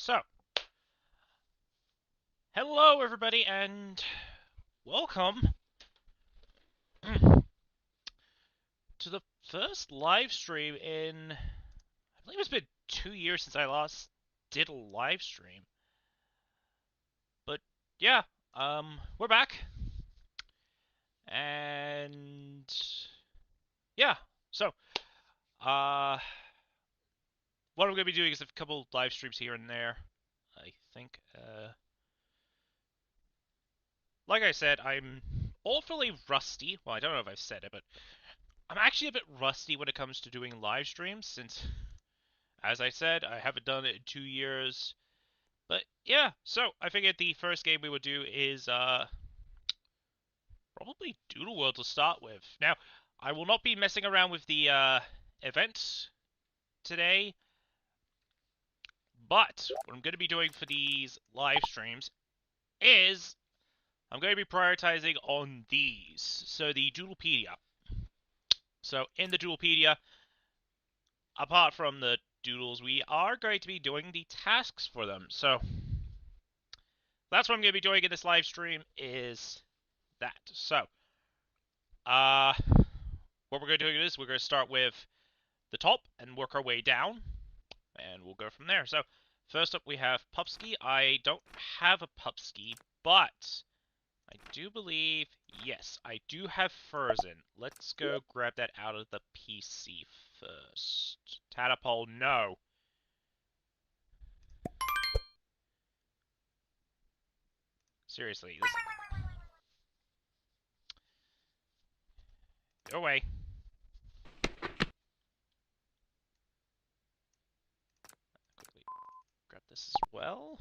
So, hello everybody, and welcome to the first live stream in, I believe it's been 2 years since I last did a live stream. But yeah, we're back, and yeah, so, what I'm going to be doing is a couple live streams here and there. I think, like I said, I'm awfully rusty. Well, I don't know if I've said it, but I'm actually a bit rusty when it comes to doing live streams since, as I said, I haven't done it in 2 years. But yeah, so I figured the first game we would do is probably Doodle World to start with. Now, I will not be messing around with the events today, but what I'm going to be doing for these live streams is I'm going to be prioritizing on these. So the Doodlepedia. So in the Doodlepedia, apart from the doodles, we are going to be doing the tasks for them. So that's what I'm going to be doing in this live stream is that. So, uh, what we're going to do is we're going to start with the top and work our way down, and we'll go from there. So, first up we have Pupski. I don't have a Pupski, but I do believe, yes, I do have Frozen. Let's go grab that out of the PC first. Tadpole, no. Seriously, this... Go away. Quickly grab this as well.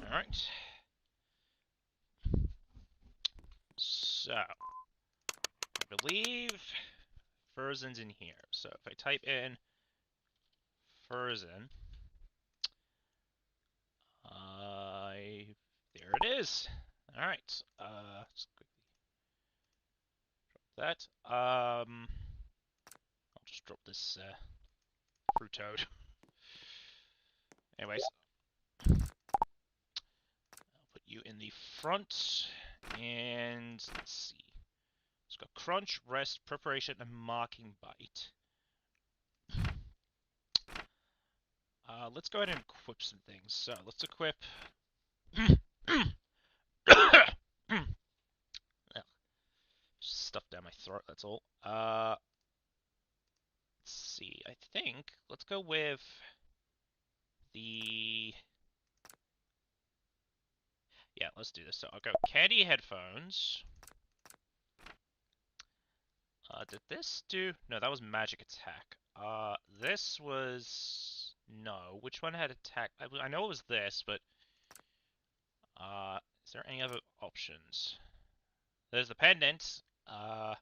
Alright. So, I believe Frozen's in here. So if I type in Frozen, there it is. Alright, just quickly drop that. I'll just drop this, fruit toad. Anyways, I'll put you in the front, and let's see. It's got crunch, rest, preparation, and marking bite. Let's go ahead and equip some things. So, let's equip... Stuff down my throat, that's all. Let's see, I think, let's go with the... Yeah, let's do this. So I'll go candy headphones. Did this do... No, that was magic attack. This was... No, which one had attack? I know it was this, but... is there any other options? There's the pendant. Yeah,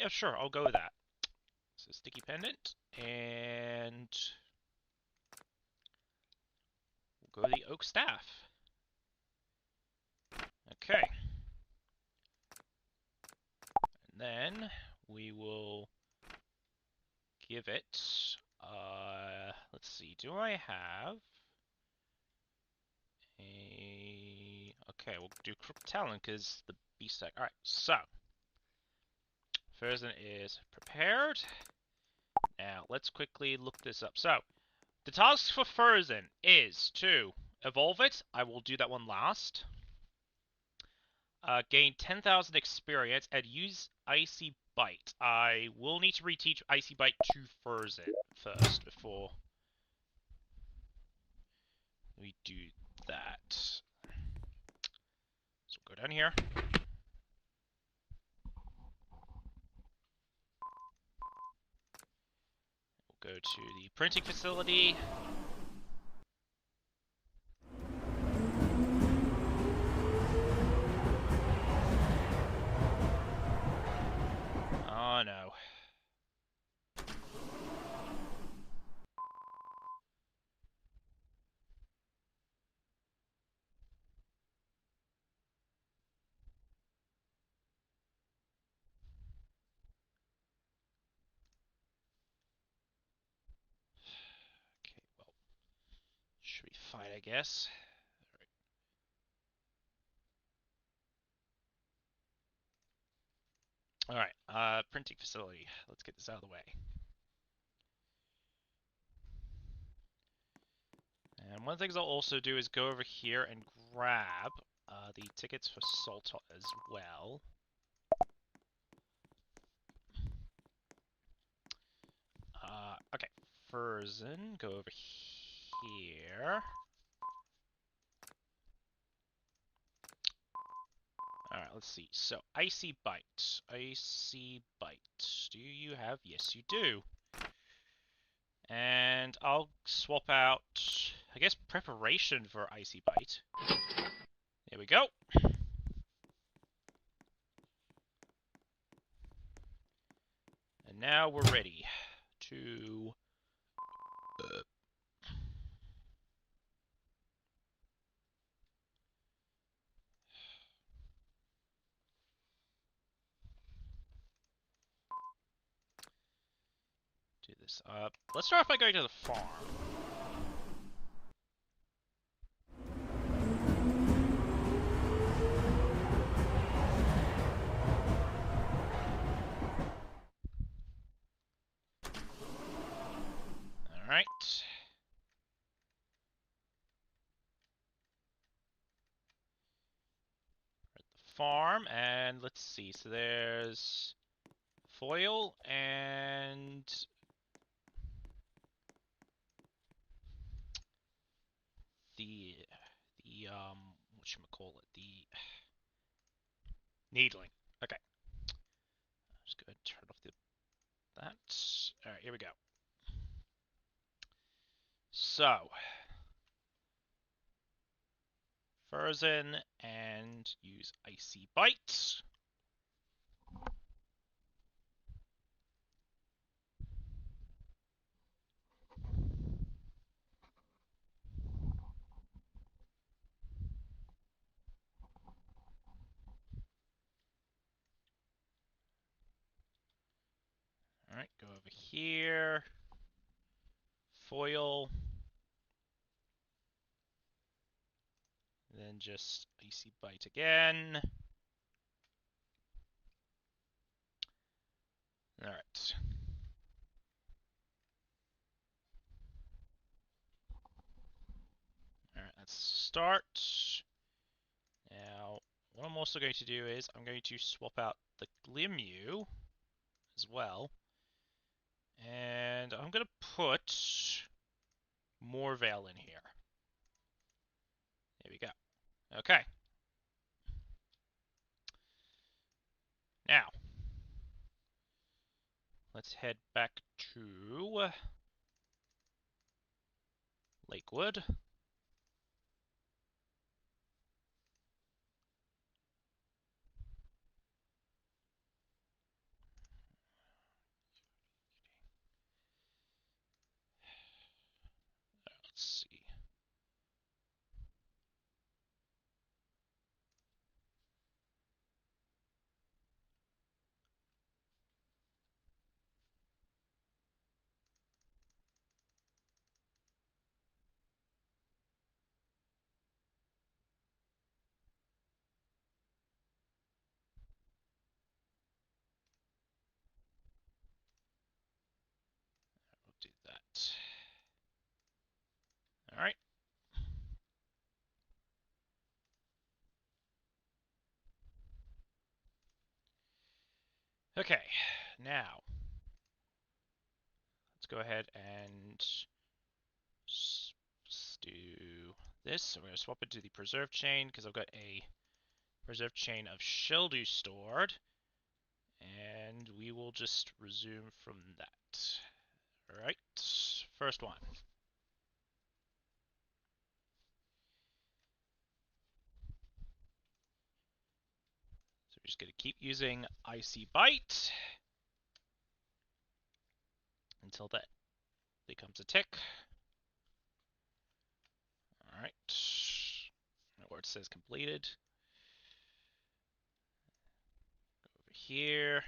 sure, I'll go with that. So sticky pendant, and... We'll go with the oak staff. Okay. And then we will give it, let's see, do I have a... Okay, we'll do Crooked Talon because the beast stack. Alright, so Frozen is prepared. Now, let's quickly look this up. So, the task for Frozen is to evolve it. I will do that one last. Gain 10,000 experience and use Icy Bite. I will need to reteach Icy Bite to Frozen first before we do that. So we'll go down here. We'll go to the printing facility. Oh no. fine, I guess. Alright, printing facility. Let's get this out of the way. And one of the things I'll also do is go over here and grab the tickets for Salt as well. Okay, Frozen, go over here. Alright, let's see. So, Icy Bite. Icy Bite. Do you have? Yes, you do. And I'll swap out, I guess, Preparation for Icy Bite. There we go. And now we're ready to... do this up. Let's start off by going to the farm. Alright. We're at the farm, and let's see. So there's foil and the whatchamacallit, the needling. Okay. Just go ahead and turn off that. Alright, here we go. So, Frozen and use Icy Bite. Alright, go over here. Foil. Then just Icy Bite again. Alright. Alright, let's start. Now, what I'm also going to do is I'm going to swap out the Glimu as well. And I'm going to put Morvale in here. There we go. Okay. Now, let's head back to Lakewood. Let's see. We'll do that. All right. Okay, now let's go ahead and do this. So we're going to swap it to the preserve chain because I've got a preserve chain of Shelldew stored. And we will just resume from that. Alright, first one. So we're just going to keep using Icy Bite until that becomes a tick. Alright, where it says completed. Go over here.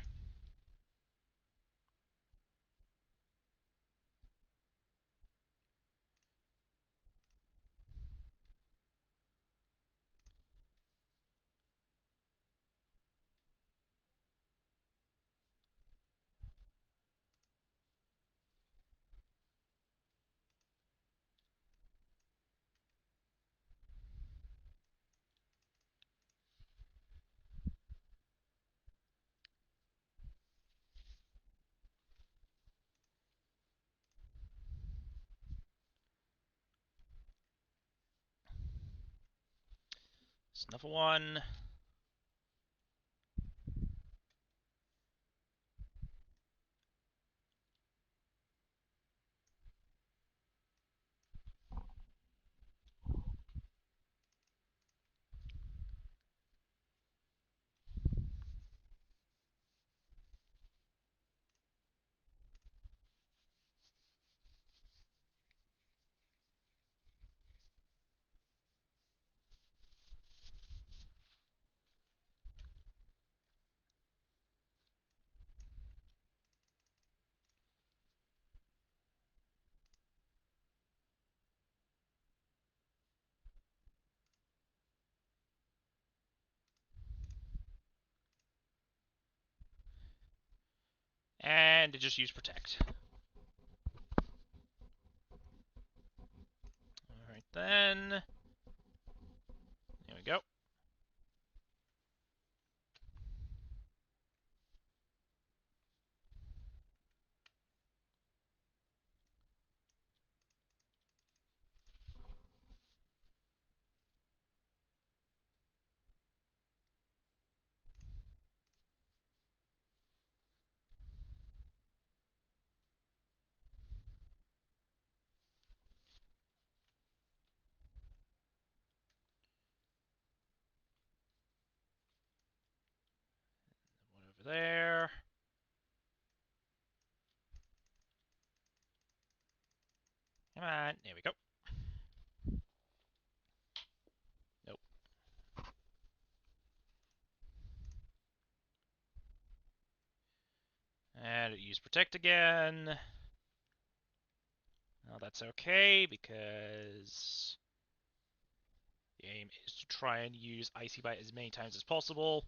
There's another one. And it just used protect. Alright then. There we go. One over there. Come on. There we go. Nope. And it used protect again. Now that's okay, because the aim is to try and use Icy Bite as many times as possible.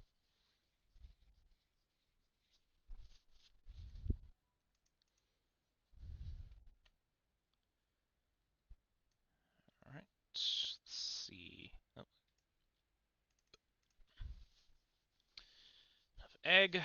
Alright, let's see. Oh. Enough egg.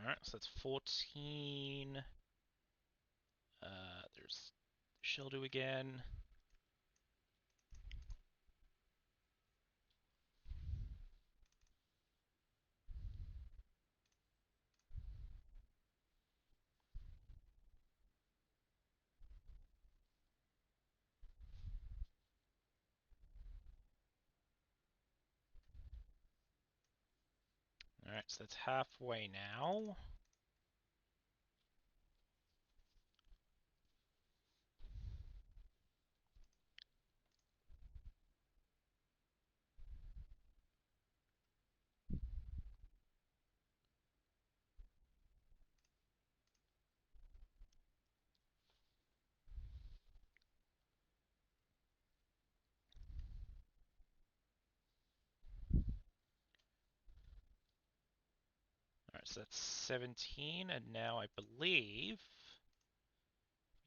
Alright, so that's 14. There's Shelldew again. Alright, so that's halfway now. Alright, so that's 17, and now I believe...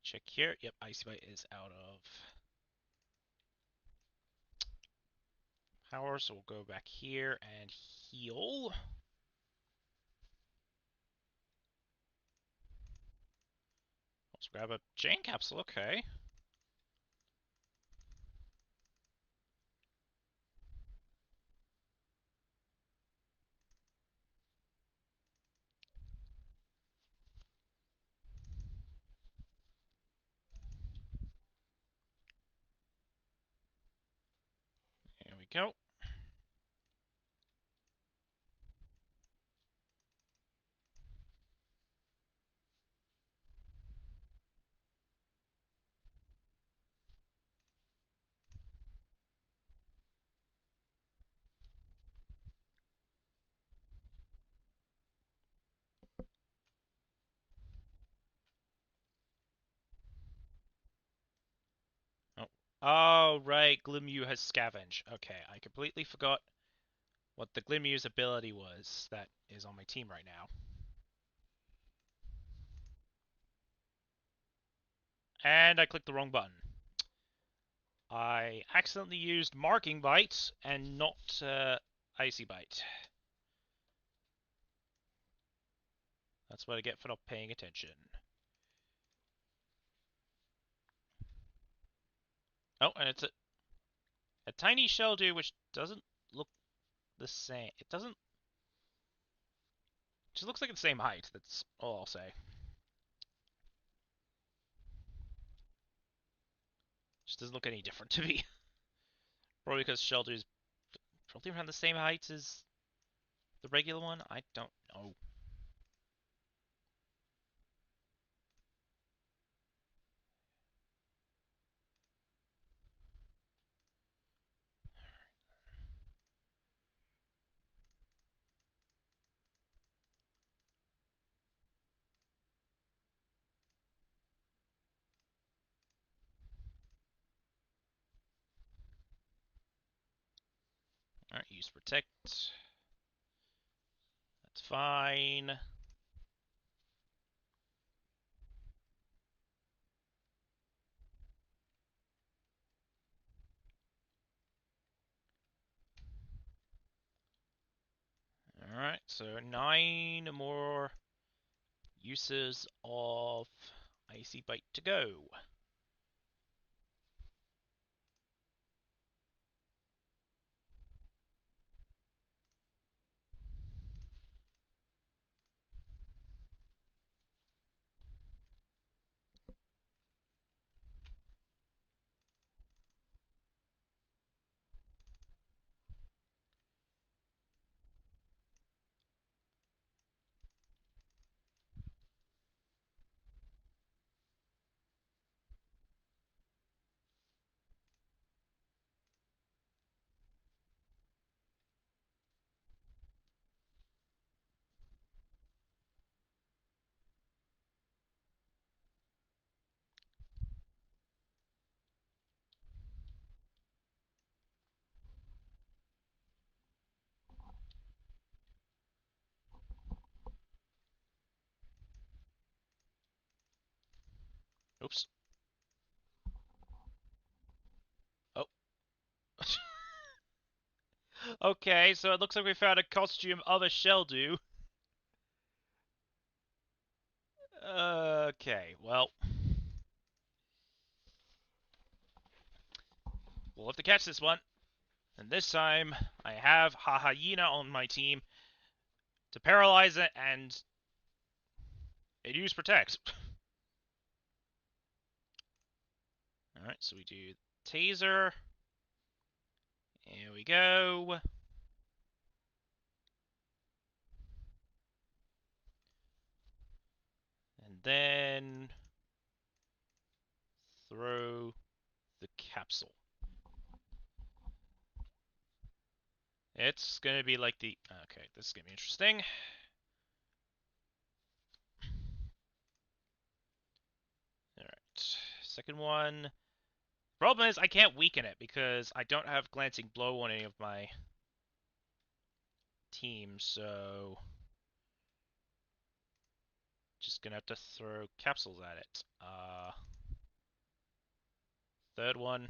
Check here. Yep, Icy Bite is out of power, so we'll go back here and heal. Let's grab a Jane capsule, okay. There we go. Oh, right, Glimew has Scavenge. Okay, I completely forgot what the Glimew's ability was that is on my team right now. And I clicked the wrong button. I accidentally used Marking Bite and not Icy Bite. That's what I get for not paying attention. Oh, and it's a tiny Sheldew which doesn't look the same. It doesn't. It just looks like the same height. That's all I'll say. Just doesn't look any different to me. Probably because Sheldews probably around the same height as the regular one. I don't know. Alright, use Protect. That's fine. Alright, so 9 more uses of Icy Bite to go. Oops. Oh. Okay, so it looks like we found a costume of a Sheldew. Okay, well. We'll have to catch this one. And this time, I have Hyena on my team to paralyze it and it use Protect. Alright, so we do Taser. Here we go. And then throw the capsule. It's going to be like the... Okay, this is going to be interesting. Alright, second one. Problem is, I can't weaken it because I don't have Glancing Blow on any of my teams, so... Just gonna have to throw capsules at it. Third one.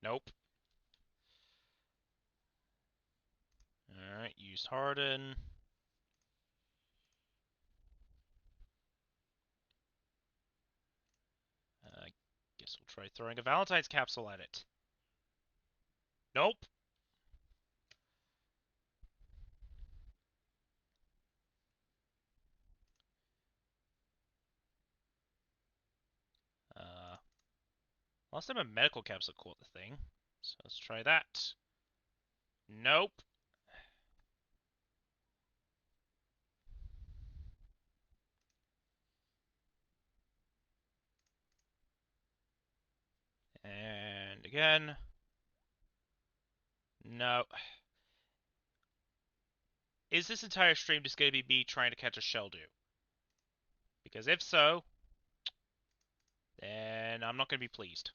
Nope. Alright, used Harden. I guess we'll try throwing a Valentine's capsule at it. Nope. Last time a medical capsule caught the thing. So let's try that. Nope. And again. No. Is this entire stream just going to be me trying to catch a Sheldew? Because if so, then I'm not going to be pleased.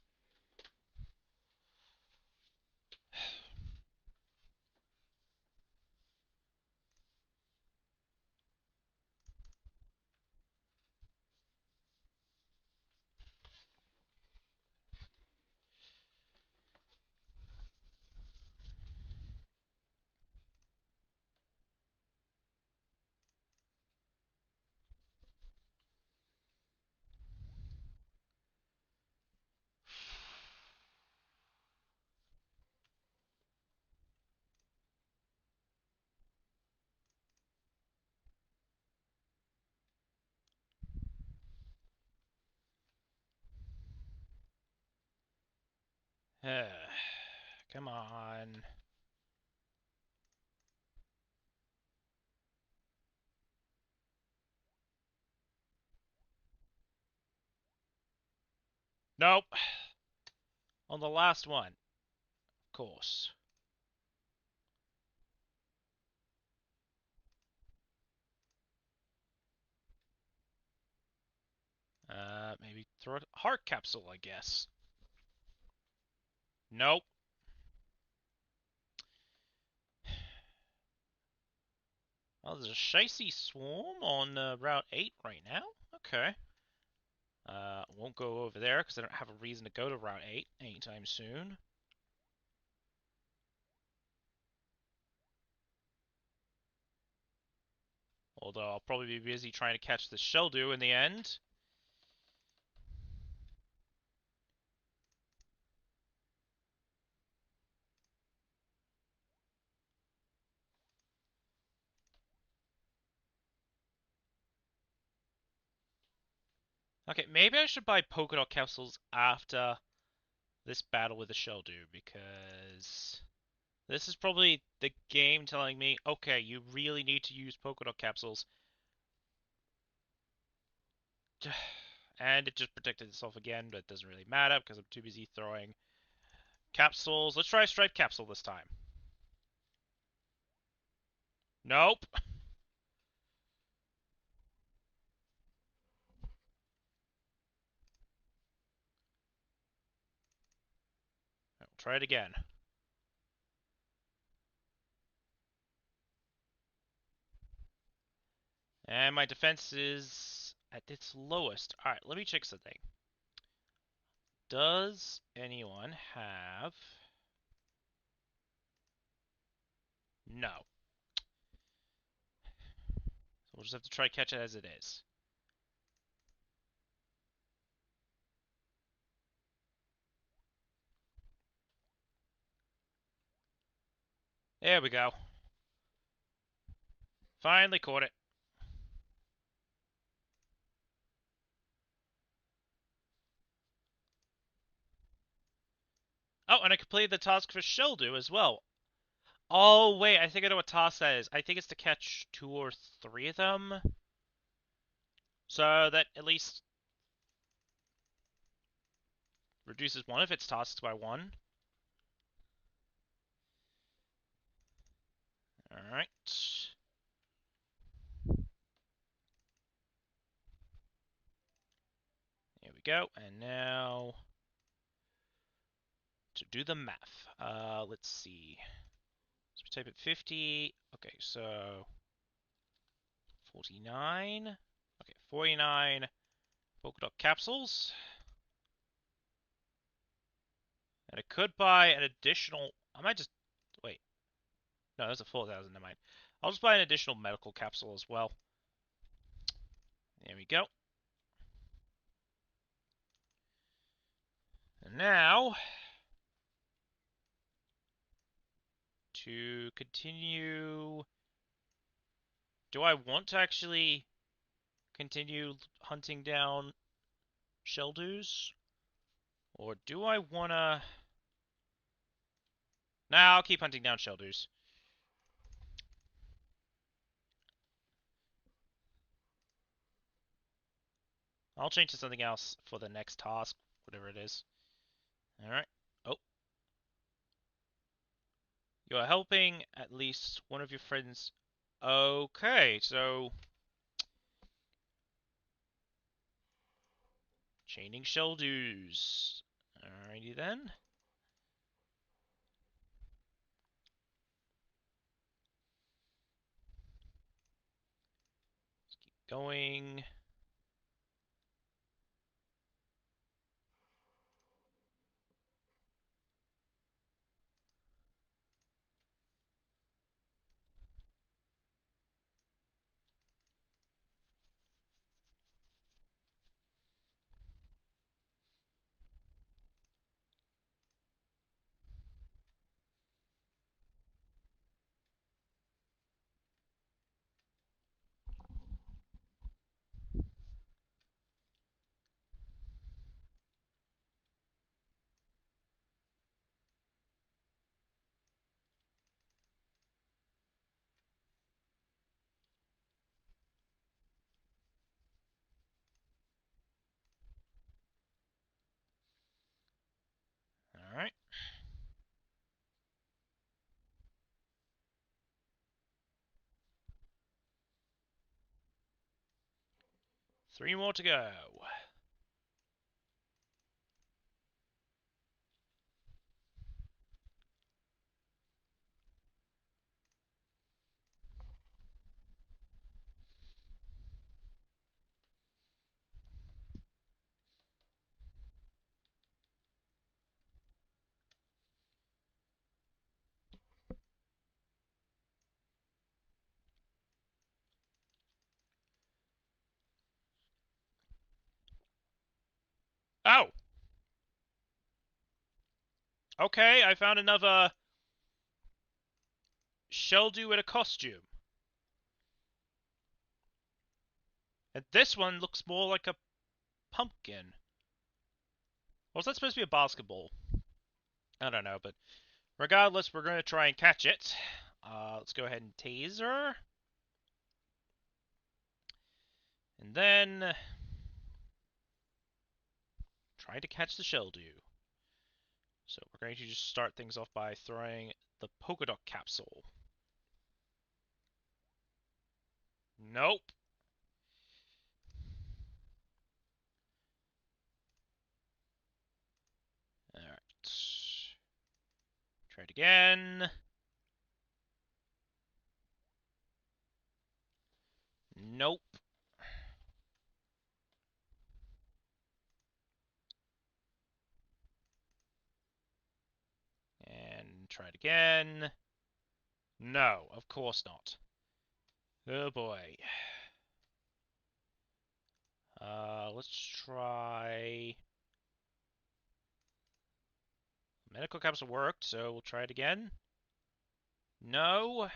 Come on. Nope. On the last one, of course. Maybe throw a heart capsule, I guess. Nope. Oh, there's a Shicey Swarm on Route 8 right now. Okay. Won't go over there because I don't have a reason to go to Route 8 anytime soon. Although I'll probably be busy trying to catch the Sheldu in the end. Okay, maybe I should buy polka dot capsules after this battle with the Sheldu, because this is probably the game telling me, okay, you really need to use polka dot capsules. And it just protected itself again, but it doesn't really matter because I'm too busy throwing capsules. Let's try a striped capsule this time. Nope. We'll try it again. And my defense is at its lowest. Alright, let me check something. Does anyone have... No. So we'll just have to try catch it as it is. There we go. Finally caught it. Oh, and I completed the task for Sheldu as well. Oh, wait, I think I know what task that is. I think it's to catch 2 or 3 of them. So that at least reduces one of its tasks by 1. Alright. Here we go. And now to do the math. Let's see. So we type it 50. Okay, so 49. Okay, 49 polka dot capsules. And I could buy an additional... I might just... Wait. No, that's a 4,000. Never mind. I'll just buy an additional medical capsule as well. There we go. And now... to continue... Do I want to actually continue hunting down Sheldus? Or do I want to... Nah, I'll keep hunting down Sheldus. I'll change to something else for the next task, whatever it is. Alright. Oh. You are helping at least one of your friends. Okay, so... Chaining shell dues. Alrighty then. Let's keep going. Alright. Three more to go. Oh! Okay, I found another Sheldu in a costume. And this one looks more like a pumpkin. Or was that supposed to be a basketball? I don't know, but regardless, we're going to try and catch it. Let's go ahead and taser. And then try to catch the Sheldu. So we're going to just start things off by throwing the polka dot capsule. Nope. Alright. Try it again. Nope. And try it again. No, of course not. Oh boy. Let's try... Medical capsule worked, so we'll try it again. No.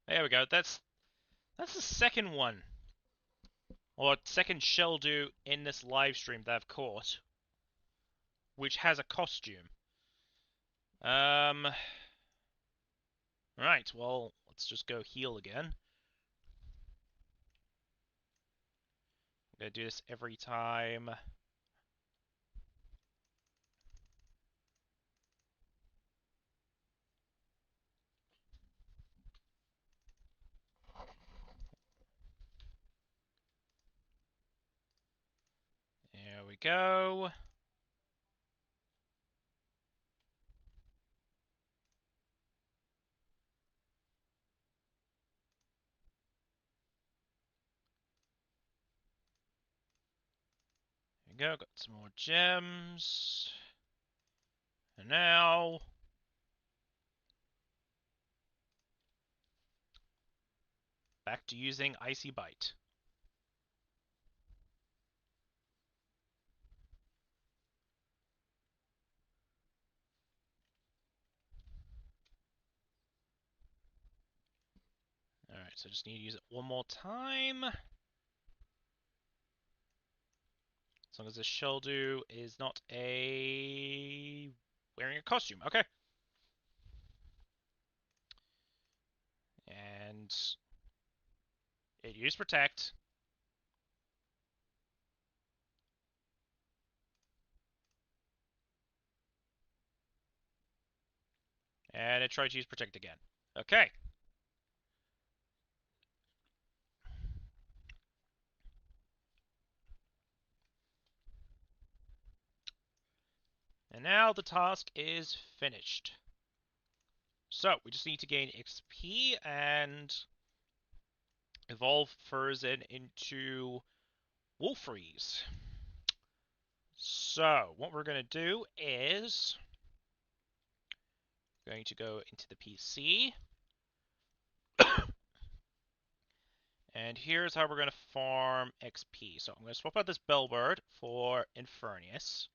There we go. That's the second one. Or second Sheldu in this live stream that I've caught. Which has a costume. Right, well, let's just go heal again. I'm gonna do this every time. There we go. There we go, got some more gems. And now... back to using Icy Bite. Alright, so I just need to use it one more time. As long as the Sheldu is not wearing a costume. Okay. And it used Protect. And it tried to use protect again. Okay. And now the task is finished. So, we just need to gain XP and evolve Furzen into Wolfries. So, what we're going to do is going to go into the PC. And here's how we're going to farm XP. So I'm going to swap out this Bellbird for Infernius.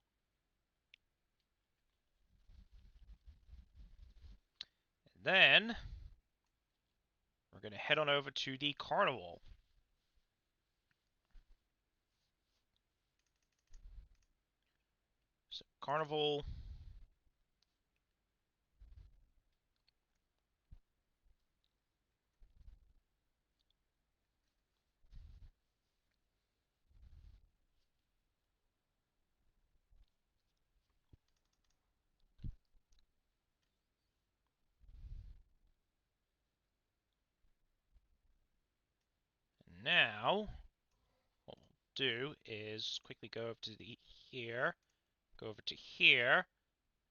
And then we're going to head on over to the Carnival. So Carnival. Now, what we'll do is quickly go over to here, go over to here,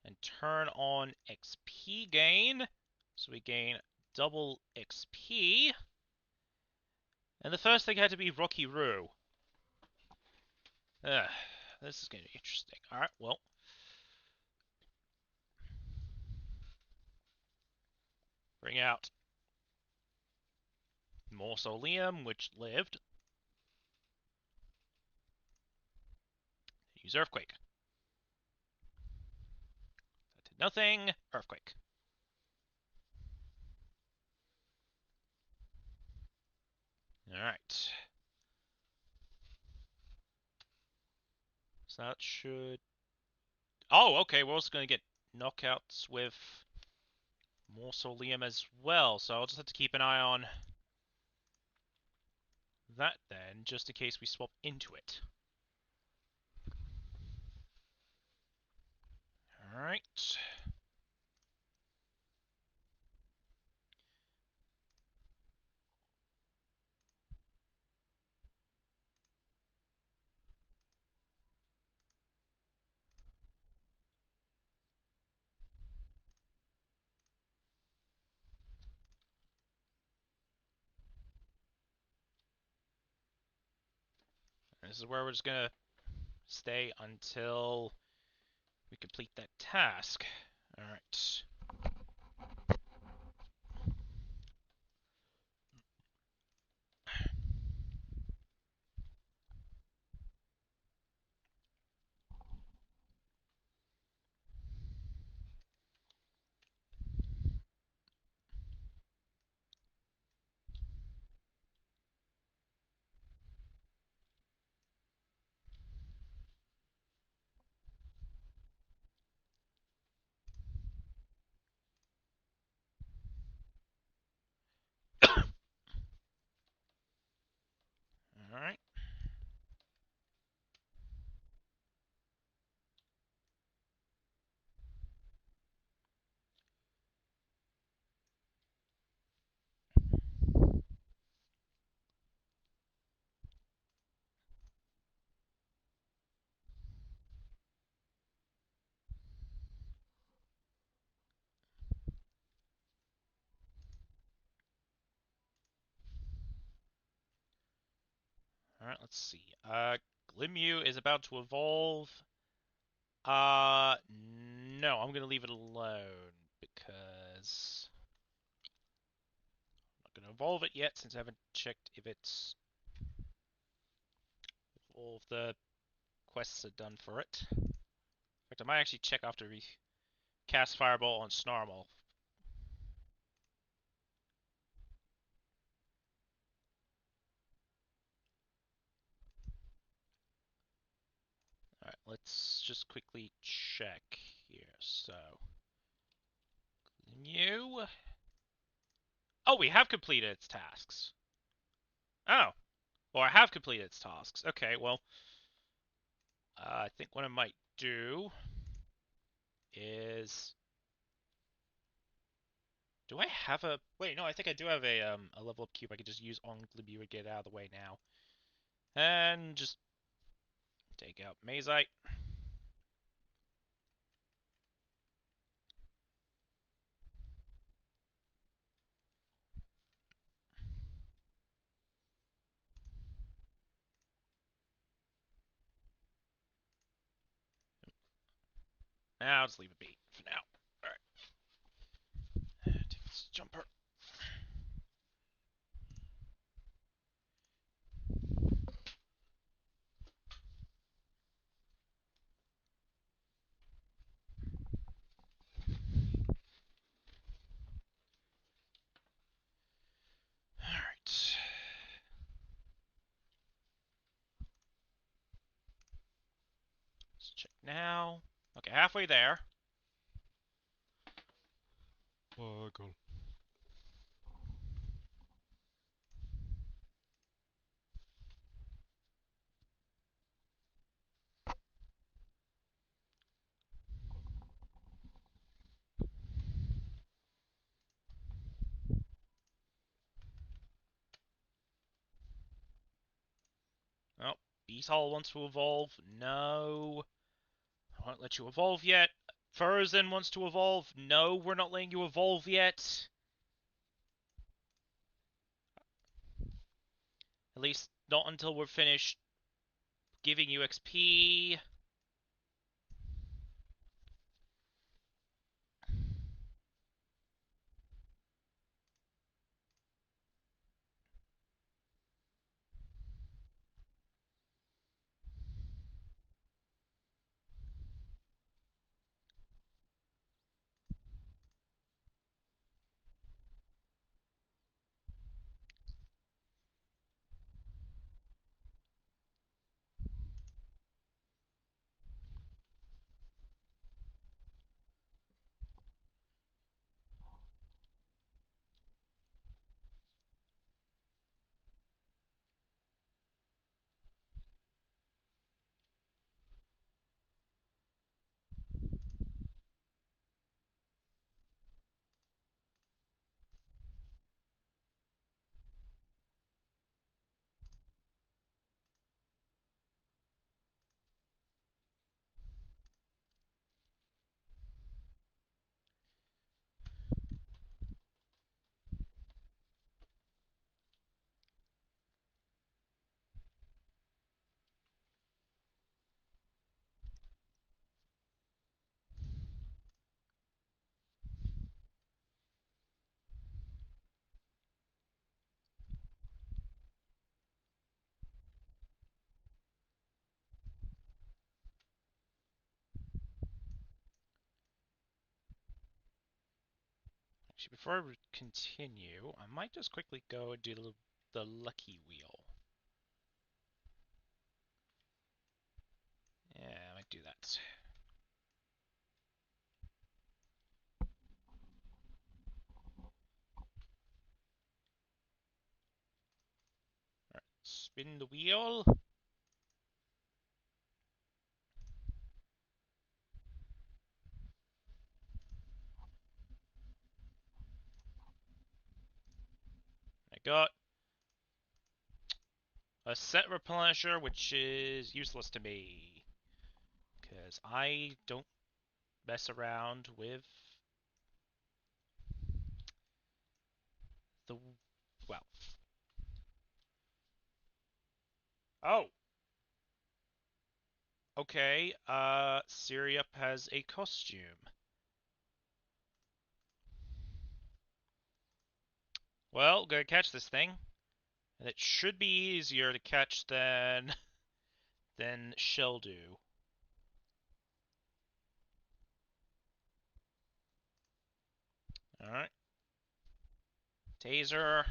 and turn on XP gain. So we gain double XP. And the first thing had to be Rocky Roo. This is going to be interesting. Alright, well. Bring out Mausoleum, which lived. Use Earthquake. That did nothing. Earthquake. Alright. So that should... Oh, okay, we're also going to get knockouts with Mausoleum as well, so I'll just have to keep an eye on that then, just in case we swap into it. Alright. This is where we're just going to stay until we complete that task. Alright. Alright. Alright, let's see. Glimmew is about to evolve. No, I'm gonna leave it alone because I'm not gonna evolve it yet since I haven't checked if all of the quests are done for it. In fact, I might actually check after we cast Fireball on Snarmal. Alright, let's just quickly check here. So, new. Oh, we have completed its tasks. Oh, well, I have completed its tasks. Okay, well, I think what I might do is Do I have a... Wait, no, I think I do have a level up cube I could just use on Glibby and get it out of the way now. And just take out Mazite. Now I'll just leave it be for now. Alright. Take this jumper. Alright. Let's check now. Okay, halfway there. Oh, cool. Oh, Beetle wants to evolve. No. I won't let you evolve yet. Frozen wants to evolve. No, we're not letting you evolve yet. At least not until we're finished giving you XP. Actually, before I continue, I might just quickly go and do the lucky wheel. Yeah, I might do that. Alright, spin the wheel. I got a set replenisher, which is useless to me. Because I don't mess around with the wealth. Oh! Okay, Syriup has a costume. Well, gotta catch this thing. And it should be easier to catch than Shell do. Alright. Taser.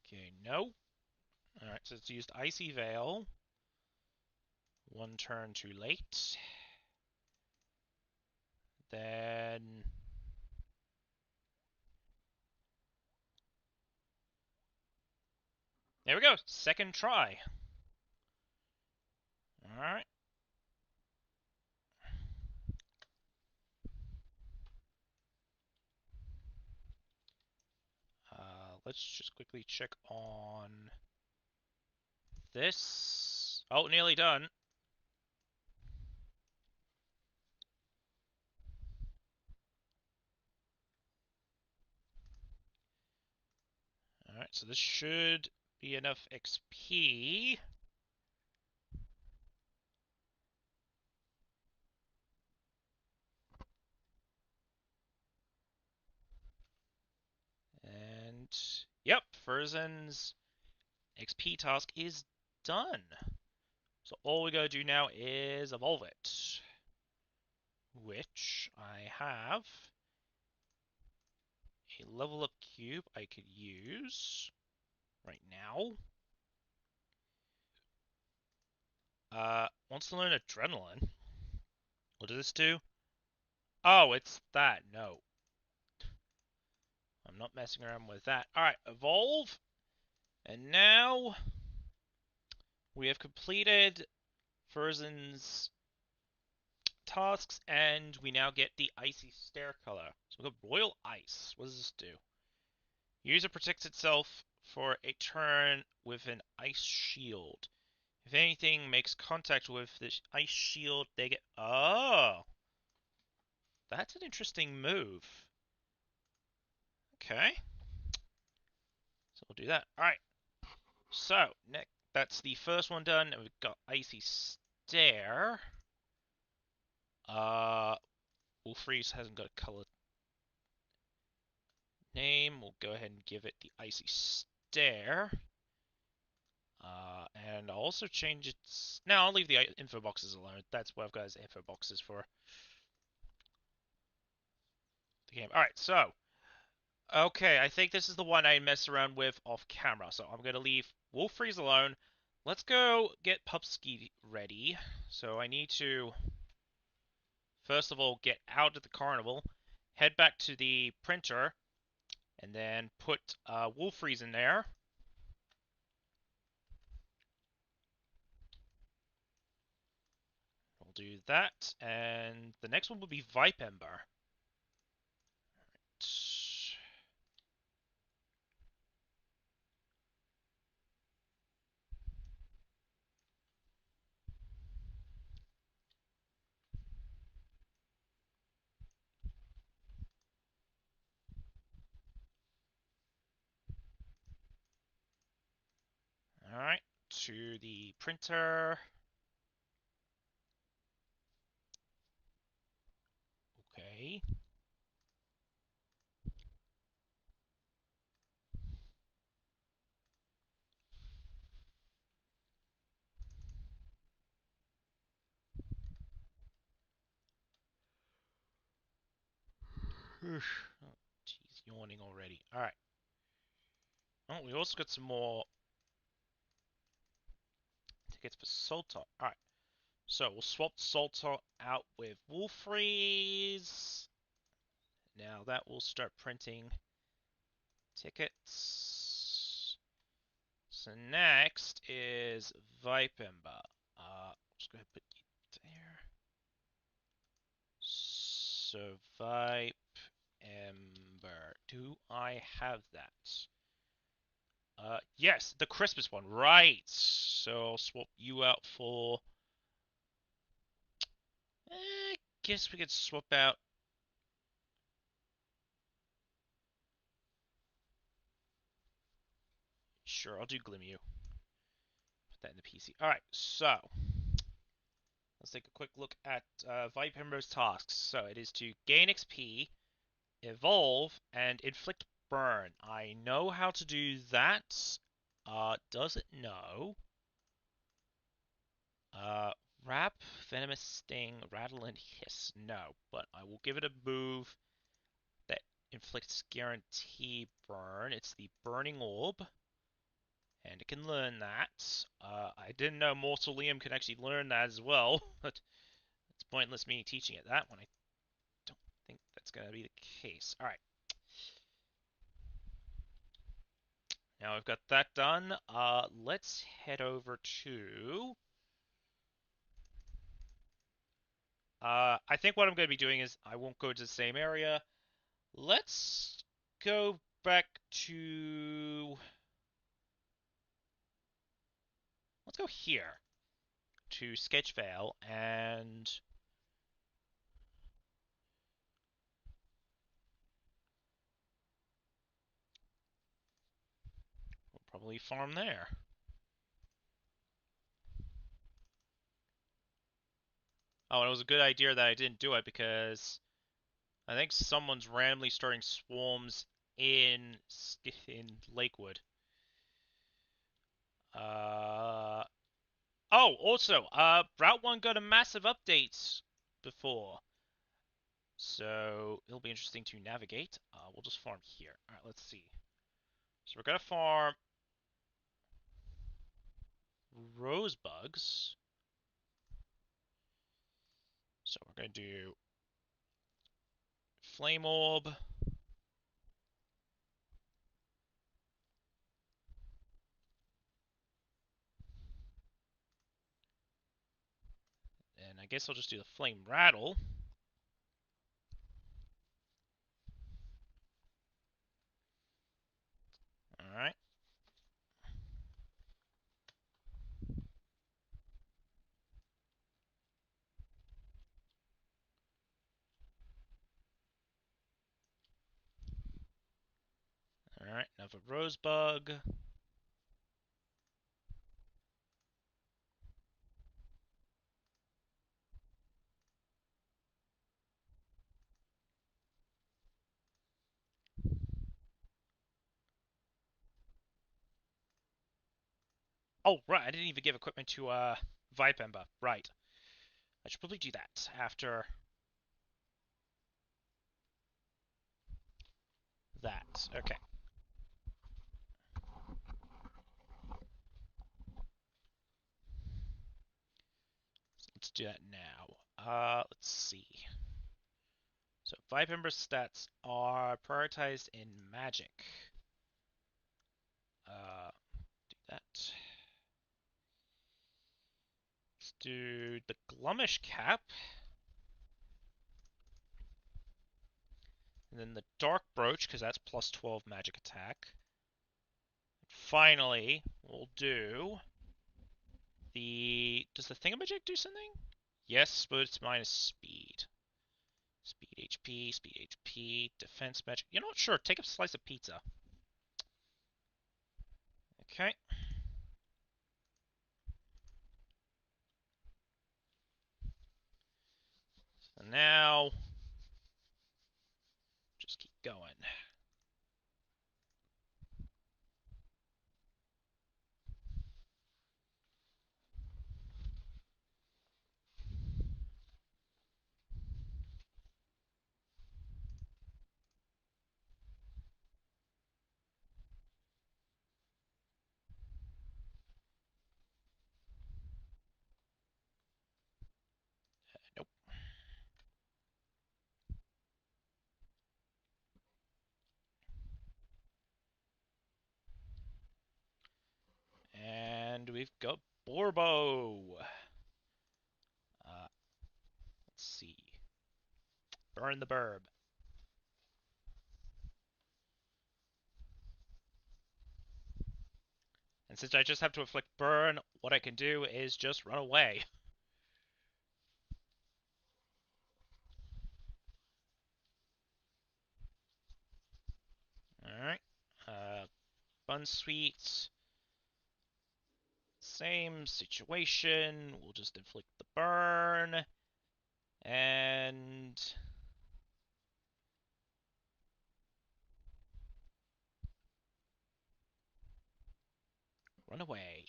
Okay, no. Alright, so it's used Icy Veil. One turn too late. Then... There we go. Second try. Alright. Let's just quickly check on this. Oh, nearly done. Alright, so this should be enough XP. And yep, Furzen's XP task is done. So all we gotta do now is evolve it. Which I have a level up cube I could use right now. Wants to learn adrenaline. What does this do? Oh, it's that. No. I'm not messing around with that. Alright, evolve. And now we have completed Furzen's tasks, and we now get the icy stare color. So we've got Royal Ice. What does this do? User protects itself for a turn with an ice shield. If anything makes contact with this ice shield, they get... Oh! That's an interesting move. Okay. So we'll do that. Alright. So, next, that's the first one done, and we've got Icy Stare. Wolfreeze hasn't got a color name. We'll go ahead and give it the Icy Stare. And I'll also change its... No, I'll leave the info boxes alone. That's what I've got as info boxes for the game. Alright, so... Okay, I think this is the one I messed around with off camera, so I'm going to leave Wolfreeze alone. Let's go get Pupski ready. So I need to, first of all, get out of the carnival, head back to the printer, and then put Wolfreeze in there. We'll do that, and the next one will be Vipember. Alright, to the printer. Okay. Oh, jeez, yawning already. Alright. Oh, we also got some more tickets for Salta. Alright. So we'll swap Salta out with Wolfreeze. Now that will start printing tickets. So next is Vipember. Just go ahead and put it there. So Vipember. Do I have that? Yes, the Christmas one. Right. So I'll swap you out for... I guess we could swap out... Sure, I'll do Glimmew. Put that in the PC. Alright, so... Let's take a quick look at Vipember's tasks. So it is to gain XP, evolve, and inflict burn. I know how to do that. Does it know? Wrap, venomous sting, rattle, and hiss. No, but I will give it a move that inflicts guarantee burn. It's the burning orb, and it can learn that. I didn't know Mortal Liam could actually learn that as well, but it's pointless me teaching it that when I don't think that's going to be the case. Alright. Now we've got that done. Let's head over to... I think what I'm going to be doing is I won't go to the same area. Let's go back to... Let's go here to Sketchvale, and we'll probably farm there. Oh, and it was a good idea that I didn't do it because I think someone's randomly starting swarms in Lakewood. Uh oh, also, Route 1 got a massive update before. So it'll be interesting to navigate. We'll just farm here. Alright, let's see. So we're gonna farm rosebugs. So we're gonna do flame orb. And I guess I'll just do the flame rattle. Alright. Alright, another rosebug. Oh, right, I didn't even give equipment to Vipember. Right. I should probably do that after that. Okay. So let's do that now. Let's see. So Vipember stats are prioritized in magic. Do that. Let's do the Glummish cap. And then the Dark Brooch, because that's plus 12 magic attack. Finally, we'll do the... Does the Thingamajig do something? Yes, but it's minus speed. Speed HP, defense magic. You're not sure. Take a slice of pizza. Okay. So now, just keep going. Nope. And we've got Borbo. Let's see. Burn the burb. And since I just have to inflict burn, what I can do is just run away. Alright. Bun Sweets. Same situation. We'll just inflict the burn. And... run away.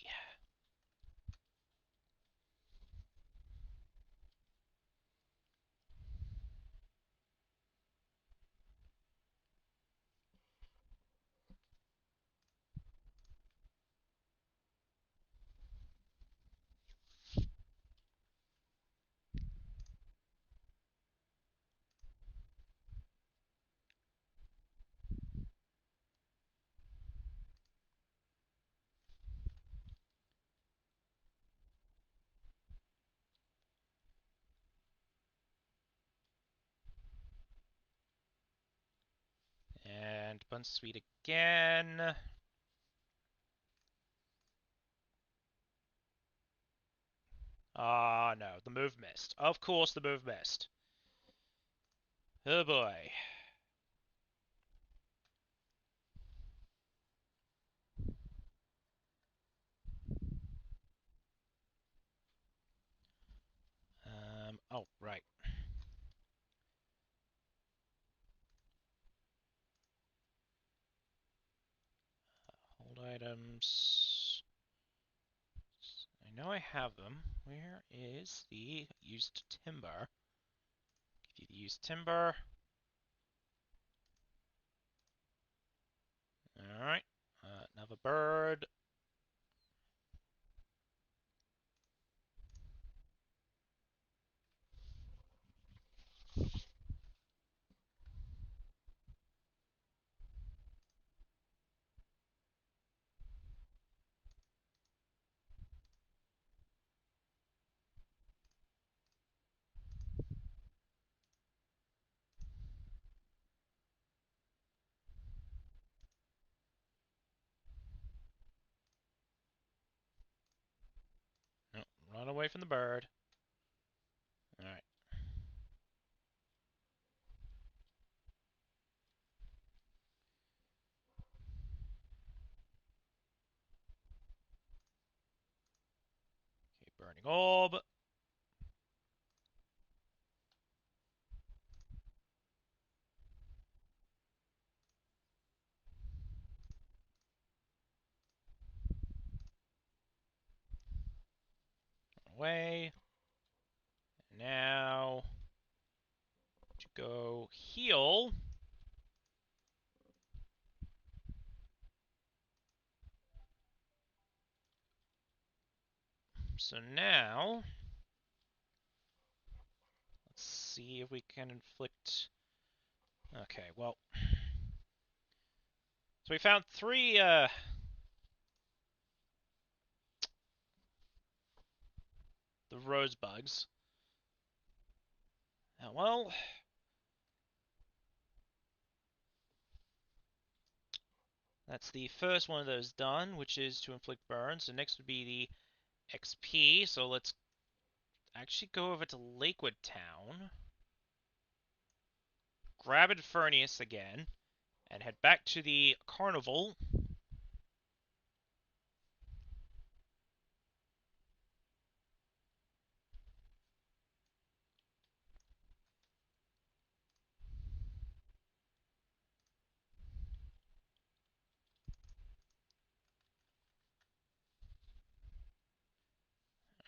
weapon speed again. Ah, no, the move missed. Of course the move missed. Oh boy. Oh, right. Hold items. I know I have them. Where is the used timber? Give you the used timber. Alright. Another bird. No, run away from the bird. Alright. Okay, burning orb. Away. Now to go heal. So now let's see if we can inflict. Okay, well, so we found three the rose bugs. Well, that's the first one of those done, which is to inflict burns. So next would be the XP. So let's actually go over to Lakewood Town, grab Infernius again, and head back to the carnival.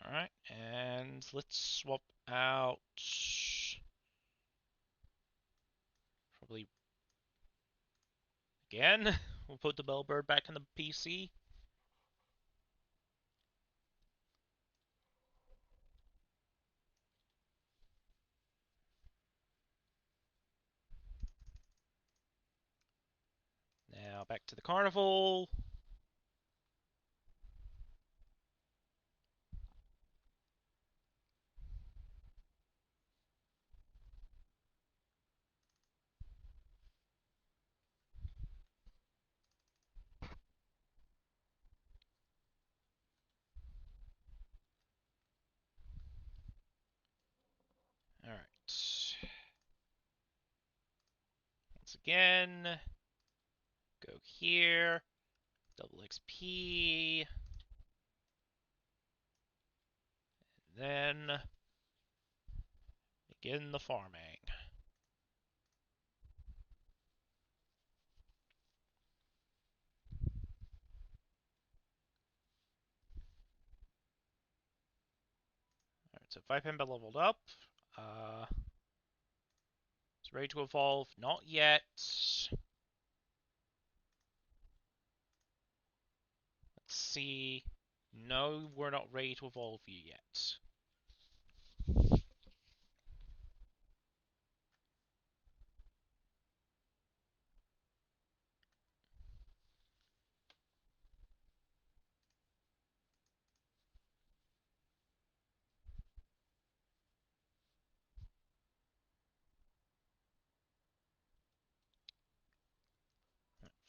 Alright, and let's swap out probably again. We'll put the Bellbird back in the PC. Now back to the carnival. Alright. Once again, go here, double XP, and then begin the farming. Alright, so 5 Pemba leveled up. It's ready to evolve. Not yet. Let's see. No, we're not ready to evolve you yet.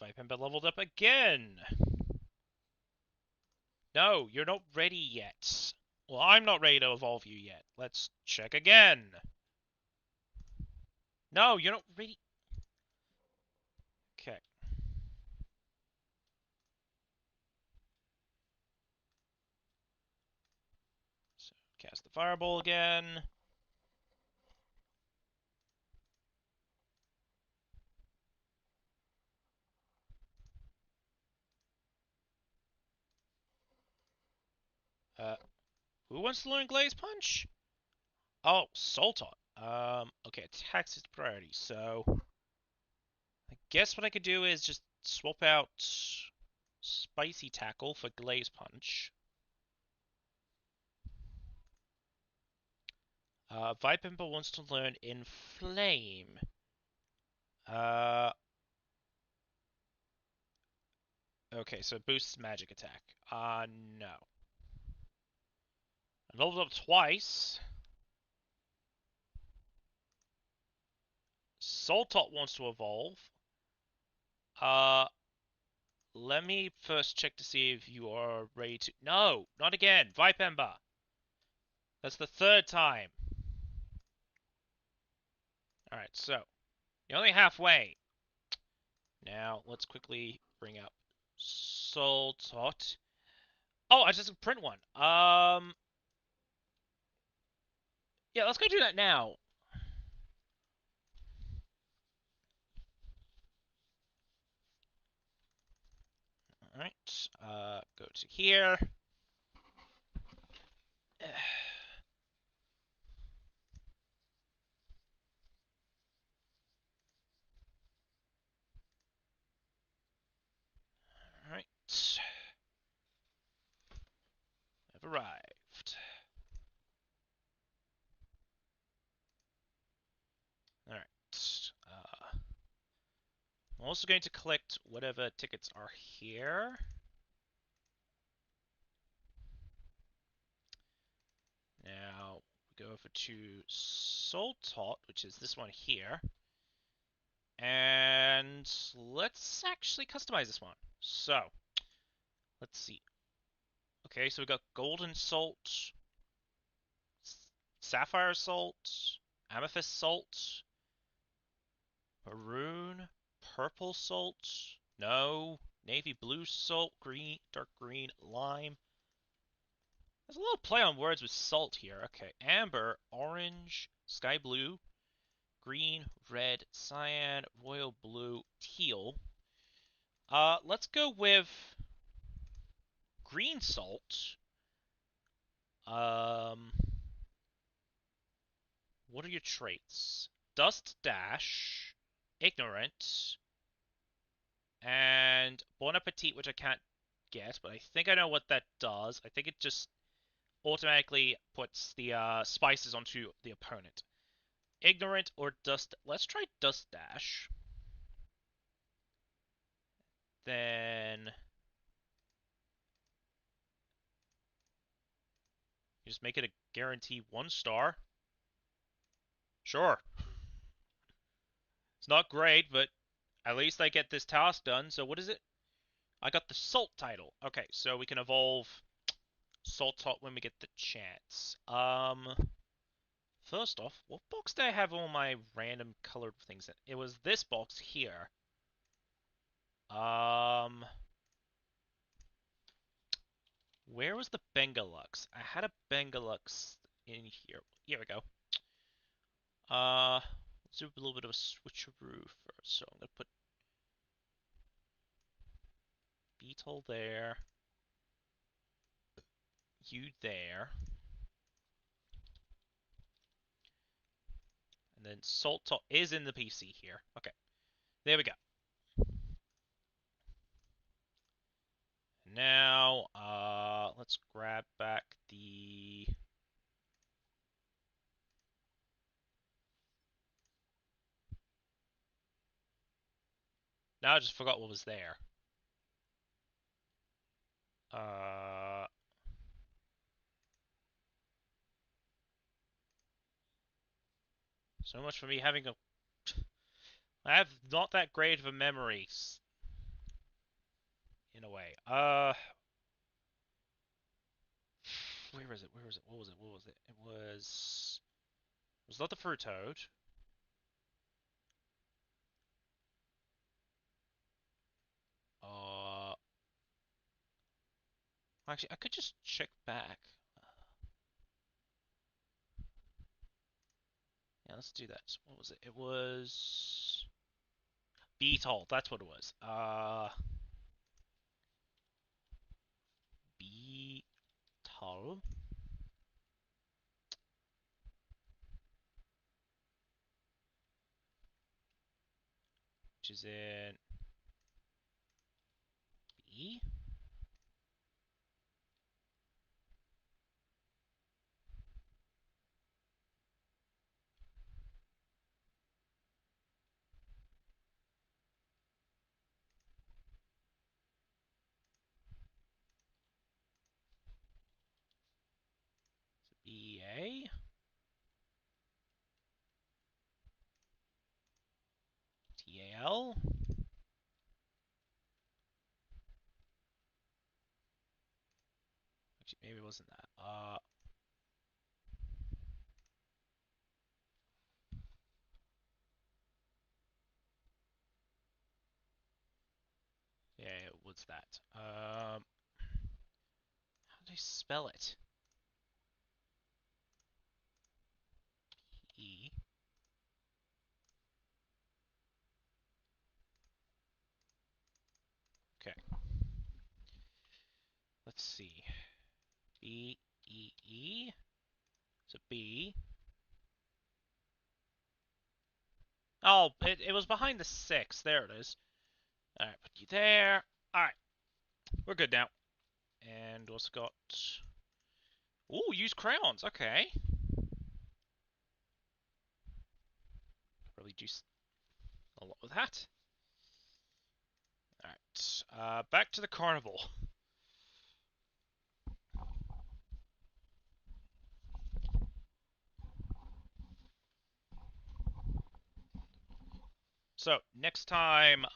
Vipember leveled up again. No, you're not ready yet. Well, I'm not ready to evolve you yet. Let's check again. No, you're not ready. Okay. So, cast the fireball again. Who wants to learn Glaze Punch? Oh, Saltot. Okay, attacks its priority, so I guess what I could do is just swap out Spicy Tackle for Glaze Punch. Vipember wants to learn Inflame. Okay, so it boosts magic attack. No. I leveled up twice. Saltot wants to evolve. Let me first check to see if you are ready to... No, not again. Vipember. That's the third time. Alright, so you're only halfway. Now, let's quickly bring up Saltot. Oh, I just print one. Yeah, let's go do that now. Alright, go to here. Alright. I've arrived. Alright. I'm also going to collect whatever tickets are here. Now, we go over to Saltot, which is this one here. And let's actually customize this one. So, let's see. Okay, so we got Golden Salt, Sapphire Salt, Amethyst Salt, Maroon, Purple Salt, no, Navy Blue Salt, Green, Dark Green, Lime. There's a little play on words with salt here. Okay, Amber, Orange, Sky Blue, Green, Red, Cyan, Royal Blue, Teal. Let's go with Green Salt. What are your traits? Dust Dash, Ignorant, and Bon Appetit, which I can't get, but I think I know what that does. I think it just automatically puts the spices onto the opponent. Ignorant or Dust... Let's try Dust Dash. Then... you just make it a guarantee 1 star. Sure. It's not great, but at least I get this task done. So what is it? I got the Salt title. Okay, so we can evolve Saltot when we get the chance. First off, what box did I have all my random colored things in? It was this box here. Where was the Bengalux? I had a Bengalux in here. Here we go. Let's do a little bit of a switcheroo first. So I'm gonna put Beetle there. You there. And then Saltot is in the PC here. Okay. There we go. Now, let's grab back the... Now I just forgot what was there. So much for me having a... I have not that great of a memory. in a way. Where is it? Where was it? What was it? What was it? It was not the fruit toad. Uh, Actually, I could just check back. Yeah, let's do that. What was it? It was Beetle. That's what it was. Beetle, which is in B. BA. TAL. Actually, maybe it wasn't that. Yeah, it was that. How do I spell it? E. Okay. Let's see. B-E-E. So B. Oh, it was behind the 6. There it is. Alright, put you there. Alright, we're good now. And also got... Ooh, use crayons. Okay. Really do a lot with that. Alright, back to the carnival. So, next time,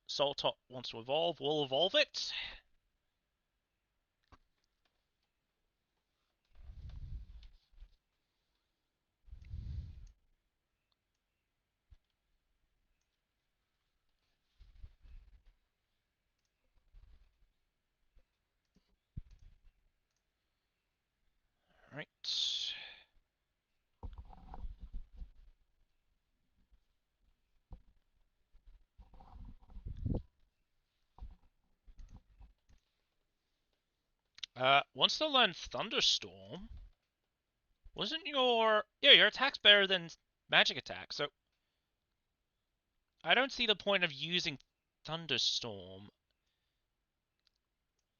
Saltop wants to evolve, we'll evolve it. Alright. Wants to learn Thunderstorm. Wasn't your... Yeah, your attack's better than magic attack, so... I don't see the point of using Thunderstorm.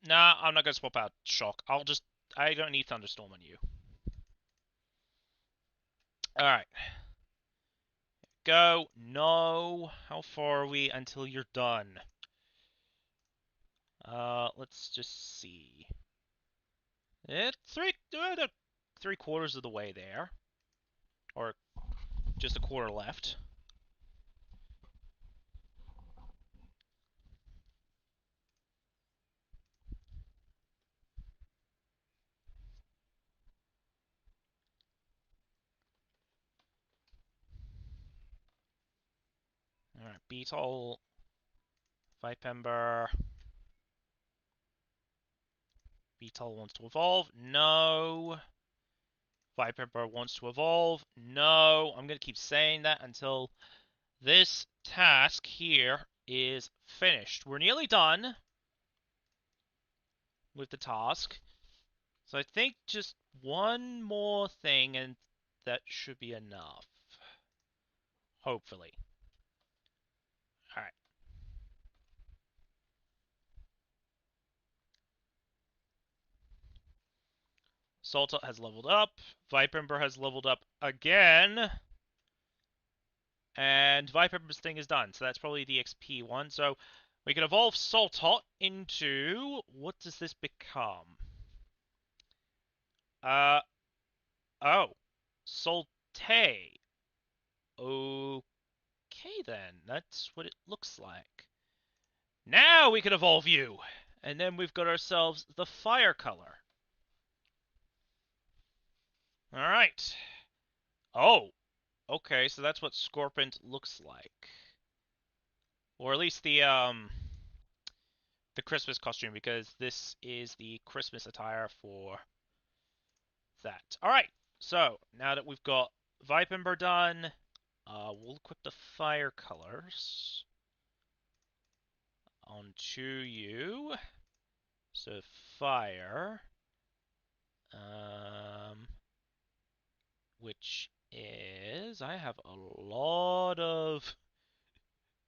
Nah, I'm not gonna swap out Shock. I don't need Thunderstorm on you. Alright. Go. No. How far are we until you're done? Let's just see. Three-quarters of the way there. Or just a quarter left. Alright, Beetle. Vipember. Beetle wants to evolve. No. Vipember wants to evolve. No. I'm going to keep saying that until this task here is finished. We're nearly done with the task. So I think just one more thing and that should be enough. Hopefully. Alright. Salta has leveled up. Vipember has leveled up again. And Vipember's thing is done. So that's probably the XP one. So we can evolve Saltot into... What does this become? Oh. Salte. Okay then. That's what it looks like. Now we can evolve you! And then we've got ourselves the fire color. Alright. Oh, okay, so that's what Scorpion looks like. Or at least the Christmas costume, because this is the Christmas attire for that. Alright, so now that we've got Vipember done, we'll equip the fire colors onto you. So fire, which is, I have a lot of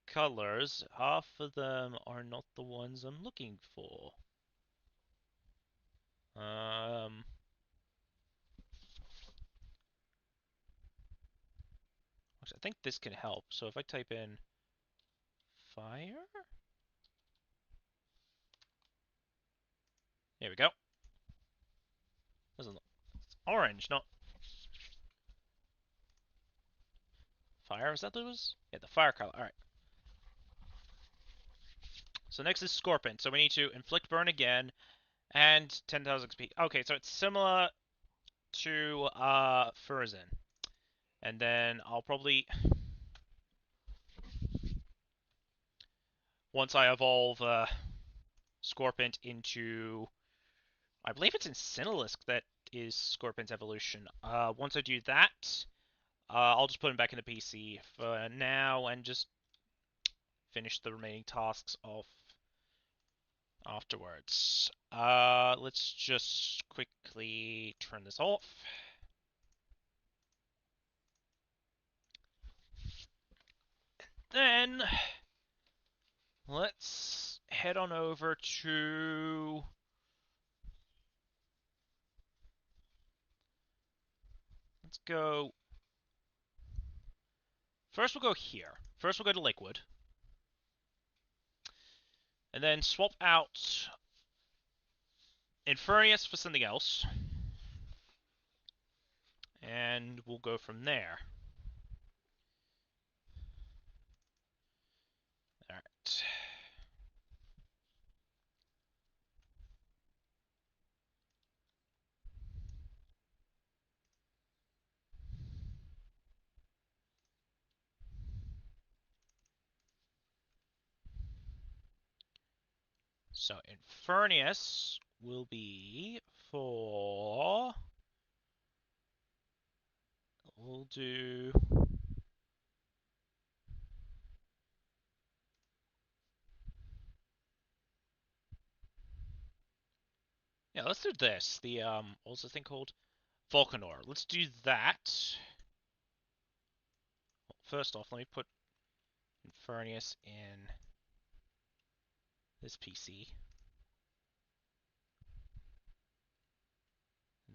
colors. Half of them are not the ones I'm looking for. I think this can help. So if I type in fire, there we go. Doesn't look, it's orange, not fire. Is that what it was? Yeah, the fire color. All right. So next is Scorpion. So we need to inflict burn again and 10,000 XP. Okay, so it's similar to Furzin. And then I'll probably, once I evolve Scorpion into, I believe it's in Sinalisk that is Scorpion's evolution. Once I do that, I'll just put him back in the PC for now and just finish the remaining tasks off afterwards. Let's just quickly turn this off. Then let's head on over to let's go. First we'll go here. First we'll go to Lakewood. And then swap out Infurious for something else. And we'll go from there. Alright. So Infurnius will be for... We'll do... Yeah, let's do this. The, what's the thing called? Volcanor. Let's do that. Well, first off, let me put Infurnius in this PC.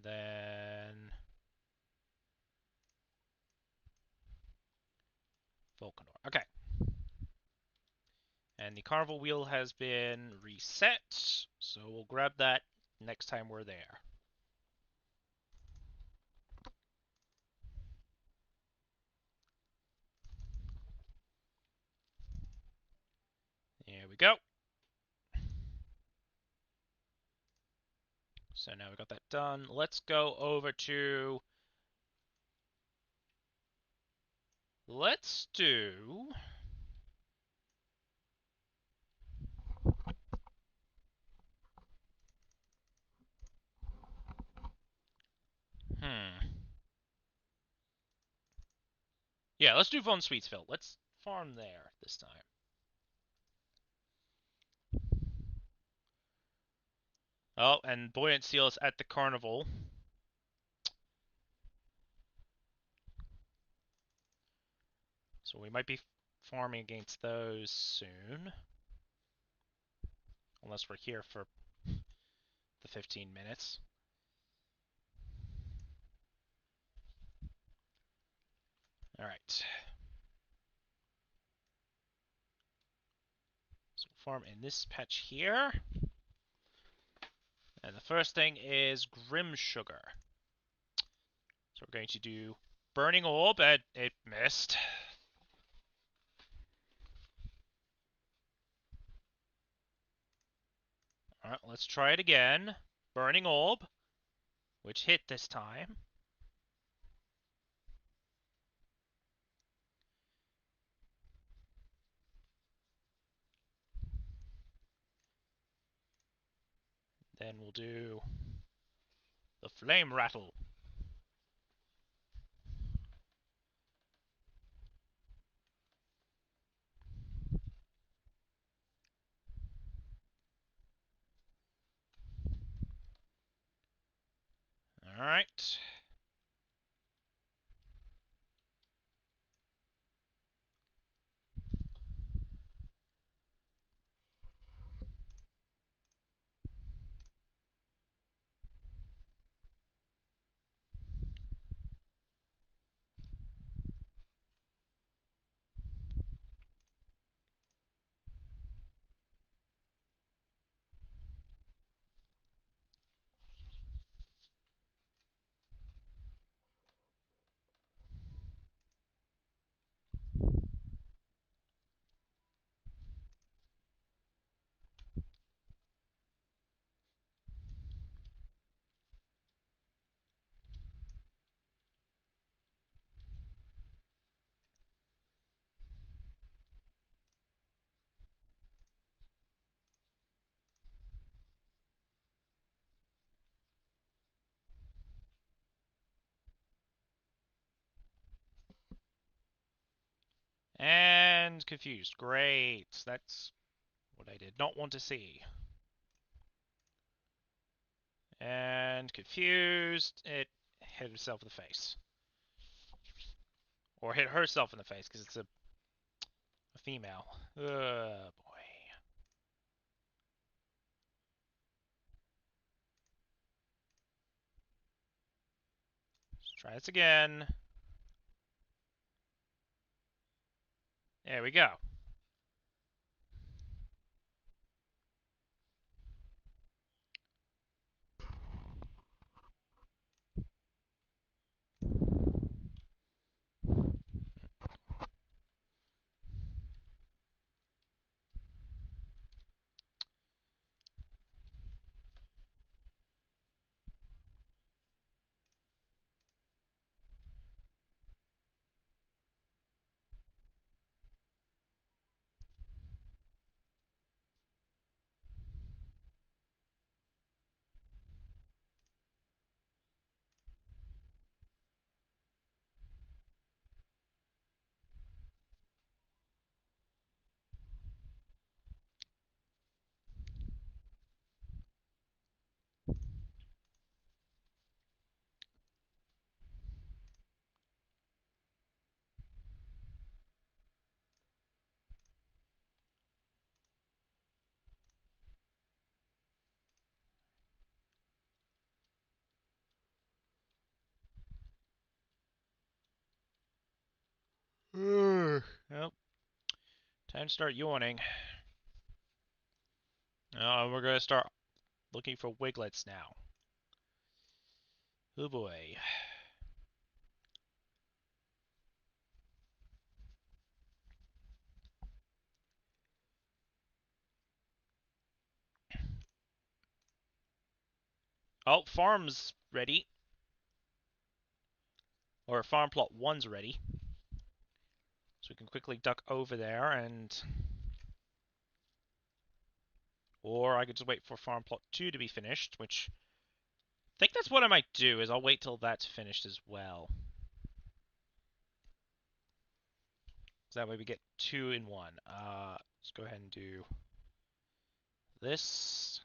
Then... Volcanor. Okay. And the carnival wheel has been reset, so we'll grab that next time we're there. There we go. So now we got that done. Let's go over to... Let's do... Yeah, let's do Von Sweetsville. Let's farm there this time. Oh, and Buoyant Seal is at the carnival. So we might be farming against those soon. Unless we're here for the 15 minutes. Alright. So we'll farm in this patch here. And the first thing is Grim Sugar. So we're going to do Burning Orb, and it missed. Alright, let's try it again. Burning orb, which hit this time. Then we'll do the flame rattle. Alright. And confused. Great. That's what I did not want to see. And confused. It hit himself in the face. Or hit herself in the face, because it's a female. Boy. Let's try this again. There we go. Well, time to start yawning. We're gonna start looking for wiglets now. Oh boy. Oh, farm's ready. Or farm plot 1's ready. So we can quickly duck over there and... Or I could just wait for farm plot 2 to be finished, which... I think that's what I might do, is I'll wait till that's finished as well. So that way we get 2 in 1. Let's go ahead and do... this.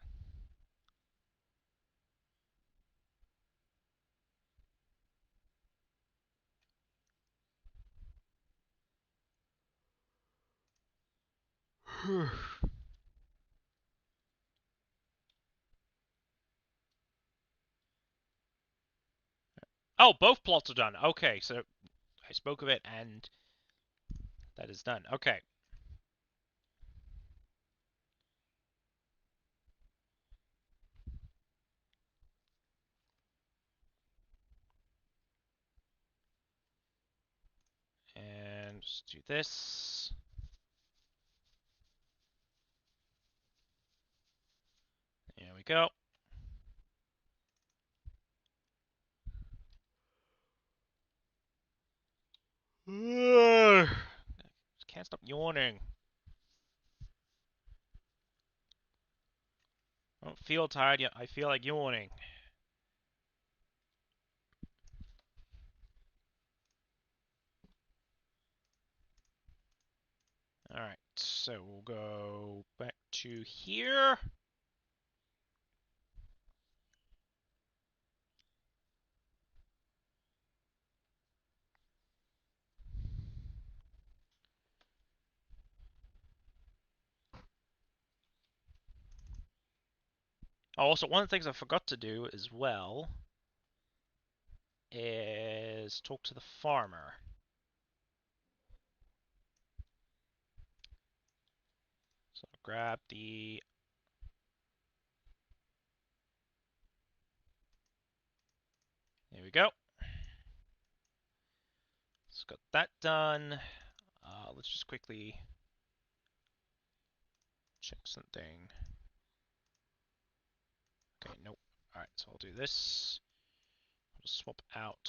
Oh, both plots are done. Okay, so I spoke of it and that is done. Okay. And just do this. Stop yawning. I don't feel tired yet. I feel like yawning. Alright, so we'll go back to here. Also, one of the things I forgot to do as well is talk to the farmer. So grab the... There we go. Let's got that done. Let's just quickly check something. Okay, nope. Alright, so I'll do this. I'll just swap out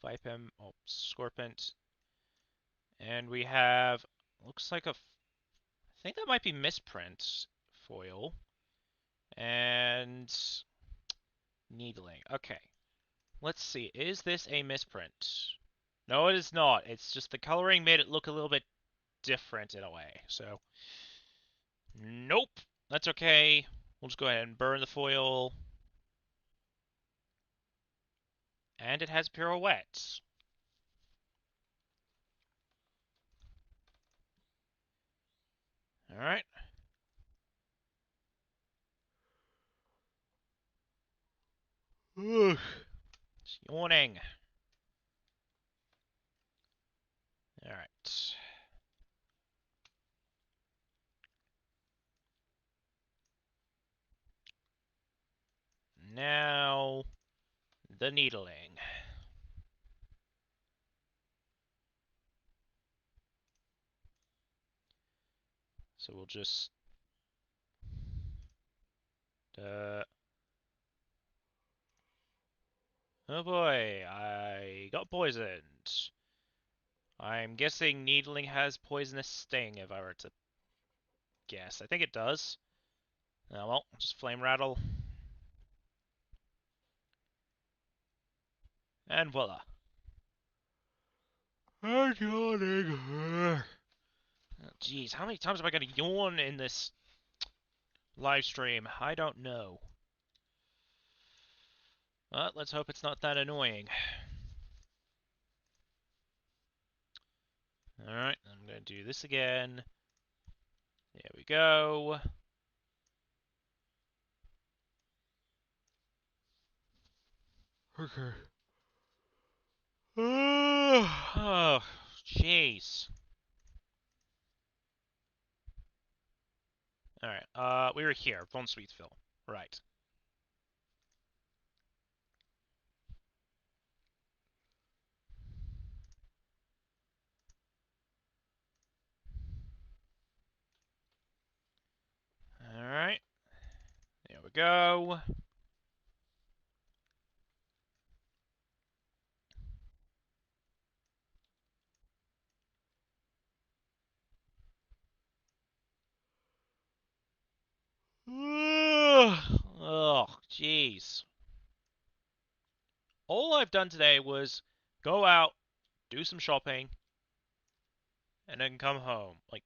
Vipem, oh, Scorpent. And we have, looks like a, I think that might be misprint foil. And needling. Okay, let's see. Is this a misprint? No, it is not. It's just the coloring made it look a little bit different in a way. So, nope. That's okay. We'll just go ahead and burn the foil. And it has pirouettes. Alright. It's yawning. Alright. Now, the needling. So we'll just... oh boy, I got poisoned. I'm guessing needling has poisonous sting, if I were to guess. I think it does. Oh well, just flame rattle. And voila. I'm yawning. Oh, jeez, how many times am I going to yawn in this live stream? I don't know. But let's hope it's not that annoying. Alright, I'm going to do this again. There we go. Okay. Oh, jeez. Alright, we were here, Von Sweetville. Right. Alright. There we go. Oh, jeez. All I've done today was go out, do some shopping, and then come home. Like,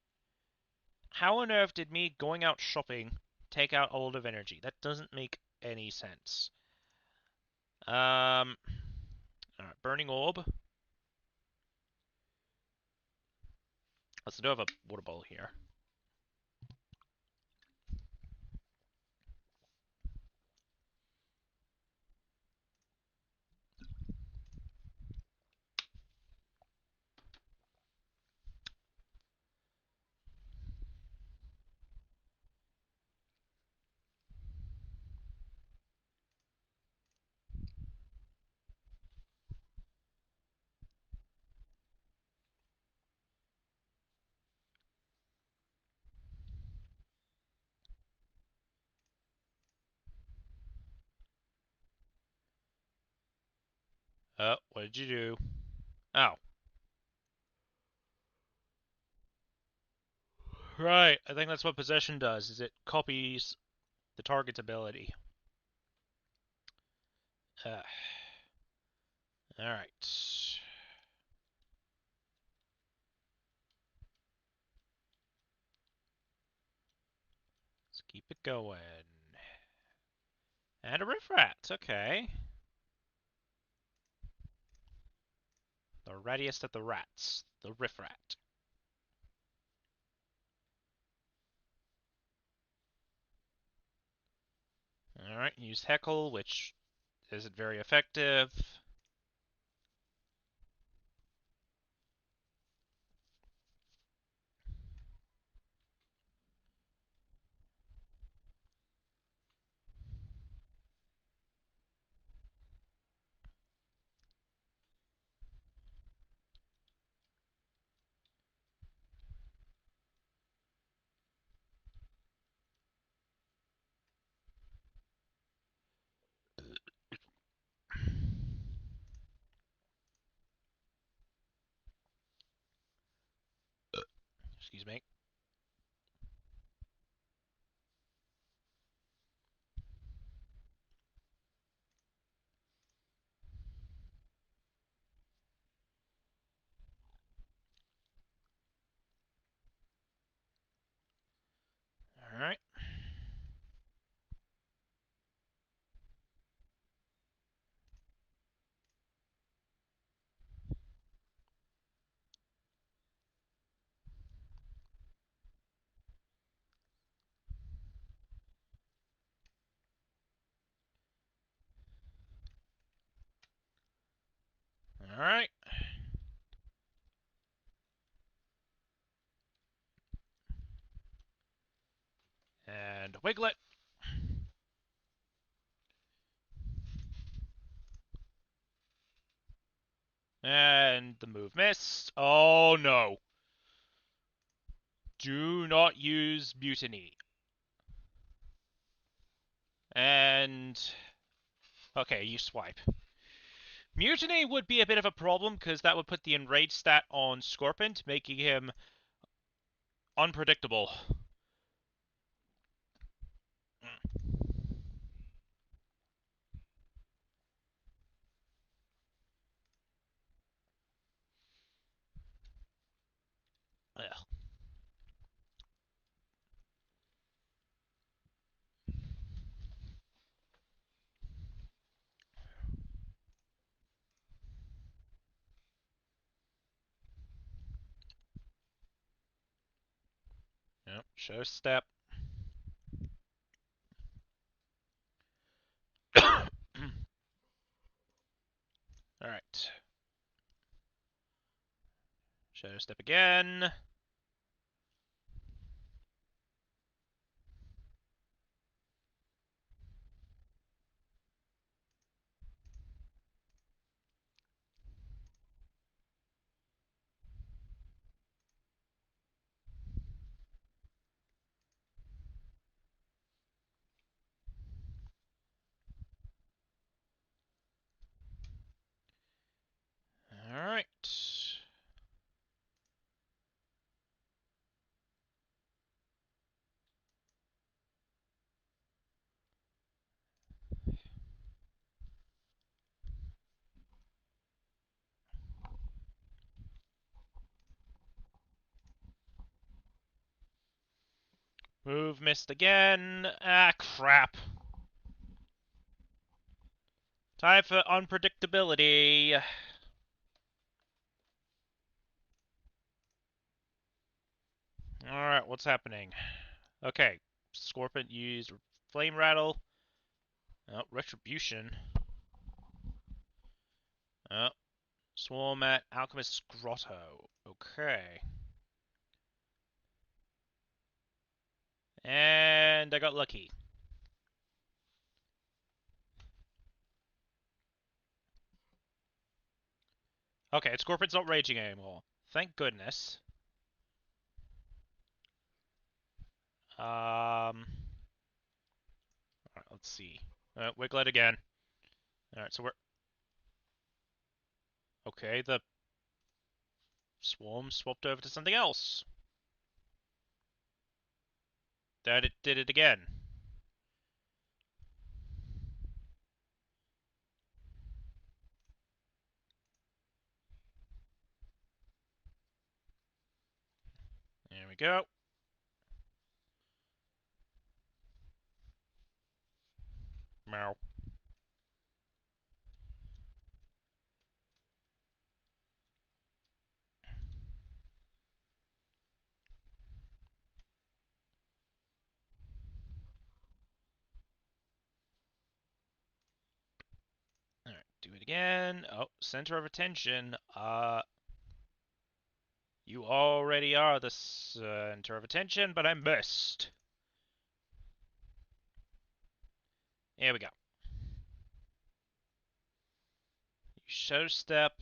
how on earth did me going out shopping take out a lot of energy? That doesn't make any sense. Alright, burning orb. Let's do have a water bottle here. Oh, what did you do? Oh. Right, I think that's what possession does, is it copies the target's ability. Alright. Let's keep it going. And a riff rat, okay. The rattiest of the rats, the riff rat. Alright, use heckle, which isn't very effective. Excuse me. Alright. Alright. And Wiglet. And the move missed. Oh no. Do not use Mutiny. And... okay, you swipe. Mutiny would be a bit of a problem, because that would put the Enrage stat on Scorpion, making him unpredictable. Ugh. Yep, show step. Alright. Shadow step again. Alright. Move missed again. Ah, crap. Time for unpredictability. Alright, what's happening? Okay, Scorpion used Flame Rattle. Oh, Retribution. Oh, Swarm at Alchemist's Grotto. Okay. And I got lucky. Okay, Scorpion's not raging anymore. Thank goodness. Alright, let's see. Wiglet again. Alright, so we're... okay, the... Swarm swapped over to something else. That it did it again. There we go. Meow. Alright, do it again. Oh, center of attention. You already are the center of attention, but I missed. Here we go. You show step.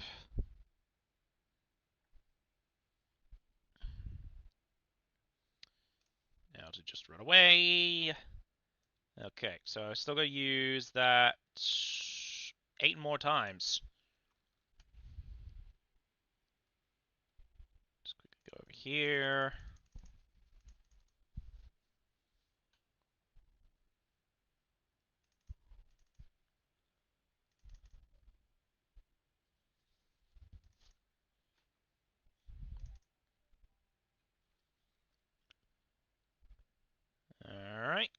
Now to just run away. Okay, so I still gotta use that 8 more times. Just quickly go over here. Alright.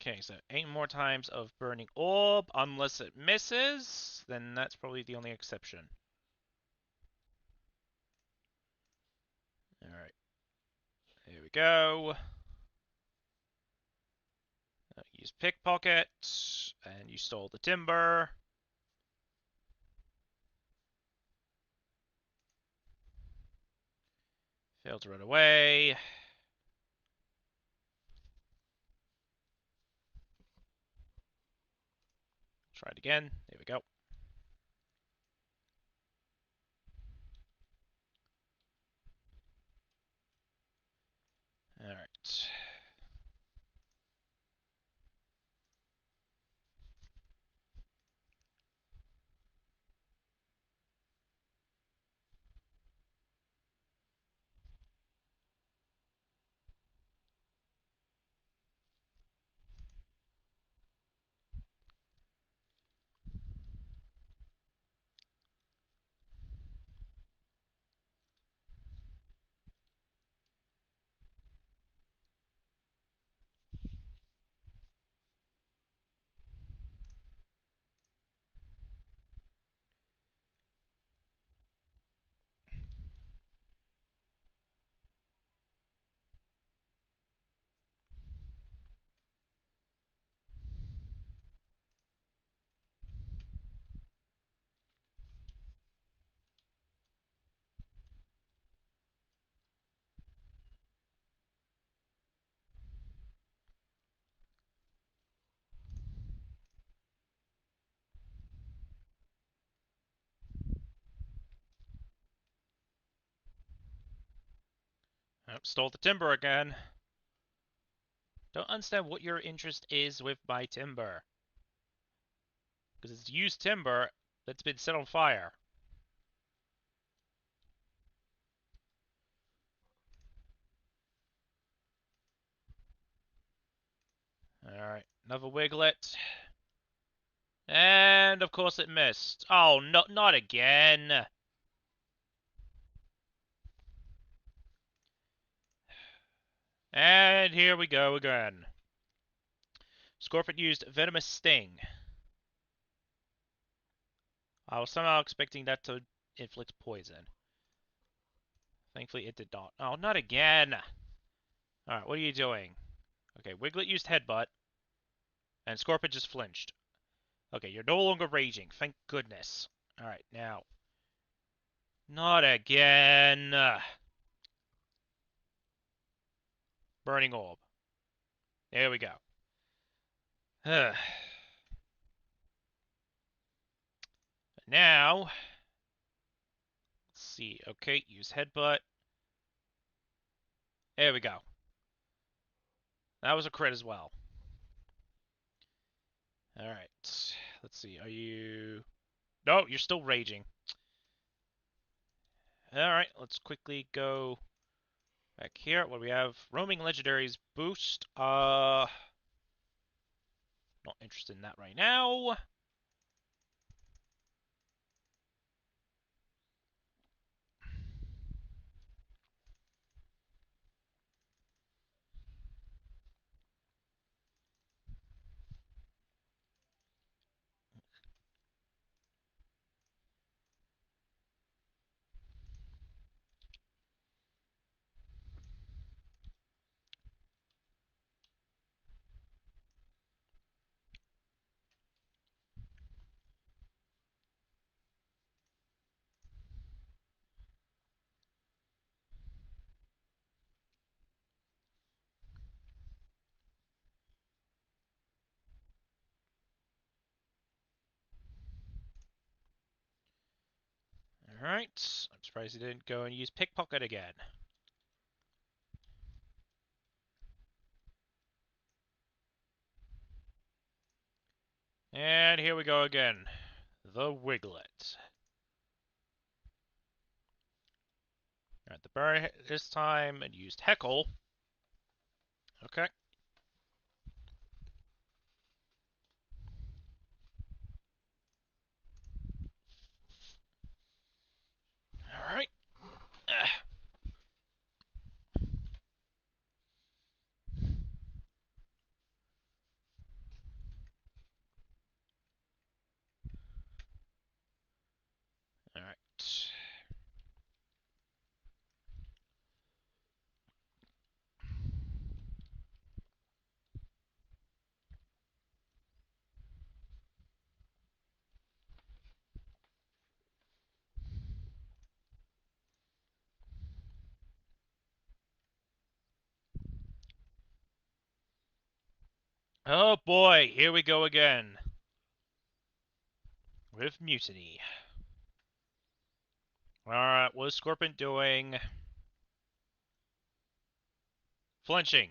Okay, so 8 more times of burning orb, unless it misses, then that's probably the only exception. Alright, here we go. Use pickpocket, and you stole the timber. Failed to run away. Try it again. There we go. Alright. Oh, stole the timber again. Don't understand what your interest is with my timber. Because it's used timber that's been set on fire. Alright, another wiglet. And of course it missed. Oh, no, not again. And here we go again. Scorpion used Venomous Sting. I was somehow expecting that to inflict poison. Thankfully it did not. Oh, not again! Alright, what are you doing? Okay, Wiglet used Headbutt, and Scorpion just flinched. Okay, you're no longer raging, thank goodness. Alright, now. Not again! Burning Orb. There we go. Now, let's see. Okay, use Headbutt. There we go. That was a crit as well. Alright. Let's see. Are you... No, you're still raging. Alright, let's quickly go back here. What do we have? Roaming legendaries boost. Not interested in that right now. Alright. I'm surprised he didn't go and use pickpocket again. And here we go again. The Wiglet. Alright, the burn this time and used Heckle. Okay. Alright. Alright. Oh boy, here we go again. With Mutiny. Alright, what is Scorpion doing? Flinching.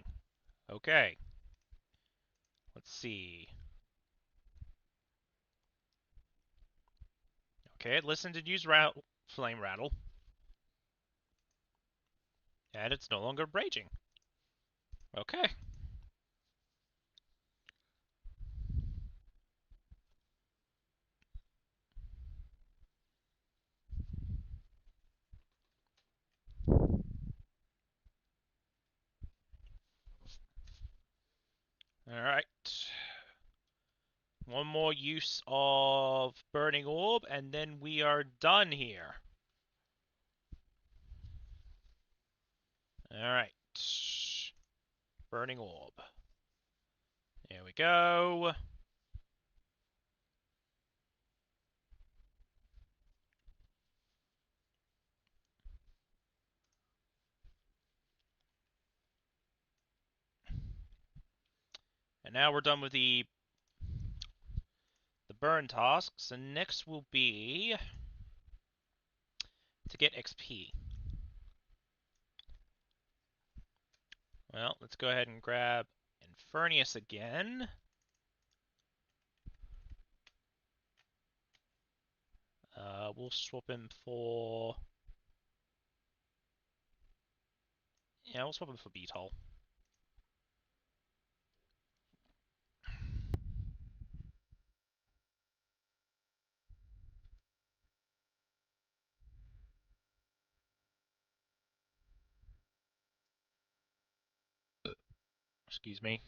Okay. Let's see. Okay, it listened and used Flame Rattle. And it's no longer raging. Okay. Alright. One more use of Burning Orb, and then we are done here. Alright. Burning Orb. There we go. And now we're done with the burn tasks, and next will be to get XP. Well, let's go ahead and grab Infernius again. We'll swap him for... Yeah, we'll swap him for Beetle. Excuse me.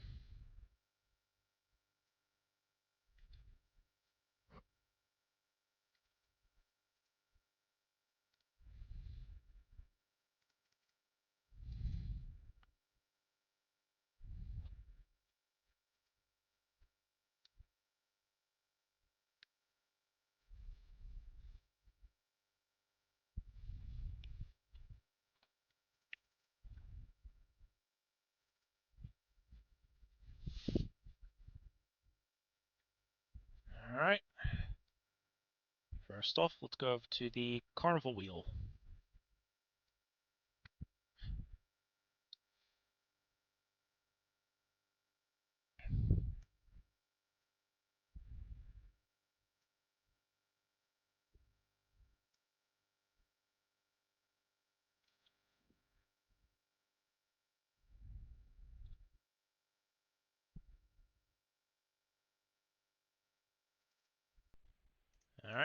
Alright. First off, let's go over to the Carnival Wheel.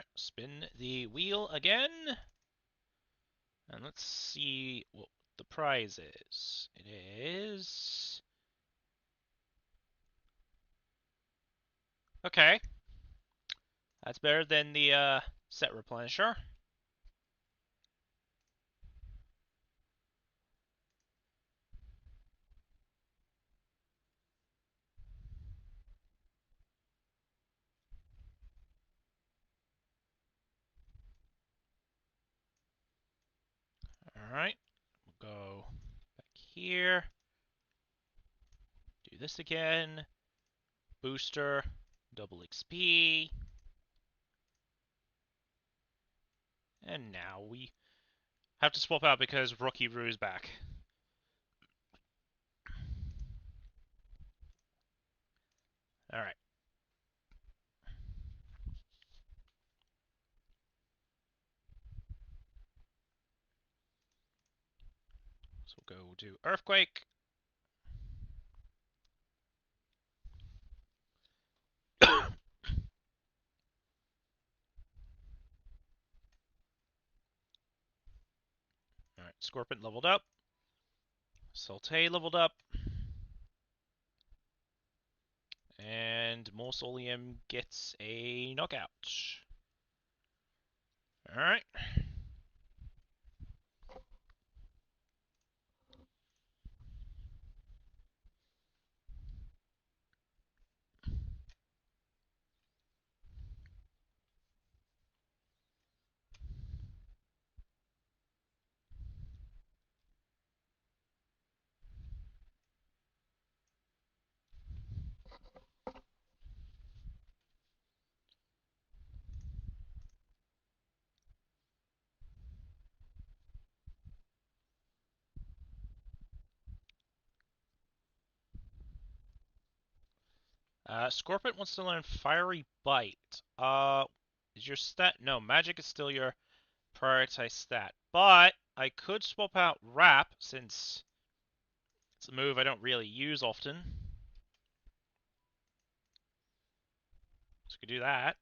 Alright, spin the wheel again. And let's see what the prize is. It is... Okay. That's better than the set replenisher. Alright. We'll go back here. Do this again. Booster. Double XP. And now we have to swap out because Rookie Roo's back. Alright. So we'll go do Earthquake. Alright, Scorpion leveled up. Saute leveled up. And Mausoleum gets a knockout. Alright. Scorpion wants to learn Fiery Bite. Is your stat? No, Magic is still your prioritized stat. But I could swap out Wrap since it's a move I don't really use often. So we could do that.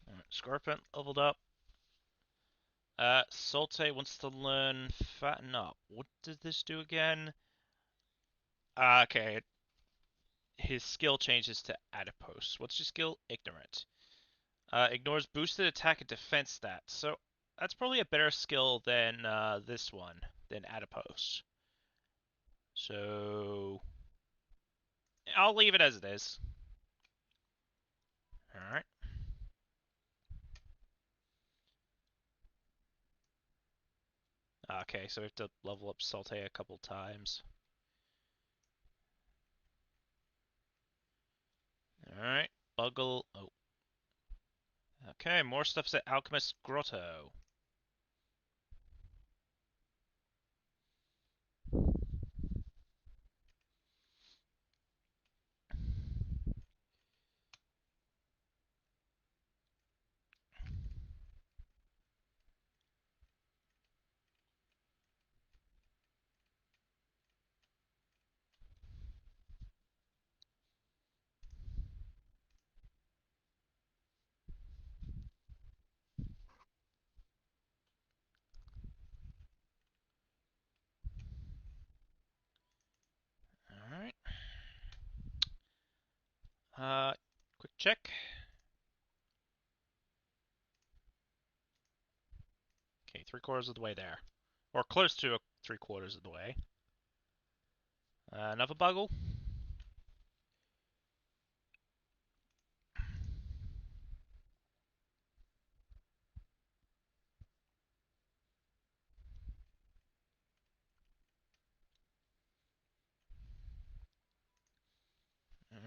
Alright, Scorpion leveled up. Salte wants to learn Fatten Up. What does this do again? Okay. His skill changes to Adipose. What's your skill? Ignorant. Ignores boosted attack and defense stats. So that's probably a better skill than this one, than Adipose. So I'll leave it as it is. Alright. Okay, so we have to level up Salte a couple times. Alright. Buggle. Oh. Okay, more stuff's at Alchemist Grotto. Alright. Quick check. Okay, 3/4 of the way there. Or close to 3/4 of the way. Another buggle.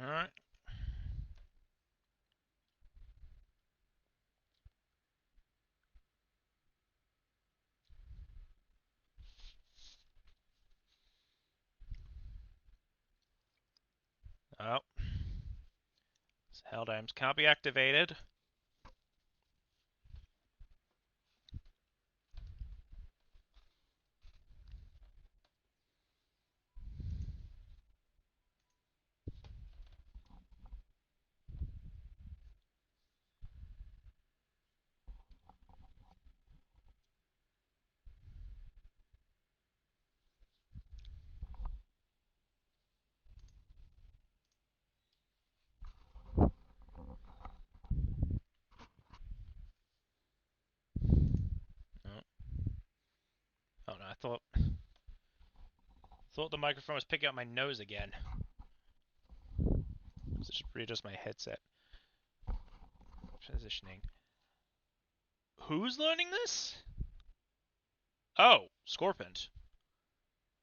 Alright. Oh. Hell dams can't be activated. Oh, oh no, I thought the microphone was picking up my nose again. So it should readjust my headset. Transitioning. Who's learning this? Oh, Scorpion.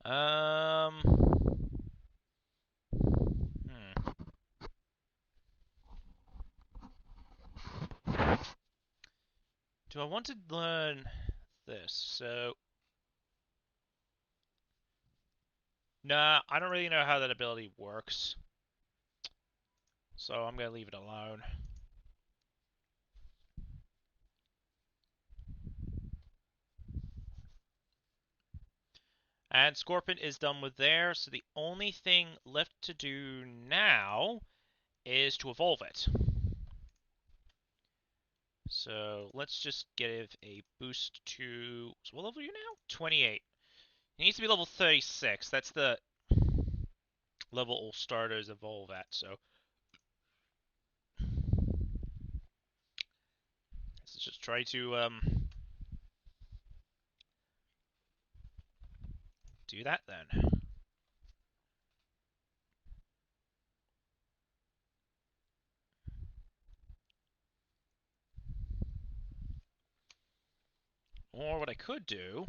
Hmm. Do I want to learn this? So, nah, I don't really know how that ability works. So I'm gonna leave it alone. And Scorpion is done with there, so the only thing left to do now is to evolve it. So let's just give a boost to... So what level are you now? 28. It needs to be level 36. That's the level all starters evolve at, so... Let's just try to, do that then. Or what I could do...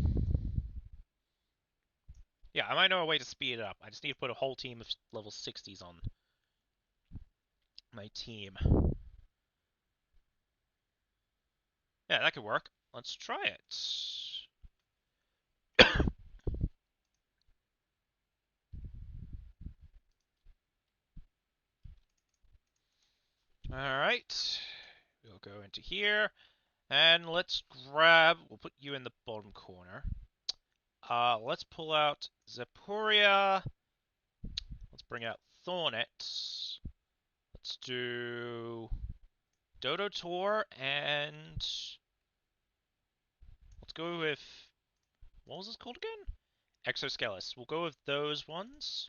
Yeah, I might know a way to speed it up. I just need to put a whole team of level 60s on my team. Yeah, that could work. Let's try it. Alright. We'll go into here. And let's grab... We'll put you in the bottom corner. Let's pull out Zapuria. Let's bring out Thornet. Let's do Dodotor, and let's go with... What was this called again? Exoskelis. We'll go with those ones.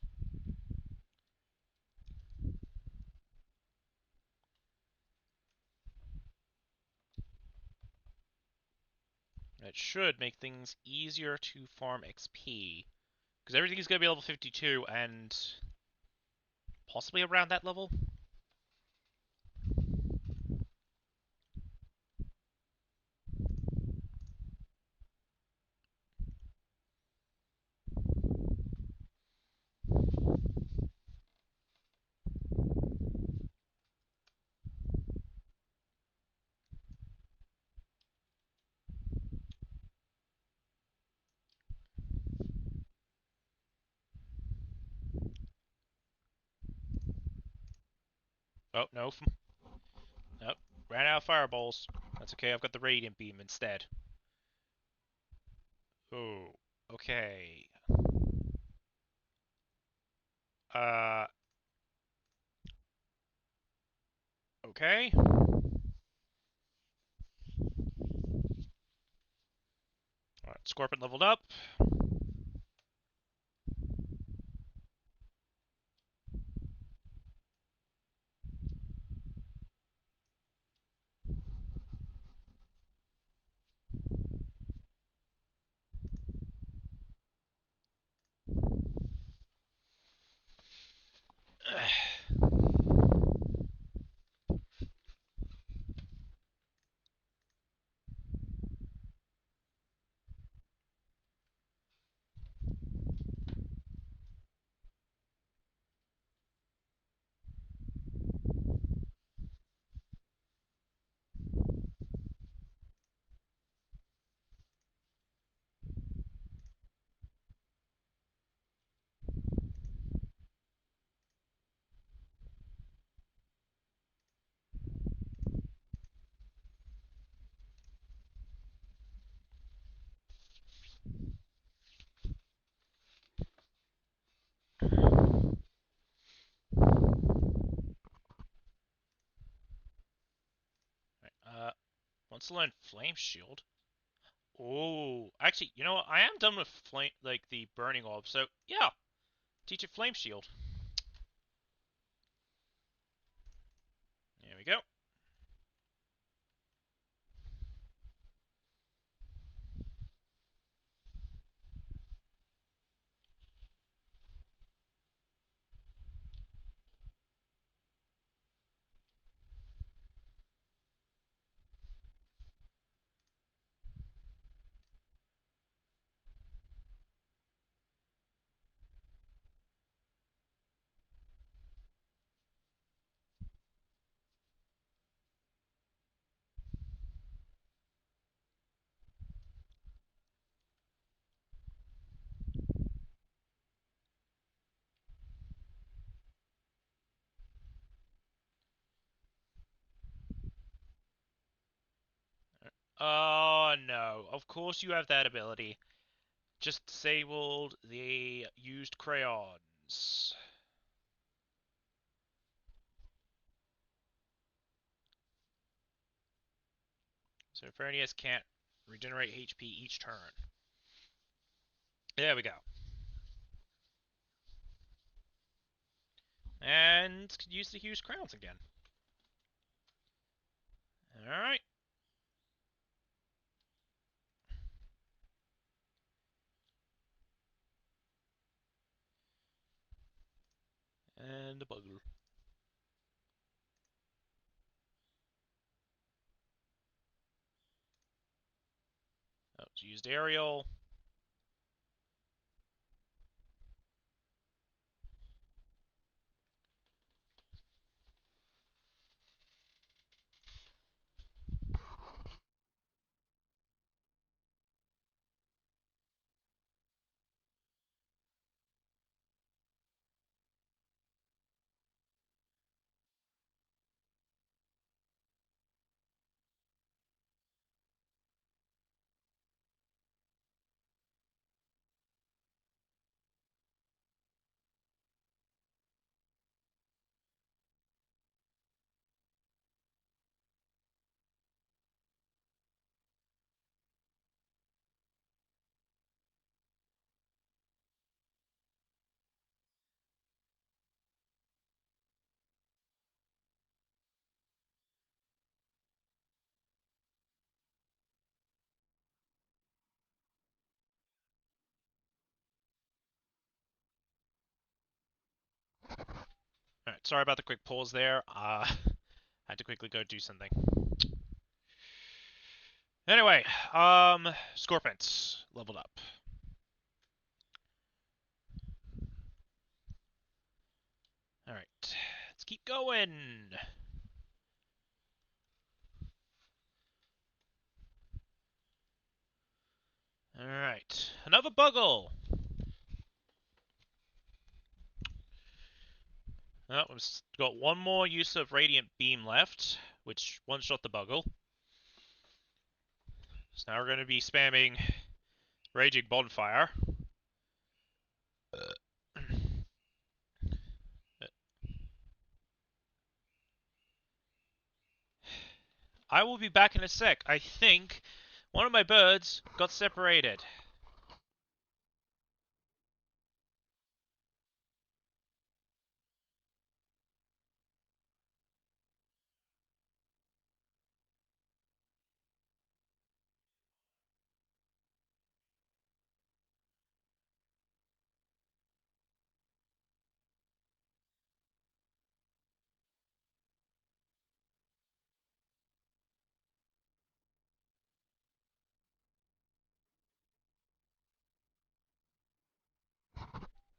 It should make things easier to farm XP. Because everything's going to be level 52 and possibly around that level. Oh, no. Nope. Ran out of fireballs. That's okay, I've got the Radiant Beam instead. Oh, okay. Uh... Okay. Alright, Scorpion leveled up. Wants to learn Flame Shield. Oh, actually, you know what? I am done with flame, like the burning orb. So yeah, teach it Flame Shield. There we go. Oh no! Of course you have that ability. Just disabled the used crayons. So Fernius can't regenerate HP each turn. There we go. And use the used crayons again. Alright. And a buggle. Oh, it's used aerial. Alright, sorry about the quick pause there. Had to quickly go do something. Anyway, Scorpions leveled up. Alright, let's keep going. Alright, another Buggle. Oh, we've got one more use of Radiant Beam left, which one-shot the Buggle. So now we're going to be spamming Raging Bonfire. I will be back in a sec. I think one of my birds got separated.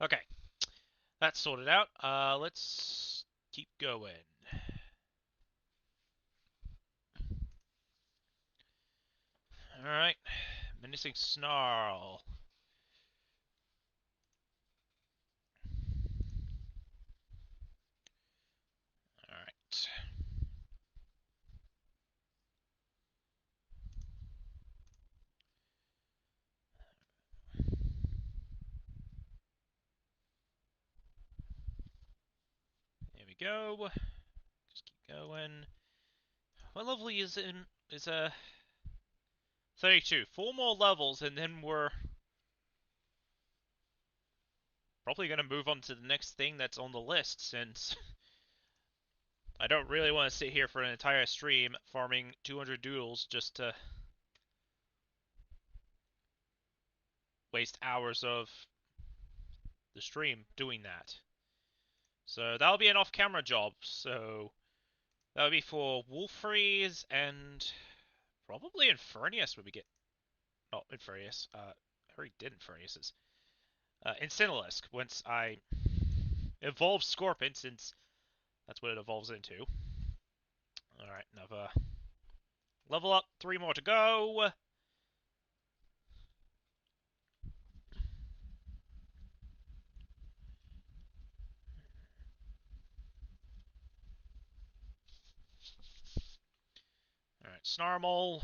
Okay, that's sorted out. Let's keep going. Alright, menacing snarl. Alright. There we go. Just keep going. What level is in? Is 32. 4 more levels, and then we're probably gonna move on to the next thing that's on the list, since I don't really want to sit here for an entire stream farming 200 doodles just to waste hours of the stream doing that. So that'll be an off-camera job. So that'll be for Wolfreeze and probably Infernius when we get. Not Infernius. I already did Infernius's. Incinelusk once I evolve Scorpion, since that's what it evolves into. Alright, another level up. 3 more to go. Alright, Snarmal.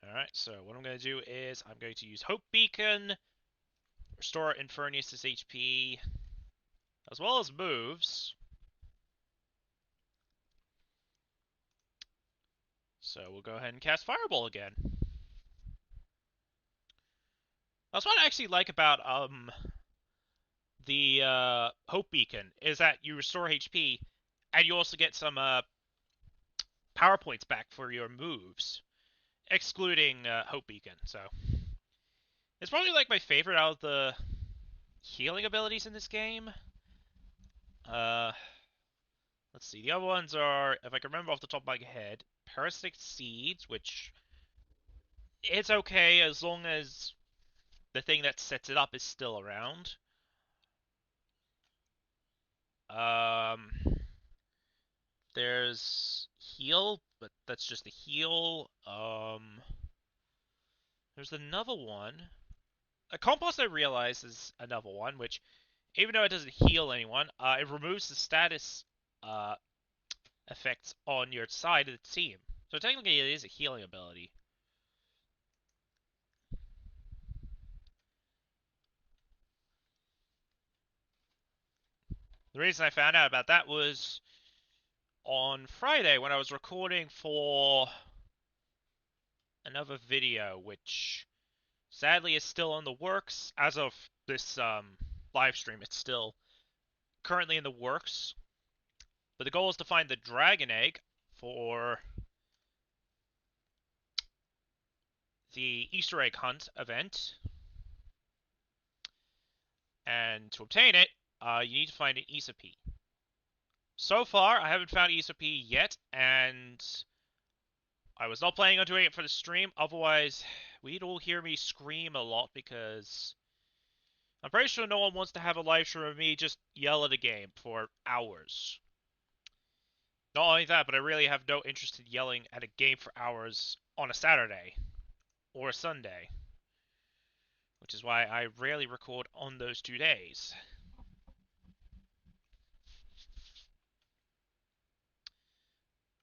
Alright, so what I'm going to do is I'm going to use Hope Beacon, restore Infernius' HP, as well as moves. So we'll go ahead and cast Fireball again. That's what I actually like about the Hope Beacon, is that you restore HP, and you also get some power points back for your moves, excluding Hope Beacon. So it's probably like my favorite out of the healing abilities in this game. Let's see. The other ones are, if I can remember off the top of my head, Parasitic Seeds, which it's okay as long as the thing that sets it up is still around. Um, there's Heal, but that's just a heal. There's another one. A Compost, I realize, is another one, which, even though it doesn't heal anyone, it removes the status effects on your side of the team. So technically it is a healing ability. The reason I found out about that was on Friday when I was recording for another video, which sadly is still in the works. As of this live stream, it's still currently in the works. But the goal is to find the dragon egg for the Easter egg hunt event. And to obtain it, you need to find an Isapi. So far, I haven't found Isapi yet, and I was not planning on doing it for the stream. Otherwise, we'd all hear me scream a lot, because I'm pretty sure no one wants to have a live stream of me just yell at a game for hours. Not only that, but I really have no interest in yelling at a game for hours on a Saturday or a Sunday, which is why I rarely record on those 2 days.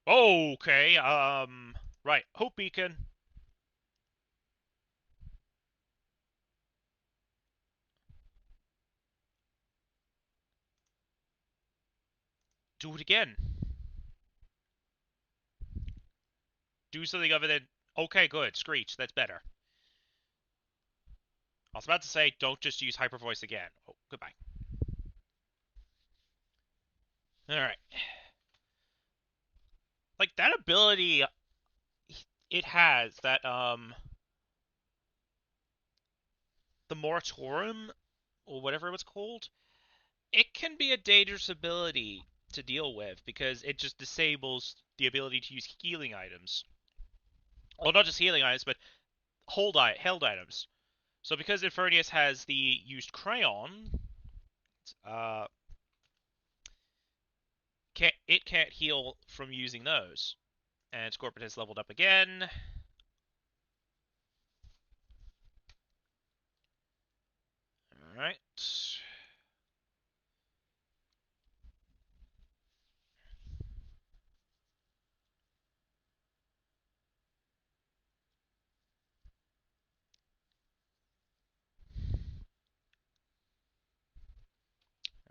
Okay, right, Hope Beacon. Do it again. Do something other than, okay, good, Screech, that's better. I was about to say, don't just use Hyper Voice again. Oh, goodbye. Alright. Like, that ability, it has, that, the Moratorium, or whatever it was called, it can be a dangerous ability to deal with, because it just disables the ability to use healing items. Well, not just healing items, but held items. So because Infernius has the used crayon, uh, it can't heal from using those. And Scorpion has leveled up again. Alright.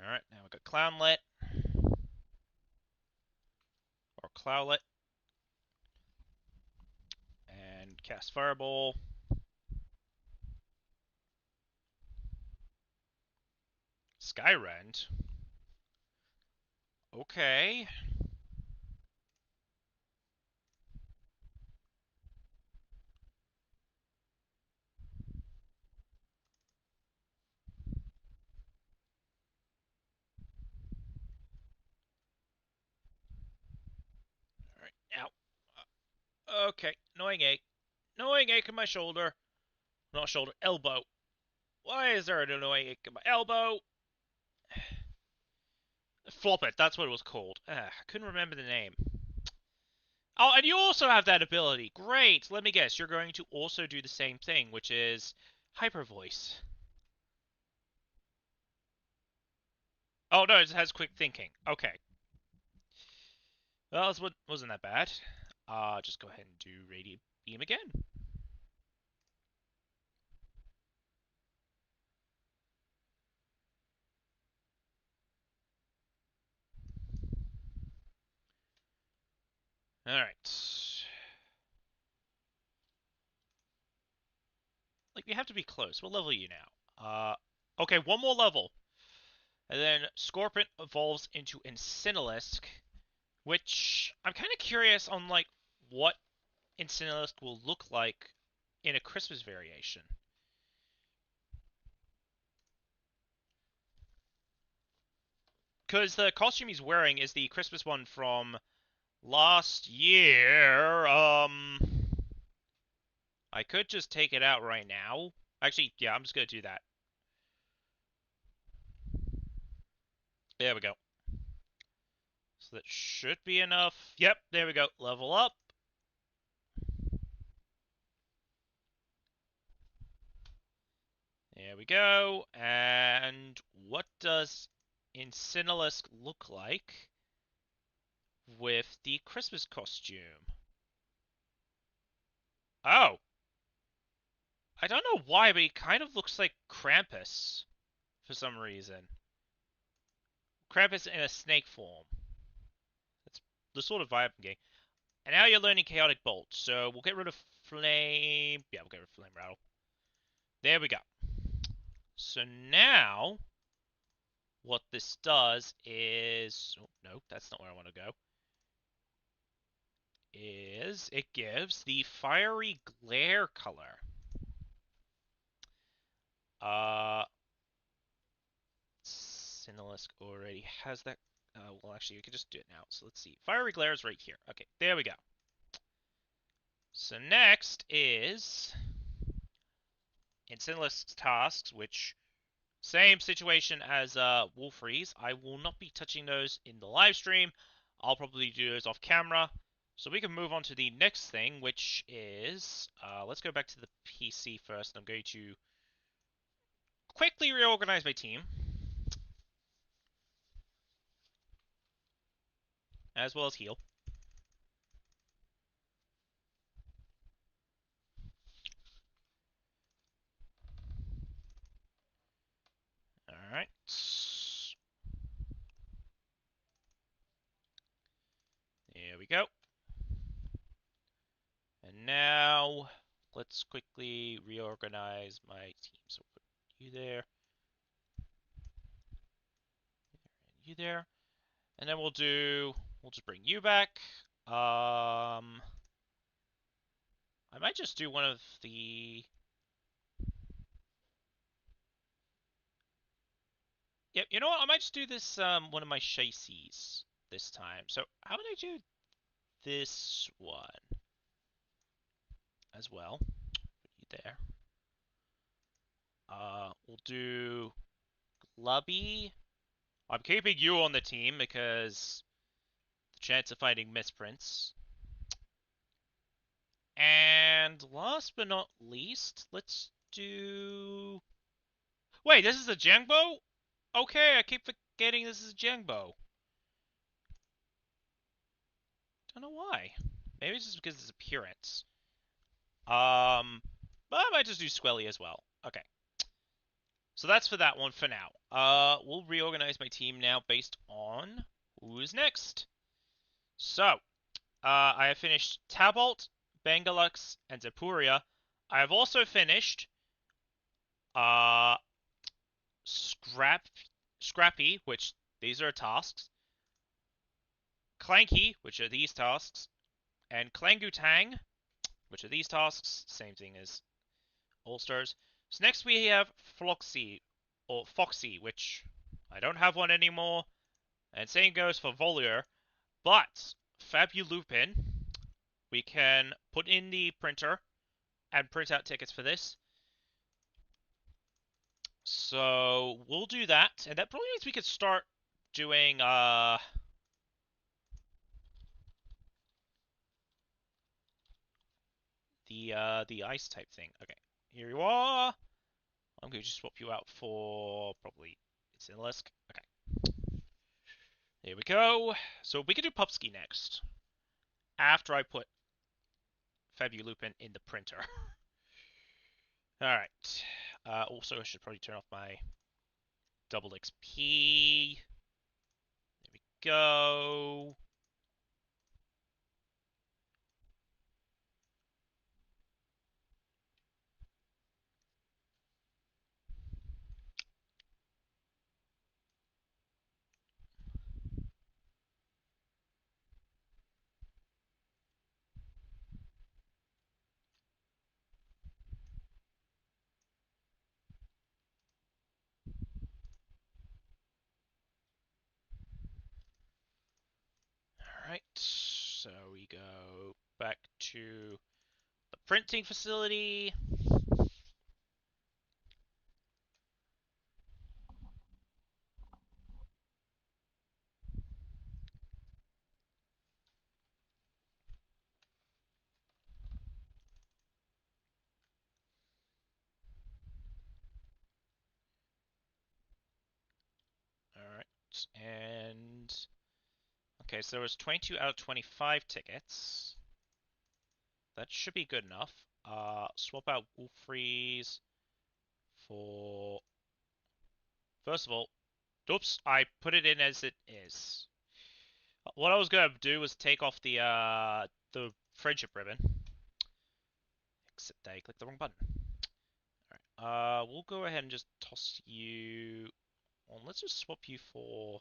Alright, now we've got Clownlet. Or Clowlet. And cast Fireball. Skyrend. Okay. Alright, ow. Okay, annoying ache. Annoying ache in my shoulder. Not shoulder, elbow. Why is there an annoying ache in my elbow? Flop it, that's what it was called. I couldn't remember the name. Oh, and you also have that ability. Great. Let me guess. You're going to also do the same thing, which is hyper voice. Oh no, it has quick thinking. Okay. Well, this wasn't that bad. Just go ahead and do radiant beam again. All right. Like you have to be close. What level are you now? Okay, one more level, and then Scorpion evolves into Incineralisk, which I'm kind of curious on like what Incineralisk will look like in a Christmas variation. Because the costume he's wearing is the Christmas one from last year. I could just take it out right now. Actually, yeah, I'm just gonna do that. There we go. So that should be enough. Yep, there we go. Level up. There we go. And what does Incineralisk look like with the Christmas costume? Oh, I don't know why, but he kind of looks like Krampus for some reason. Krampus in a snake form. That's the sort of vibe I'm getting. And now you're learning Chaotic Bolt, so we'll get rid of Flame. Yeah, we'll get rid of Flame Rattle. There we go. So now, what this does is... Oh, no, that's not where I want to go. Is it gives the Fiery Glare color. Sinalisk already has that. Well, actually, we can just do it now. So let's see. Fiery Glare is right here. Okay, there we go. So next is Incineralisk's tasks, which same situation as Wolfreeze. I will not be touching those in the live stream. I'll probably do those off camera. So we can move on to the next thing, which is let's go back to the PC first. I'm going to quickly reorganize my team, as well as heal. Alright. There we go. And now, let's quickly reorganize my team. So put you there, and you there. And then we'll just bring you back. I might just do one of the... Yep, you know what? I might just do this, one of my chassis this time. So, how would I do this one as well? Put you there. We'll do Glubby. I'm keeping you on the team because the chance of finding misprints. And last but not least, let's do... Wait, this is a Jangbo? Okay, I keep forgetting this is a Jangbo. Don't know why. Maybe it's just because of his appearance. But I might just do Squelly as well. Okay. So that's for that one for now. We'll reorganize my team now based on who's next. So, I have finished Tabolt, Bangalux, and Zapuria. I have also finished uh, Scrappy, which these are tasks, Clanky, which are these tasks, and Klangutang, which are these tasks. Same thing as All Stars. So next we have Floxy, or Foxy, which I don't have one anymore. And same goes for Volier. But Fabulupin, we can put in the printer and print out tickets for this. So we'll do that, and that probably means we could start doing the ice type thing. Okay, here you are. I'm going to just swap you out for probably it's Lisk. Okay, there we go. So we can do Pupsky next after I put Fabulupin in the printer. All right. Also, I should probably turn off my double XP. There we go. Alright, so we go back to the printing facility. Alright, and... Okay, so there was 22 out of 25 tickets. That should be good enough. Swap out Wolf Freeze for... First of all, oops, I put it in as it is. What I was gonna do was take off the friendship ribbon. Except I clicked the wrong button. Alright, we'll go ahead and just toss you on. Let's just swap you for...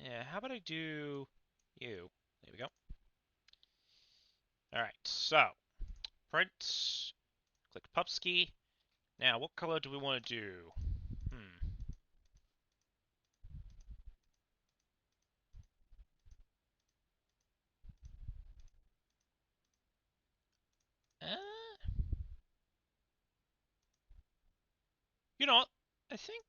Yeah, how about I do you? There we go. Alright, so, print, click Pupsky. Now, what color do we want to do? Uh, you know what? I think...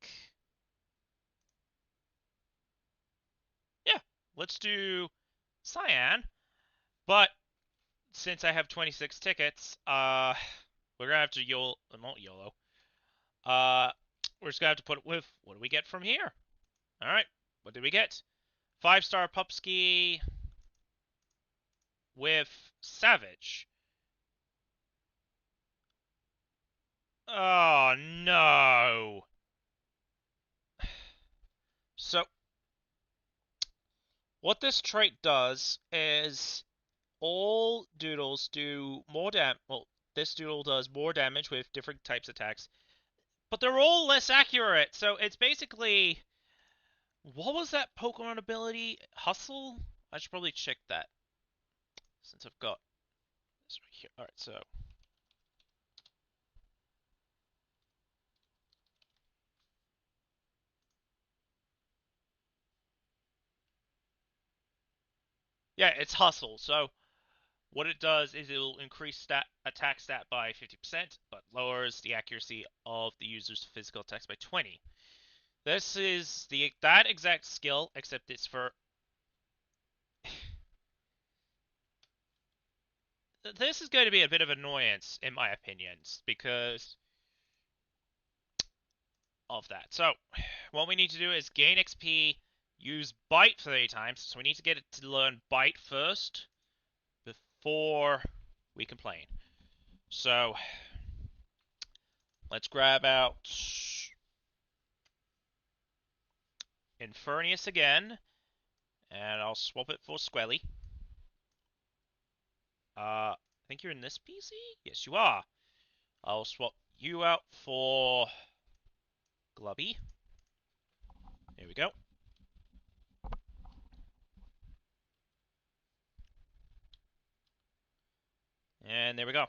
Yeah, let's do cyan. But, since I have 26 tickets, we're gonna have to YOLO... Not YOLO. We're just gonna have to put it with... What do we get from here? Alright, what did we get? 5-star Pupsky with Savage. Oh, no. So, what this trait does is all doodles do more well, this doodle does more damage with different types of attacks, but they're all less accurate. So it's basically, what was that Pokemon ability? Hustle? I should probably check that since I've got this right here. All right, so yeah, it's Hustle. So What it does is it will increase attack stat by 50%, but lowers the accuracy of the user's physical attacks by 20. This is that exact skill, except it's for. This is going to be a bit of annoyance, in my opinions, because of that. So, what we need to do is gain XP, use Bite 30 times. So we need to get it to learn Bite first before we complain. So, let's grab out Infernius again, and I'll swap it for Squelly. I think you're in this PC? Yes, you are. I'll swap you out for Glubby. There we go. And there we go.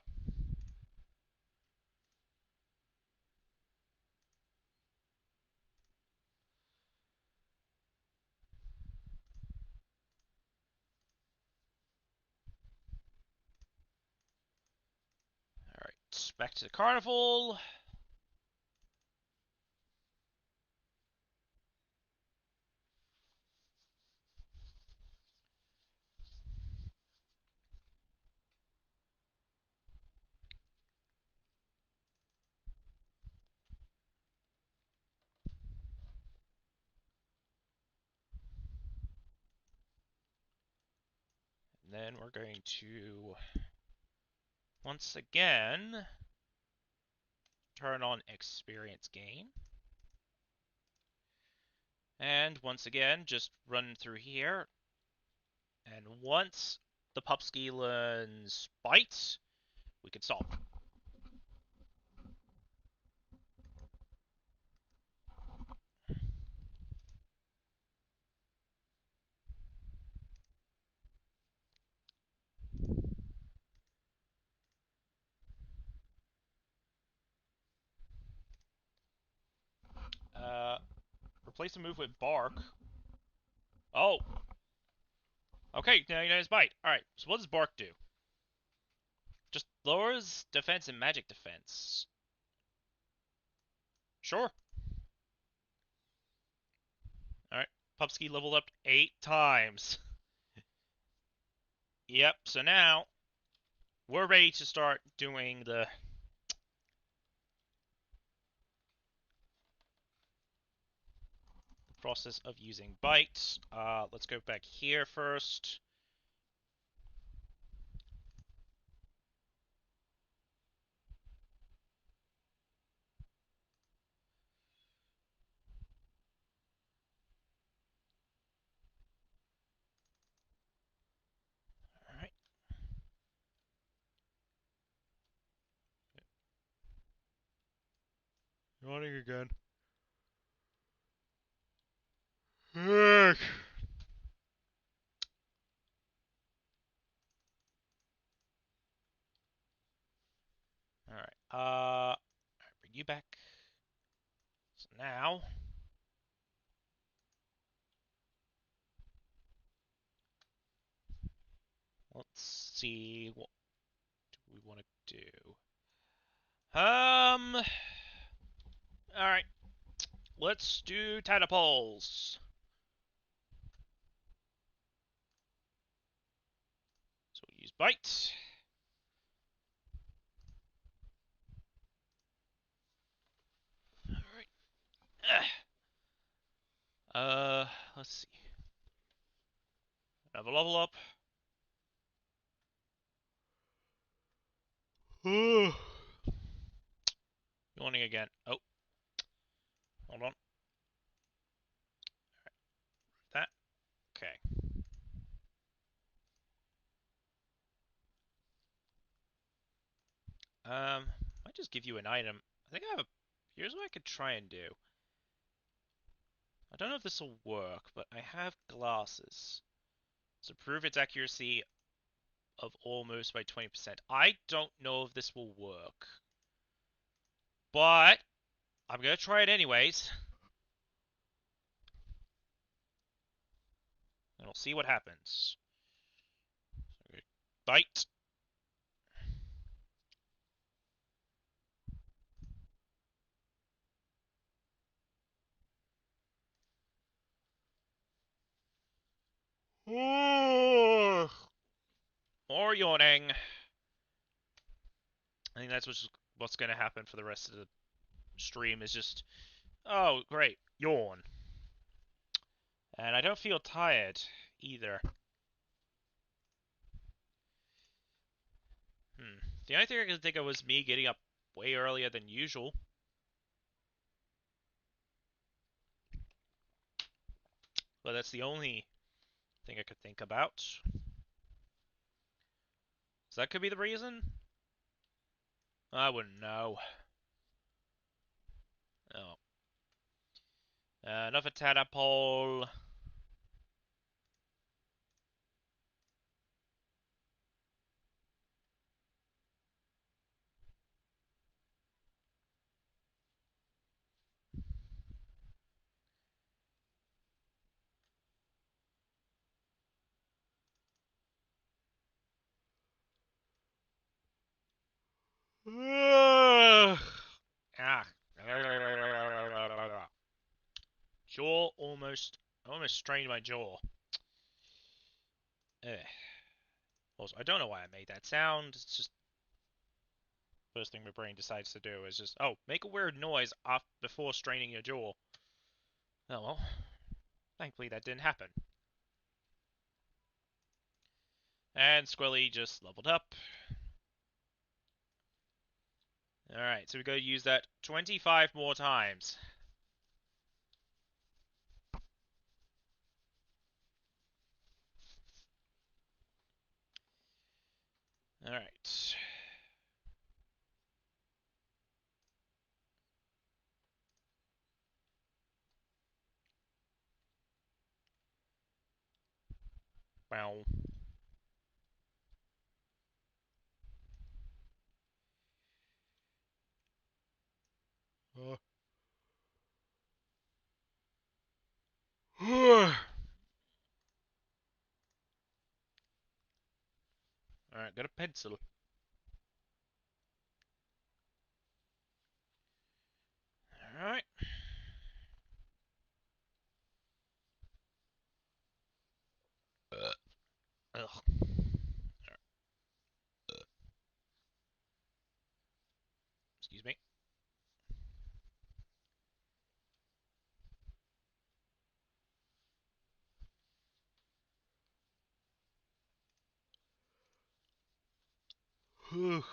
Alright, back to the carnival. And then we're going to, once again, turn on experience gain. And once again, just run through here. And once the Pupski learns Bite, we can stop. Replace a move with Bark. Oh! Okay, now you know his Bite. Alright, so what does Bark do? Just lowers defense and magic defense. Sure. Alright, Pupski leveled up 8 times. Yep, so now we're ready to start doing the process of using Bite. Let's go back here first. Alright. Yawning again. Alright. Bring you back. So now, let's see what do we want to do. Alright. Let's do tadpoles. So we'll use Bite. Alright. Let's see. Another level up. Yawning again. Oh. Hold on. Alright. That. Okay. Might just give you an item. I think I have a... Here's what I could try and do. I don't know if this will work, but I have glasses. So prove its accuracy of all moves by 20%. I don't know if this will work. But I'm going to try it anyways. And we'll see what happens. Okay. Bite. More yawning. I think that's what's going to happen for the rest of the stream is just, oh, great, yawn. And I don't feel tired either. The only thing I could think of was me getting up way earlier than usual. But that's the only thing I could think about. So that could be the reason? I wouldn't know. Oh. Another tadpole. Ah. Jaw almost. I almost strained my jaw. Ugh. Also, I don't know why I made that sound. It's just first thing my brain decides to do is just, oh, make a weird noise before straining your jaw. Oh well. Thankfully that didn't happen. And Squilly just leveled up. Alright, so we gotta use that 25 more times. Alright. Bow. Alright, got a pencil. Alright. Ugh. Excuse me. Ugh.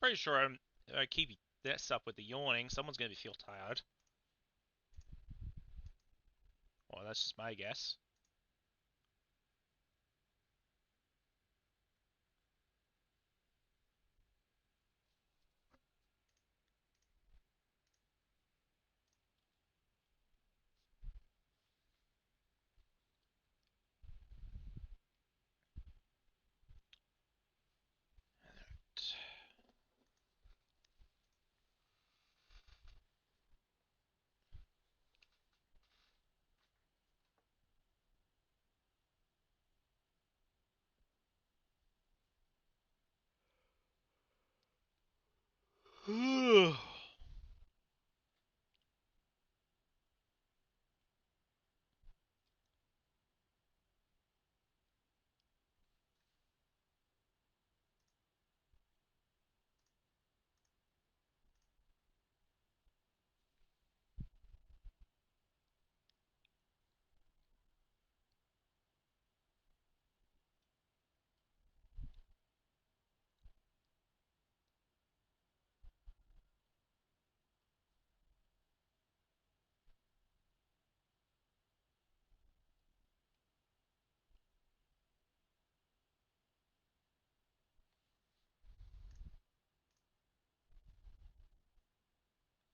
Pretty sure I keep this up with the yawning. Someone's gonna feel tired. Well, that's just my guess. Ugh.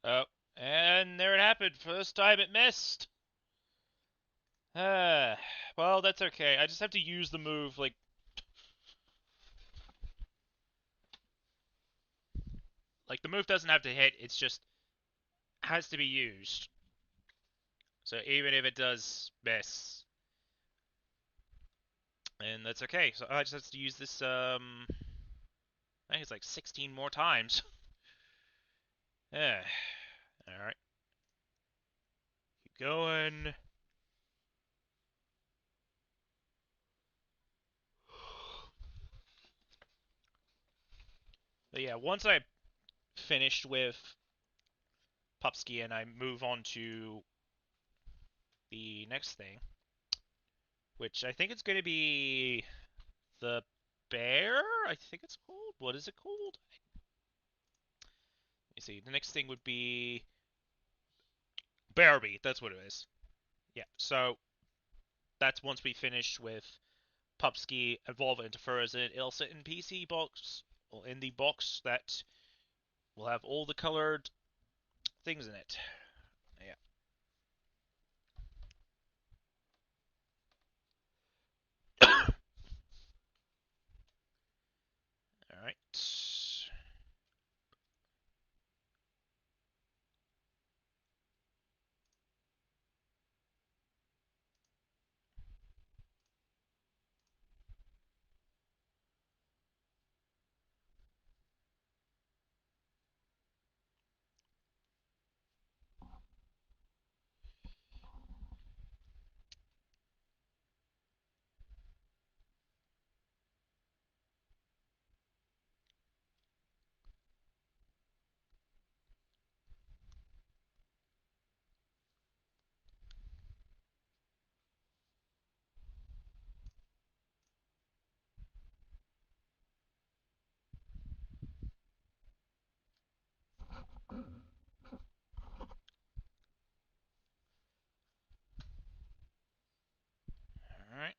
Oh, and there it happened. First time it missed. Well, that's okay. I just have to use the move, like the move doesn't have to hit, it's just has to be used. So even if it does miss, and that's okay. So I just have to use this, I think it's like 16 more times. Yeah. Alright. Keep going. But yeah, once I finished with Pupski and I move on to the next thing, which I think it's going to be the bear? I think it's called. What is it called? Let me see. The next thing would be Bearby. That's what it is. Yeah. So that's once we finish with Pupski, evolve it into furs, and it'll sit in PC box, or in the box that will have all the colored things in it. Yeah. All right. All right.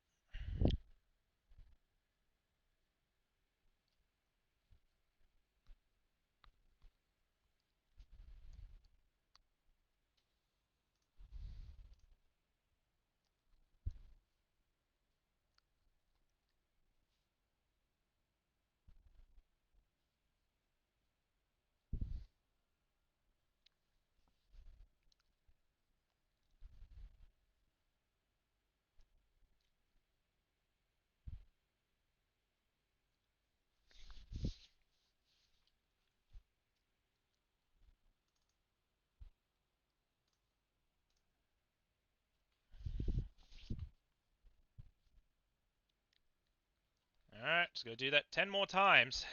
All right. Just gonna do that 10 more times.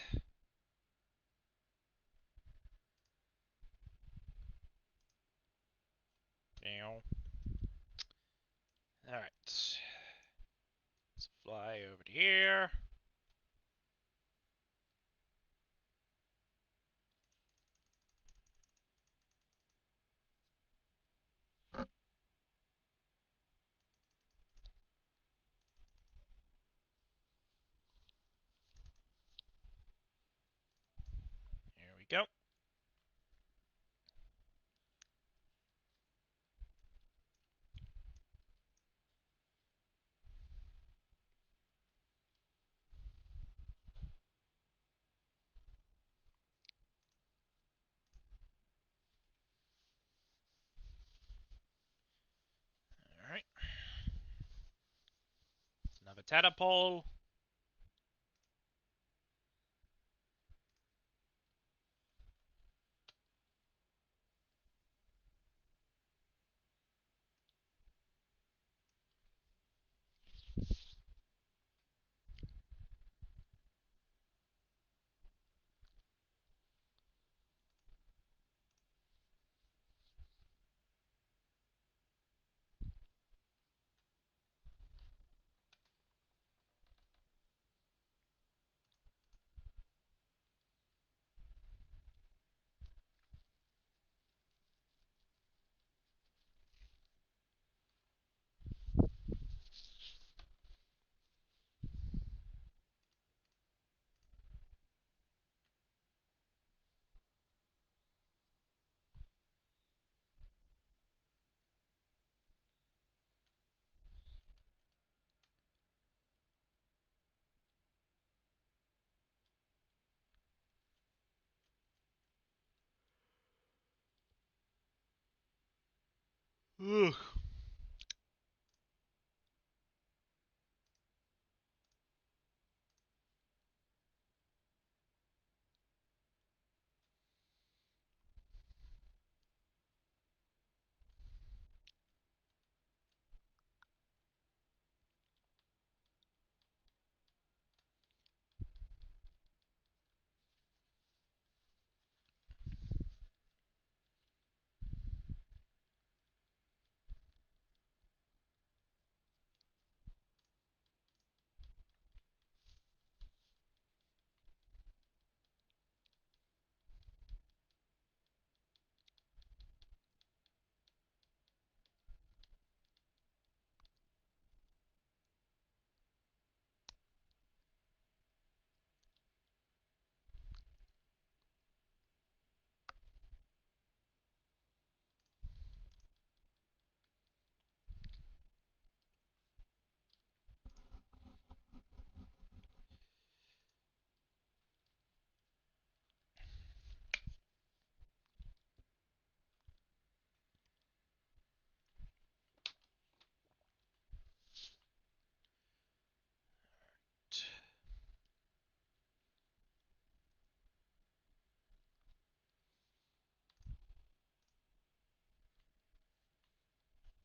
All right. Let's fly over to here. Here we go. All right. Another tadpole. Ugh.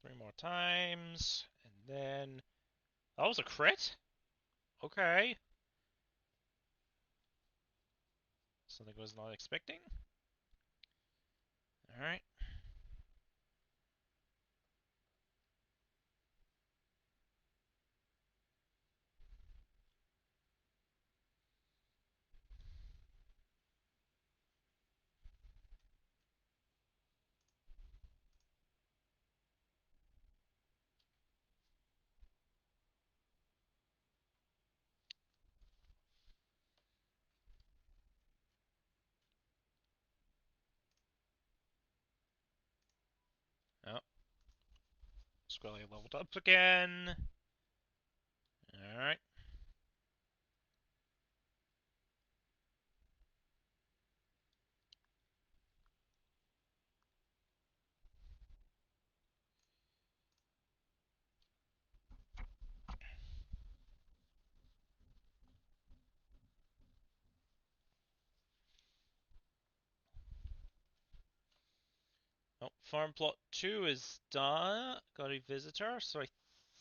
3 more times, and then... That was a crit? Okay. Something I was not expecting. Alright. Oh, Squirrely leveled up again. Alright. Oh, farm plot 2 is done. Got a visitor, so I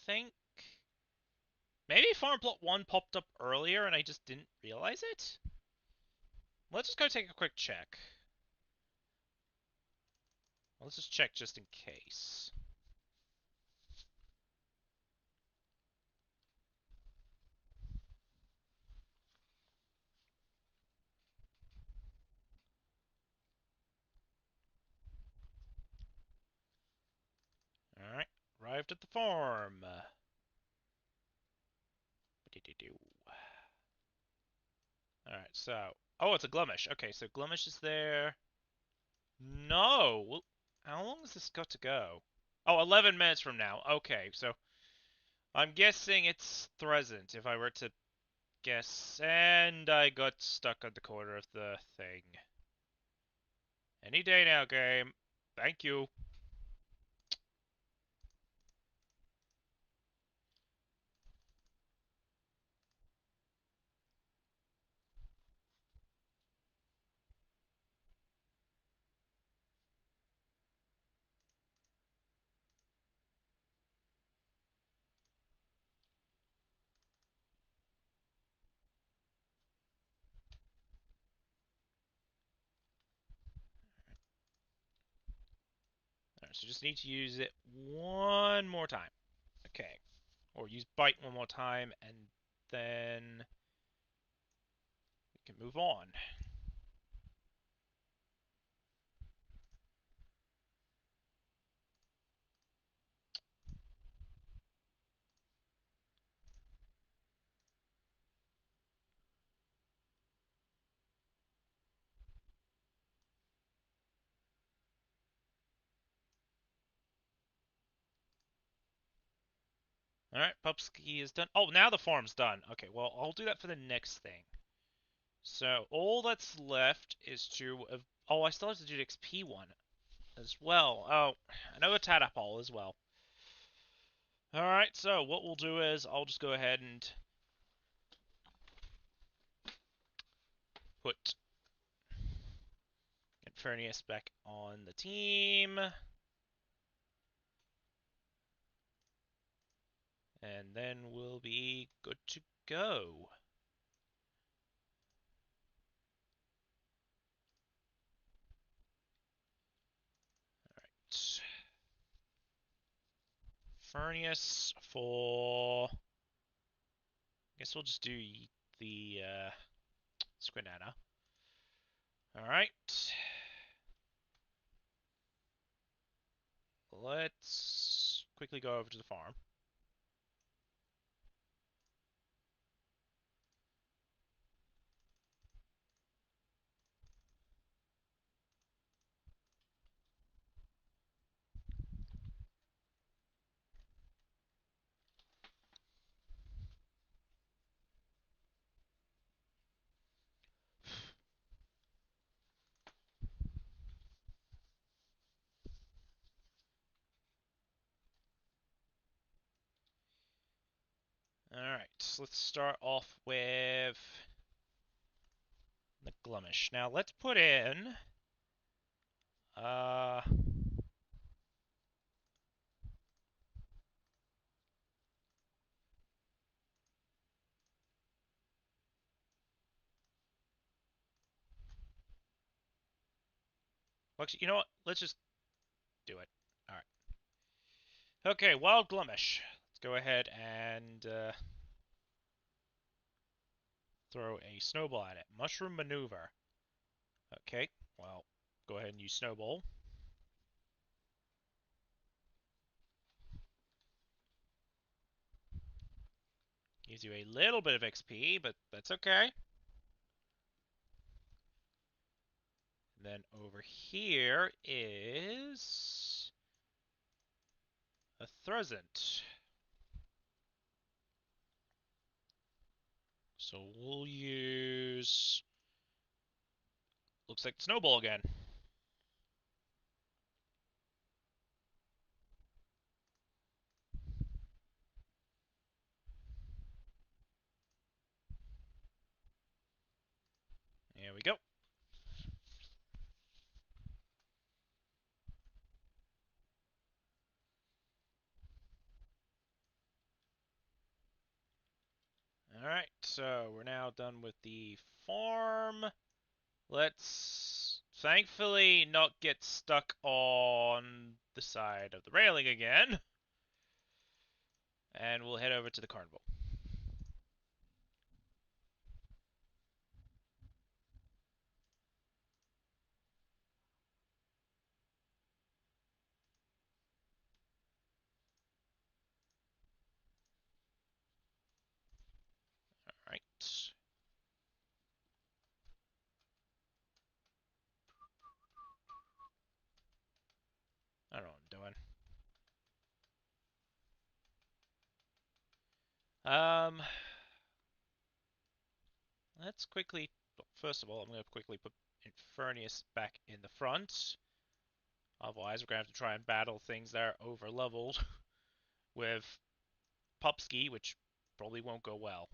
think... Maybe farm plot 1 popped up earlier and I just didn't realize it? Let's just go take a quick check. Let's just check just in case. Alright, arrived at the farm. Alright, so... Oh, it's a Glimish. Okay, so Glimish is there. No! Well, how long has this got to go? Oh, 11 minutes from now. Okay, so... I'm guessing it's Threscent, if I were to guess. And I got stuck on the corner of the thing. Any day now, game. Thank you. Alright, so just need to use it one more time. Okay. Or use Bite one more time, and then we can move on. Alright, Pupski is done. Oh, now the farm's done. Okay, well, I'll do that for the next thing. So, all that's left is to... Oh, I still have to do the XP one. as well. Oh, another tadpole as well. Alright, so what we'll do is I'll just go ahead and put Infernius back on the team. And then we'll be good to go. Alright. Furnius for... I guess we'll just do the Squinana. Alright. Let's quickly go over to the farm. Alright, so let's start off with the Glumish. Now let's put in uh actually, you know what? Let's just do it. Alright. Okay, Wild Glumish. Let's go ahead and throw a snowball at it. Mushroom Maneuver. Okay, well, go ahead and use Snowball. Gives you a little bit of XP, but that's okay. And then over here is a Thrusent. So we'll use... Looks like Snowball again. There we go. Alright, so we're now done with the farm. Let's thankfully not get stuck on the side of the railing again. And we'll head over to the carnival. Alright. I don't know what I'm doing. Let's quickly... First of all, I'm going to quickly put Infernius back in the front. Otherwise, we're going to have to try and battle things that are over-leveled with Pupski, which probably won't go well.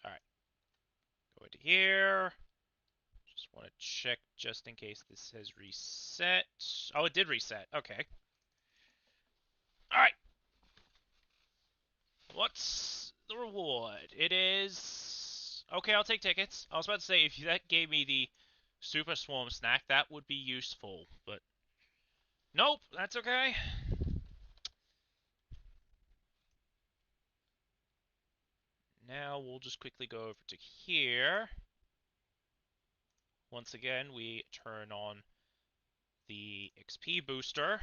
Alright. Go into here. Just want to check just in case this has reset. Oh, it did reset. Okay. Alright. What's the reward? It is... Okay, I'll take tickets. I was about to say, if that gave me the Super Swarm snack, that would be useful, but... Nope, that's okay. Now we'll just quickly go over to here. Once again, we turn on the XP booster.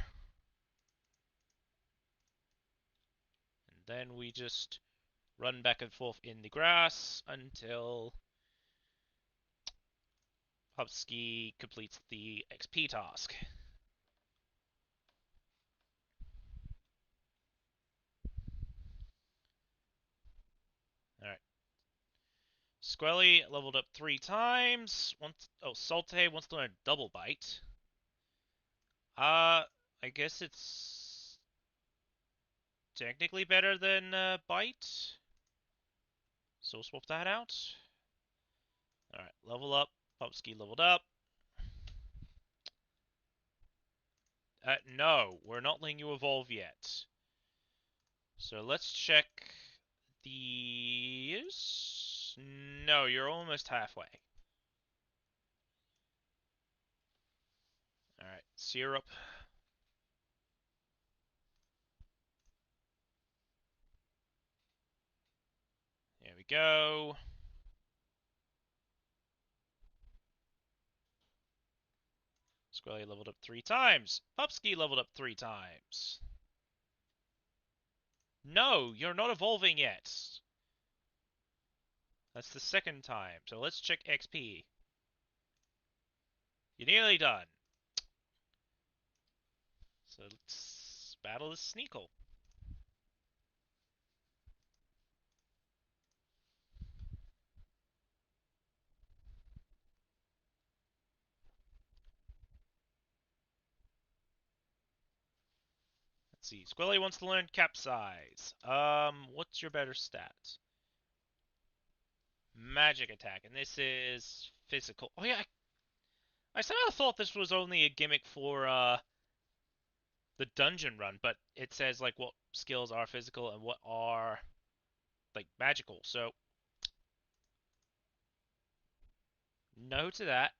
And then we just run back and forth in the grass until Hubsky completes the XP task. Alright. Squelly leveled up 3 times. Salte wants to learn Double Bite. I guess it's technically better than Bite. So we'll swap that out. Alright, level up. Popski leveled up. No, we're not letting you evolve yet. So let's check these. No, you're almost halfway. Alright, syrup. There we go. Squelly leveled up 3 times. Popski leveled up 3 times. No, you're not evolving yet. That's the second time. So let's check XP. You're nearly done. So let's battle this Sneakle. Let's see. Squelly wants to learn Capsize. What's your better stat? Magic attack, and this is physical. Oh yeah, I somehow thought this was only a gimmick for the dungeon run, but it says like what skills are physical and what are like magical. So no to that.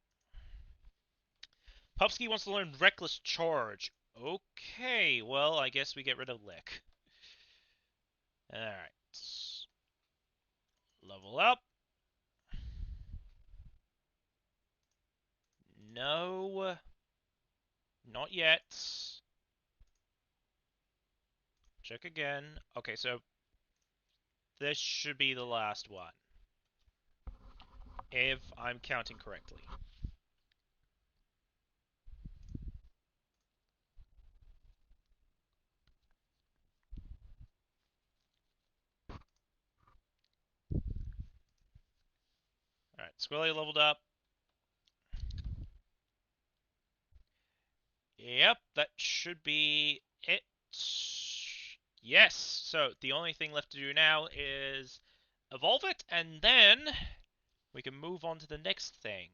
Pupski wants to learn Reckless Charge. Okay, well, I guess we get rid of Lick. Alright. Level up. No. Not yet. Check again. Okay, so this should be the last one. If I'm counting correctly. Alright, Squilly leveled up. Yep, that should be it. Yes, so the only thing left to do now is evolve it, and then we can move on to the next thing.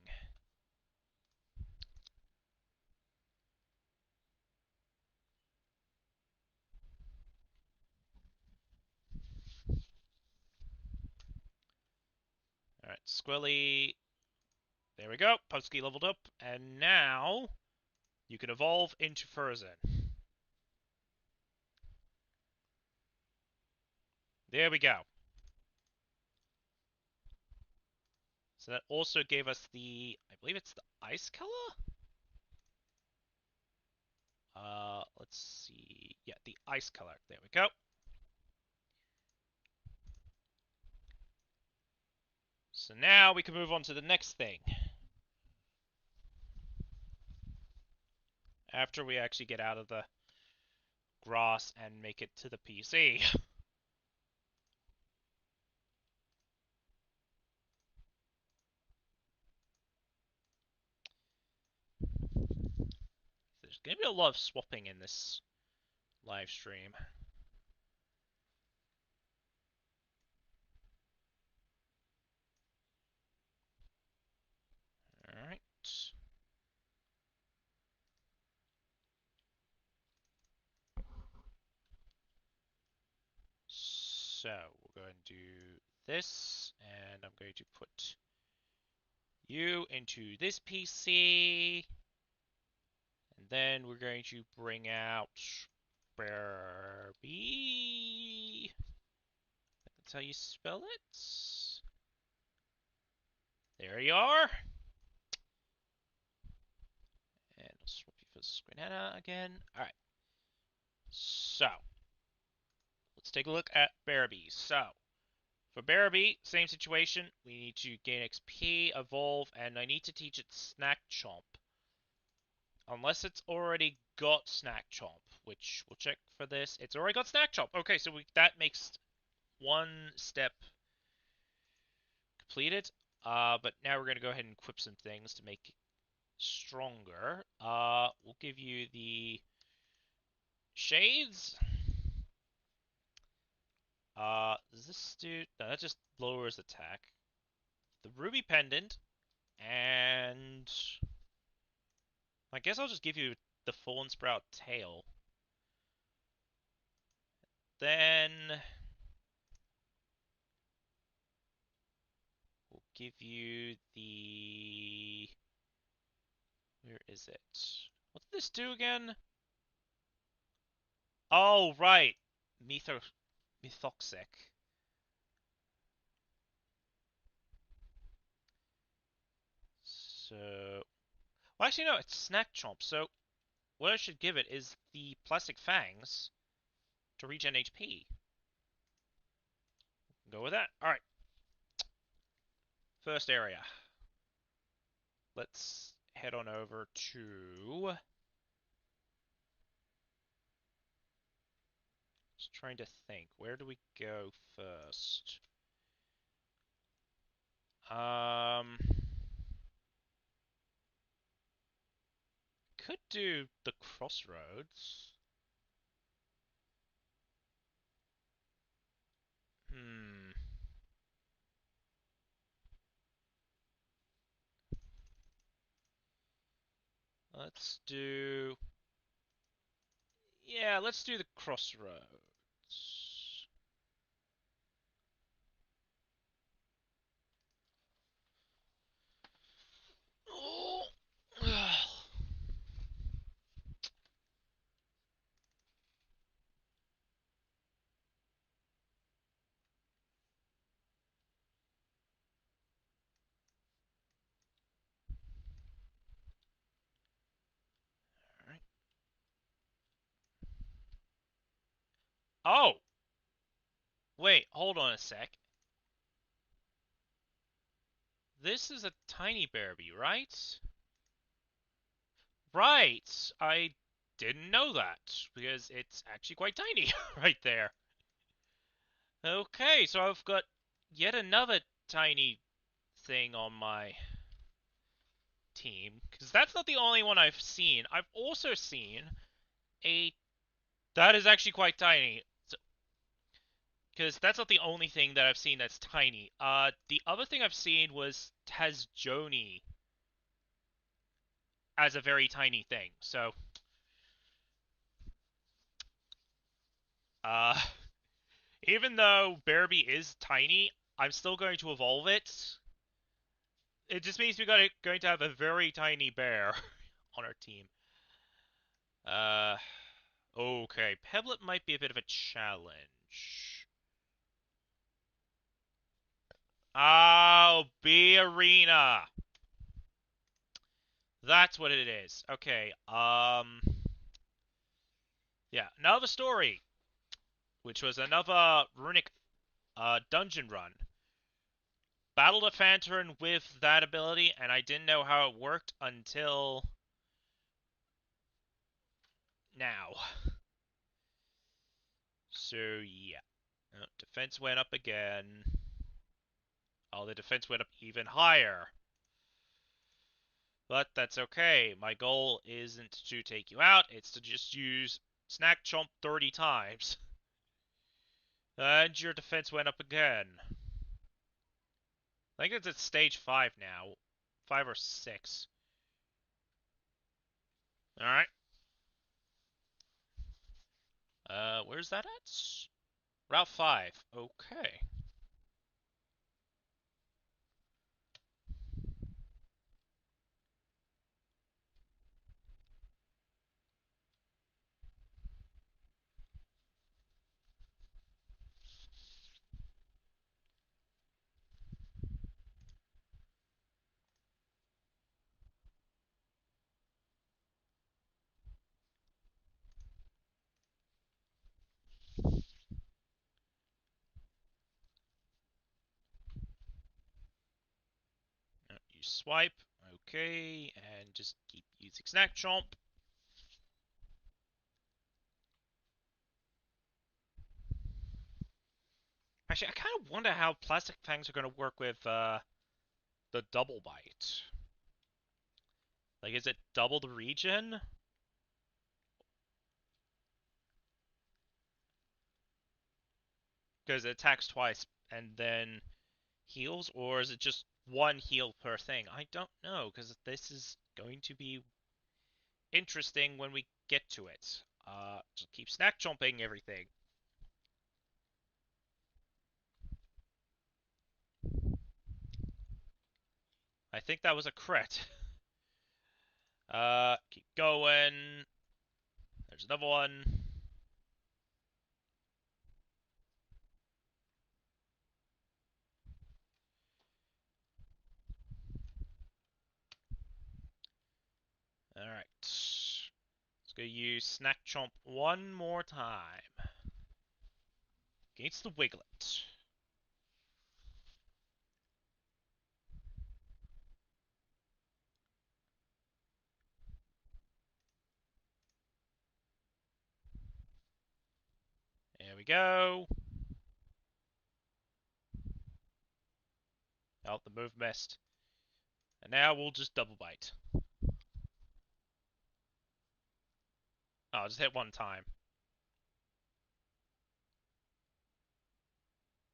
Alright, Squilly. There we go. Pupski leveled up, and now you can evolve into Furzin. There we go. So that also gave us the, I believe it's the ice color? Let's see. Yeah, the ice color. There we go. So now we can move on to the next thing. After we actually get out of the grass and make it to the PC. There's going to be a lot of swapping in this live stream. Alright. So, we're going to do this, and I'm going to put you into this PC, and then we're going to bring out Barbie. That's how you spell it. There you are. And I'll swap you for Squinetta again. Alright. So, let's take a look at Barbie. So, for Barbie, same situation. We need to gain XP, evolve, and I need to teach it Snack Chomp. Unless it's already got Snack Chomp, which we'll check for this. It's already got Snack Chomp. Okay, so that makes one step completed. But now we're going to go ahead and equip some things to make stronger. We'll give you the shades. Does this do... No, that just lowers attack. The ruby pendant, and... I guess I'll just give you the Fallen Sprout tail. Then... we'll give you the... Where is it? What did this do again? Oh, right. Methoxic. So... Well, actually, no, it's Snack Chomp. So, what I should give it is the Plastic Fangs to regen HP. Go with that. Alright. First area. Let's head on over to... Just trying to think. Where do we go first? Could do the crossroads. Hmm. Let's do... Yeah, let's do the crossroads. Oh. Alright. Oh! Wait, hold on a sec. This is a tiny Bearby, right? Right! I didn't know that, because it's actually quite tiny right there. Okay, so I've got yet another tiny thing on my team, because that's not the only one I've seen. I've also seen a... That is actually quite tiny. Because that's not the only thing that I've seen that's tiny. The other thing I've seen was Tasjoni as a very tiny thing. So, uh, even though Bearby is tiny, I'm still going to evolve it. It just means we're going to have a very tiny bear on our team. Uh, okay, Pebblet might be a bit of a challenge. Oh, B Arena. That's what it is. Okay, yeah, another story, which was another runic dungeon run. Battled a Phantom with that ability, and I didn't know how it worked until now. So, yeah. Defense went up again. Oh, the defense went up even higher. But that's okay. My goal isn't to take you out, it's to just use Snack Chomp 30 times. And your defense went up again. I think it's at stage 5 now. 5 or 6. Alright. Where's that at? Route 5. Okay. You swipe. Okay. And just keep using Snack Chomp. Actually, I kind of wonder how Plastic Fangs are going to work with the Double Bite. Like, is it double the regen? Because it attacks twice and then heals, or is it just one heal per thing? I don't know, because this is going to be interesting when we get to it. Just keep snack chomping everything. I think that was a crit. Keep going. There's another one. Alright. Let's go use Snack Chomp one more time. Against the Wiglet. There we go. Oh, the move missed. And now we'll just double bite. Oh, just hit one time.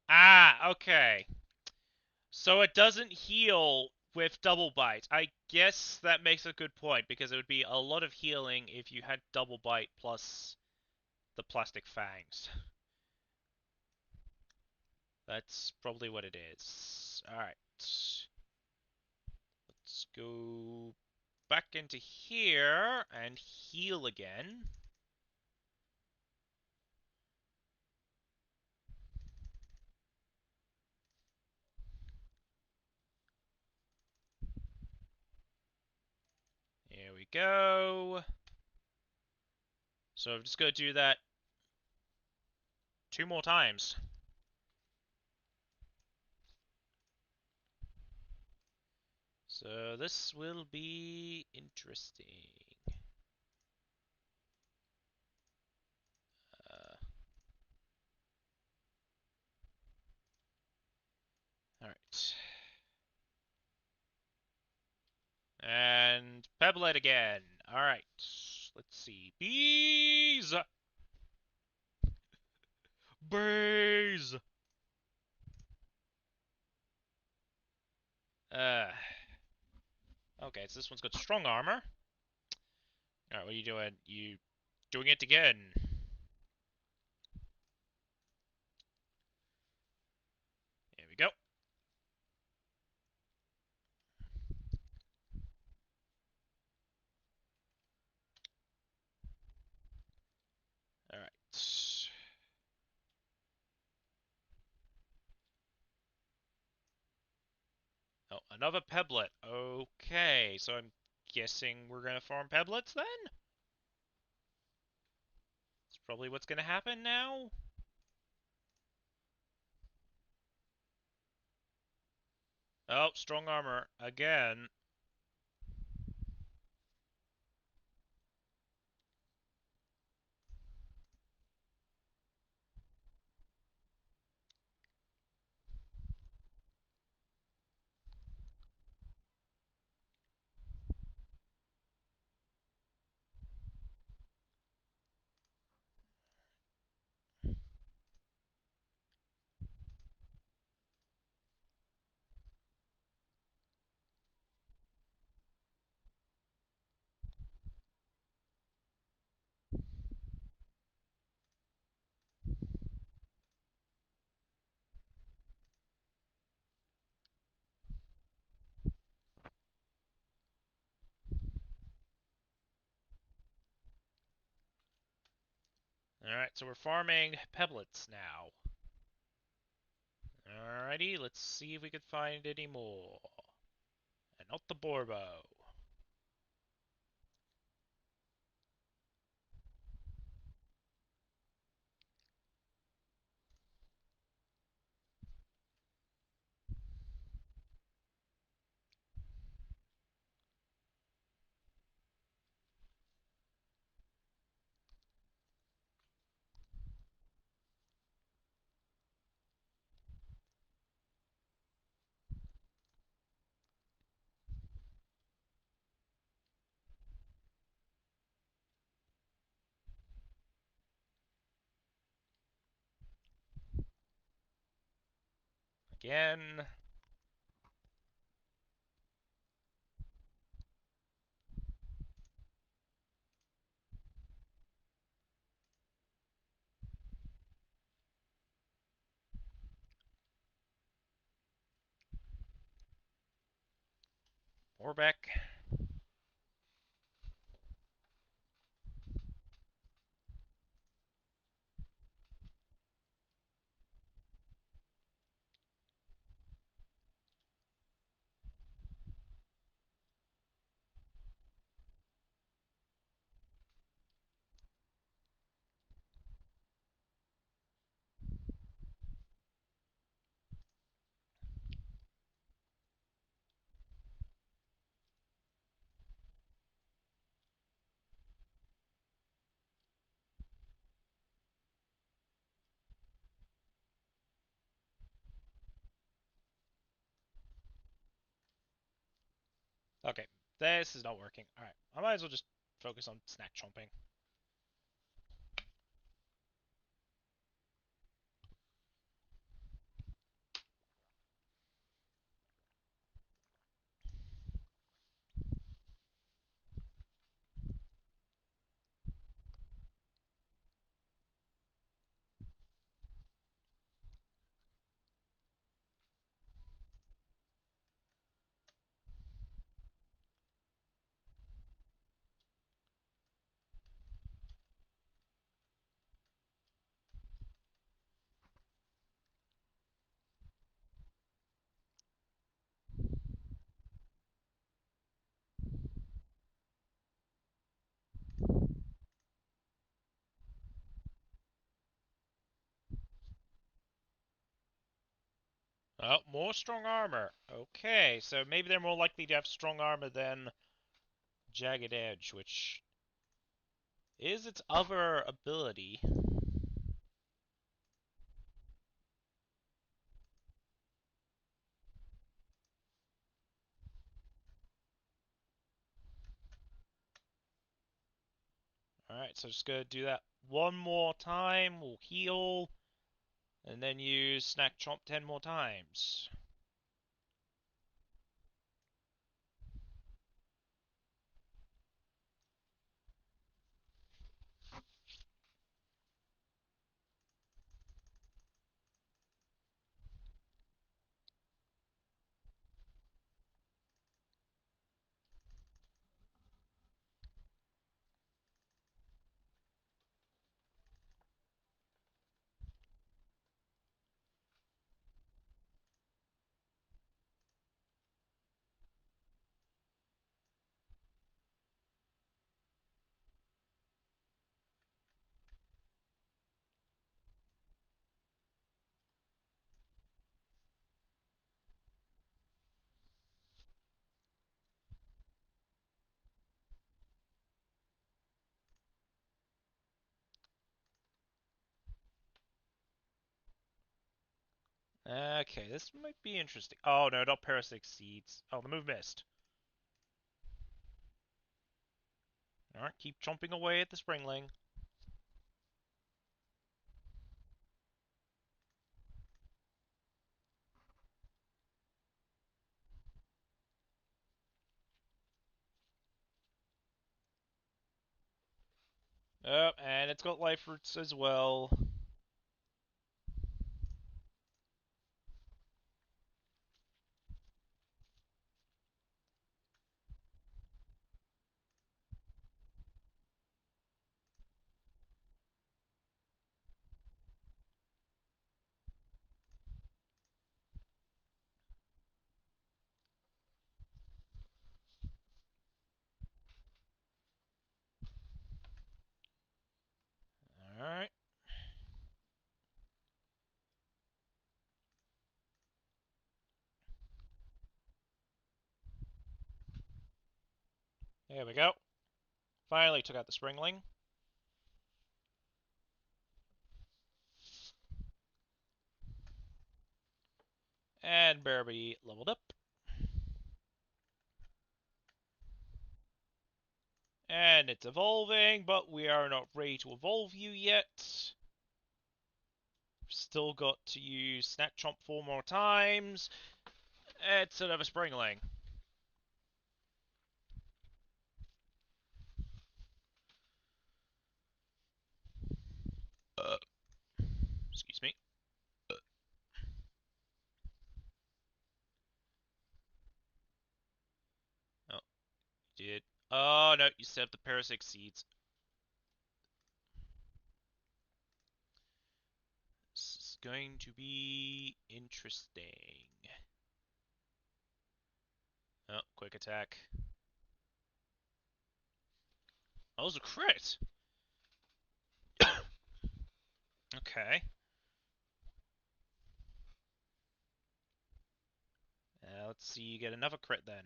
Ah, okay. So it doesn't heal with double bite. I guess that makes a good point, because it would be a lot of healing if you had double bite plus the plastic fangs. That's probably what it is. Alright. Let's go back into here and heal again. Here we go. So I'm just going to do that 2 more times. So this will be interesting. Alright. And pebble it again. Alright. Let's see. Bees! Bees! Uh. Okay, so this one's got strong armor. Alright, what are you doing? You doing it again. Here we go. Alright. Oh, another pebblet. Okay, so I'm guessing we're gonna farm pebblets then? That's probably what's gonna happen now. Oh, strong armor again. Alright, so we're farming pebblets now. Alrighty, let's see if we can find any more. And not the Borbo. again. Warbeck. Okay, this is not working. Alright, I might as well just focus on snack chomping. Oh, more strong armor. Okay, so maybe they're more likely to have strong armor than Jagged Edge, which is its other ability. Alright, so just gonna do that one more time. We'll heal, and then use Snack Chomp 10 more times. Okay, this might be interesting. Oh no, not Parasitic Seeds. Oh, the move missed. Alright, keep chomping away at the Springling. Oh, and it's got life roots as well. Alright. There we go. Finally took out the Springling. And Barby leveled up. And it's evolving, but we are not ready to evolve you yet. Still got to use Snap Chomp 4 more times. It's another Springling. Excuse me. Oh, you did. Oh, no, you set up the parasitic seeds. This is going to be interesting. Oh, quick attack. That was a crit. Okay. Let's see you get another crit then.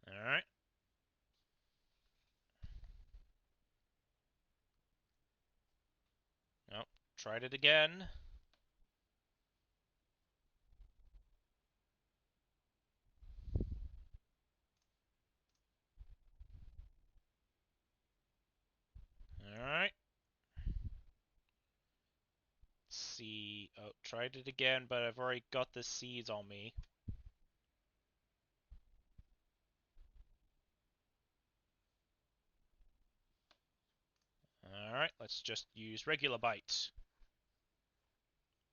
Alright. Oh, tried it again. Alright. Let's see. Oh, tried it again, but I've already got the seeds on me. Alright, let's just use regular bite.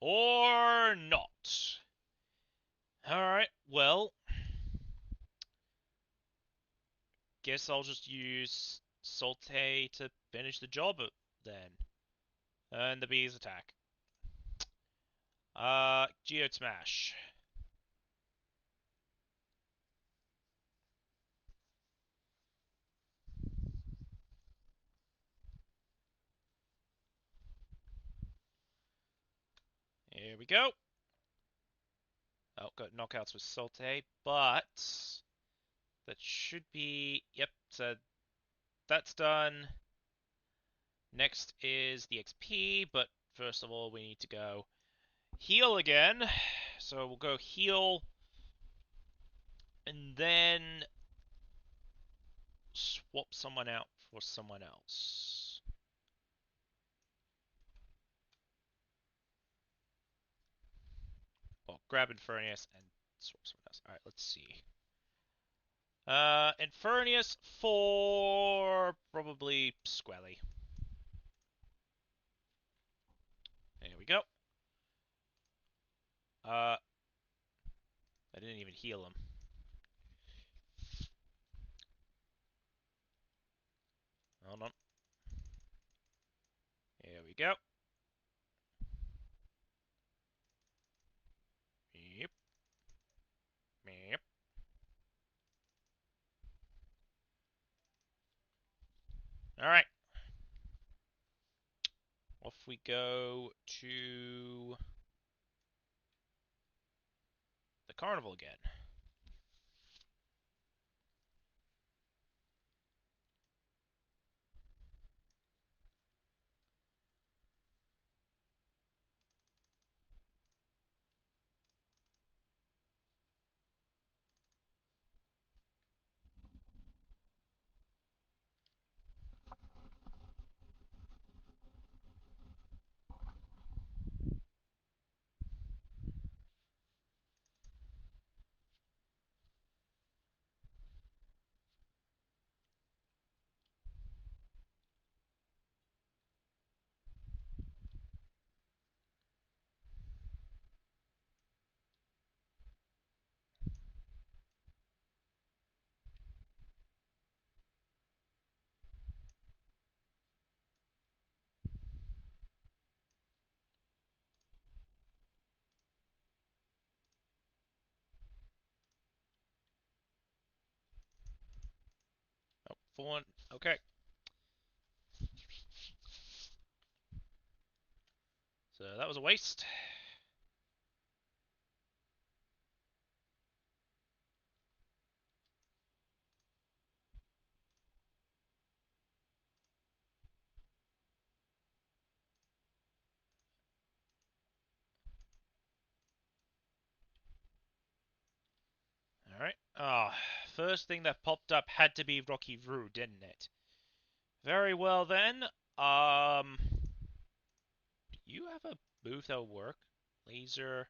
Or not. Alright, well. Guess I'll just use Saute to finish the job then. And the bees attack. Geode Smash. Here we go. Oh, got knockouts with Saute, but that should be... Yep, so that's done. Next is the XP, but first of all we need to go heal again. So we'll go heal, and then swap someone out for someone else. Well, grab Infernius and swap someone else. Alright, let's see. Infernius for probably Squelly. There we go. I didn't even heal him. Hold on. Here we go. Yep. Yep. Alright. Off we go to the carnival again. Oh, for one. Okay. So that was a waste. Alright. Ah, first thing that popped up had to be Rocky Roo, didn't it? Very well then. Do you have a move that'll work? Laser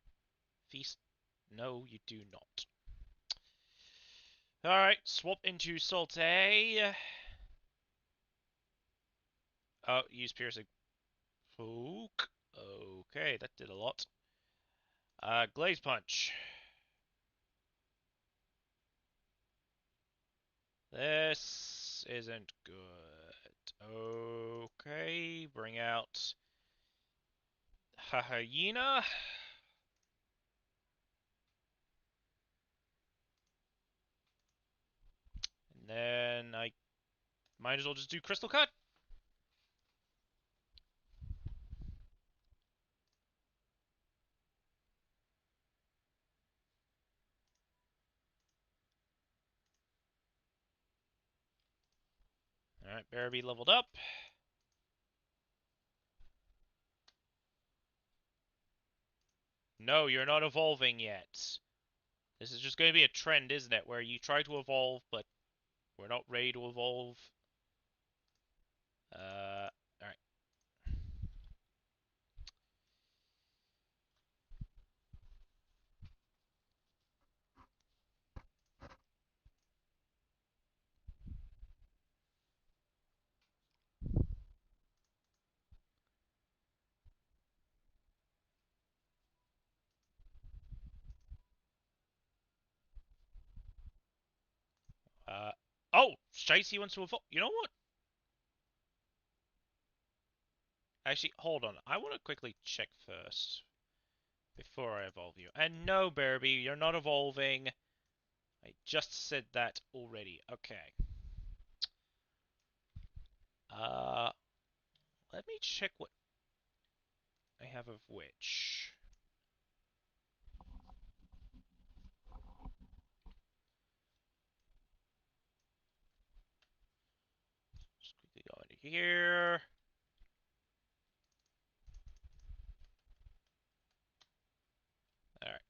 feast? No, you do not. Alright, swap into Saute. Oh, use piercing. Poke. Okay, that did a lot. Glaze punch. This isn't good. Okay, bring out hyena. And then I might as well just do crystal cut. Alright, Barabee leveled up. No, you're not evolving yet. This is just going to be a trend, isn't it? Where you try to evolve, but we're not ready to evolve. Alright. Oh! Shicey wants to evolve. You know what? Actually, hold on. I want to quickly check first before I evolve you. And no, Barabee, you're not evolving. I just said that already. Okay. Uh, Let me check what I have of which. Just quickly go into here. Alright.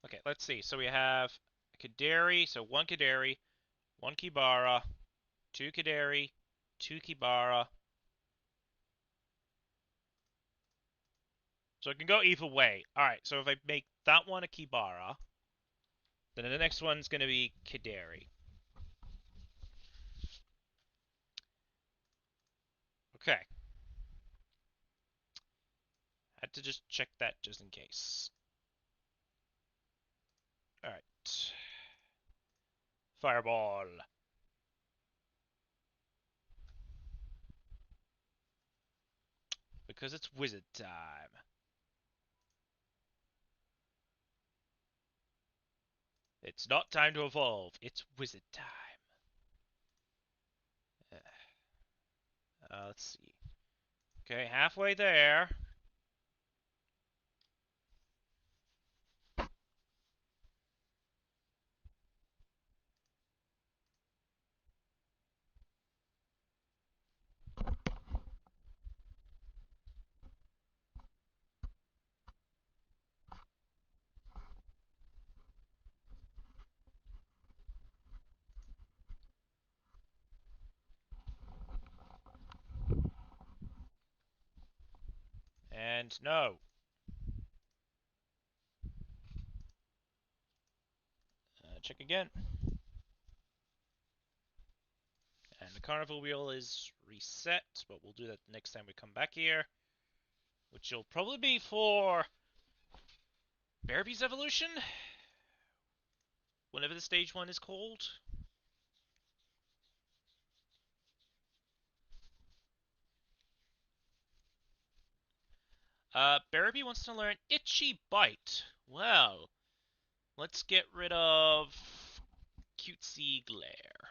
Okay, let's see. So we have Kaderi, so one Kaderi, one Kibara, two Kaderi, two Kibara. So it can go either way. Alright, so if I make that one a Kibara, then the next one's going to be Kaderi. Okay. Had to just check that just in case. Alright. Fireball. Because it's wizard time. It's not time to evolve. It's wizard time. Let's see. Okay, halfway there. And no. Check again. And the carnival wheel is reset, but we'll do that the next time we come back here. Which will probably be for Bearbee's evolution? Whenever the stage 1 is called. Barabee wants to learn Itchy Bite. Well, let's get rid of Cutesy Glare.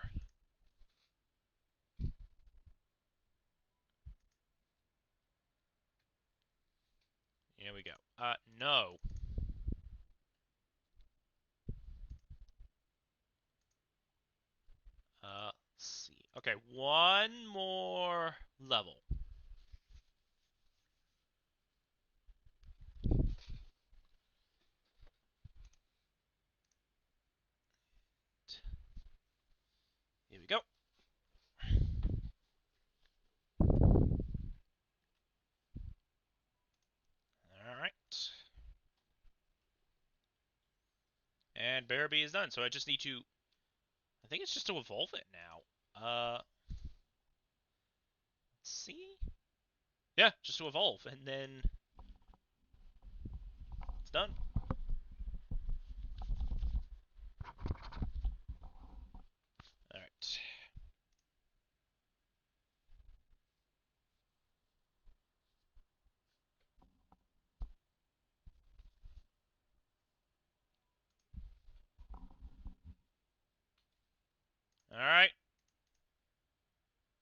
Here we go. No. Let's see. Okay, one more level. Here we go. And Barabee is done. So I just need to... I think it's just to evolve it now. Let's see? Yeah, just to evolve. And then... it's done. Alright. Alright.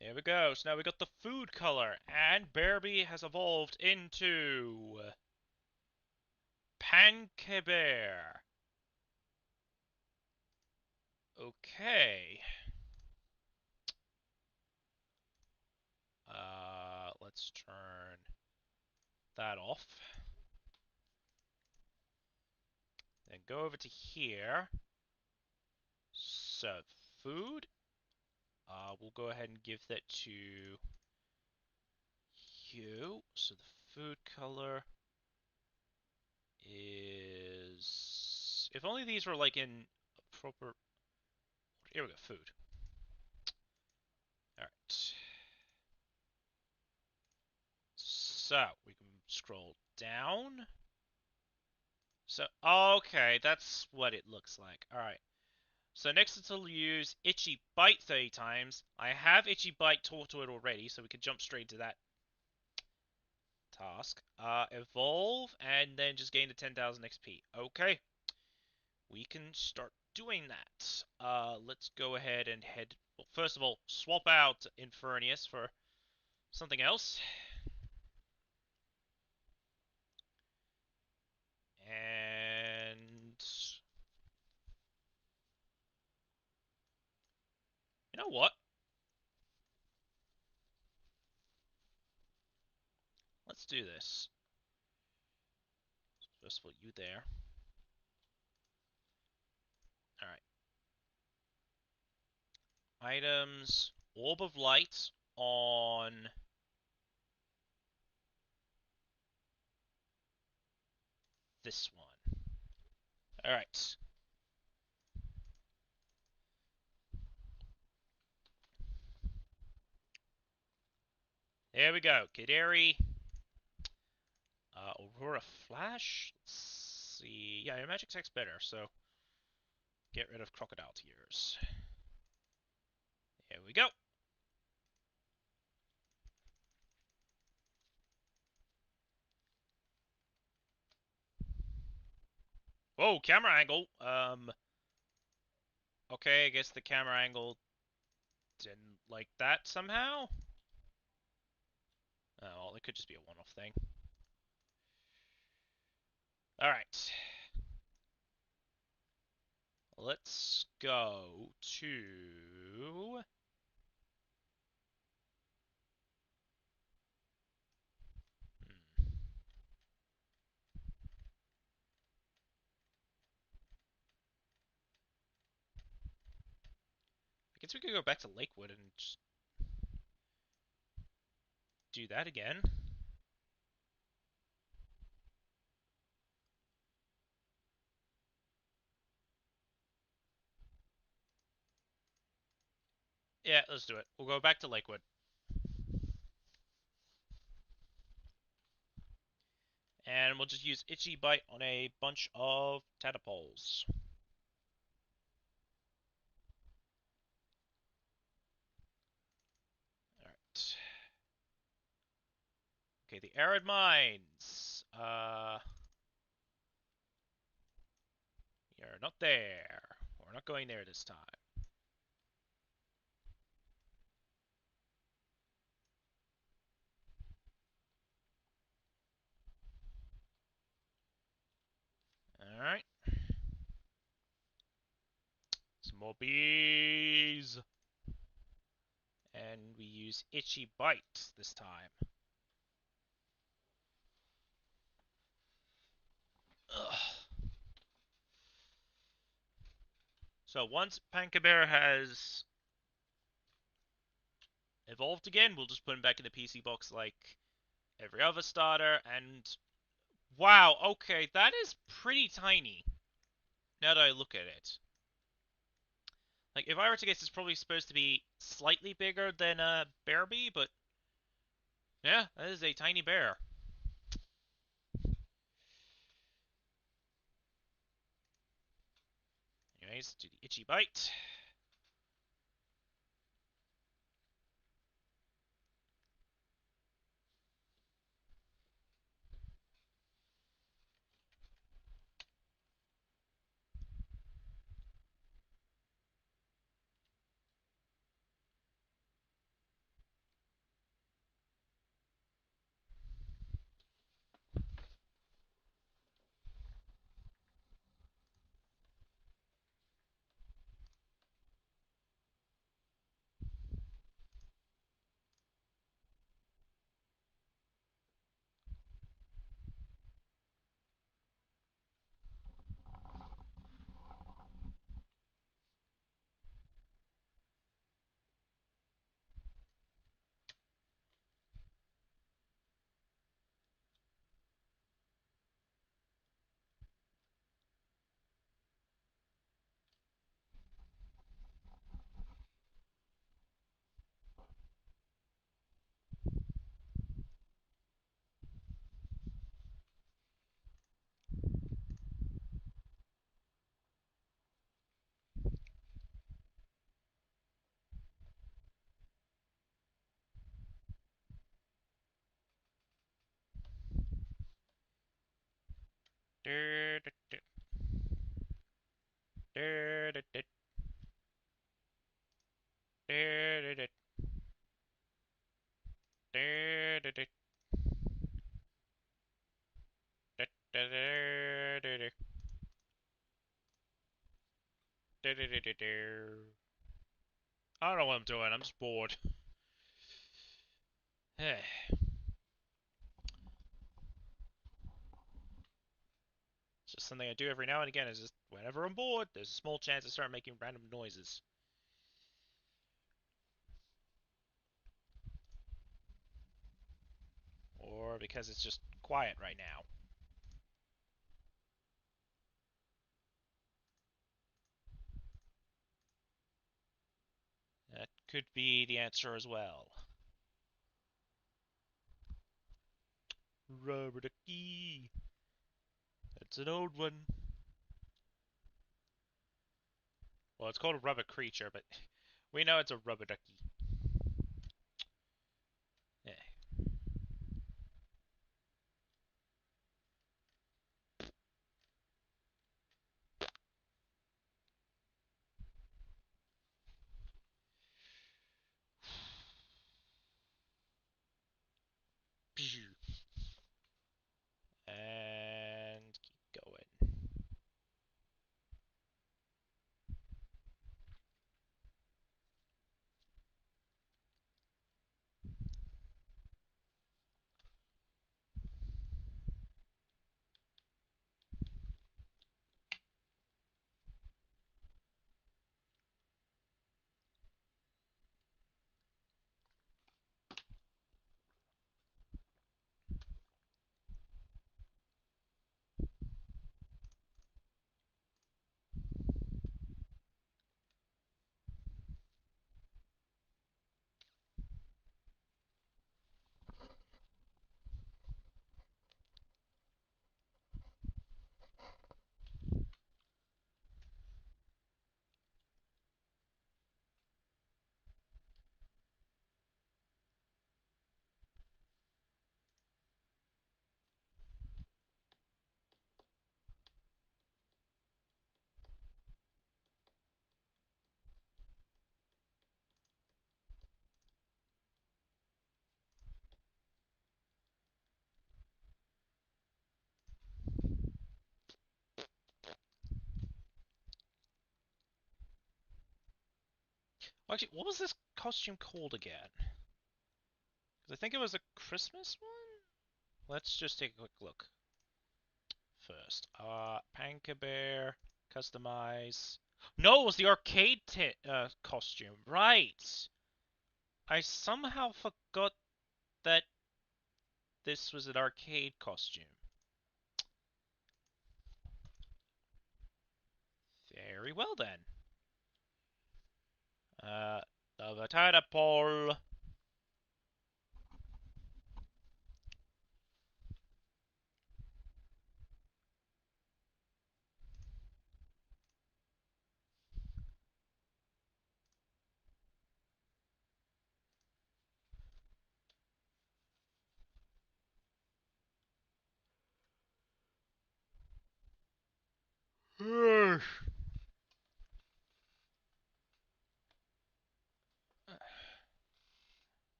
There we go. So now we got the food color. And Barabee has evolved into... Pancabear. Okay. Let's turn that off. Then go over to here. So, food. We'll go ahead and give that to you. So the food color is... if only these were like in proper... here we go, food. Alright. So, we can scroll down. So, okay, that's what it looks like. Alright. So next it'll use Itchy Bite 30 times. I have Itchy Bite taught to it already, so we could jump straight to that task. Evolve, and then just gain the 10,000 XP. Okay. We can start doing that. Let's go ahead and head... well, first of all, swap out Infernius for something else. And... you know what? Let's do this. First of all, you there. Alright. Items. Orb of Light on... this one. Alright. There we go. Kaderi. Aurora Flash. Let's see. Yeah, your magic attack's better, so get rid of Crocodile Tears. There we go. Whoa, camera angle. Okay, I guess the camera angle didn't like that somehow. Oh, well, it could just be a one-off thing. Alright. Let's go to... I guess we could go back to Lakewood and just do that again. Yeah, let's do it. We'll go back to Lakewood. And we'll just use Itchy Bite on a bunch of tadpoles. Alright. Okay, the Arid Mines. You're not there. We're not going there this time. Alright. Some more bees. And we use Itchy Bite this time. Ugh. So once Pancabear has evolved again, we'll just put him back in the PC box like every other starter. And wow, okay, that is pretty tiny. Now that I look at it. Like, if I were to guess, it's probably supposed to be slightly bigger than a bear bee, but yeah, that is a tiny bear. Anyways, do the itchy bite. I don't know what I'm doing. I'm just bored. It's just something I do every now and again. Is just whenever I'm bored, there's a small chance I start making random noises. Or because it's just quiet right now. That could be the answer as well. Rubber ducky. That's an old one. Well, it's called a rubber creature, but we know it's a rubber ducky. Yeah. And keep going. Well, actually, what was this costume called again? Because I think it was a Christmas one? Let's just take a quick look first. Panka Bear, customize. No, it was the arcade costume. Right. I somehow forgot that this was an arcade costume. Very well then. The tadpole.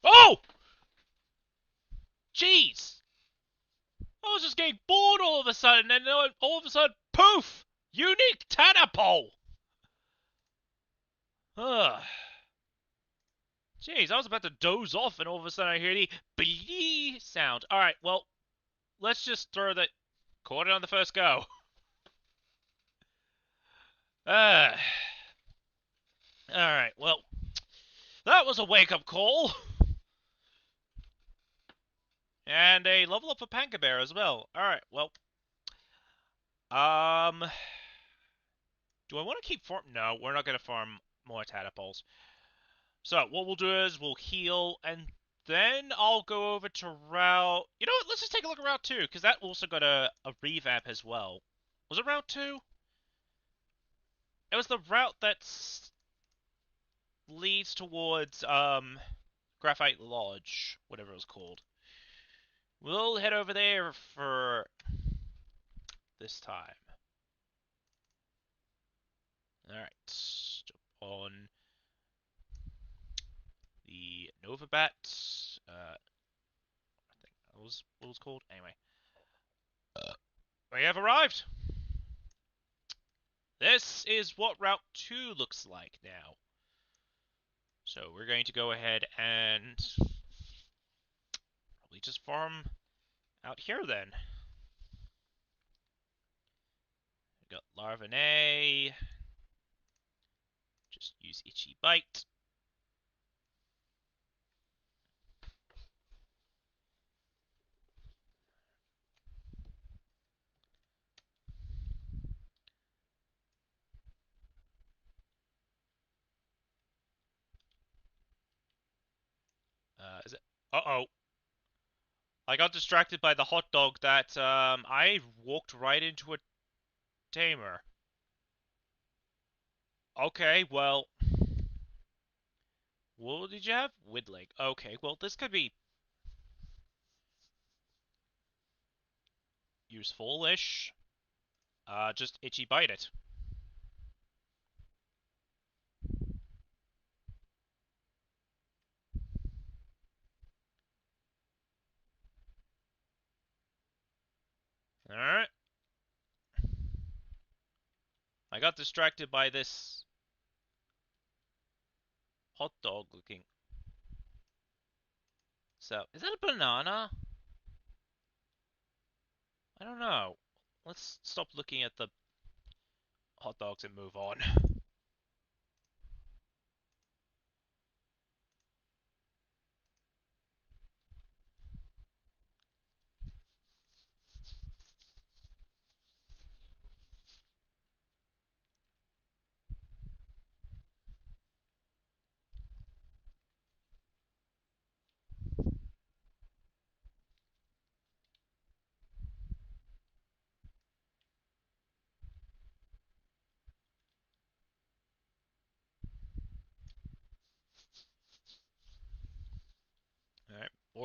Oh! Jeez! I was just getting bored all of a sudden, and then all of a sudden, poof! Unique tadpole! Ugh. Jeez, I was about to doze off, and all of a sudden I hear the blee sound. Alright, well, let's just throw the caught it on the first go. Alright, well, that was a wake-up call. And a level up for Panka Bear as well. Alright, well. Do I want to keep farm? No, we're not going to farm more tadpoles. So, what we'll do is we'll heal, and then I'll go over to Route... You know what, let's just take a look at Route 2, because that also got a revamp as well. Was it Route 2? It was the route that leads towards, Graphite Lodge, whatever it was called. We'll head over there for this time. Alright, jump on the Novabat. I think that was what it was called. Anyway, we have arrived. This is what Route 2 looks like now. So we're going to go ahead and probably just farm out here then. We got Larvae. Just use Itchy Bite. Is it? Uh-oh. I got distracted by the hot dog that, I walked right into a tamer. Okay, well... What did you have? Whittling. Okay, well, this could be... useful-ish. Just Itchy Bite it. Alright. I got distracted by this... hot dog looking... So, is that a banana? I don't know. Let's stop looking at the hot dogs and move on.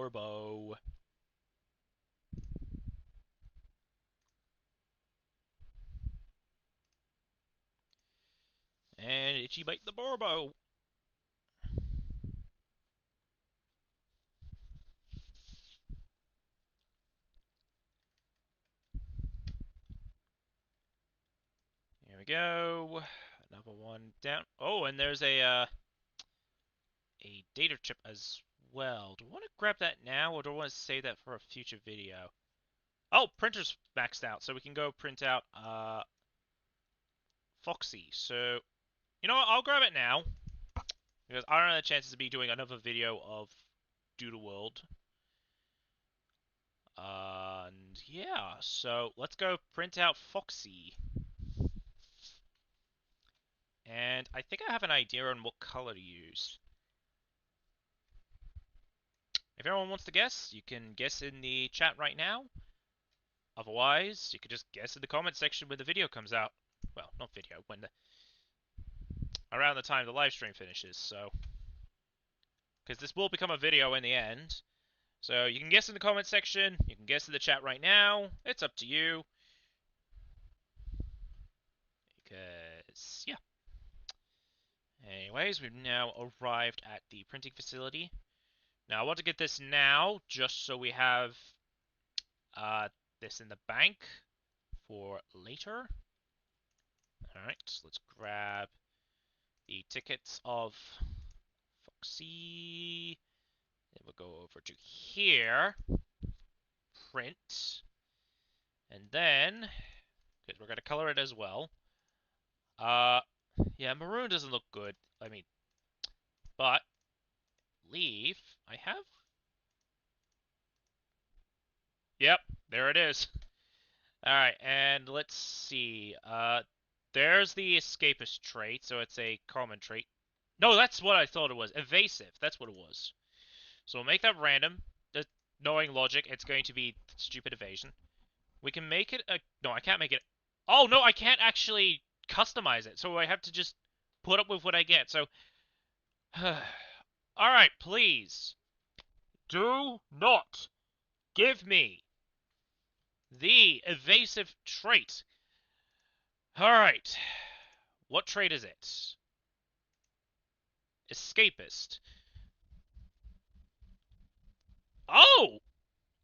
Borbo. And Itchy Bite the Borbo. Here we go. Another one down. Oh, and there's a data chip as well. Do I want to grab that now, or do I want to save that for a future video? Oh, printer's maxed out, so we can go print out Foxy. So, you know what? I'll grab it now, because I don't have the chances of me doing another video of Doodle World. And yeah, so let's go print out Foxy. And I think I have an idea on what color to use. If anyone wants to guess, you can guess in the chat right now. Otherwise, you could just guess in the comment section when the video comes out. Well, not video, when around the time the live stream finishes, so. Because this will become a video in the end. So you can guess in the comment section, you can guess in the chat right now. It's up to you. Because, yeah. Anyways, we've now arrived at the printing facility. Now, I want to get this now, just so we have this in the bank for later. Alright, let's grab the tickets of Foxy. Then we'll go over to here. Print. And then, because we're going to color it as well. Yeah, maroon doesn't look good. I mean, but leaf, I have. Yep, there it is. Alright, and let's see. There's the escapist trait, so it's a common trait. No, that's what I thought it was. Evasive, that's what it was. So we'll make that random. Knowing logic, it's going to be stupid evasion. We can make it a... No, I can't make it... Oh, no, I can't actually customize it, so I have to just put up with what I get, so... Alright, please. Do not give me the evasive trait. Alright. What trait is it? Escapist. Oh!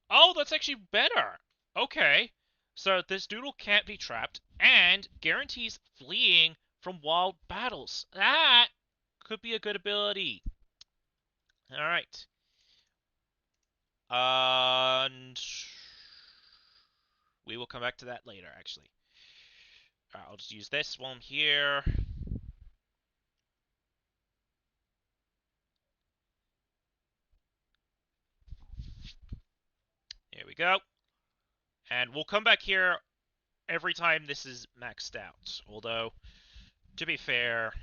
Oh, that's actually better. Okay. So this doodle can't be trapped and guarantees fleeing from wild battles. That could be a good ability. Alright. And we will come back to that later, actually. Alright, I'll just use this one here. Here we go. And we'll come back here every time this is maxed out. Although, to be fair...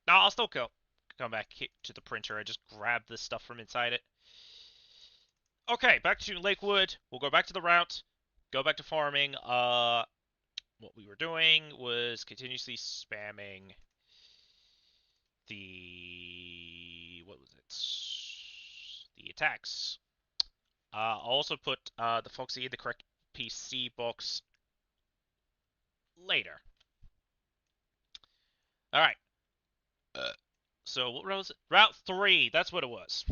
No, I'll still come back to the printer and just grab the stuff from inside it. Okay, back to Lakewood. We'll go back to the route. Go back to farming. What we were doing was continuously spamming the... What was it? The attacks. I'll also put the Foxy in the correct PC box later. Alright. So, what was it? Route 3, that's what it was.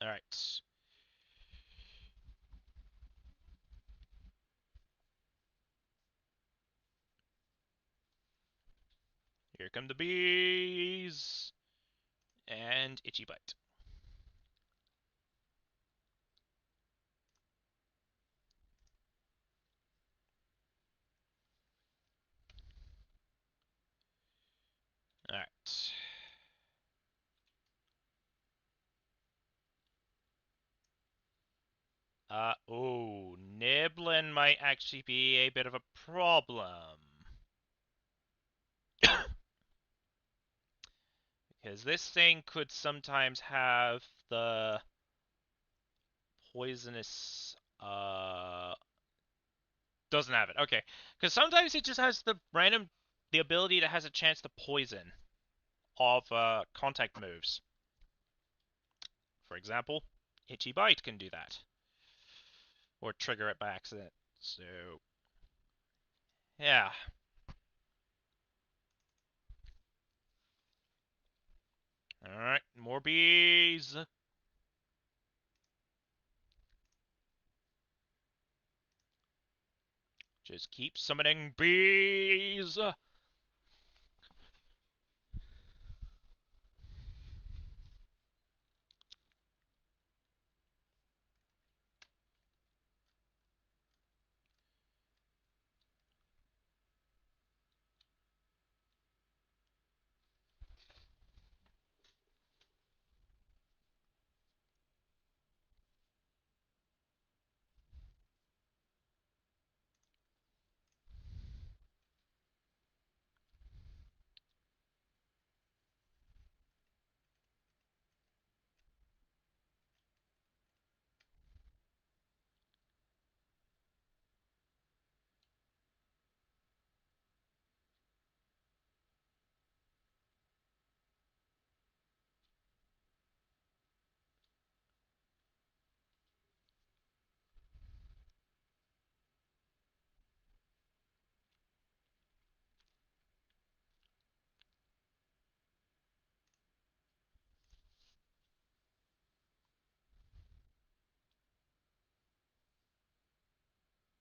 Alright. Here come the bees! And Itchy Bite. Alright. Oh, nibbling might actually be a bit of a problem. Because this thing could sometimes have the poisonous, doesn't have it, okay. Because sometimes it just has the random the ability that has a chance to poison of contact moves. For example, Itchy Bite can do that. Or trigger it by accident. So, yeah. Alright, more bees! Just keep summoning bees!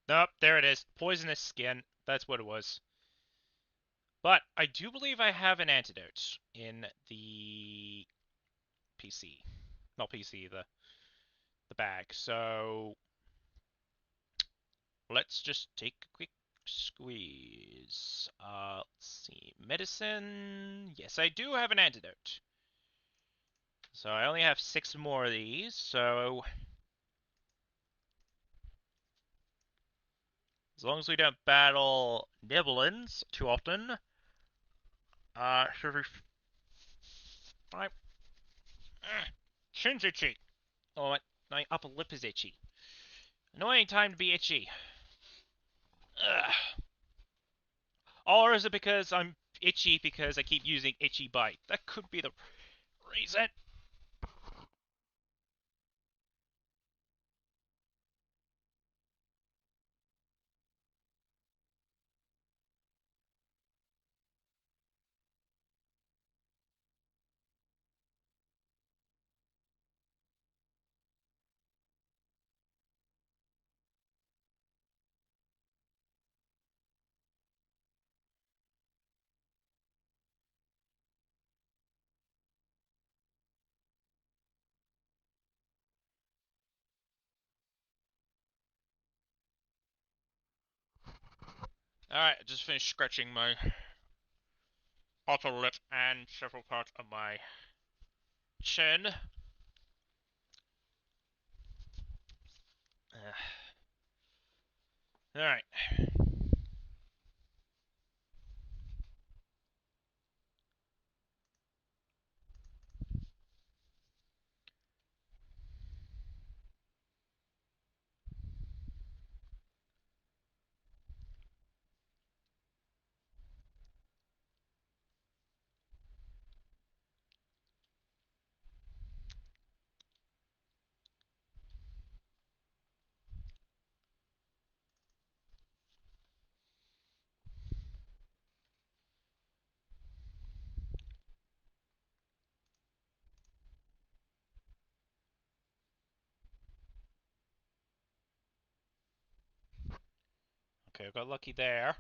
Nope, there it is. Poisonous skin. That's what it was. But I do believe I have an antidote in the PC. Not PC, the bag. So let's just take a quick squeeze. Let's see. Medicine. Yes, I do have an antidote. So I only have 6 more of these, so as long as we don't battle Nibblins too often, should be fine. Chin's itchy. Oh, my upper lip is itchy. Annoying time to be itchy. Ugh. Or is it because I'm itchy because I keep using Itchy Bite? That could be the reason. Alright, I just finished scratching my upper lip and several parts of my chin. Alright. Okay, I got lucky there.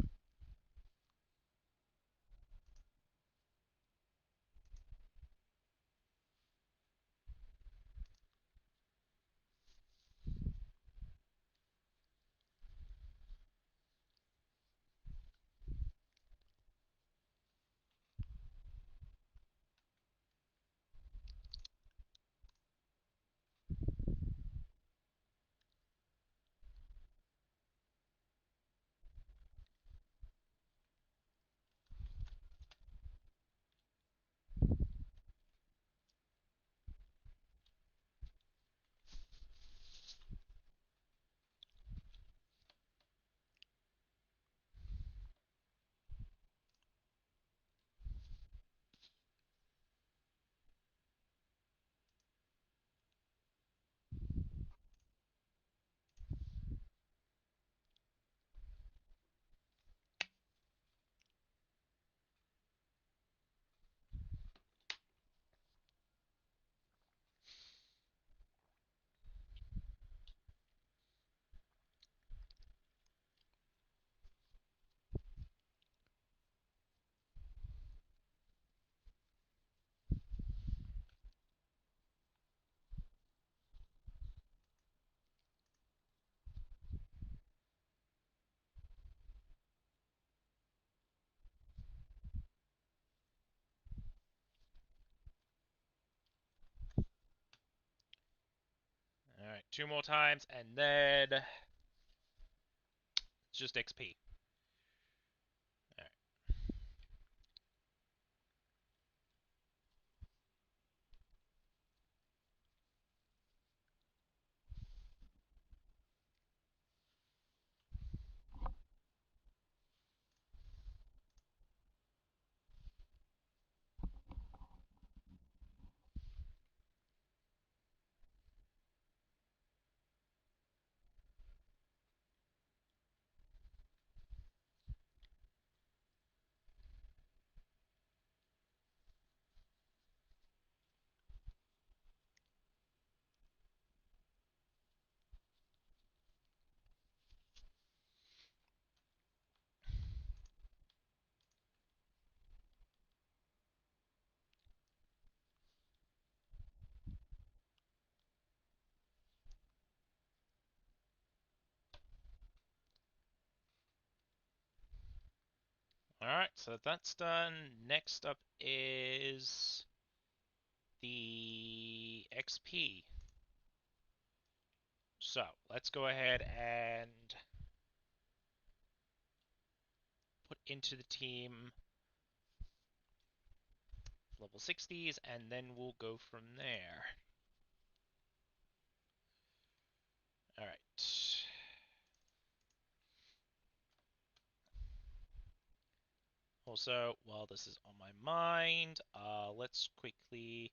2 more times, and then it's just XP. Alright. Alright, so that's done. Next up is the XP. So, let's go ahead and put into the team level 60s, and then we'll go from there. Alright. Also, while this is on my mind, let's quickly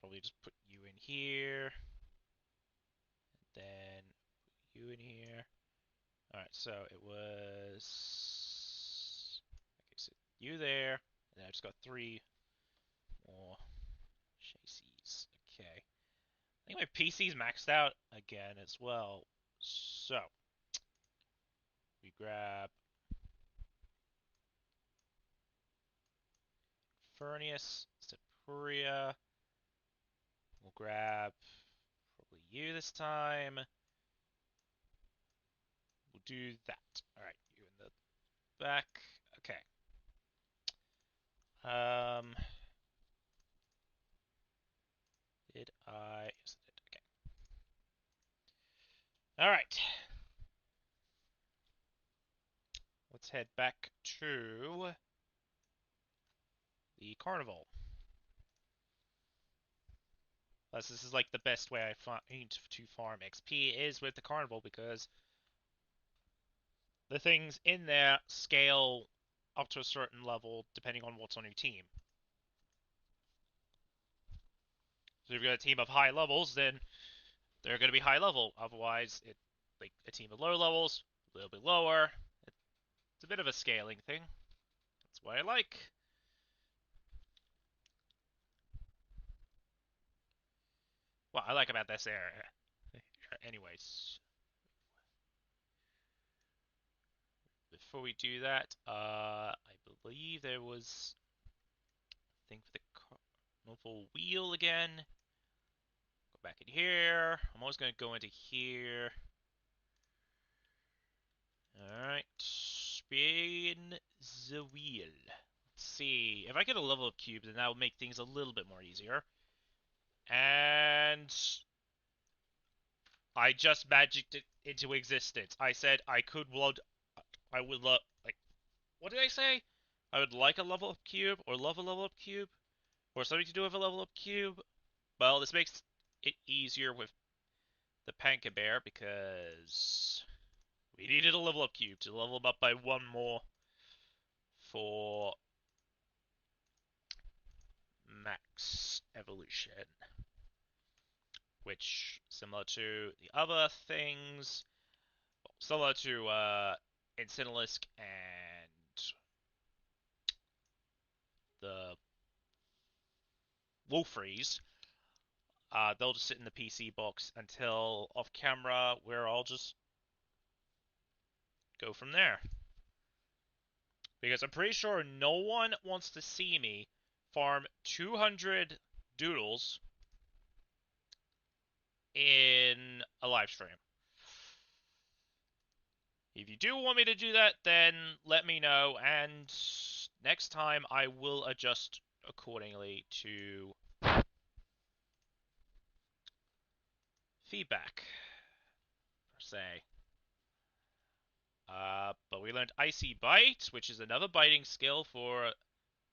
probably just put you in here, then put you in here. Alright, so it was... Okay, so you there, and then I just got 3 more chases. Okay. I think my PC's maxed out again as well. So, we grab Furnius, Sepuria. We'll grab probably you this time. We'll do that. Alright, you in the back. Okay. Did I? Yes, I did. Okay. Alright. Let's head back to the carnival. Plus, this is like the best way I find to farm XP is with the carnival because the things in there scale up to a certain level depending on what's on your team. So if you've got a team of high levels, then they're going to be high level. Otherwise, like a team of low levels, a little bit lower. It's a bit of a scaling thing. That's what I like. What I like about this area. Anyways, before we do that, I believe there was a thing for the carnival wheel again. Go back in here. I'm always going to go into here. Alright, spin the wheel. Let's see. If I get a level up cube, then that will make things a little bit more easier. And I just magicked it into existence. I said I could load. I would love. Like, what did I say? I would like a level up cube, or love a level up cube, or something to do with a level up cube. Well, this makes it easier with the Panka Bear because we needed a level up cube to level him up by 1 more for max evolution. Which, similar to the other things, similar to Incinelisk and the Wolfreeze, they'll just sit in the PC box until off camera, where I'll just go from there. Because I'm pretty sure no one wants to see me farm 200 doodles in a live stream. If you do want me to do that, then let me know, and next time I will adjust accordingly to feedback, per se. But we learned Icy Bite, which is another biting skill for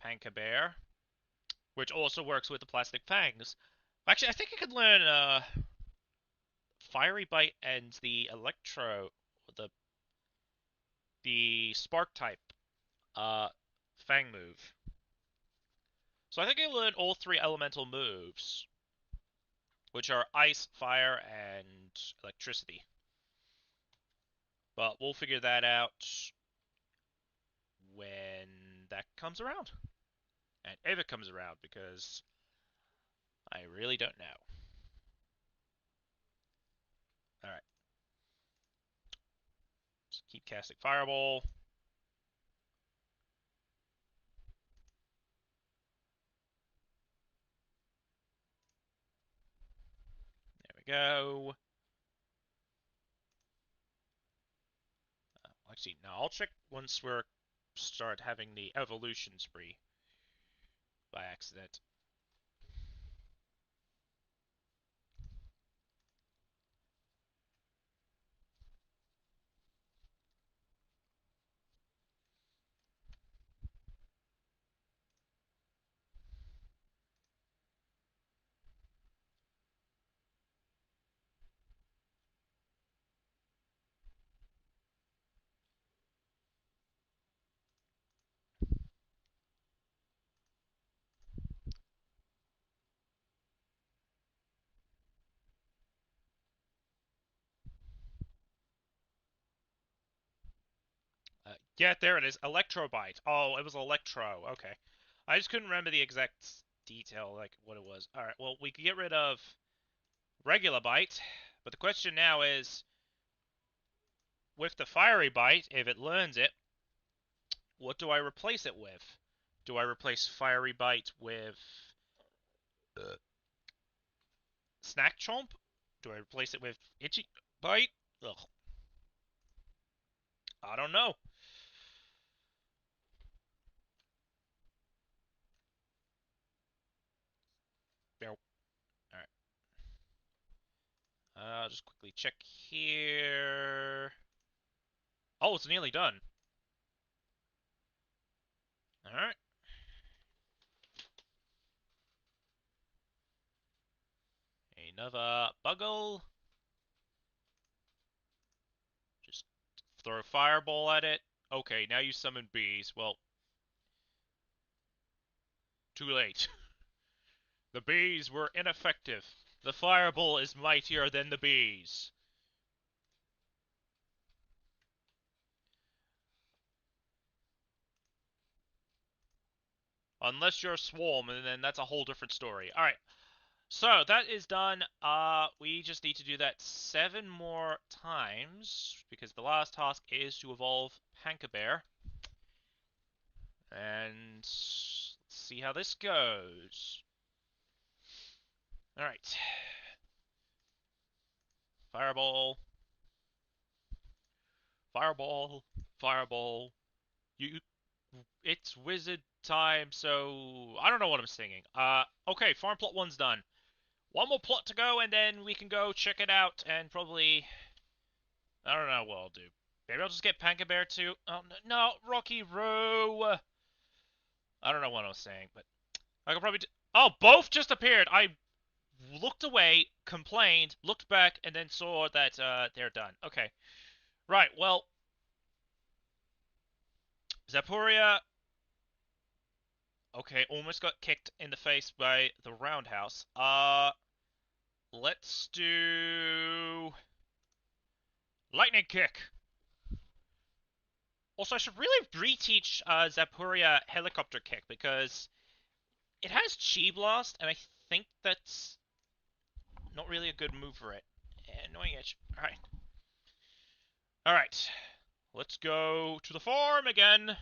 Panka Bear, which also works with the plastic fangs. Actually, I think I could learn Fiery Bite and the the Spark type Fang move. So I think I learned all three elemental moves, which are ice, fire, and electricity. But we'll figure that out when that comes around. And if it comes around, because I really don't know. Alright. Just keep casting Fireball. There we go. Actually, no, I'll check once we're start having the evolution spree by accident. Yeah, there it is. Electrobite. Oh, it was Electro. Okay. I just couldn't remember the exact detail, like what it was. Alright, well, we could get rid of regular bite, but the question now is, with the fiery bite, if it learns it, what do I replace it with? Do I replace fiery bite with snack chomp? Do I replace it with itchy bite? Ugh. I don't know. Alright. I'll just quickly check here. Oh, it's nearly done. Alright. Another Buggle. Just throw a fireball at it. Okay, now you summon bees. Well, too late. The bees were ineffective. The fireball is mightier than the bees. Unless you're a swarm, and then that's a whole different story. Alright, so that is done. We just need to do that 7 more times, because the last task is to evolve Panka Bear. And let's see how this goes. Alright. Fireball. Fireball. Fireball. You. It's wizard time, so I don't know what I'm singing. Okay, farm plot 1's done. One more plot to go, and then we can go check it out, and probably... I don't know what I'll do. Maybe I'll just get Panka Bear too. Oh, no, Rocky Row! I don't know what I was saying, but... I could probably do... Oh, both just appeared! I looked away, complained, looked back, and then saw that, they're done. Okay. Right, well... Zapuria... Okay, almost got kicked in the face by the roundhouse. Let's do... Lightning Kick! Also, I should really reteach Zapuria Helicopter Kick, because it has Chi Blast, and I think that's not really a good move for it. Annoying itch. Alright. Alright. Let's go to the farm again.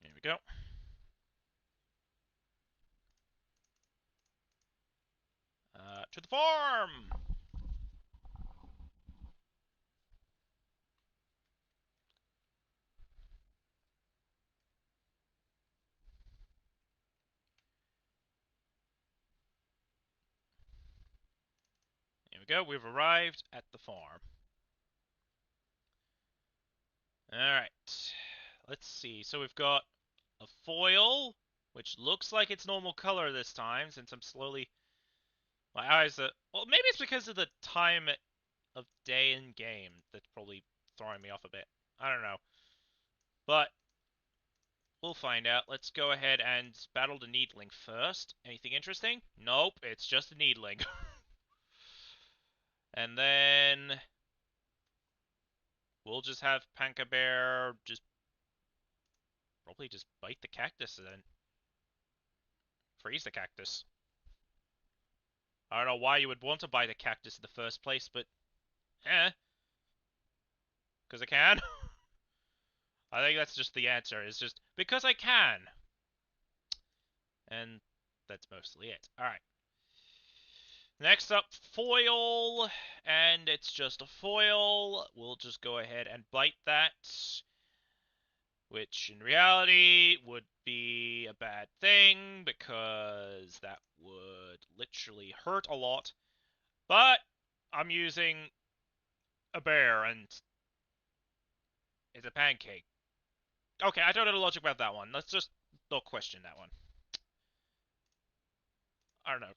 Here we go. To the farm! go. We've arrived at the farm. Alright. Let's see. So we've got a foil, which looks like it's normal color this time, since I'm slowly... My eyes are... Well, maybe it's because of the time of day in game that's probably throwing me off a bit. I don't know. But we'll find out. Let's go ahead and battle the needling first. Anything interesting? Nope, it's just a needling. And then we'll just have Panka Bear just probably just bite the cactus and then freeze the cactus. I don't know why you would want to bite a cactus in the first place, but because I can. I think that's just the answer. It's just because I can. And that's mostly it. Alright. Next up, foil. And it's just a foil. We'll just go ahead and bite that. Which in reality would be a bad thing because that would literally hurt a lot. But I'm using a bear and it's a pancake. Okay, I don't know the logic about that one. Let's just not question that one. I don't know.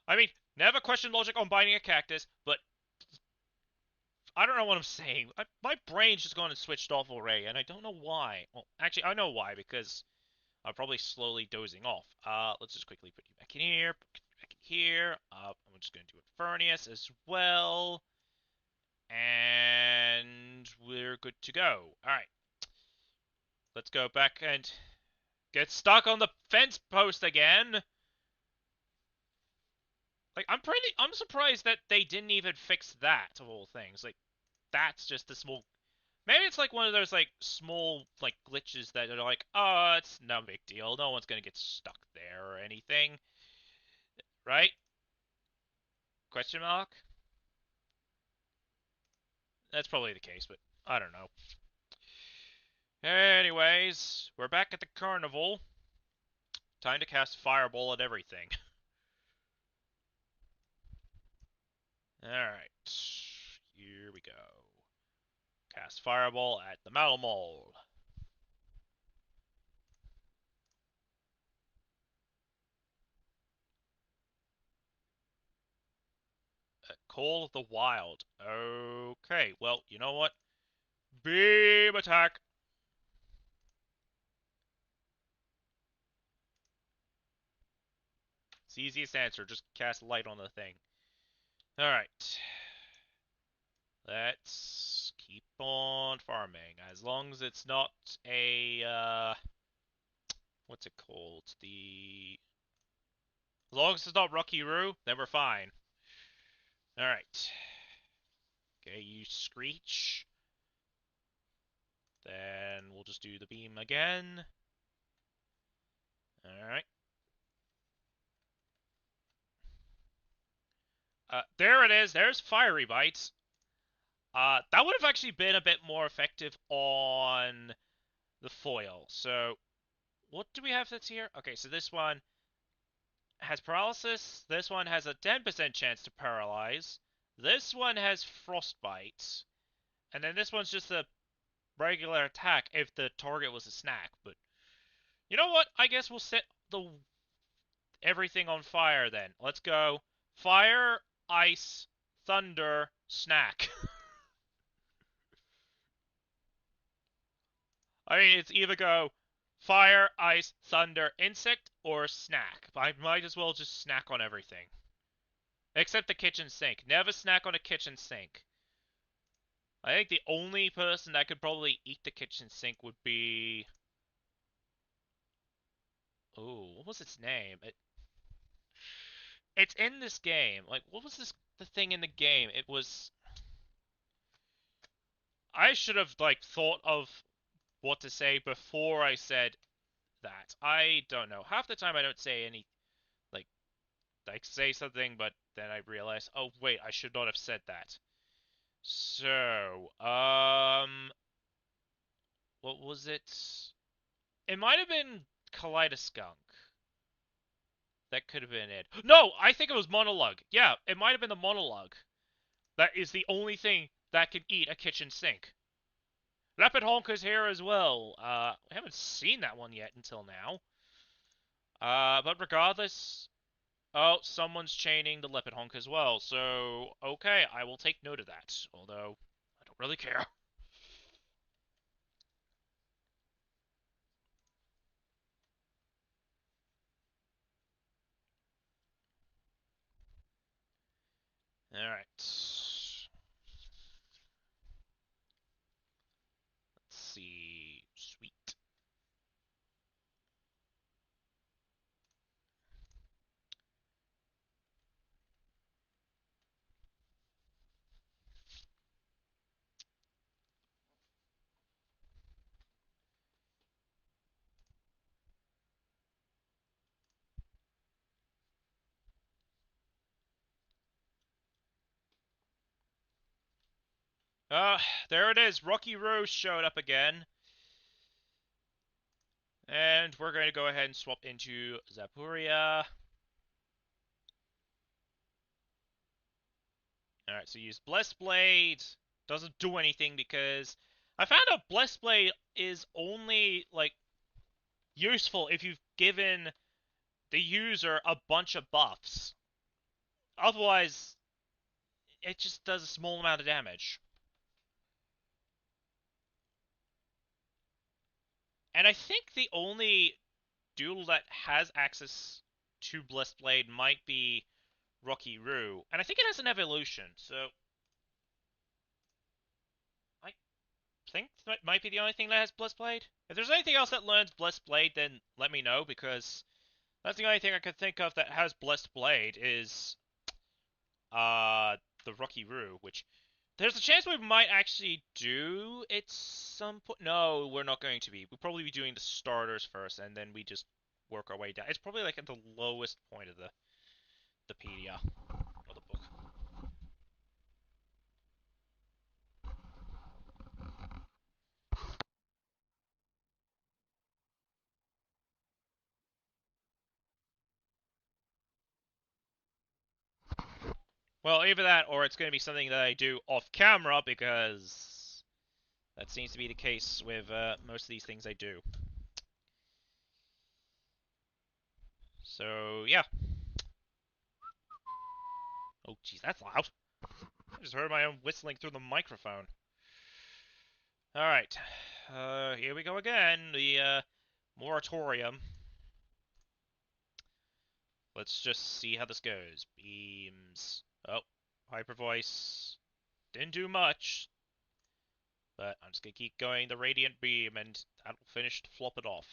I mean, never question logic on biting a cactus, but I don't know what I'm saying. My brain's just gone and switched off already, and I don't know why. Well, actually, I know why, because I'm probably slowly dozing off. Let's just quickly put you back in here, put you back in here. I'm just going to do Infernius as well. And we're good to go. Alright. Let's go back and get stuck on the fence post again. Like, I'm surprised that they didn't even fix that, of all things. Like, that's just a small... Maybe it's like one of those, like, small, like, glitches that are like, oh, it's no big deal. No one's gonna get stuck there or anything. Right? Question mark? That's probably the case, but I don't know. Anyways, we're back at the carnival. Time to cast Fireball at everything. Alright. Here we go. Cast Fireball at the Malamole. Call of the Wild. Okay, well, you know what? Beam attack! It's the easiest answer, just cast light on the thing. Alright. Let's keep on farming. As long as it's not a, what's it called? As long as it's not Rocky Roo, then we're fine. Alright. Okay, you screech. Then we'll just do the beam again. Alright. There it is. There's Fiery Bite. That would have actually been a bit more effective on the foil. So, what do we have that's here? Okay, so this one has paralysis. This one has a 10% chance to paralyze. This one has frostbite. And then this one's just a regular attack if the target was a snack. But you know what? I guess we'll set the everything on fire then. Let's go. Fire, ice, thunder, snack. I mean, it's either go fire, ice, thunder, insect, or snack. I might as well just snack on everything. Except the kitchen sink. Never snack on a kitchen sink. I think the only person that could probably eat the kitchen sink would be... Ooh, what was its name? It's in this game. Like, what was the thing in the game? It was... I should have, like, thought of what to say before I said that. I don't know. Half the time I don't say any... Like, I say something, but then I realize, oh, wait, I should not have said that. So, what was it? It might have been Kaleidoskunk that could have been it. No, I think it was monologue. Yeah, it might have been the monologue. That is the only thing that can eat a kitchen sink. Leopard Honker's here as well. We haven't seen that one yet until now. But regardless, oh, someone's chaining the Leopard Honk as well. So, okay, I will take note of that. Although, I don't really care. Alright. Let's see. Sweet. There it is. Rocky Rose showed up again. And we're going to go ahead and swap into Zapuria. Alright, so use Blessed Blade. Doesn't do anything because I found out Blessed Blade is only, like, useful if you've given the user a bunch of buffs. Otherwise, it just does a small amount of damage. And I think the only Doodle that has access to Blessed Blade might be Rocky Roo. And I think it has an evolution, so I think that might be the only thing that has Blessed Blade. If there's anything else that learns Blessed Blade, then let me know, because that's the only thing I could think of that has Blessed Blade is the Rocky Roo, which there's a chance we might actually do it some point. No, we're not going to be. We'll probably be doing the starters first, and then we just work our way down. It's probably like at the lowest point of the pedia or the book. Well, either that, or it's going to be something that I do off camera, because that seems to be the case with most of these things I do. So yeah. Oh, jeez, that's loud. I just heard my own whistling through the microphone. Alright. Here we go again. The moratorium. Let's just see how this goes. Beams. Oh, Hyper Voice. Didn't do much. But I'm just gonna keep going the Radiant Beam, and that'll finish to flop it off.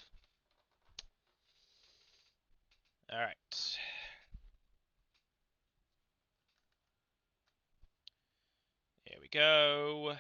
Alright. Here we go.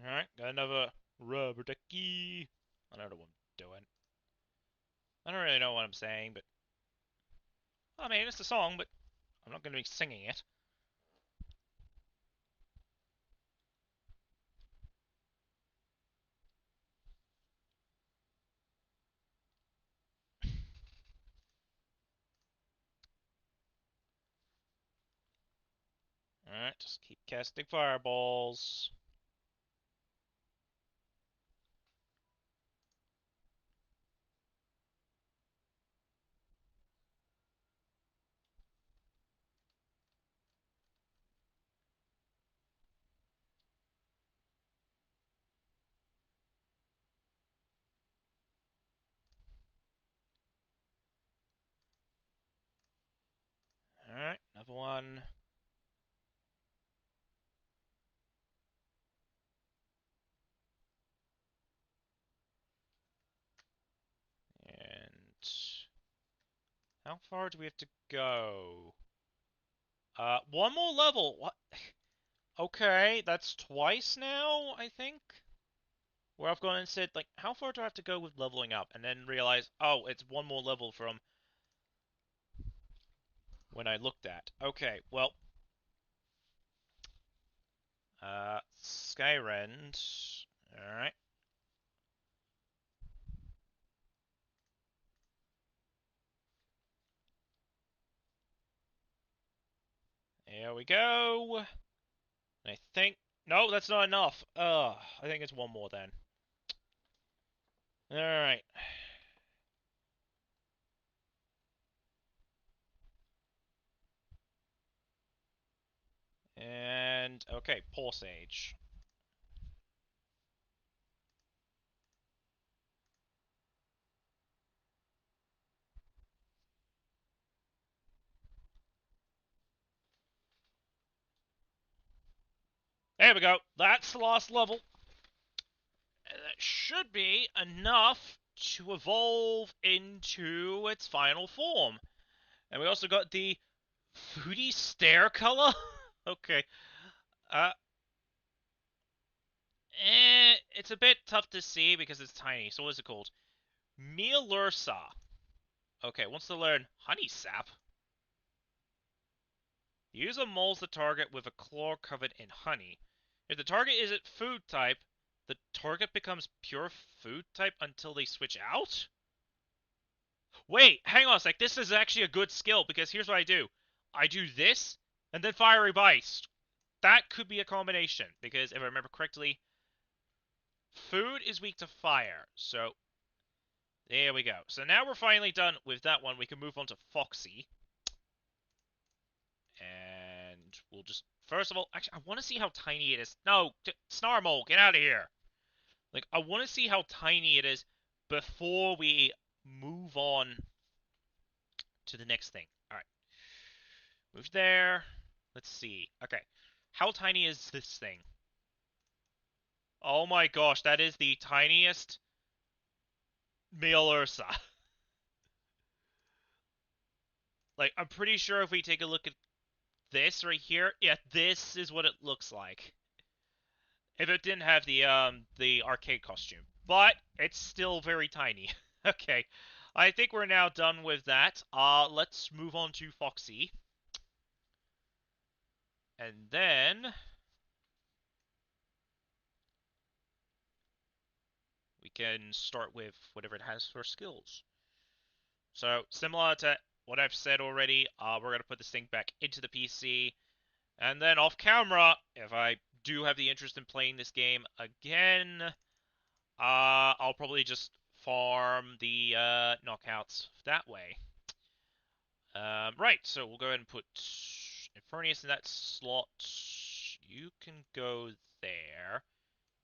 Alright, got another rubber ducky. I don't know what I'm doing. I don't really know what I'm saying, but... I mean, it's a song, but I'm not going to be singing it. Alright, just keep casting fireballs. 1. And how far do we have to go? One more level. What? Okay, that's twice now, I think. Where I've gone and said, like, how far do I have to go with leveling up? And then realize, oh, it's one more level from when I looked at. Okay, well, Skyrend. Alright. There we go. I think... No, that's not enough. I think it's one more then. Alright. And, okay, Pulse Age. There we go. That's the last level. And that should be enough to evolve into its final form. And we also got the Foodie Stare color? Okay. Uh, it's a bit tough to see because it's tiny. So what is it called? Mielursa. Okay, wants to learn Honey Sap. The user molds the target with a claw covered in honey. If the target isn't food type, the target becomes pure food type until they switch out? Wait, hang on a sec. This is actually a good skill because here's what I do. I do this and then Fiery Bite. That could be a combination because if I remember correctly, food is weak to fire. So there we go. So now we're finally done with that one. We can move on to Foxy. And we'll just... First of all, actually, I want to see how tiny it is. No, Snarmole, get out of here. Like, I want to see how tiny it is before we move on to the next thing. Alright. Move there. Let's see. Okay. How tiny is this thing? Oh my gosh, that is the tiniest male Ursa. Like, I'm pretty sure if we take a look at this right here, yeah, this is what it looks like. If it didn't have the arcade costume. But it's still very tiny. Okay. I think we're now done with that. Let's move on to Foxy. And then we can start with whatever it has for skills. So, similar to what I've said already, we're going to put this thing back into the PC. And then off camera, if I do have the interest in playing this game again, I'll probably just farm the knockouts that way. Right, so we'll go ahead and put Infernius in that slot. You can go there.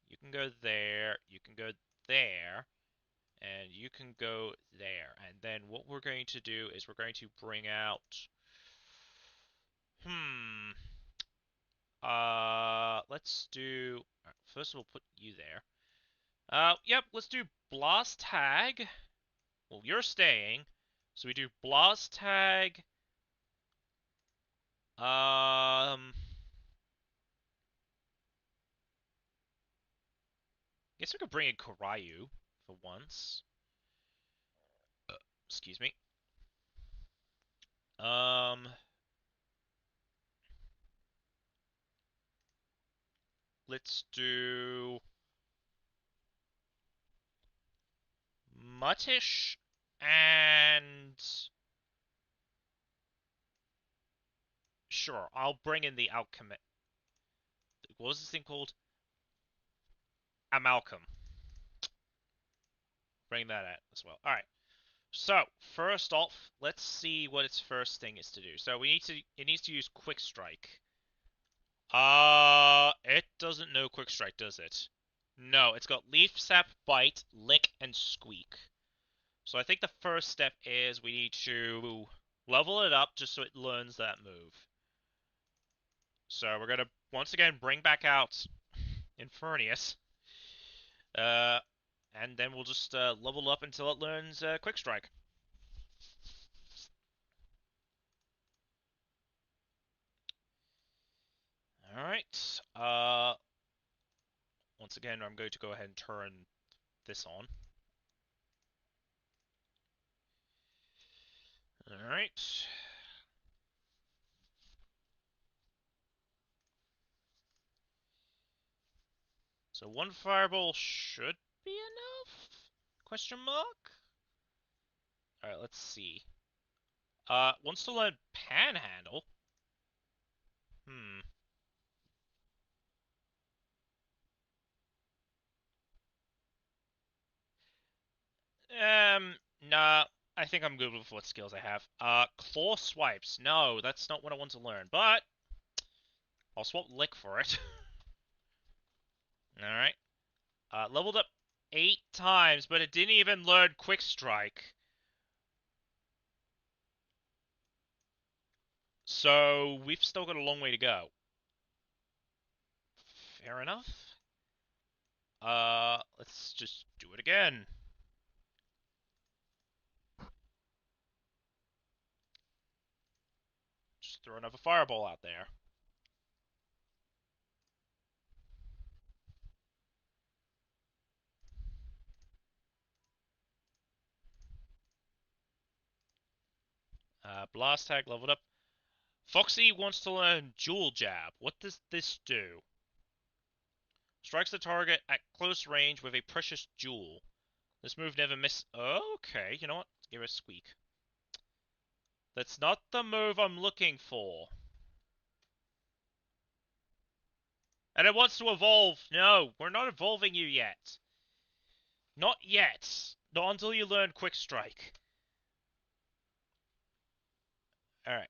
You can go there. You can go there. And you can go there. And then what we're going to do is we're going to bring out... let's do... First we'll put you there. Yep, let's do Blast Tag. Well, you're staying. So we do Blast Tag. Guess we could bring in Korayu for once. Excuse me. Let's do Muttish and sure, I'll bring in the Alchemist. What was this thing called? Amalcam. Bring that out as well. Alright. So, first off, let's see what its first thing is to do. So it needs to use Quick Strike. It doesn't know Quick Strike, does it? No, it's got Leaf Sap, Bite, Lick, and Squeak. So I think the first step is we need to level it up just so it learns that move. So we're gonna once again bring back out Infernius. And then we'll just level up until it learns Quick Strike. Alright. Once again, I'm going to go ahead and turn this on. Alright. So one fireball should be enough? Question mark? Alright, let's see. Wants to learn Panhandle? Hmm. Nah. I think I'm good with what skills I have. Claw Swipes. No, that's not what I want to learn, but I'll swap Lick for it. Alright. Leveled up 8 times, but it didn't even learn Quick Strike. So, we've still got a long way to go. Fair enough. Let's just do it again. Just throw another fireball out there. Blast Tag leveled up. Foxy wants to learn Jewel Jab. What does this do? Strikes the target at close range with a precious jewel. This move never miss. Oh, okay, you know what? Give it a squeak. That's not the move I'm looking for. And it wants to evolve. No, we're not evolving you yet. Not yet. Not until you learn Quick Strike. Alright.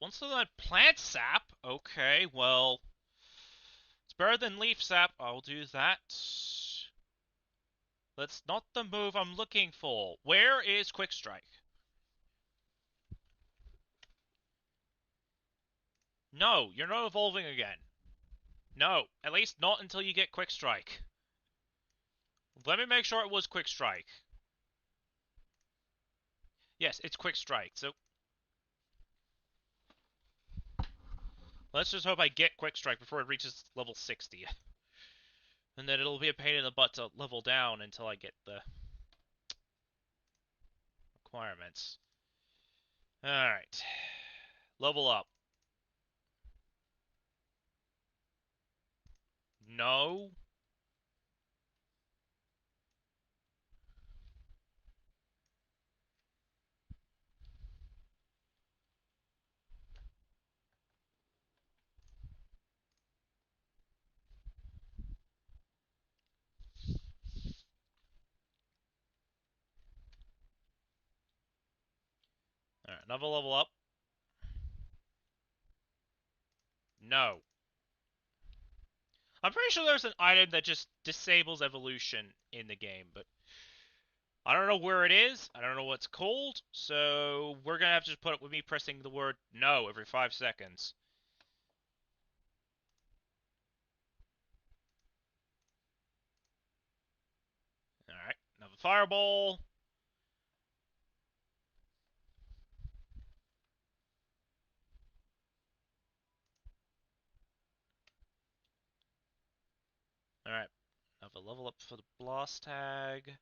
Wants to learn Plant Sap? Okay, well... It's better than Leaf Sap. I'll do that. That's not the move I'm looking for. Where is Quick Strike? No, you're not evolving again. No, at least not until you get Quick Strike. Let me make sure it was Quick Strike. Yes, it's Quick Strike, so... Let's just hope I get Quick Strike before it reaches level 60. And then it'll be a pain in the butt to level down until I get the requirements. Alright. Level up. No. Alright, another level up. No. I'm pretty sure there's an item that just disables evolution in the game, but I don't know where it is. I don't know what it's called, so we're gonna have to just put up with me pressing the word no every 5 seconds. Alright, another fireball. Alright, another level up for the blast tag.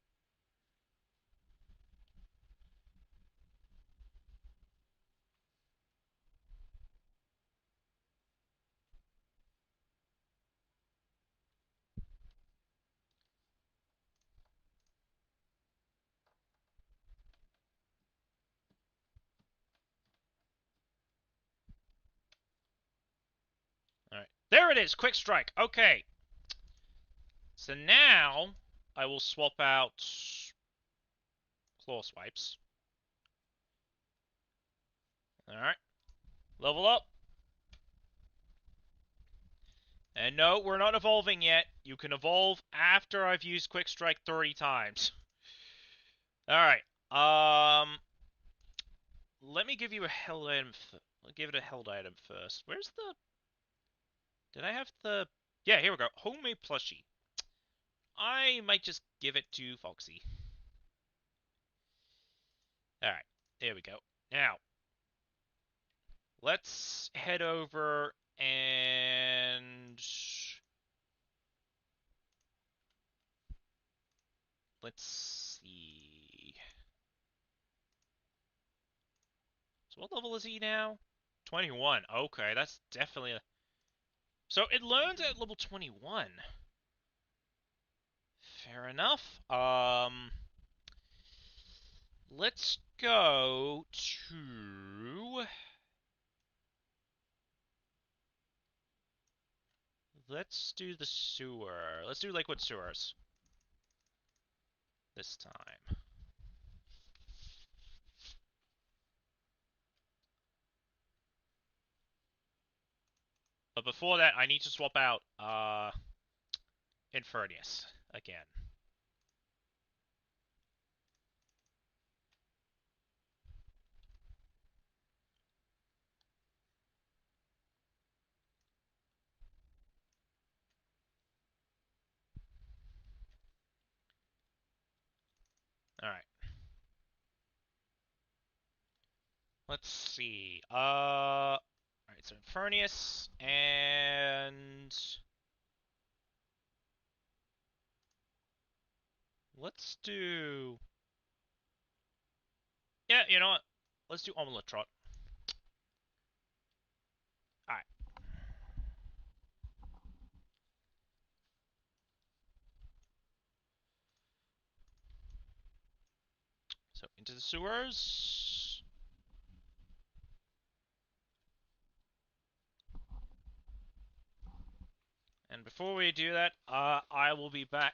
Alright, there it is! Quick Strike! Okay. So now, I will swap out Claw Swipes. Alright. Level up. And no, we're not evolving yet. You can evolve after I've used Quick Strike 30 times. Alright. Let me give you a held item. I'll give it a held item first. Where's the... Did I have the... Yeah, here we go. Homemade plushie. I might just give it to Foxy. Alright, there we go. Now, let's head over and... Let's see... So what level is he now? 21. Okay, that's definitely a... So it learns at level 21. Fair enough. Let's go to... Let's do the sewer. Let's do liquid sewers. This time. But before that, I need to swap out, Infernius again. Alright. Let's see. Alright, so Infernius, and... Let's do... Yeah, you know what? Let's do Omeletrot. Alright. So, into the sewers. And before we do that, I will be back.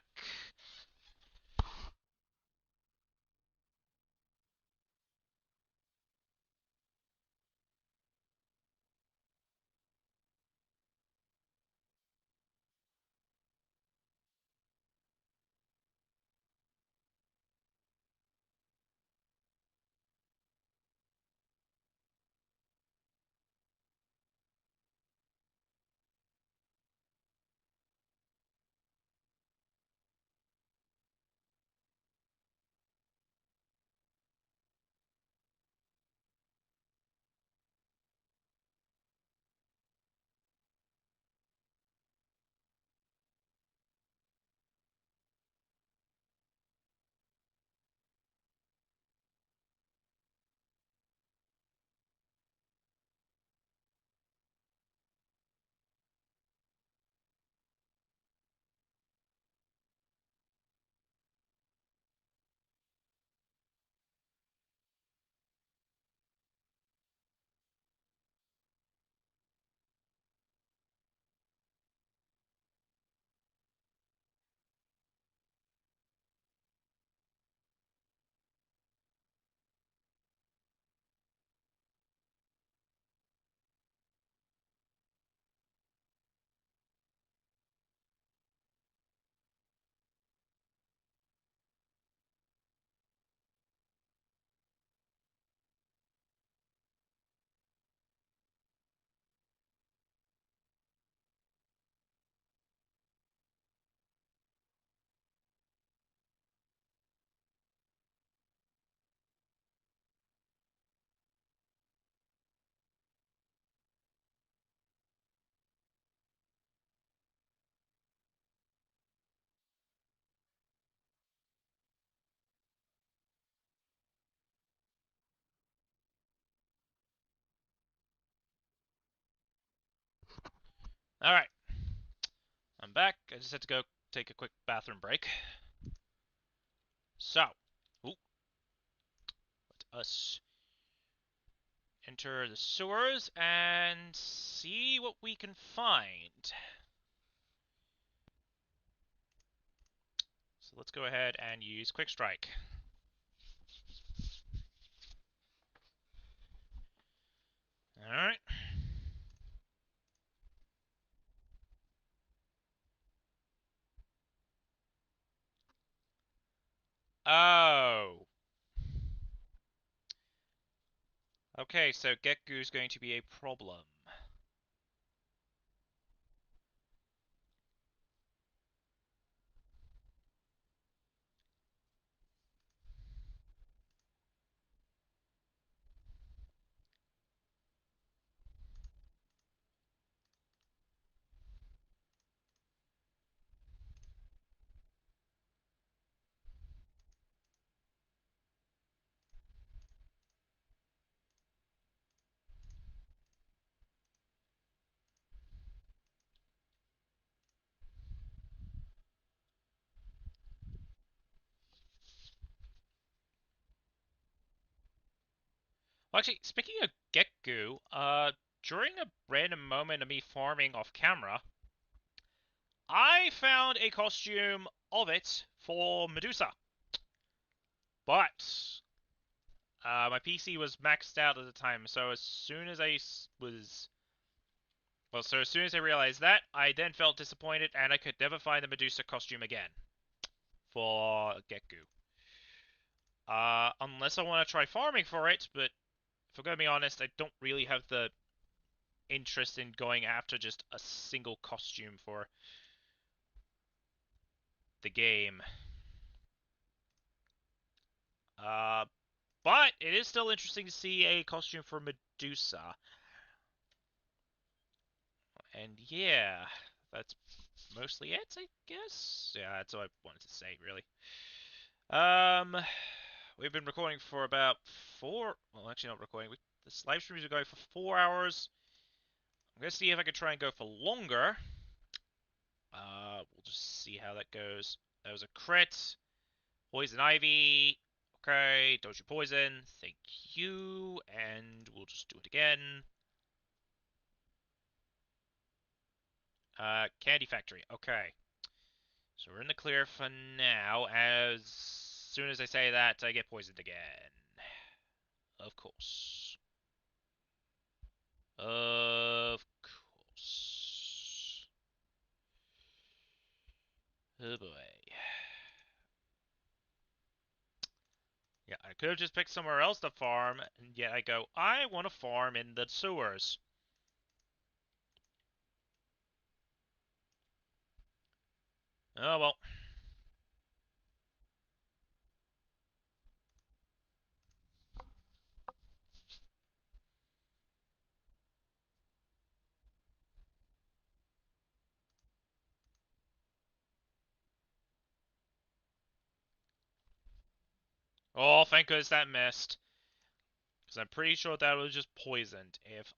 Alright. I'm back. I just had to go take a quick bathroom break. So, let us enter the sewers and see what we can find. So let's go ahead and use Quick Strike. Alright. Oh. Okay, so Gekku's going to be a problem. Well, actually, speaking of Gekku, during a random moment of me farming off camera, I found a costume of it for Medusa. But my PC was maxed out at the time, so as soon as so as soon as I realized that, I then felt disappointed, and I could never find the Medusa costume again for Gekku. Unless I want to try farming for it, but if I'm gonna be honest, I don't really have the interest in going after just a single costume for the game. Uh, but it is still interesting to see a costume for Medusa. And yeah, that's mostly it, I guess. Yeah, that's all I wanted to say, really. Um, we've been recording for about well, actually not recording. This live stream is going for 4 hours. I'm gonna see if I can try and go for longer. We'll just see how that goes. That was a crit. Poison Ivy. Okay, Doji Poison. Thank you. And we'll just do it again. Candy Factory. Okay. So we're in the clear for now. As soon as I say that, I get poisoned again. Of course. Of course. Oh boy. Yeah, I could have just picked somewhere else to farm, and yet I go, I want to farm in the sewers. Oh well. Oh, thank goodness that missed. Because I'm pretty sure that was just poisoned if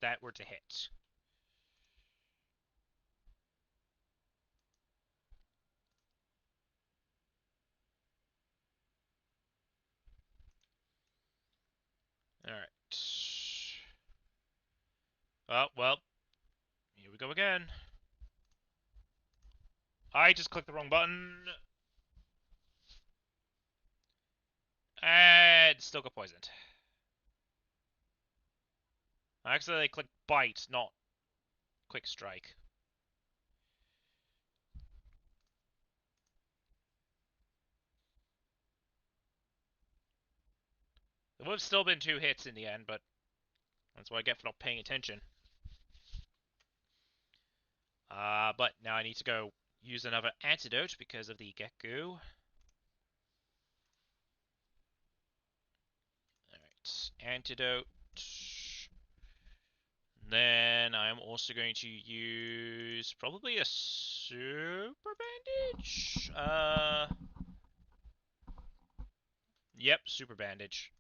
that were to hit. Alright. Oh, well, here we go again. I just clicked the wrong button. And still got poisoned. I accidentally clicked bite, not quick strike. It would have still been 2 hits in the end, but that's what I get for not paying attention. But now I need to go use another antidote because of the Gekku. Alright, antidote. Then I'm also going to use probably a super bandage. Yep, super bandage.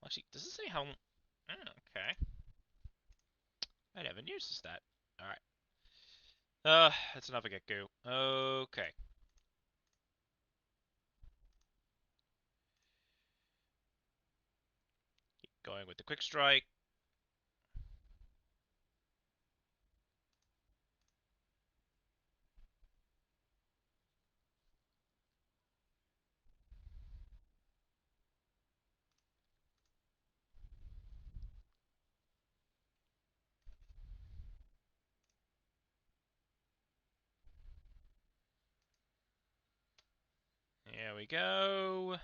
Actually, does it say how? Oh, okay. I never noticed that. All right. That's another Gekko. Okay. Keep going with the quick strike. There we go.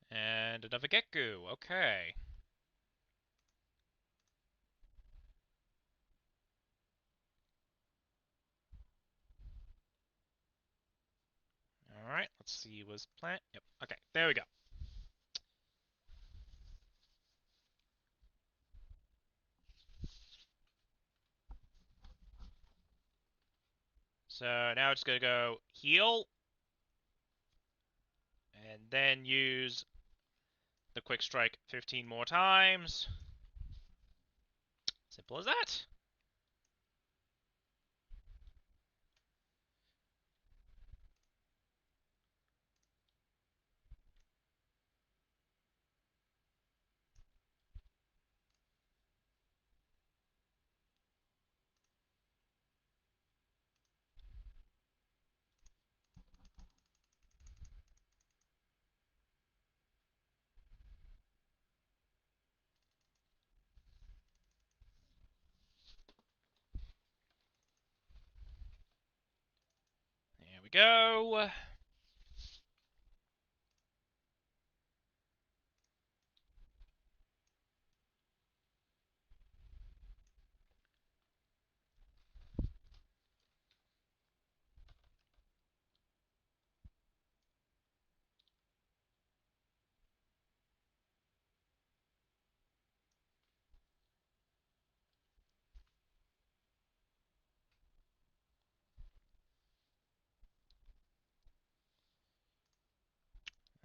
And another Gekku. Okay. Alright, let's see. Was plant? Yep. Okay, there we go. So now it's going to go heal. And then use the quick strike 15 more times. Simple as that. There we go.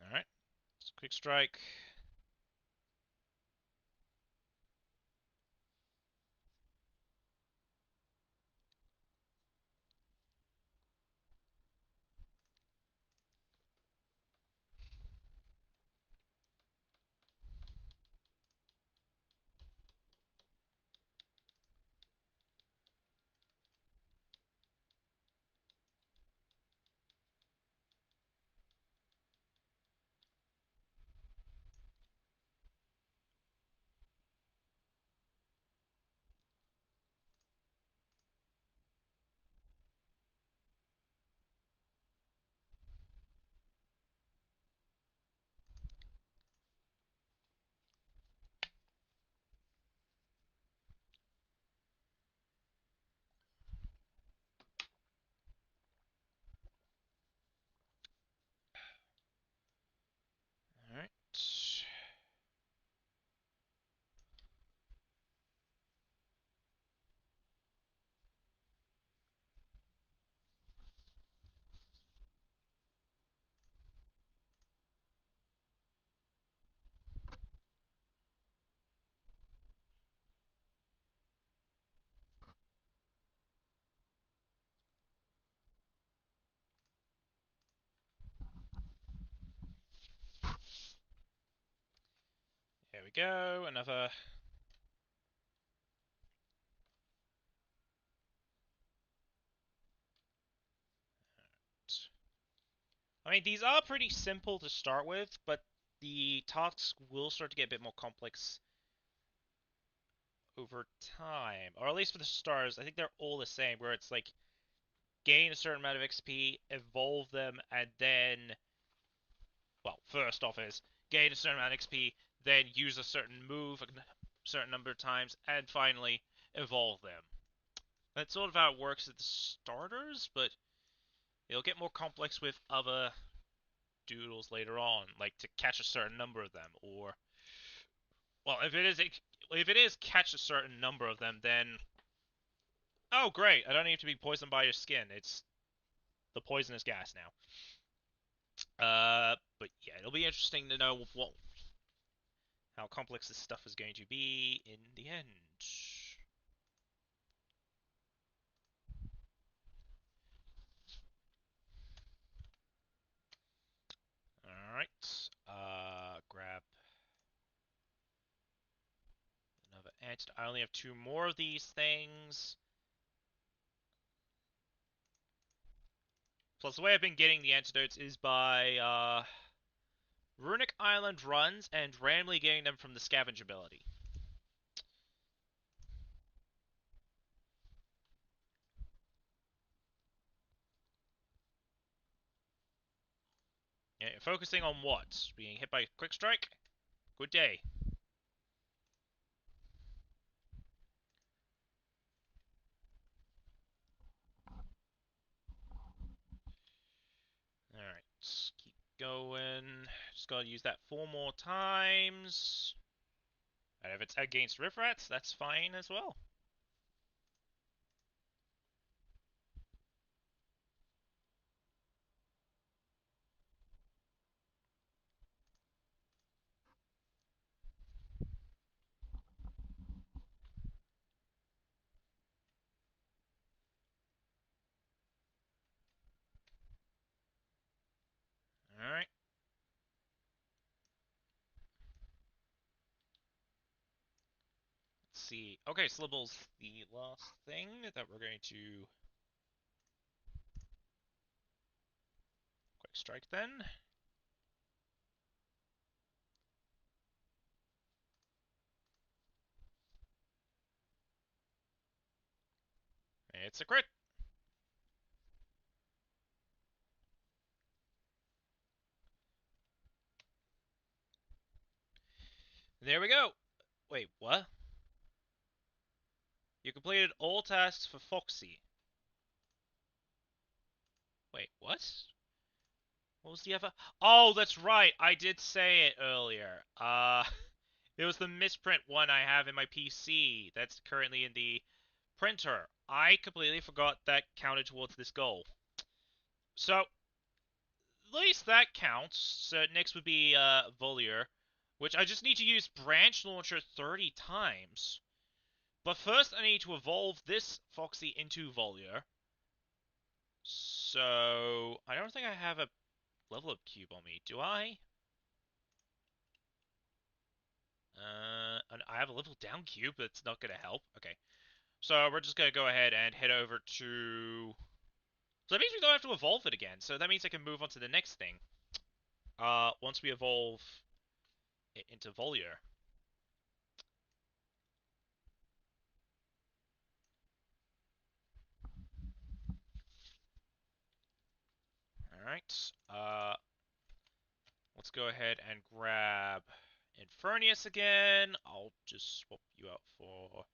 Alright. Quick strike. Alright. There we go. Another. I mean, these are pretty simple to start with, but the tasks will start to get a bit more complex over time. Or at least for the stars, I think they're all the same, where it's like gain a certain amount of XP, evolve them, and then, well, first off is gain a certain amount of XP, then use a certain move a certain number of times, and finally evolve them. That's sort of how it works at the starters, but it'll get more complex with other doodles later on, like to catch a certain number of them, or well, if it is catch a certain number of them, then oh great, I don't need to be poisoned by your skin. It's the poisonous gas now. But yeah, it'll be interesting to know what how complex this stuff is going to be in the end. All right, grab another antidote. I only have two more of these things. Plus, the way I've been getting the antidotes is by Runic Island runs and randomly getting them from the scavenge ability. Yeah, focusing on what? Being hit by a quick strike? Good day. Alright, let's keep going. Just gotta use that 4 more times. And if it's against Riffrats, that's fine as well. Alright. Let's see. Okay, Slibble's the last thing that we're going to quick strike then. It's a crit. There we go. Wait, what? You completed all tasks for Foxy. Wait, what? What was the other? Oh, that's right. I did say it earlier. It was the misprint one I have in my PC that's currently in the printer. I completely forgot that counted towards this goal. So, at least that counts. So next would be Volier, which I just need to use Branch Launcher 30 times. But first I need to evolve this Foxy into Volier. So, I don't think I have a level up cube on me, do I? And I have a level down cube, but it's not going to help. Okay. So we're just going to go ahead and head over to... So that means we don't have to evolve it again. So that means I can move on to the next thing. Once we evolve it into Volier. Alright. Let's go ahead and grab Infernius again. I'll just swap you out for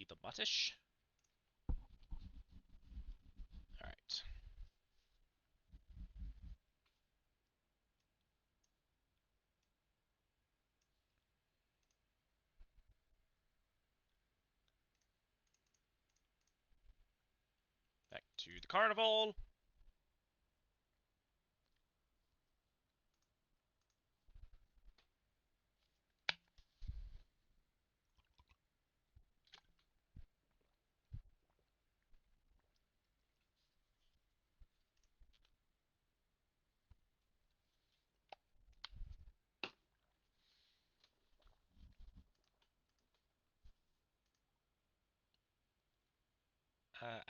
the Muttish. Alright. Back to the Carnival.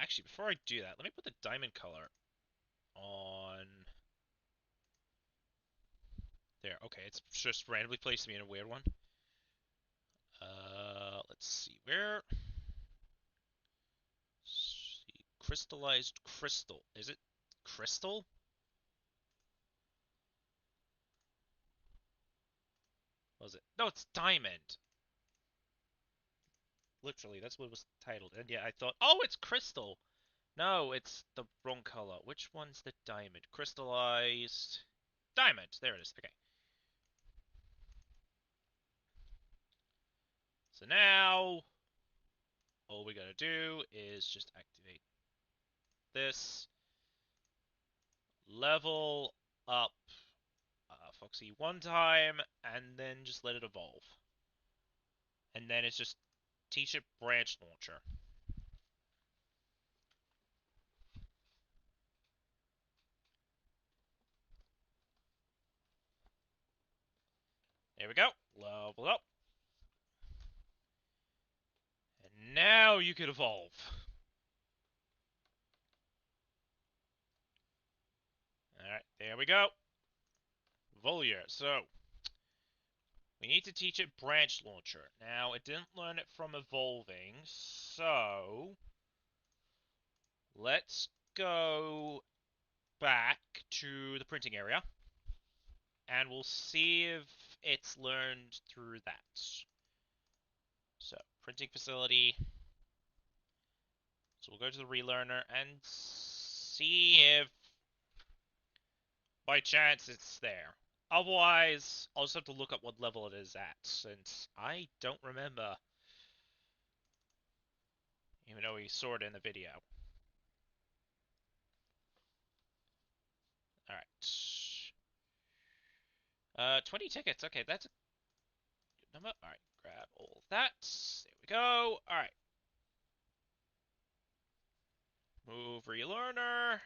Actually, before I do that, let me put the diamond color on... There, okay, it's just randomly placed me in a weird one. Let's see, where... See, crystallized crystal. Is it crystal? What was it? No, it's diamond. Literally, that's what it was titled. And yeah, I thought, oh, it's crystal. No, it's the wrong color. Which one's the diamond? Crystallized... Diamond! There it is, okay. So now... all we gotta do is just activate this. Level up Foxy one time, and then just let it evolve. And then it's just teach it Branch Launcher. There we go. Level up. And now you can evolve. Alright, there we go. Volier. So, we need to teach it Branch Launcher. Now, it didn't learn it from evolving, so... let's go back to the printing area, and we'll see if it's learned through that. So, printing facility. So we'll go to the relearner and see if by chance it's there. Otherwise, I'll just have to look up what level it is at, since I don't remember. Even though we saw it in the video. Alright. 20 tickets. Okay, that's a good number. Alright, grab all that. There we go. Alright. Move relearner.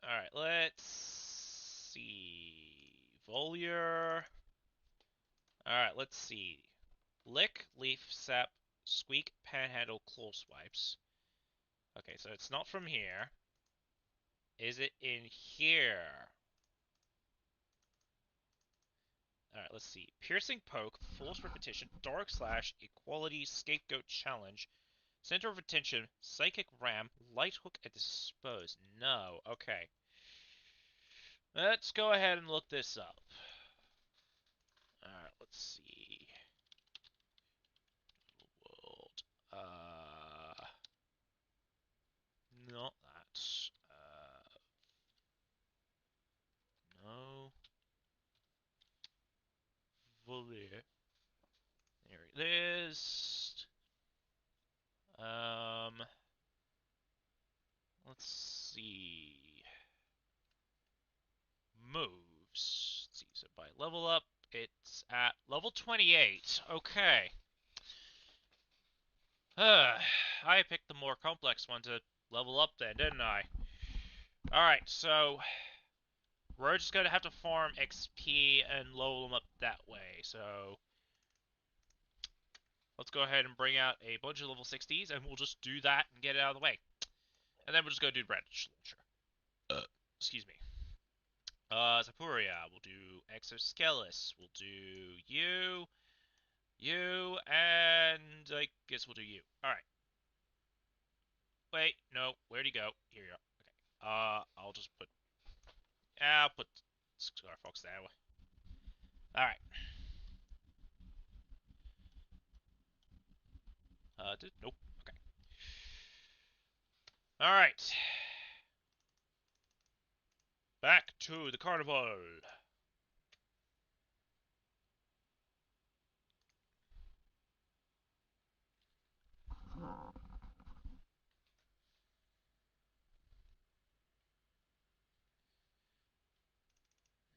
Alright, let's see. Volier. Alright, let's see. Lick, leaf, sap, squeak, panhandle, claw swipes. Okay, so it's not from here. Is it in here? Alright, let's see. Piercing poke, force repetition, dark slash, equality, scapegoat challenge, center of attention, psychic ram, light hook, and dispose. No. Okay. Let's go ahead and look this up. Alright, let's see. World. Not that. No. Volier. There it is. Let's see. Moves. Let's see. So by level up, it's at level 28. Okay. I picked the more complex one to level up then, didn't I? Alright, so we're just gonna have to farm XP and level them up that way. So let's go ahead and bring out a bunch of level 60s, and we'll just do that and get it out of the way. And then we'll just go do branch launcher. Excuse me. Zapuria, we'll do Exoskelis, we'll do you, and I guess we'll do you. Alright. Wait, no, where'd he go? Here you are. Okay. I'll just put... I'll put Scar Fox that way. Alright. Nope. Okay. Alright. Back to the carnival.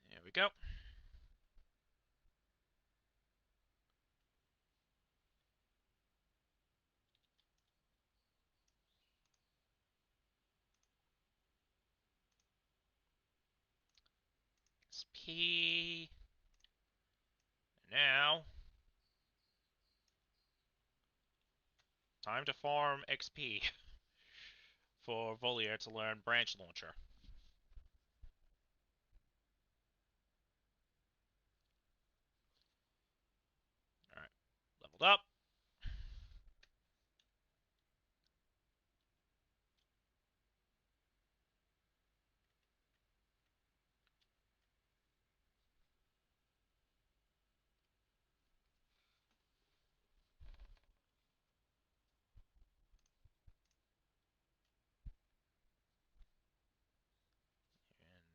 There we go. XP. Now, time to farm XP for Volier to learn Branch Launcher. Alright, leveled up.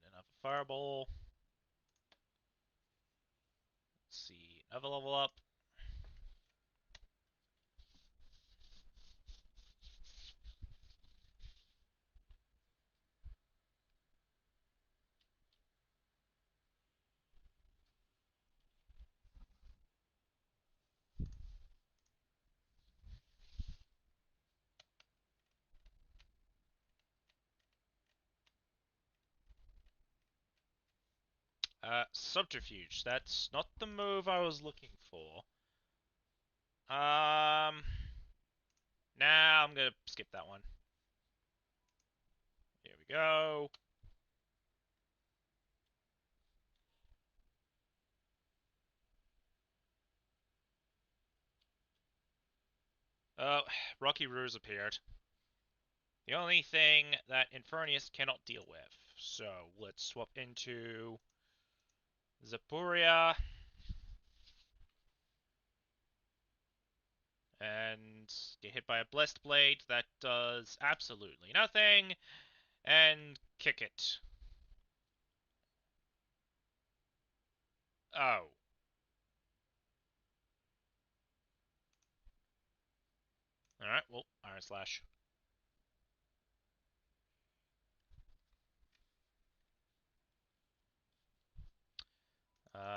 And another Fireball. Let's see, another level up. Subterfuge. That's not the move I was looking for. Nah, I'm gonna skip that one. Here we go. Oh, Rocky Ruse appeared. The only thing that Infernius cannot deal with. So let's swap into Zapuria and get hit by a Blessed Blade that does absolutely nothing, and kick it. Oh. Alright, well, Iron Slash.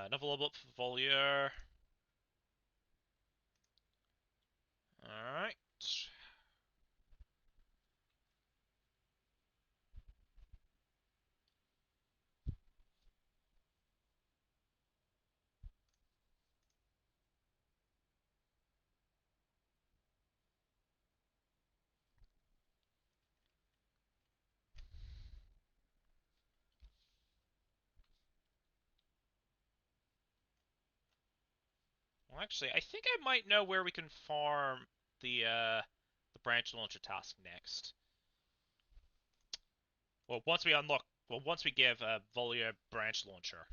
Another level up for Volier. Alright. Well, actually, I think I might know where we can farm the branch launcher task next. Well, once we give Volier branch launcher.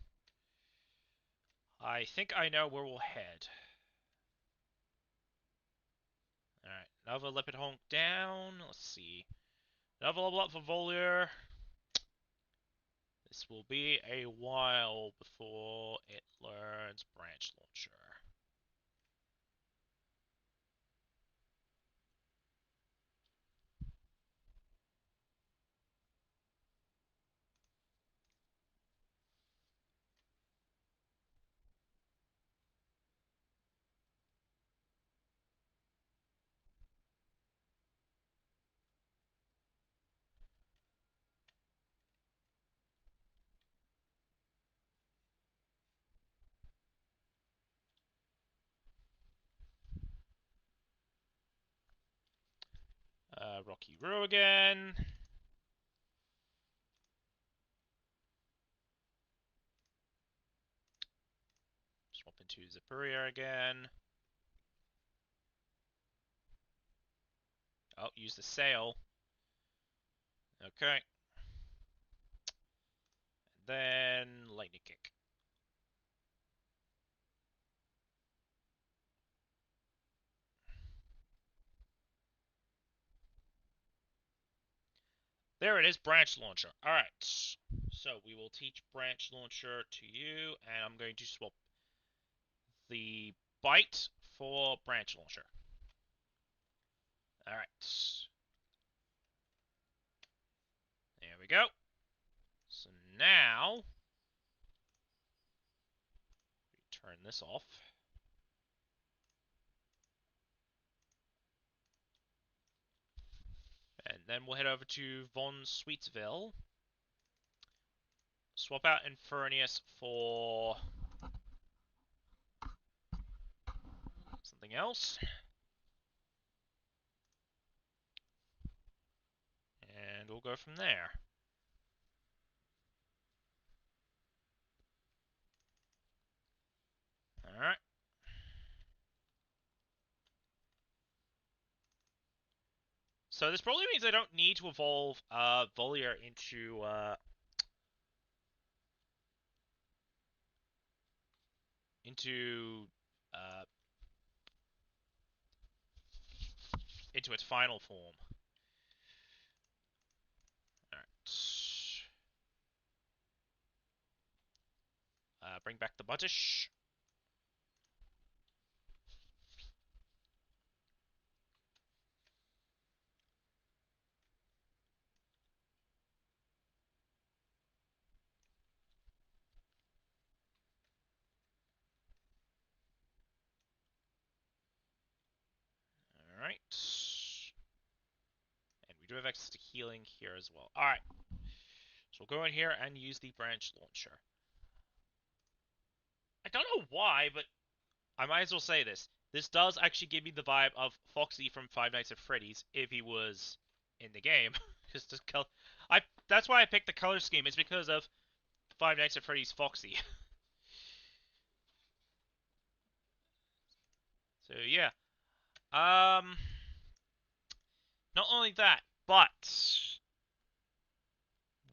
I think I know where we'll head. Alright, another Leopard Honk down. Let's see. Another level up for Volier. This will be a while before it learns branch launcher. Rocky Roo again. Swap into Zapuria again. Oh, use the sail. Okay. And then lightning kick. There it is, branch launcher. Alright. So we will teach branch launcher to you, and I'm going to swap the bite for branch launcher. Alright. There we go. So now, we turn this off. And then we'll head over to Von Sweetsville. Swap out Infernius for something else. And we'll go from there. Alright. So this probably means I don't need to evolve Volier into uh, into its final form. Alright. Bring back the Buttish. Alright. And we do have access to healing here as well. Alright. So we'll go in here and use the branch launcher. I don't know why, but I might as well say this. This does actually give me the vibe of Foxy from Five Nights at Freddy's if he was in the game. Just to that's why I picked the color scheme. It's because of Five Nights at Freddy's Foxy. So yeah. Not only that, But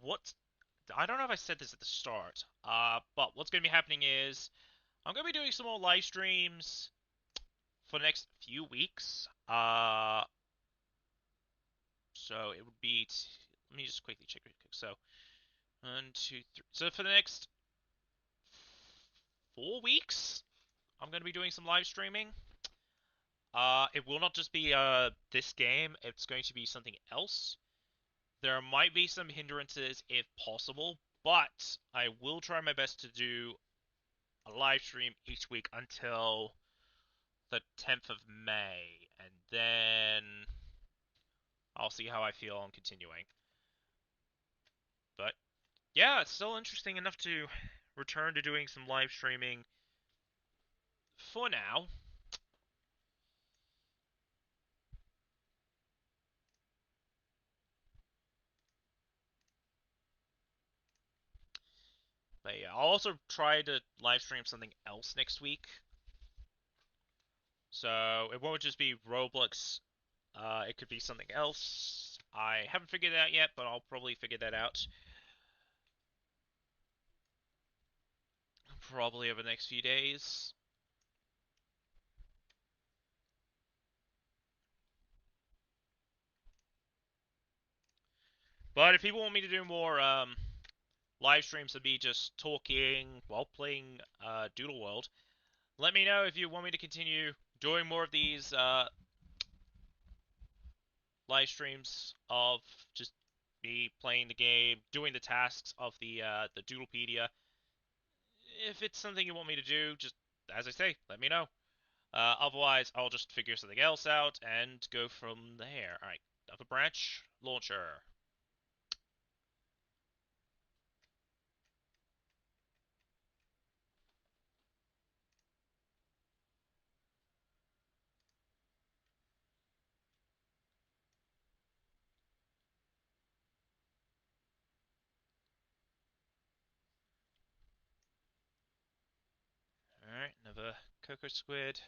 what I don't know if I said this at the start. But what's going to be happening is I'm going to be doing some more live streams for the next few weeks. So it would be. Let me just quickly check real quick. So 1, 2, 3. So for the next 4 weeks, I'm going to be doing some live streaming. It will not just be this game. It's going to be something else. There might be some hindrances if possible, but I will try my best to do a live stream each week until the 10th of May, and then I'll see how I feel on continuing. But yeah, it's still interesting enough to return to doing some live streaming for now. But yeah, I'll also try to live stream something else next week. So it won't just be Roblox. It could be something else. I haven't figured it out yet, but I'll probably figure that out. Probably over the next few days. But if people want me to do more live streams of me just talking while playing Doodle World, let me know if you want me to continue doing more of these live streams of just me playing the game, doing the tasks of the Doodlepedia. If it's something you want me to do, just as I say, let me know. Otherwise, I'll just figure something else out and go from there. Alright, another branch, launcher. Alright, another cocoa squid.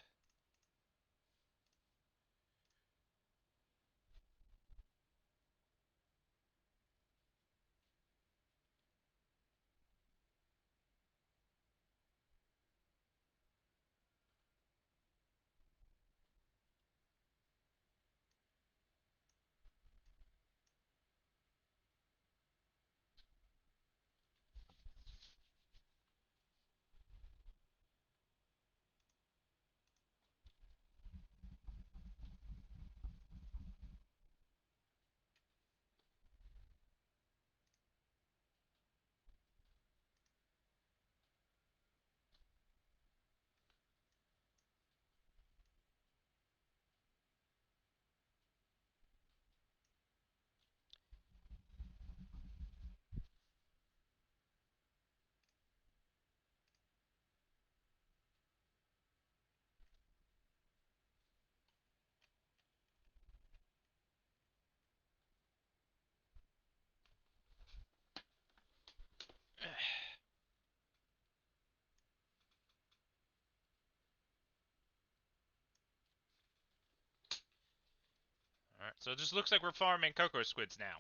Alright, so it just looks like we're farming cocoa squids now.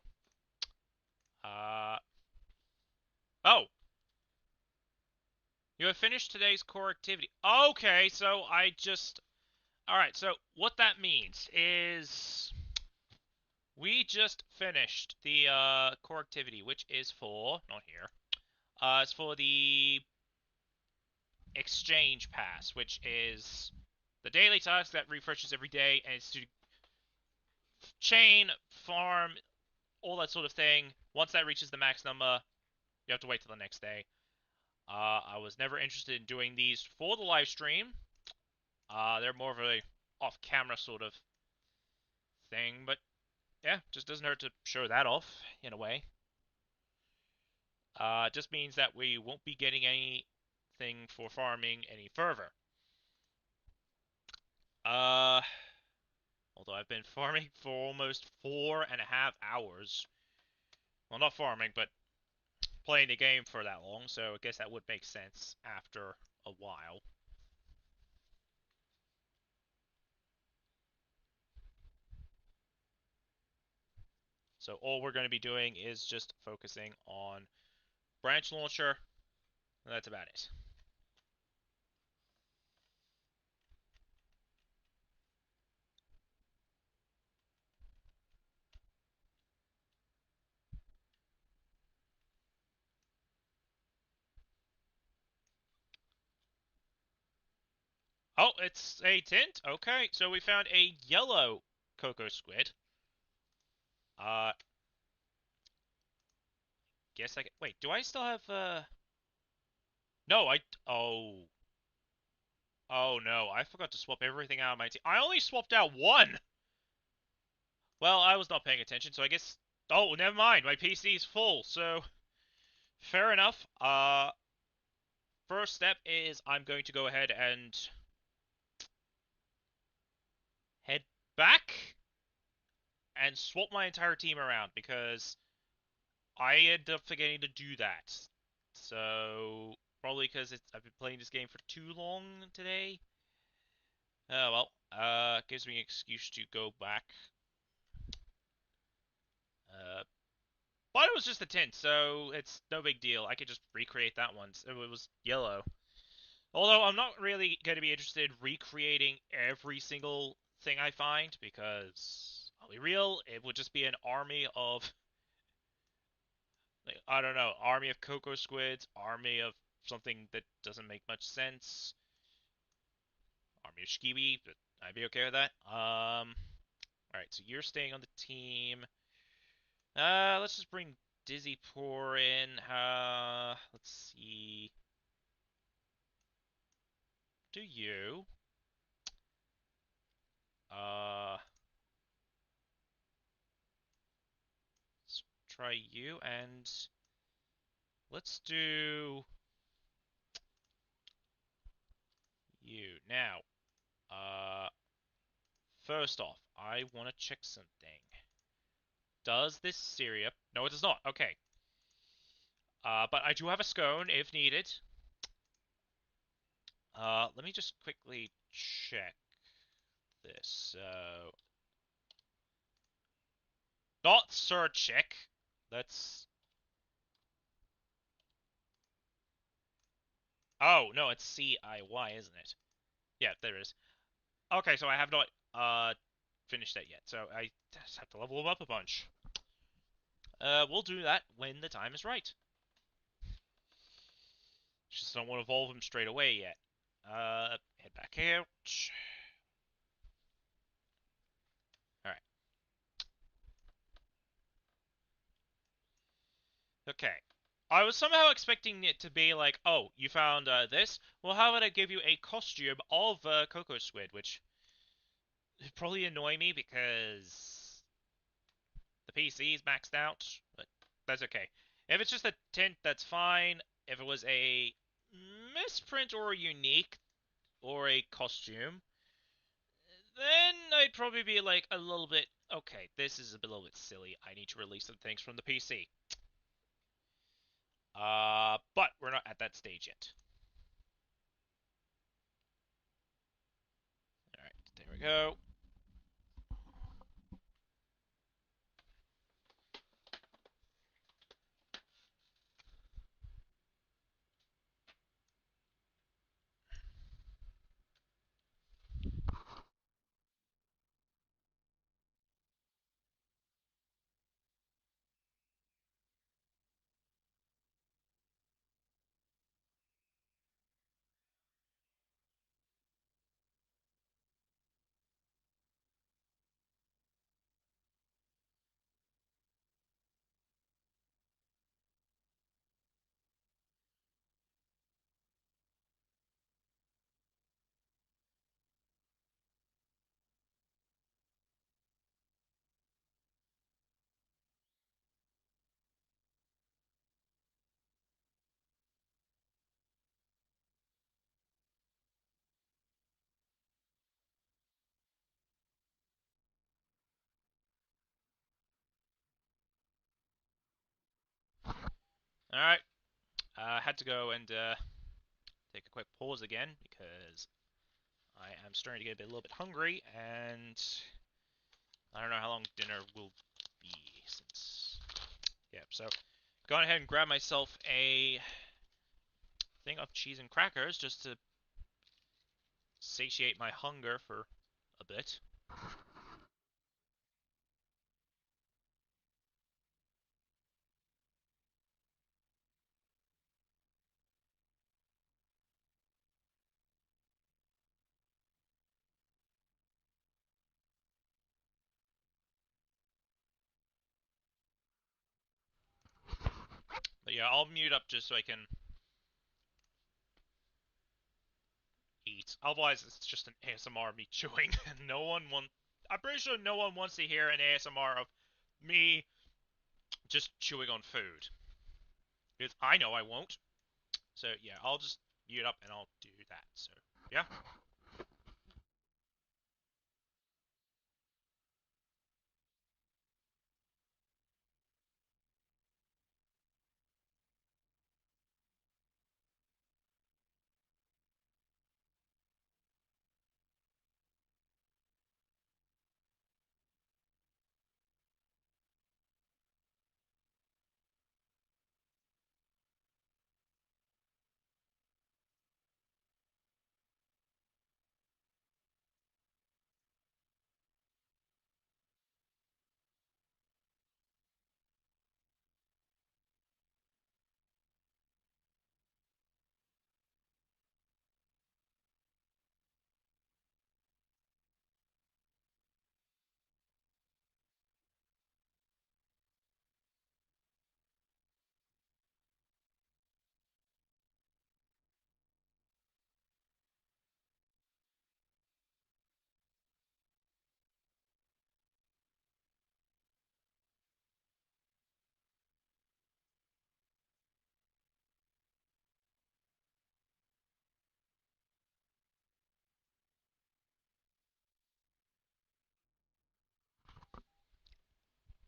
Oh! You have finished today's core activity. Okay, so I just... Alright, so what that means is... We just finished the core activity, which is for... Not here. It's for the exchange pass, which is the daily task that refreshes every day, and it's to chain, farm, all that sort of thing. Once that reaches the max number, you have to wait till the next day. I was never interested in doing these for the live stream. They're more of a off-camera sort of thing, but yeah, just doesn't hurt to show that off in a way. It just means that we won't be getting anything for farming any further. Although I've been farming for almost 4.5 hours. Well, not farming, but playing the game for that long, so I guess that would make sense after a while. So all we're going to be doing is just focusing on branch launcher, and that's about it. Oh, it's a tint? Okay, so we found a yellow cocoa squid. Uh, guess I can... Wait, do I still have, No, Oh. Oh, no, I forgot to swap everything out of my team. I only swapped out one! Well, I was not paying attention, so I guess... Oh, never mind, my PC is full, so... Fair enough. First step is I'm going to go ahead and... head back and swap my entire team around, because I end up forgetting to do that. So probably because I've been playing this game for too long today. Well, gives me an excuse to go back. Uh, but it was just a tint, so it's no big deal. I could just recreate that one. It was yellow. Although I'm not really going to be interested in recreating every single thing I find, because I'll be real, it would just be an army of, like, I don't know, army of cocoa squids, army of something that doesn't make much sense. Army of Shkibi, but I'd be okay with that. Alright, so you're staying on the team. Let's just bring Dizzy Poor in. Let's see. Do you? Uh, let's try you, and let's do you. Now, uh, first off, I want to check something. Does this syrup... No, it does not. Okay. But I do have a scone if needed. Let me just quickly check this. So, not Sir Chick. That's... Oh, no, it's C-I-Y, isn't it? Yeah, there it is. Okay, so I have not finished that yet, so I just have to level them up a bunch. We'll do that when the time is right. Just don't want to evolve them straight away yet. Head back out. Alright. Okay. I was somehow expecting it to be like, oh, you found this? Well, how about I give you a costume of Cocoa Squid, which would probably annoy me because the PC is maxed out, but that's okay. If it's just a tint, that's fine. If it was a misprint or a unique or a costume, then I'd probably be like a little bit, okay, this is a little bit silly. I need to release some things from the PC. But we're not at that stage yet. Alright, there we go. Alright, I had to go and take a quick pause again because I am starting to get a little bit hungry, and I don't know how long dinner will be since Yeah, so go ahead and grab myself a thing of cheese and crackers just to satiate my hunger for a bit. But yeah, I'll mute up just so I can eat. Otherwise, it's just an ASMR of me chewing. No one want. I'm pretty sure no one wants to hear an ASMR of me just chewing on food. Because I know I won't. So yeah, I'll just mute up and I'll do that. So yeah.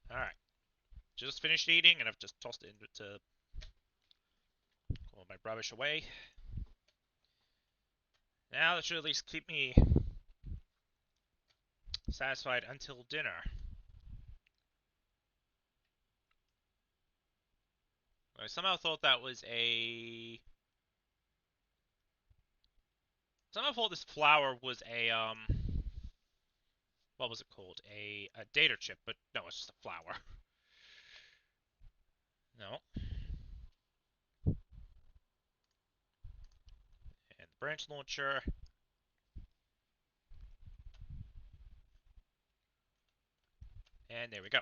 All right. Just finished eating and I've just tossed it into all my rubbish away. Now that should at least keep me satisfied until dinner. I somehow thought that was a. Somehow thought this flower was a What was it called? A data chip, but no, it's just a flower. No. And the branch launcher. And there we go.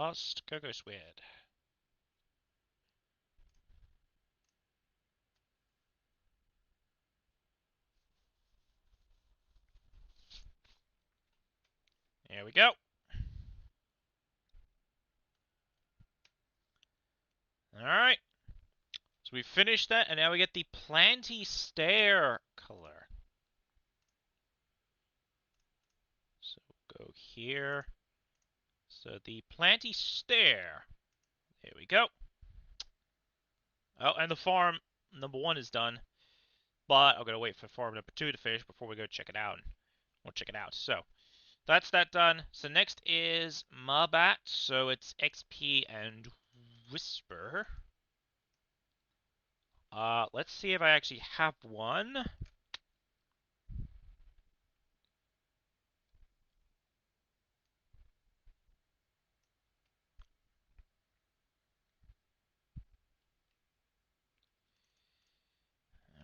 lost Coco Squid. There we go. Alright. So we finished that, and now we get the Planty Stair color. So go here. So the Planty Stair. There we go. Oh, and the farm number 1 is done. But I'm going to wait for farm number 2 to finish before we go check it out. We'll check it out. So, that's that done. So next is Mabat. So it's XP and Whisper. Let's see if I actually have one.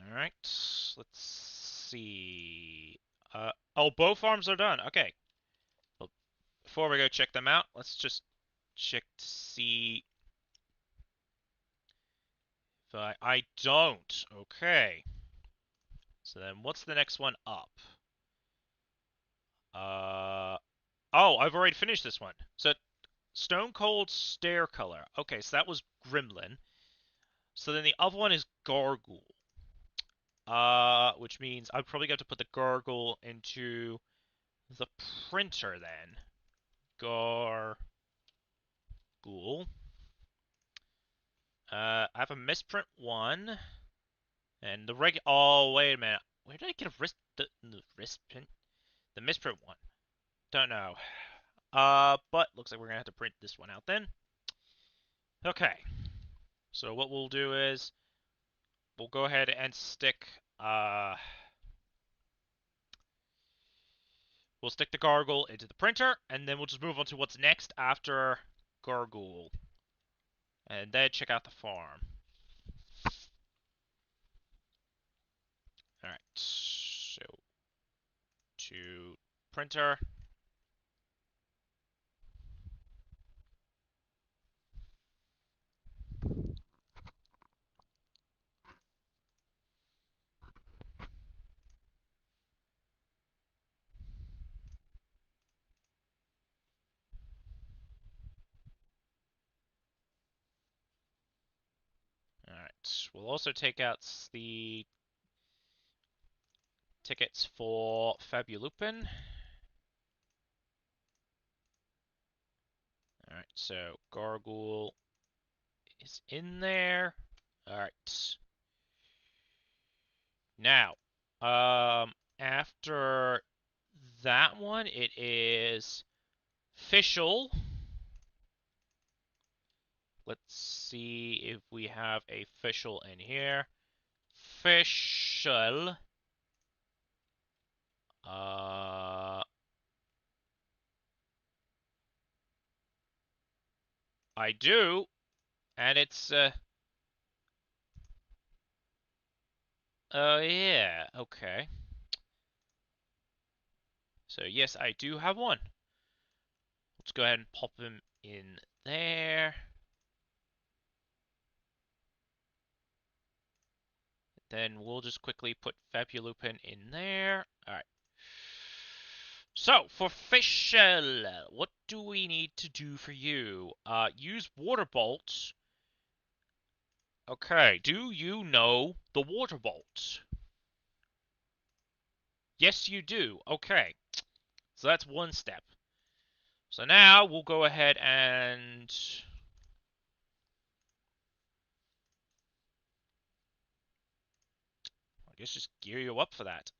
Alright, let's see. Oh, both farms are done. Okay. Well, before we go check them out, let's just check to see if I don't. Okay. So then what's the next one up? Oh, I've already finished this one. So, Stone Cold Stare Color. Okay, so that was Gremlin. So then the other one is Gargoyle. Which means I'd probably have to put the Gargoyle into the printer then. Gargoyle. I have a misprint one. And the oh, wait a minute. Where did I get the wrist print? The misprint one. Don't know. But looks like we're gonna have to print this one out then. Okay. So what we'll do is we'll go ahead and stick we'll stick the Gargoyle into the printer, and then we'll just move on to what's next after Gargoyle. And then check out the farm. Alright, so to printer. Alright, we'll also take out the tickets for Fabulupin. Alright, so Gargoyle is in there. Alright. Now, after that one, it is Fischl. Let's see if we have a Fischl in here. Fischl. I do, and it's, oh yeah, okay. So yes, I do have one. Let's go ahead and pop him in there. Then we'll just quickly put Fabulupin in there. Alright. So, for Fischl, what do we need to do for you? Use Water Bolt. Okay, do you know the Water Bolt? Yes, you do. Okay. So that's one step. So now we'll go ahead and I guess just gear you up for that.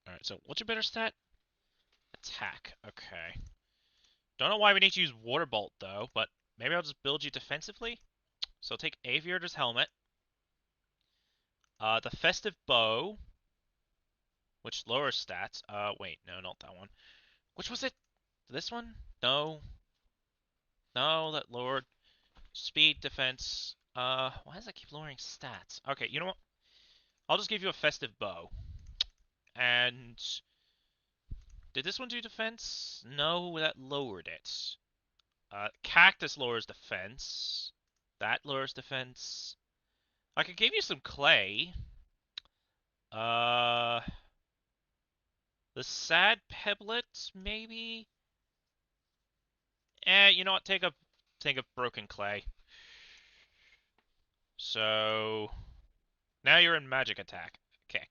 Alright, so what's your better stat? Attack. Okay. Don't know why we need to use Water Bolt though, but maybe I'll just build you defensively. So take Aviator's Helmet. The Festive Bow, which lowers stats. Wait, no, not that one. Which was it? This one? No. No, that lowered speed, defense. Why does that keep lowering stats? Okay, you know what? I'll just give you a Festive Bow. And Did this one do defense? No, that lowered it. Cactus lowers defense. That lowers defense. I could give you some clay. Uh, the sad pebblet, maybe? You know what? Take a broken clay. So now you're in magic attack. Okay.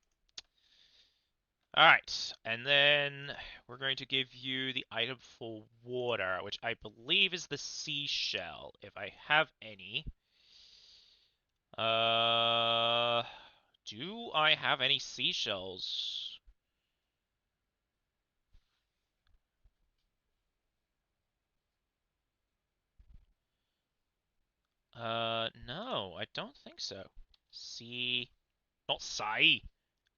Alright, and then we're going to give you the item for water, which I believe is the seashell, if I have any. Uh, do I have any seashells? No, I don't think so. Sea, not Sai,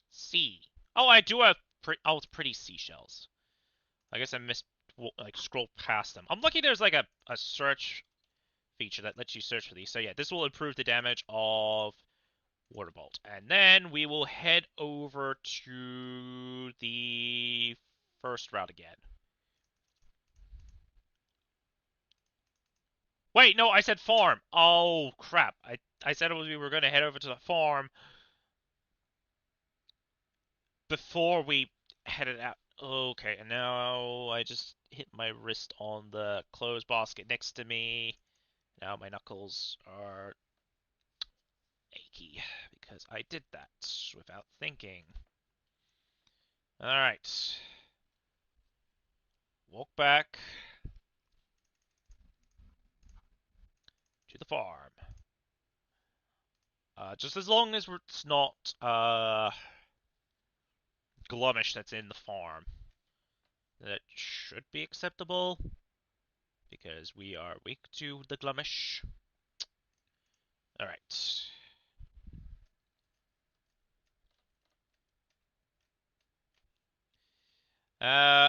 sea. Oh, I do have it's pretty seashells. I guess I missed, like, scrolled past them. I'm lucky there's like a search feature that lets you search for these. So yeah, this will improve the damage of Water Bolt. And then we will head over to the first route again. Wait, no, I said farm. Oh, crap. I said we were going to head over to the farm before we headed out. Okay, and now I just hit my wrist on the clothes basket next to me. Now my knuckles are achy because I did that without thinking. Alright. Walk back to the farm. Just as long as it's not Glummish that's in the farm. That should be acceptable. Because we are weak to the Glummish. Alright.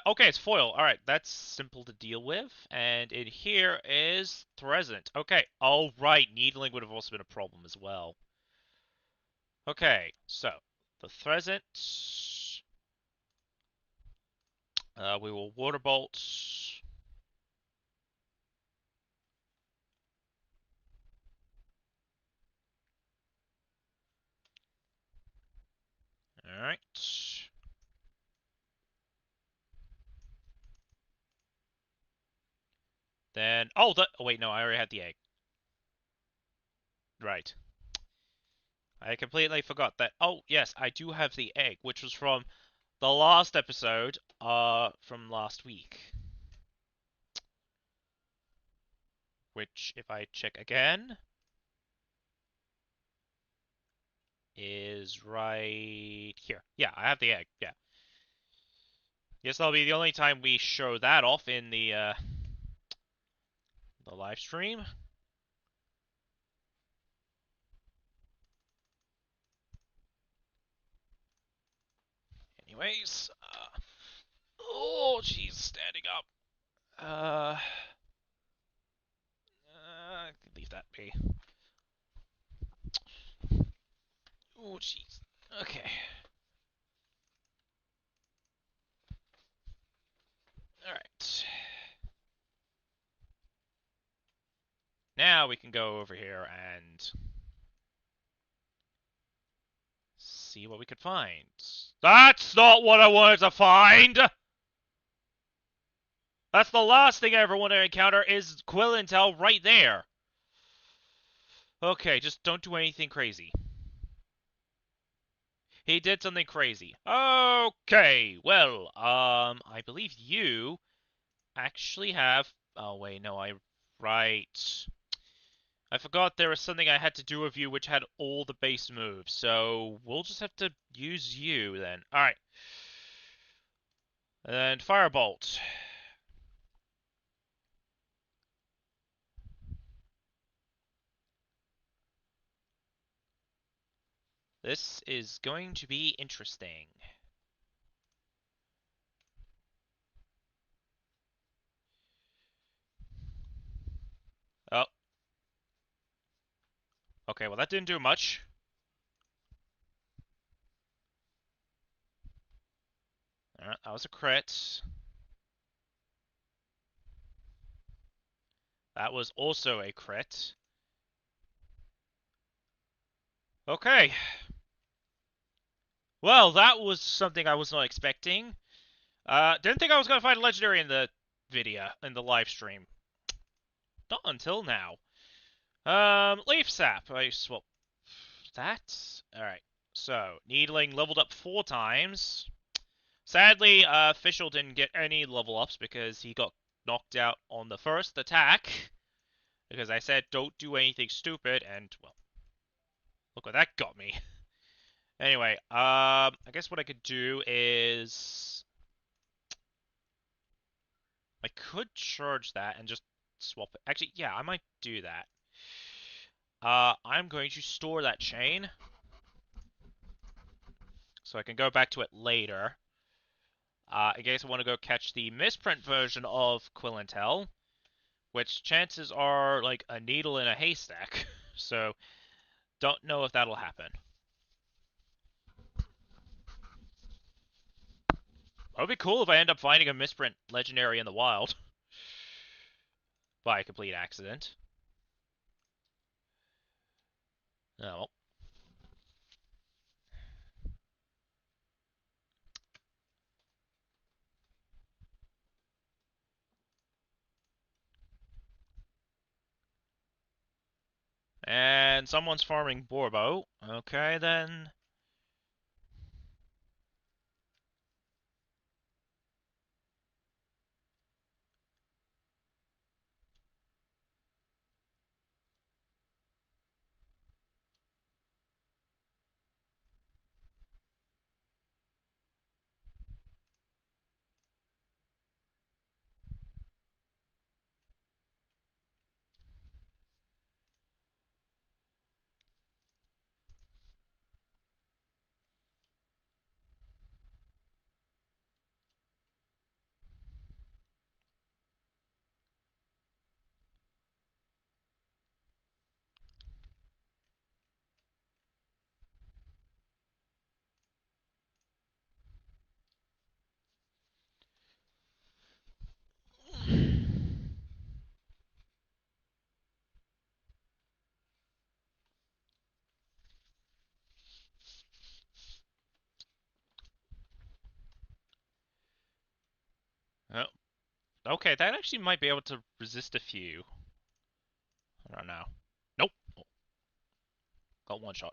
Okay, it's foil. Alright, that's simple to deal with. And in here is Threscent. Okay, alright, needling would have also been a problem as well. Okay, so the Threscent. We will Water Bolt. Alright. Then, oh, wait, no, I already had the egg. Right. I completely forgot that. Oh, yes, I do have the egg, which was from the last episode, from last week. Which, if I check again, is right here. Yeah, I have the egg, yeah. Guess that'll be the only time we show that off in the live stream. Anyways, oh, jeez, standing up. Leave that be. Oh, jeez. Okay. Alright. Now we can go over here and see what we could find. That's not what I wanted to find! That's the last thing I ever want to encounter is Quill Intel right there. Okay, just don't do anything crazy. He did something crazy. Okay, well, I believe you actually have... Oh, wait, no, Right. I forgot there was something I had to do with you which had all the base moves, so we'll just have to use you then. Alright. And Firebolt. This is going to be interesting. Oh. Okay, well that didn't do much. Alright, that was a crit. That was also a crit. Okay. Well, that was something I was not expecting. Didn't think I was gonna find a legendary in the in the live stream. Not until now. Leaf sap. I swap that. Alright. So, Needling leveled up 4 times. Sadly, Fischl didn't get any level ups because he got knocked out on the first attack. Because I said don't do anything stupid, and, well, look what that got me. Anyway, I guess what I could do is I could charge that and just swap it. Actually, yeah, I might do that. I'm going to store that chain so I can go back to it later. In case I want to go catch the misprint version of Quillentel, which chances are like a needle in a haystack. So, don't know if that'll happen. It would be cool if I end up finding a misprint legendary in the wild by a complete accident. Oh well. And someone's farming Borbo. Okay, then. Oh, okay, that actually might be able to resist a few. I don't know. Nope. Oh, got one shot.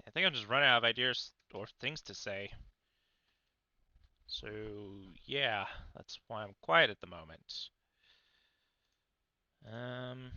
I think I'm just running out of ideas or things to say. So, yeah, that's why I'm quiet at the moment. Um,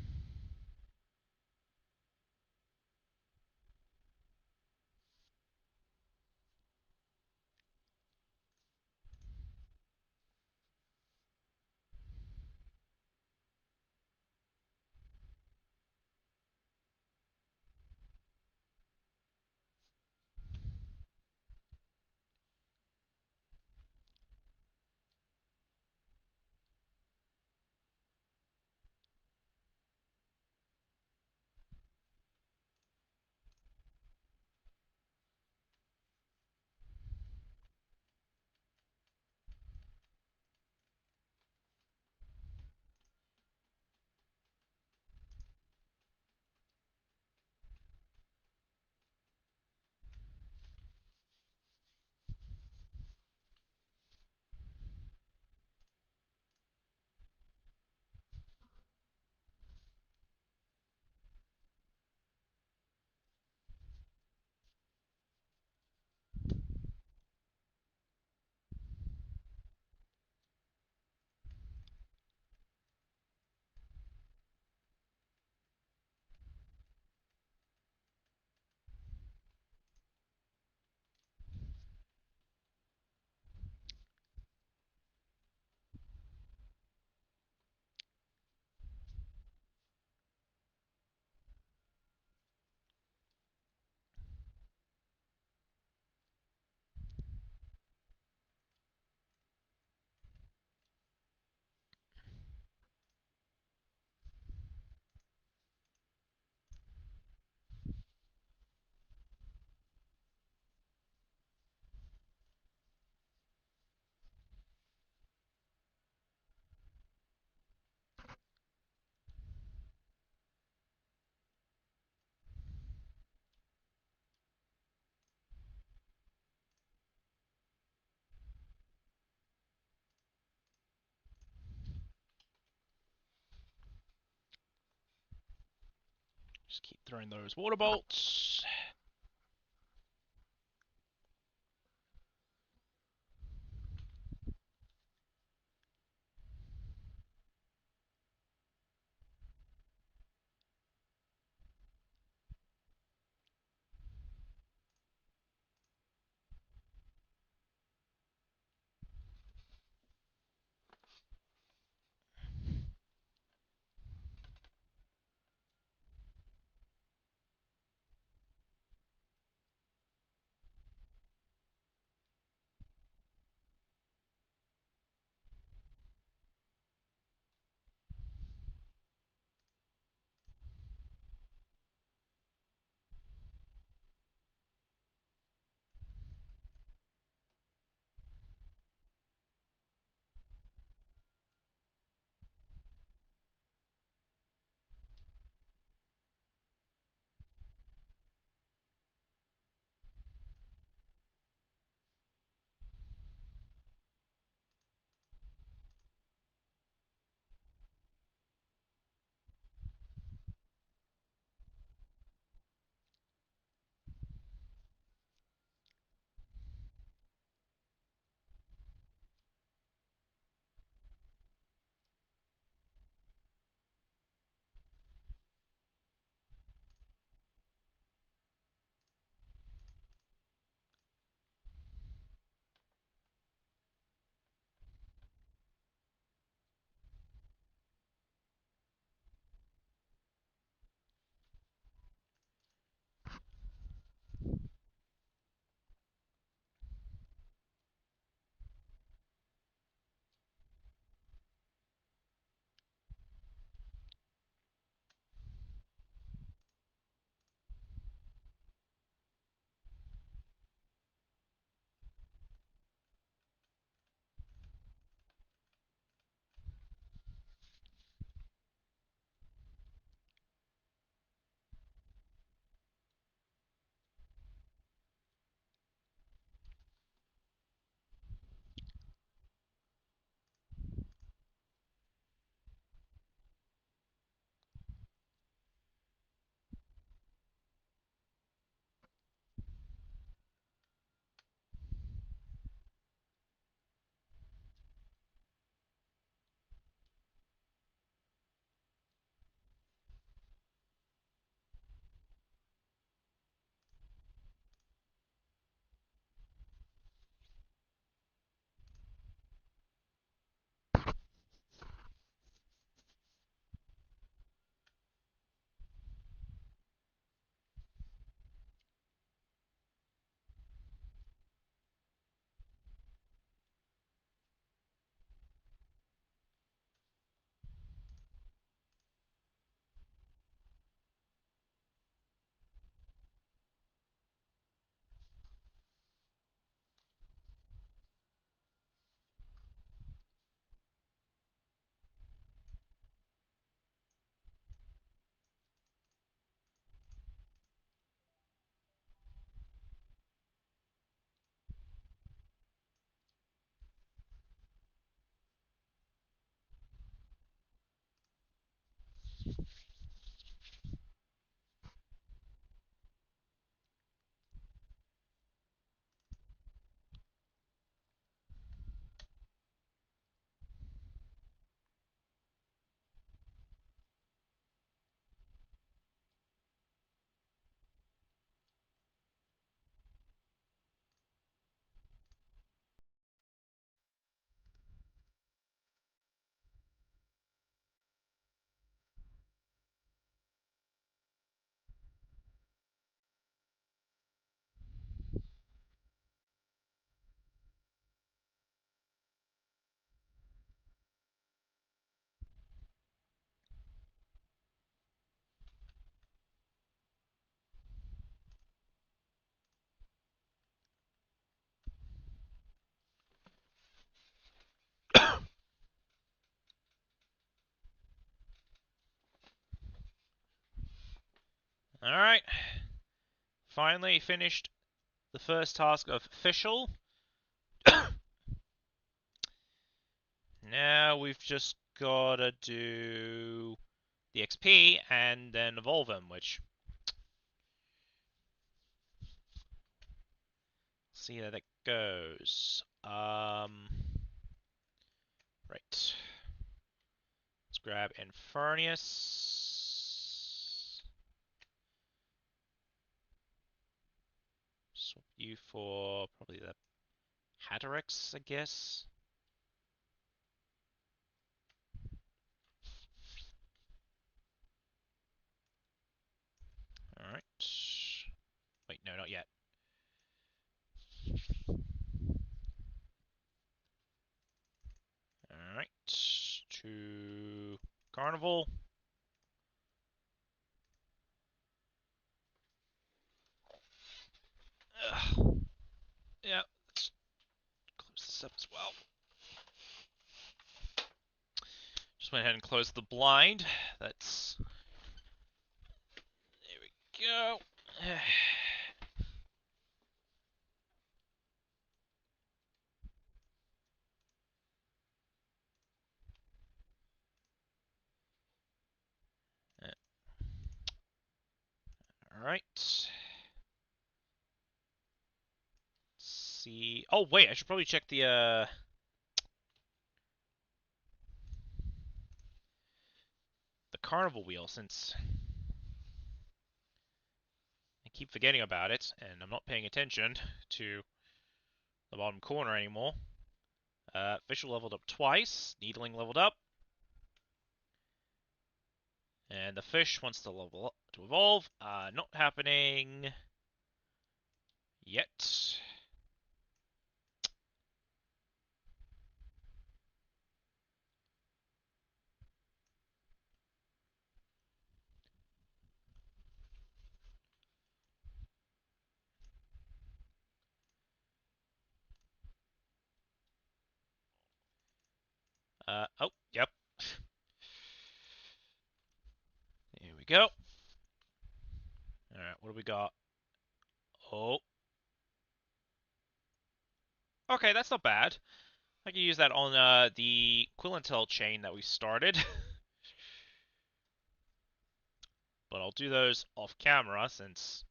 just keep throwing those water bolts. Alright. Finally finished the first task of official. Now we've just gotta do the XP and then evolve him, which... see how that goes. Right. Let's grab Infernius. Swap you for probably the Hatterex, I guess. Alright. Wait, no, not yet. Alright. To Carnival. Ugh. Yeah, let's close this up as well. Just went ahead and closed the blind. That's... there we go. Alright. See... oh, wait, I should probably check the carnival wheel, since I keep forgetting about it, and I'm not paying attention to the bottom corner anymore. Official leveled up twice. Needling leveled up. And the fish wants to level up, to evolve. Not happening yet. Oh, yep. Here we go. Alright, what do we got? Oh. Okay, that's not bad. I can use that on the Quillentel chain that we started. But I'll do those off camera since...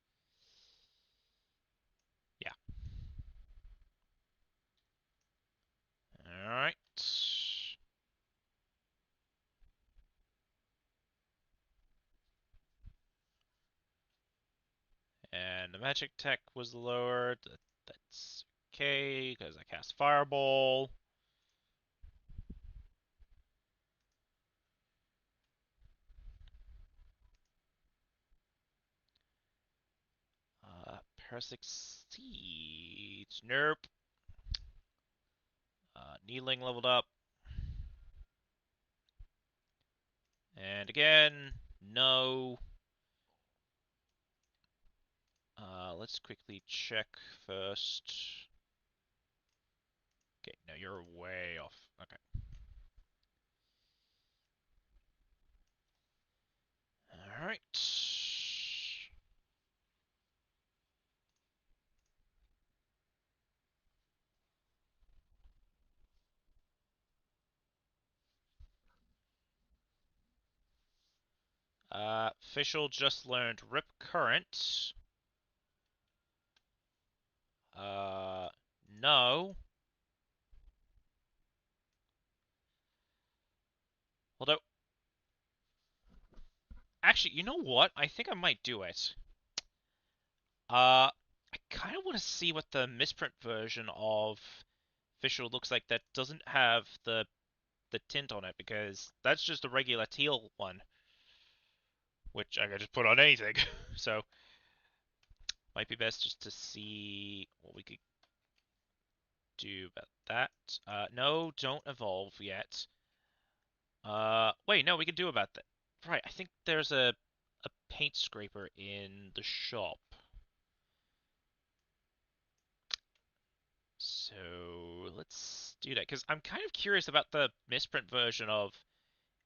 yeah. Alright. And the magic tech was lowered. That's okay, because I cast Fireball. Parasitic Seeds. Nope. Needling leveled up. And again, no. Let's quickly check first. Okay, no, you're way off. Okay. Alright. Official just learned Rip Current. No. Although, actually, you know what? I think I might do it. I kind of want to see what the misprint version of Official looks like that doesn't have the tint on it, because that's just a regular teal one, which I could just put on anything. So, might be best just to see what we could do about that. No, don't evolve yet. Wait, no, we can do about that. Right, I think there's a paint scraper in the shop. So let's do that, because I'm kind of curious about the misprint version of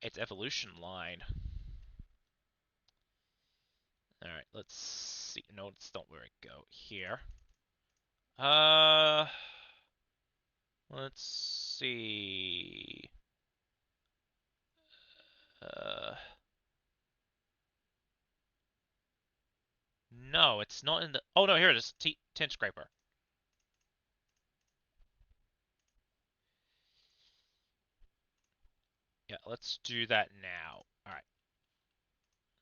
its evolution line. Alright, let's see. No, it's not where I go. Here. Uh, let's see. Uh, no, it's not in the. Oh no, here it is. Tint scraper. Yeah, let's do that now. Alright.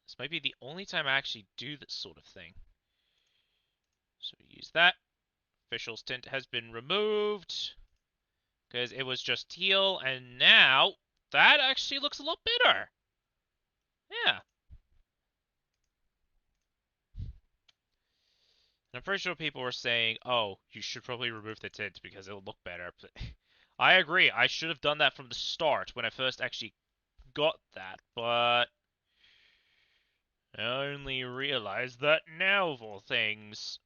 This might be the only time I actually do this sort of thing. So we use that. Official's tint has been removed because it was just teal, and now that actually looks a lot better. Yeah. And I'm pretty sure people were saying, oh, you should probably remove the tint because it'll look better. But I agree. I should have done that from the start when I first actually got that, but I only realized that now of all things.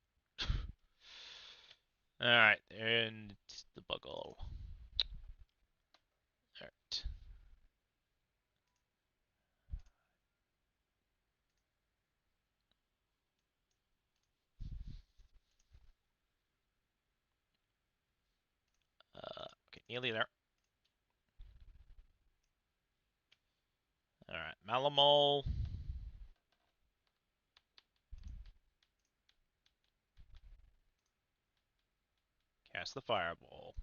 Alright, and the bugle. Alright. Okay, nearly there. Alright, Malamol. Cast the fireball.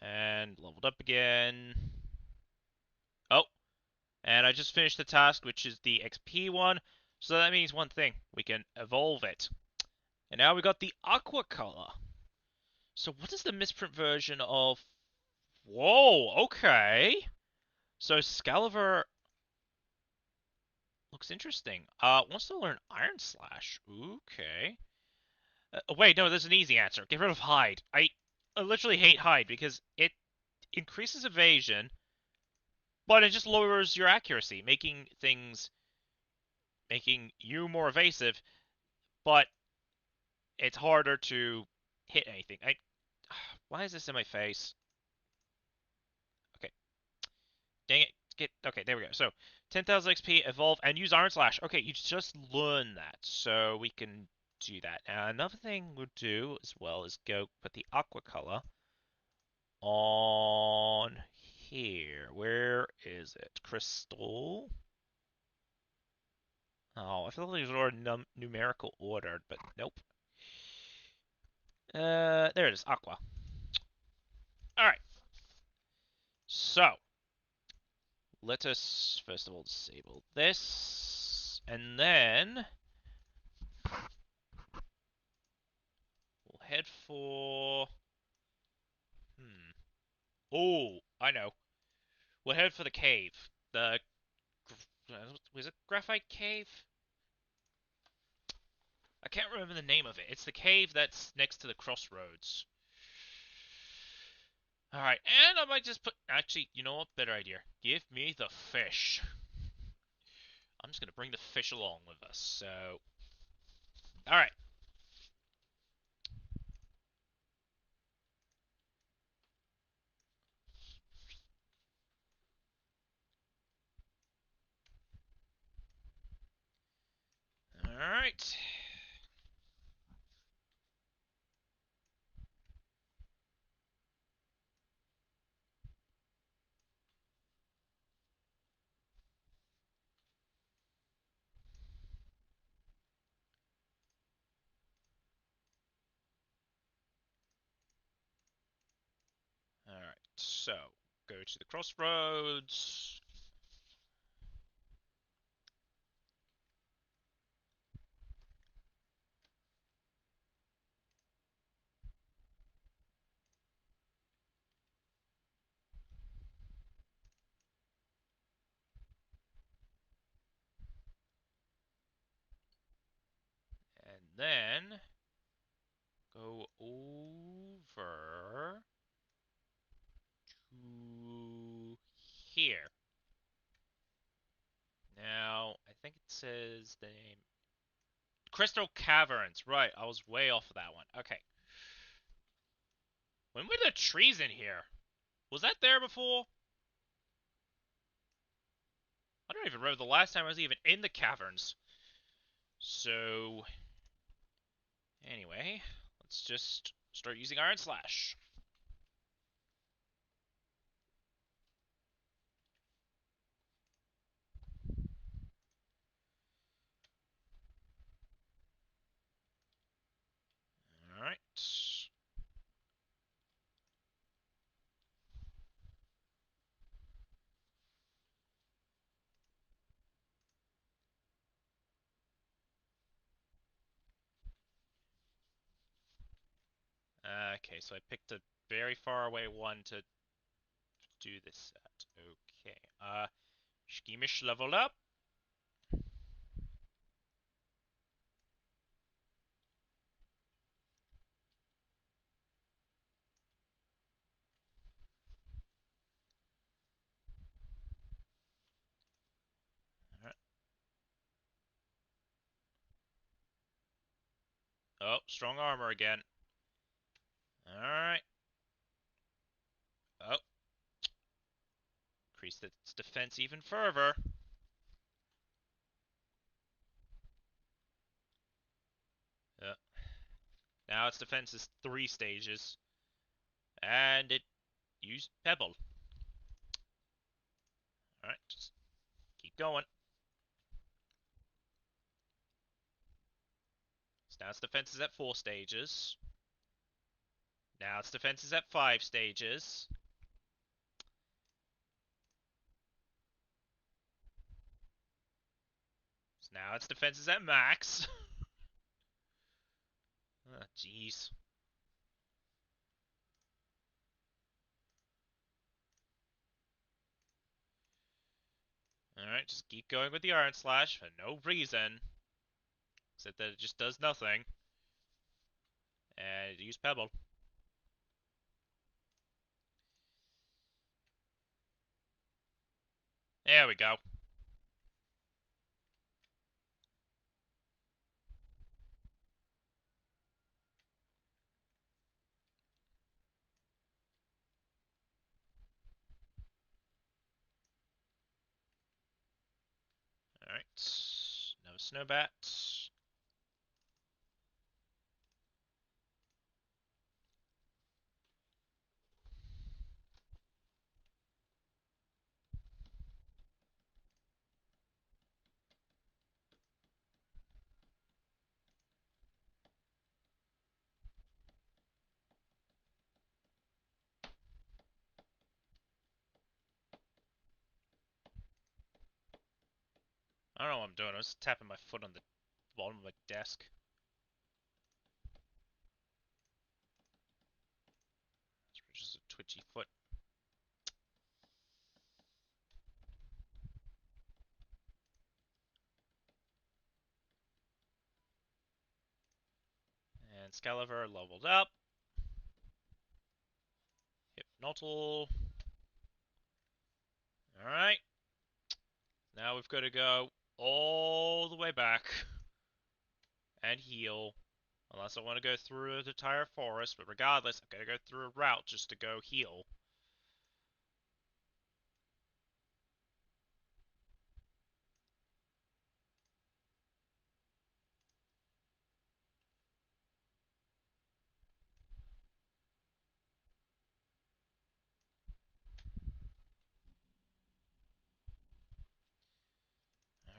And leveled up again. Oh, and I just finished the task, which is the XP one. So that means one thing. We can evolve it. And now we got the aqua color. So what is the misprint version of... Whoa, okay. So Scaliver looks interesting. Wants to learn Iron Slash. Okay. Wait, no, there's an easy answer. Get rid of Hide. I literally hate Hide because it increases evasion, but it just lowers your accuracy, making you more evasive, but it's harder to hit anything. Why is this in my face? Okay, dang it. Okay, there we go. So 10,000 XP, evolve, and use Iron Slash. Okay, you just learn that, so we can do that. Now, another thing we'll do as well is go put the aqua color on here. Where is it? Crystal. Oh, I feel like these are numerical ordered, but nope. There it is, aqua. All right. So, let us first of all disable this, and then we'll head for. Oh, I know. We'll head for the cave. Was it Graphite Cave? I can't remember the name of it. It's the cave that's next to the crossroads. Alright, and I might just put... Actually, you know what? Better idea. Give me the fish. I'm just going to bring the fish along with us, so... Alright. Alright. Alright, so... Go to the crossroads. And then... Go over... to... here. Now, I think it says the name... Crystal Caverns. Right, I was way off of that one. Okay. When were the trees in here? Was that there before? I don't even remember the last time I was even in the caverns. So, anyway, let's just start using Iron Slash. Alright. Okay, so I picked a very far away one to do this at. Okay. Schemish leveled up. Alright. Oh, strong armor again. Alright. Oh. Increase its defense even further. Yeah. Now its defense is 3 stages. And it used Pebble. Alright, just keep going. So now its defense is at 4 stages. Now its defense is at 5 stages. So now its defense is at max. Ah, jeez. Alright, just keep going with the Iron Slash for no reason. Except that it just does nothing. And use Pebble. There we go. Alright. No Snowbat. I don't know what I'm doing. I was tapping my foot on the bottom of my desk. It's just a twitchy foot. And Scaliver leveled up. Hypnotal. Alright. Now we've got to go all the way back and heal. Unless I want to go through the entire forest, but regardless, I've got to go through a route just to go heal.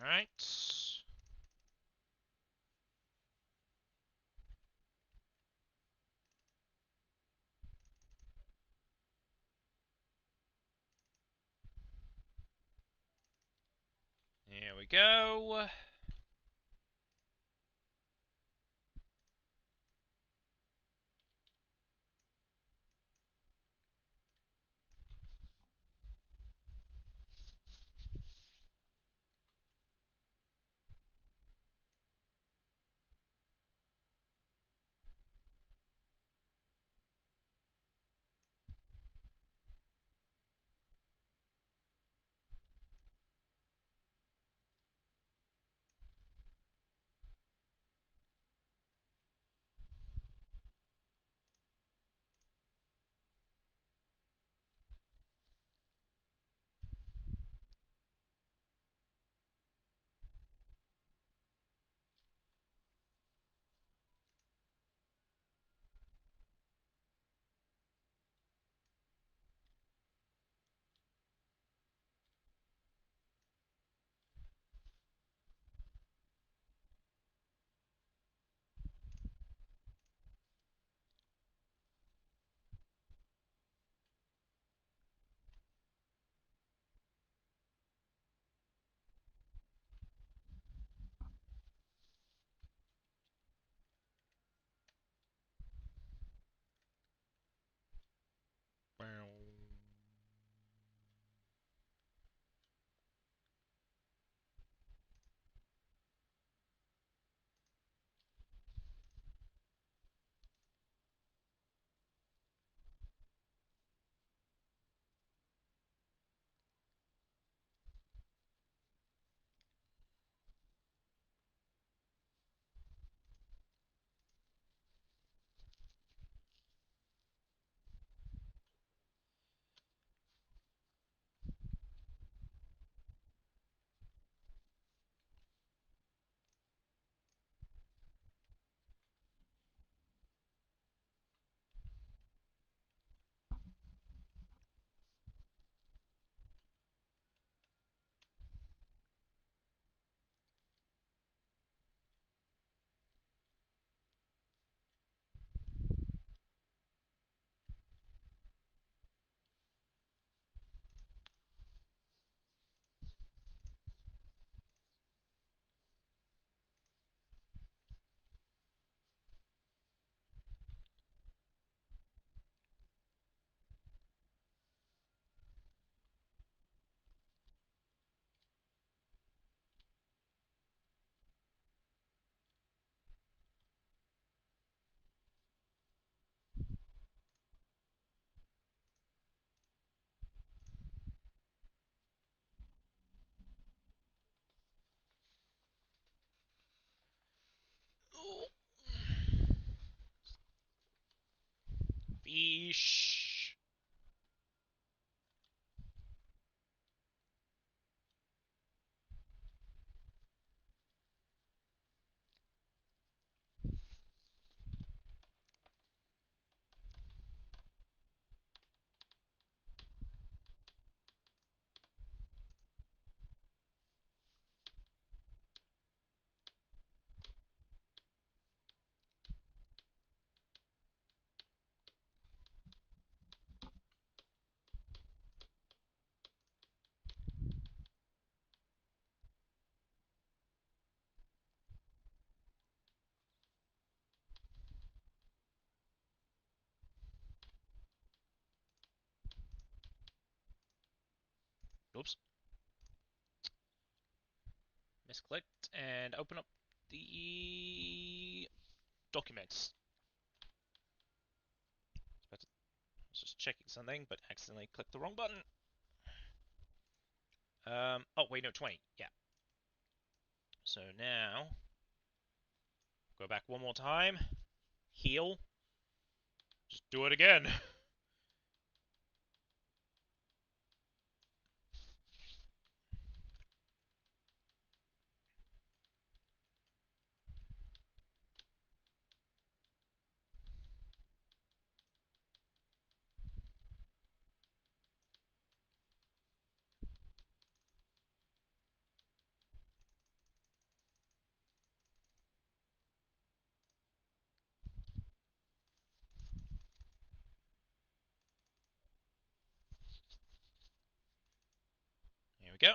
Alright. Here we go. Fish. Oops. Misclicked and open up the documents. I was just checking something, but accidentally clicked the wrong button. Oh wait, no, 20. Yeah. So now, go back one more time. Heal. Just do it again. Here we go.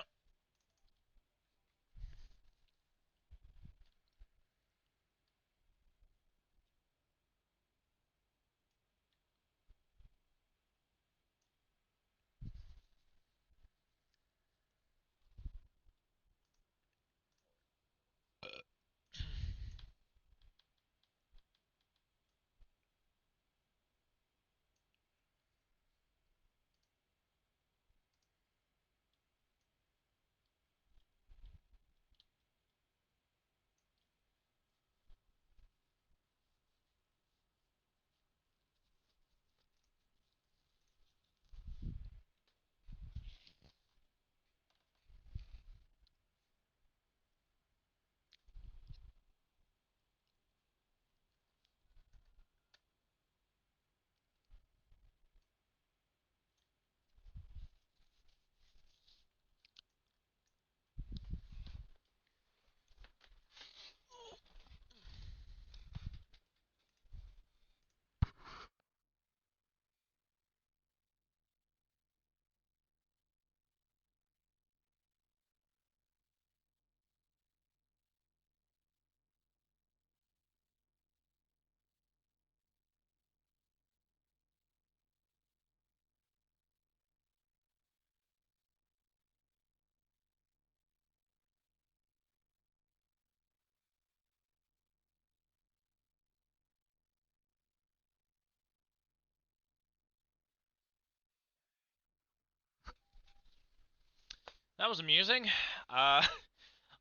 That was amusing. I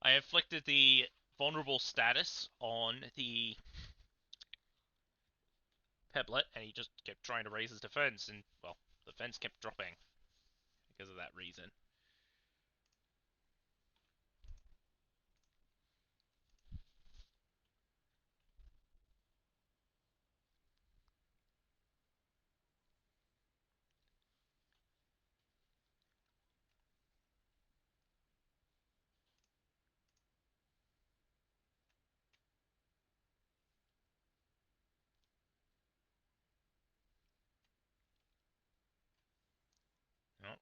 inflicted the vulnerable status on the Peblet, and he just kept trying to raise his defense, and, well, the defense kept dropping because of that reason.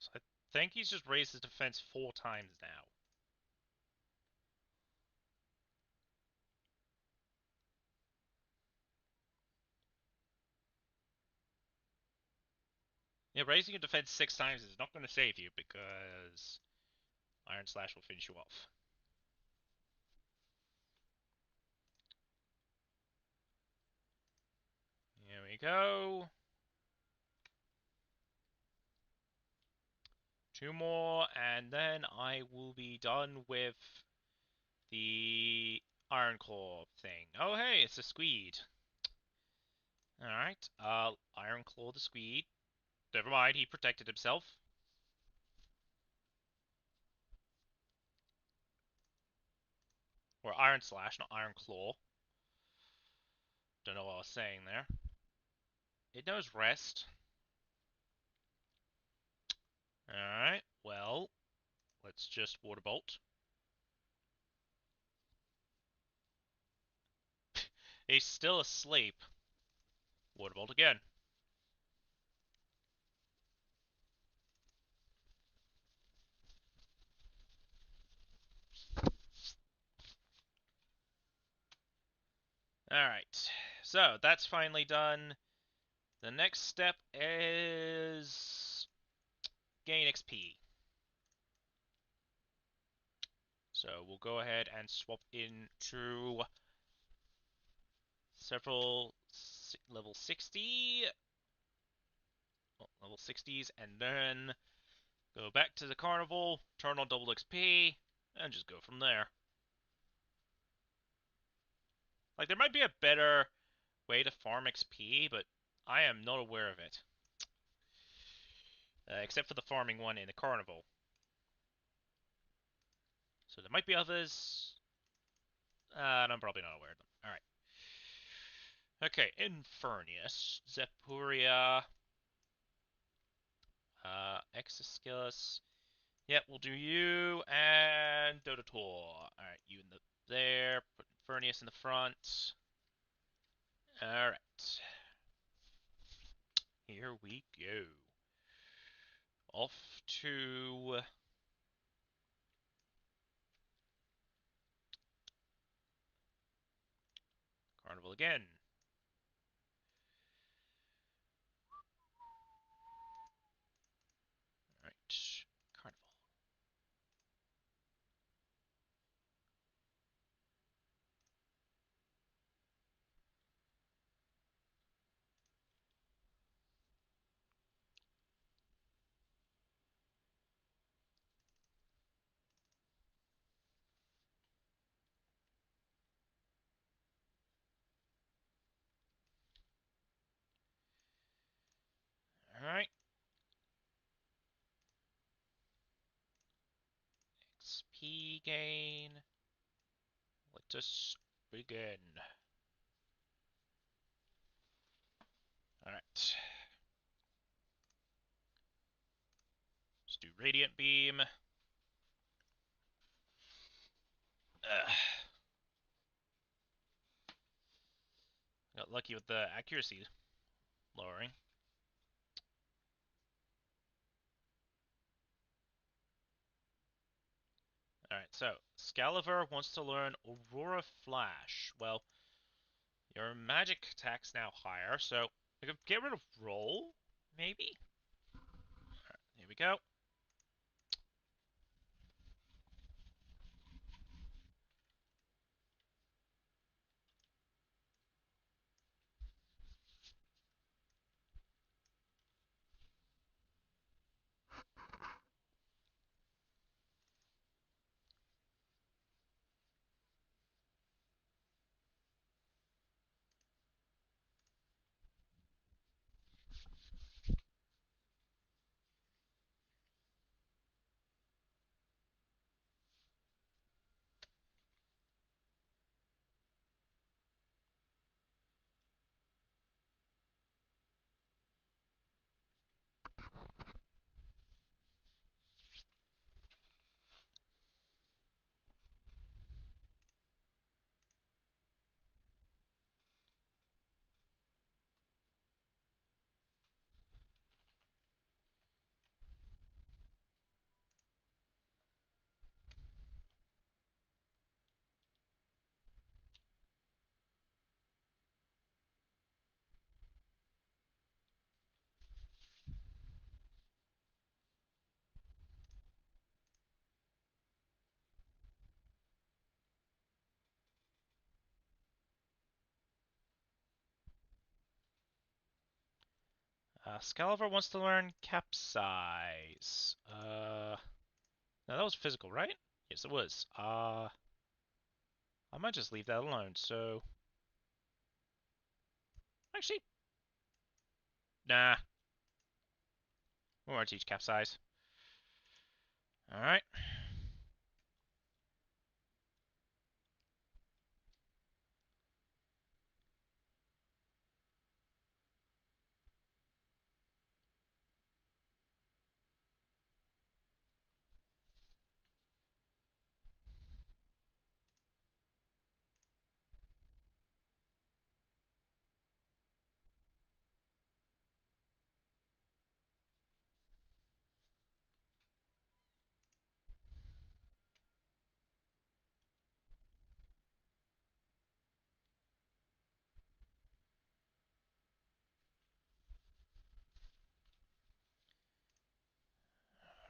So I think he's just raised his defense 4 times now. Yeah, raising your defense 6 times is not going to save you because Iron Slash will finish you off. Here we go. 2 more, and then I will be done with the Iron Core thing. Oh hey, it's a squid. Alright, Iron Claw the Squid. Never mind, he protected himself. Or Iron Slash, not Iron Claw. Don't know what I was saying there. It knows rest. Alright, well, let's just Water Bolt. He's still asleep. Water Bolt again. Alright, so that's finally done. The next step is gain XP. So we'll go ahead and swap into several level 60, level 60s, and then go back to the carnival, turn on double XP, and just go from there. Like, there might be a better way to farm XP, but I am not aware of it. Except for the farming one in the carnival. So there might be others. And I'm probably not aware of them. Alright. Okay, Infernus, Zepuria, Exoskilus. Yep, we'll do you and Dotator. Alright, you in there. Put Infernus in the front. Alright. Here we go. Off to Carnival again. Alright. Carnival. Alright. XP gain. Let us begin. Alright. Let's do Radiant Beam. Got lucky with the accuracy lowering. Alright, so Scaliver wants to learn Aurora Flash. Well, your magic attack's now higher, so I could get rid of Roll, maybe? Alright, here we go. Scaliver wants to learn Capsize. Now that was physical, right? Yes, it was. I might just leave that alone, so... Actually, Nah. We won't teach capsize. Alright.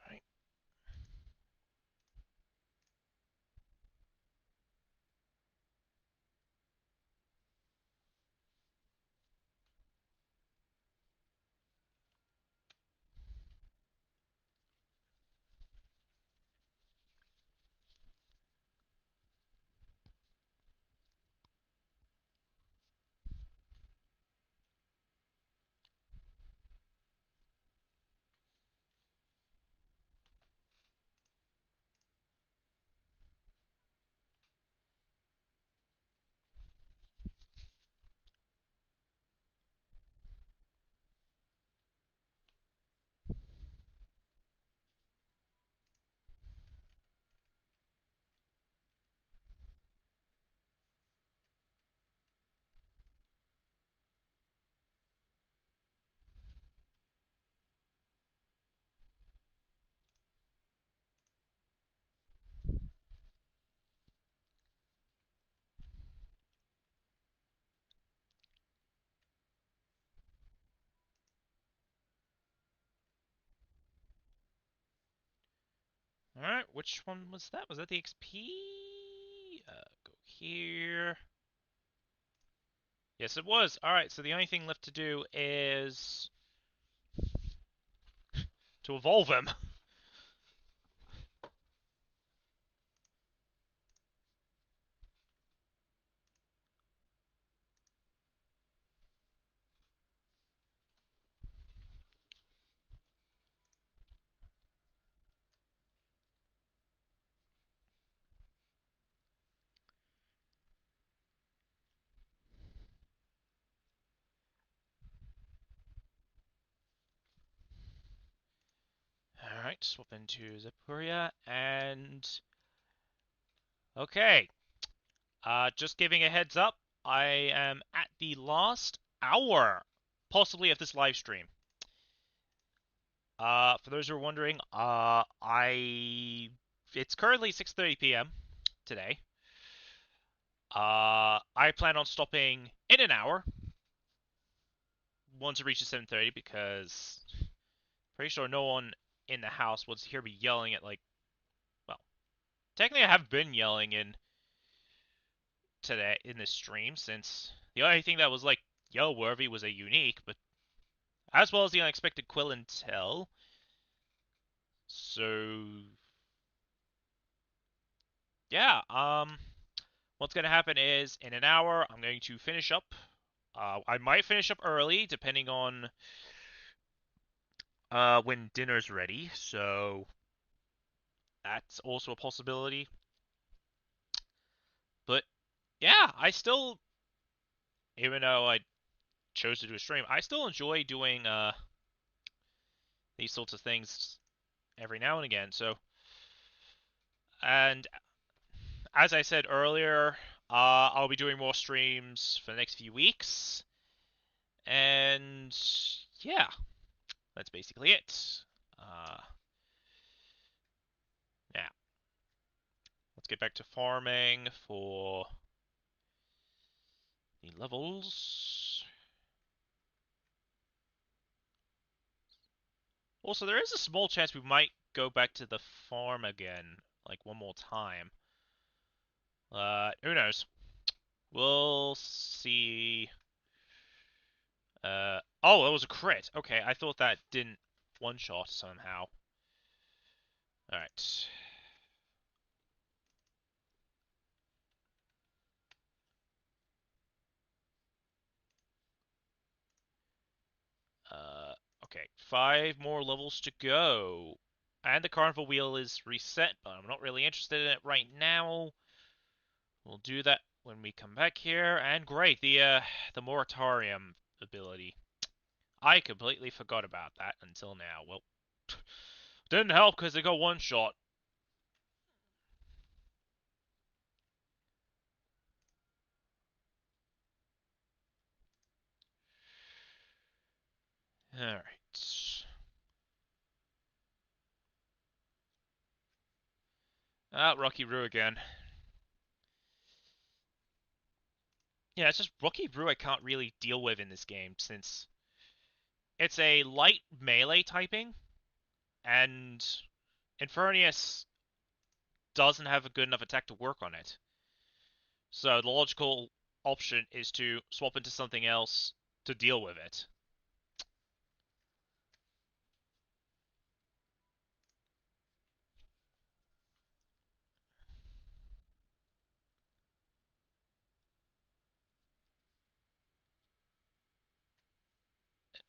Alright. Alright, which one was that? Was that the XP? Go here. Yes, it was. Alright, so the only thing left to do is to evolve him. Alright, swap into Zapuria, and... Okay. Just giving a heads up, I am at the last hour, possibly, of this live stream. For those who are wondering, it's currently 6:30 p.m. today. I plan on stopping in an hour once it reaches 7:30 because pretty sure no one in the house wants to hear me yelling at well, technically I have been yelling in today in this stream since the only thing that was yell worthy was a unique, but as well as the unexpected Quill and Tell. So yeah, what's gonna happen is in an hour I'm going to finish up. I might finish up early depending on when dinner's ready. So that's also a possibility. But yeah, I still, even though I chose to do a stream, I still enjoy doing these sorts of things every now and again. So, and as I said earlier, I'll be doing more streams for the next few weeks. And yeah, that's basically it. Now, let's get back to farming for the levels. Also, there is a small chance we might go back to the farm again, one more time. Who knows? We'll see. Oh, that was a crit. Okay, I thought that didn't one-shot somehow. Alright. Okay, 5 more levels to go. And the carnival wheel is reset, but I'm not really interested in it right now. We'll do that when we come back here. And great, the moratorium ability. I completely forgot about that until now. Well, didn't help because it got one shot. Alright. Ah, Rocky Roo again. Yeah, it's just Rocky Roo I can't really deal with in this game since it's a light melee typing, and Infernius doesn't have a good enough attack to work on it. So the logical option is to swap into something else to deal with it.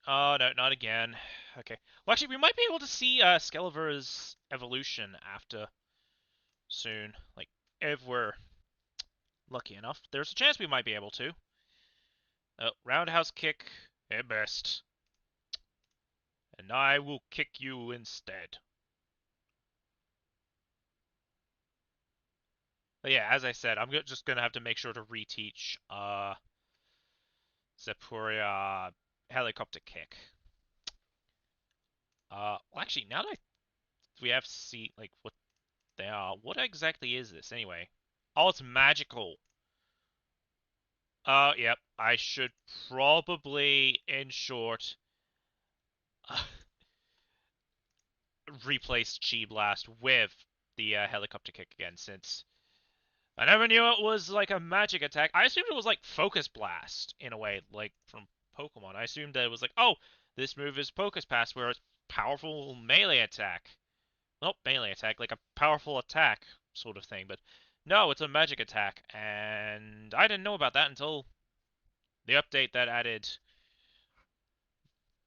Oh, no, not again. Okay. Well, actually, we might be able to see Skelevor's evolution after soon. Like, if we're lucky enough. There's a chance we might be able to. Roundhouse kick at best. And I will kick you instead. But yeah, as I said, I'm just gonna have to make sure to reteach Zepuria helicopter kick. Well, actually, now that we have to see like what they are, what exactly is this anyway? Oh, it's magical. Yep. I should probably, in short, replace Chi Blast with the helicopter kick again, since I never knew it was like a magic attack. I assumed it was like Focus Blast in a way, like from Pokemon. I assumed that it was like, oh, this move is Focus Blast, where it's powerful melee attack. Not melee attack, like a powerful attack sort of thing. But no, it's a magic attack, and I didn't know about that until the update that added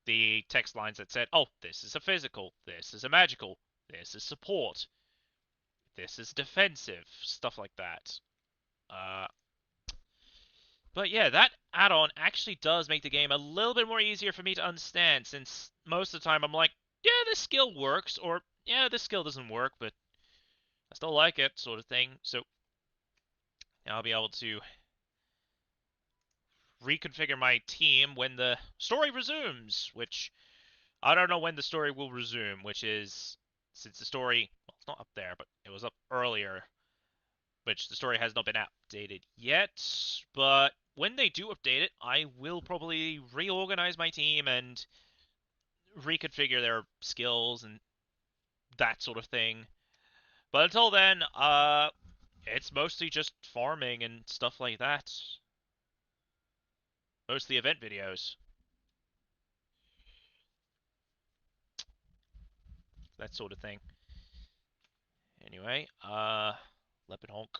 the text lines that said, oh, this is a physical, this is a magical, this is support, this is defensive, stuff like that. Uh, but yeah, that add-on actually does make the game a little bit more easier for me to understand, since most of the time I'm like, yeah, this skill works, or yeah, this skill doesn't work, but I still like it, sort of thing. So now I'll be able to reconfigure my team when the story resumes, which I don't know when the story will resume, which is, since the story, well, it's not up there, but it was up earlier, which the story has not been updated yet. But when they do update it, I will probably reorganize my team and reconfigure their skills and that sort of thing. But until then, it's mostly just farming and stuff like that. Mostly event videos, that sort of thing. Anyway, Leopard Honk.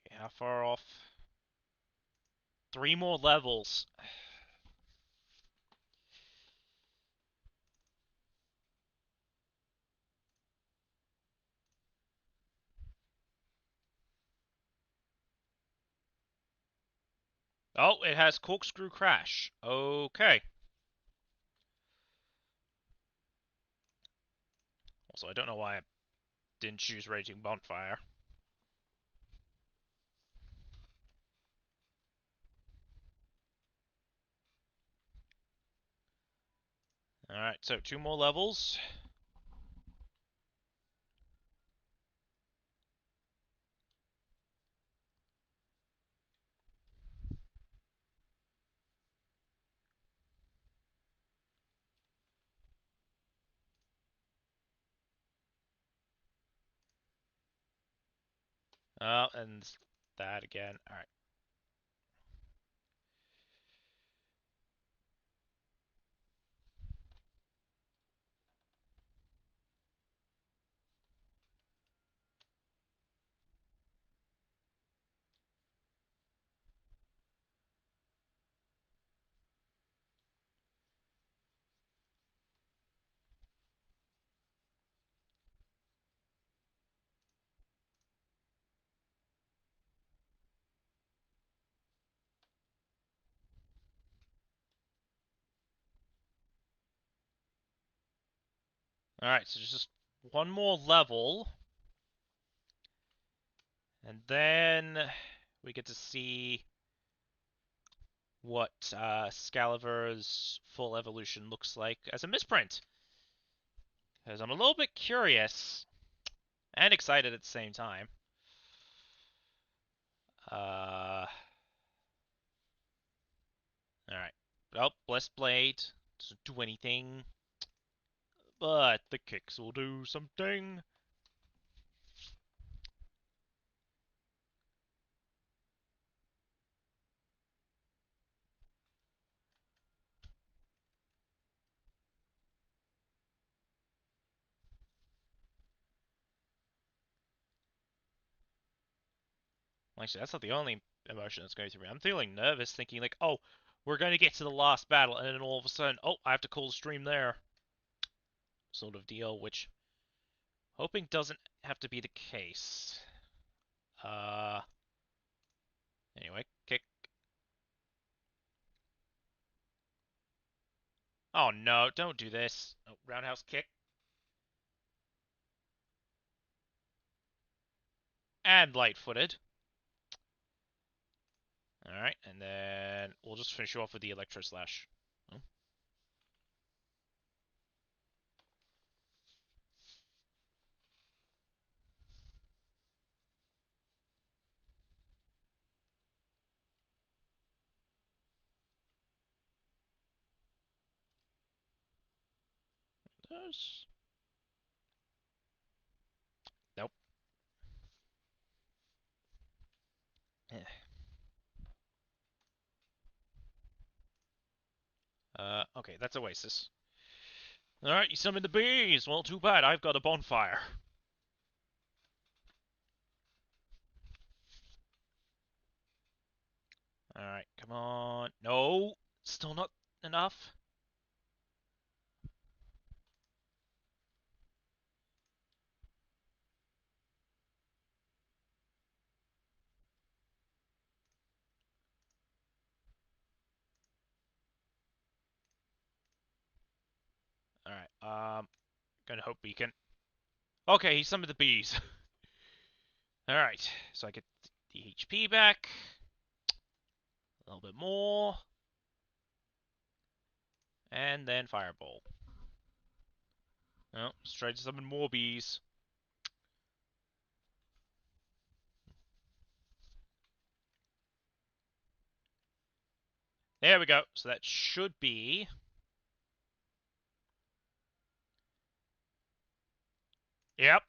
Okay, how far off? 3 more levels. Oh, it has corkscrew crash. Okay. Also, I don't know why I didn't choose raging bonfire. Alright, so 2 more levels. And that again. Alright. Alright, so just 1 more level. And then we get to see what Scalaver's full evolution looks like as a misprint. Because I'm a little bit curious and excited at the same time. Alright. Well, Blessed Blade doesn't do anything. But the kicks will do something. Actually, that's not the only emotion that's going through me. I'm feeling nervous, thinking like, oh, we're going to get to the last battle, and then all of a sudden, oh, I have to call the stream there. Sort of deal, which hoping doesn't have to be the case. Uh, anyway, kick. Oh no, don't do this. Oh, roundhouse kick. And light-footed. Alright, and then we'll just finish you off with the Electro Slash. Oh. Does... Nope. Okay, that's Oasis. Alright, you summoned the bees! Well, too bad, I've got a bonfire. Alright, come on. No! Still not enough? Alright, gonna hope we can... Okay, he summoned the bees. Alright, so I get the HP back. A little bit more. And then Fireball. Oh, let's try to summon more bees. There we go. So that should be... Yep.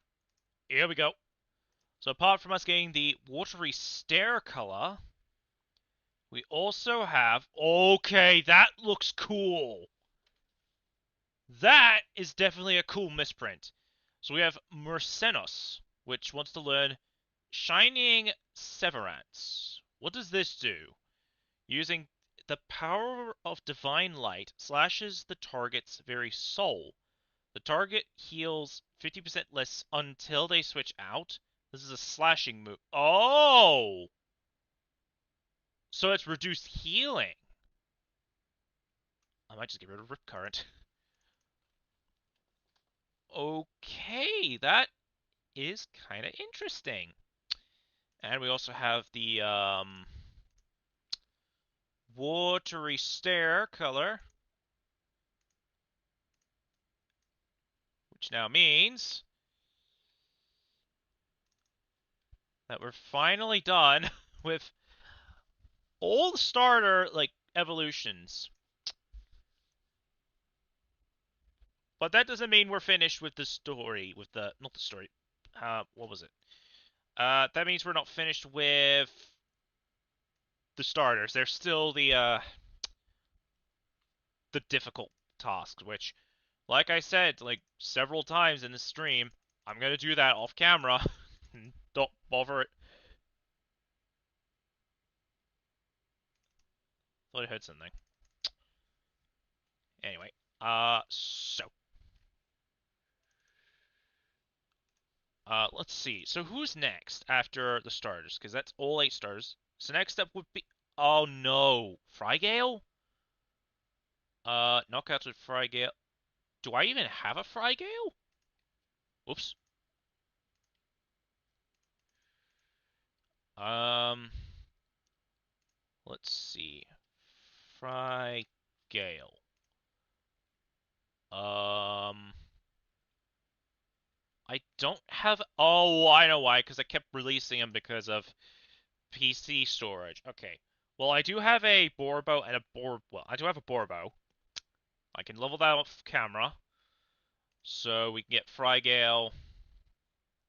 Here we go. So apart from us getting the watery stare color, we also have... Okay, that looks cool. That is definitely a cool misprint. So we have Mercenos, which wants to learn Shining Severance. What does this do? Using the power of divine light slashes the target's very soul. The target heals 50% less until they switch out. This is a slashing move. Oh! So it's reduced healing. I might just get rid of Rip Current. Okay, that is kind of interesting. And we also have the watery stare color, which now means that we're finally done with all the starter like evolutions. But that doesn't mean we're finished with the story, with the not the story. What was it? That means we're not finished with the starters. There's still the difficult tasks, which, like I said, like several times in the stream, I'm gonna do that off camera. Don't bother it. Thought I heard something. Anyway, let's see. So who's next after the starters? Because that's all 8 stars. So next up would be. Oh no, Frygale. Knockouts with Frygale. Do I even have a Frygale? Whoops. Um, let's see. Frygale. Um, I don't have. Oh, I know why. Because I kept releasing them because of PC storage. Okay. Well, I do have a Borbo and a Bor. Well, I do have a Borbo. I can level that off camera, so we can get Frygale.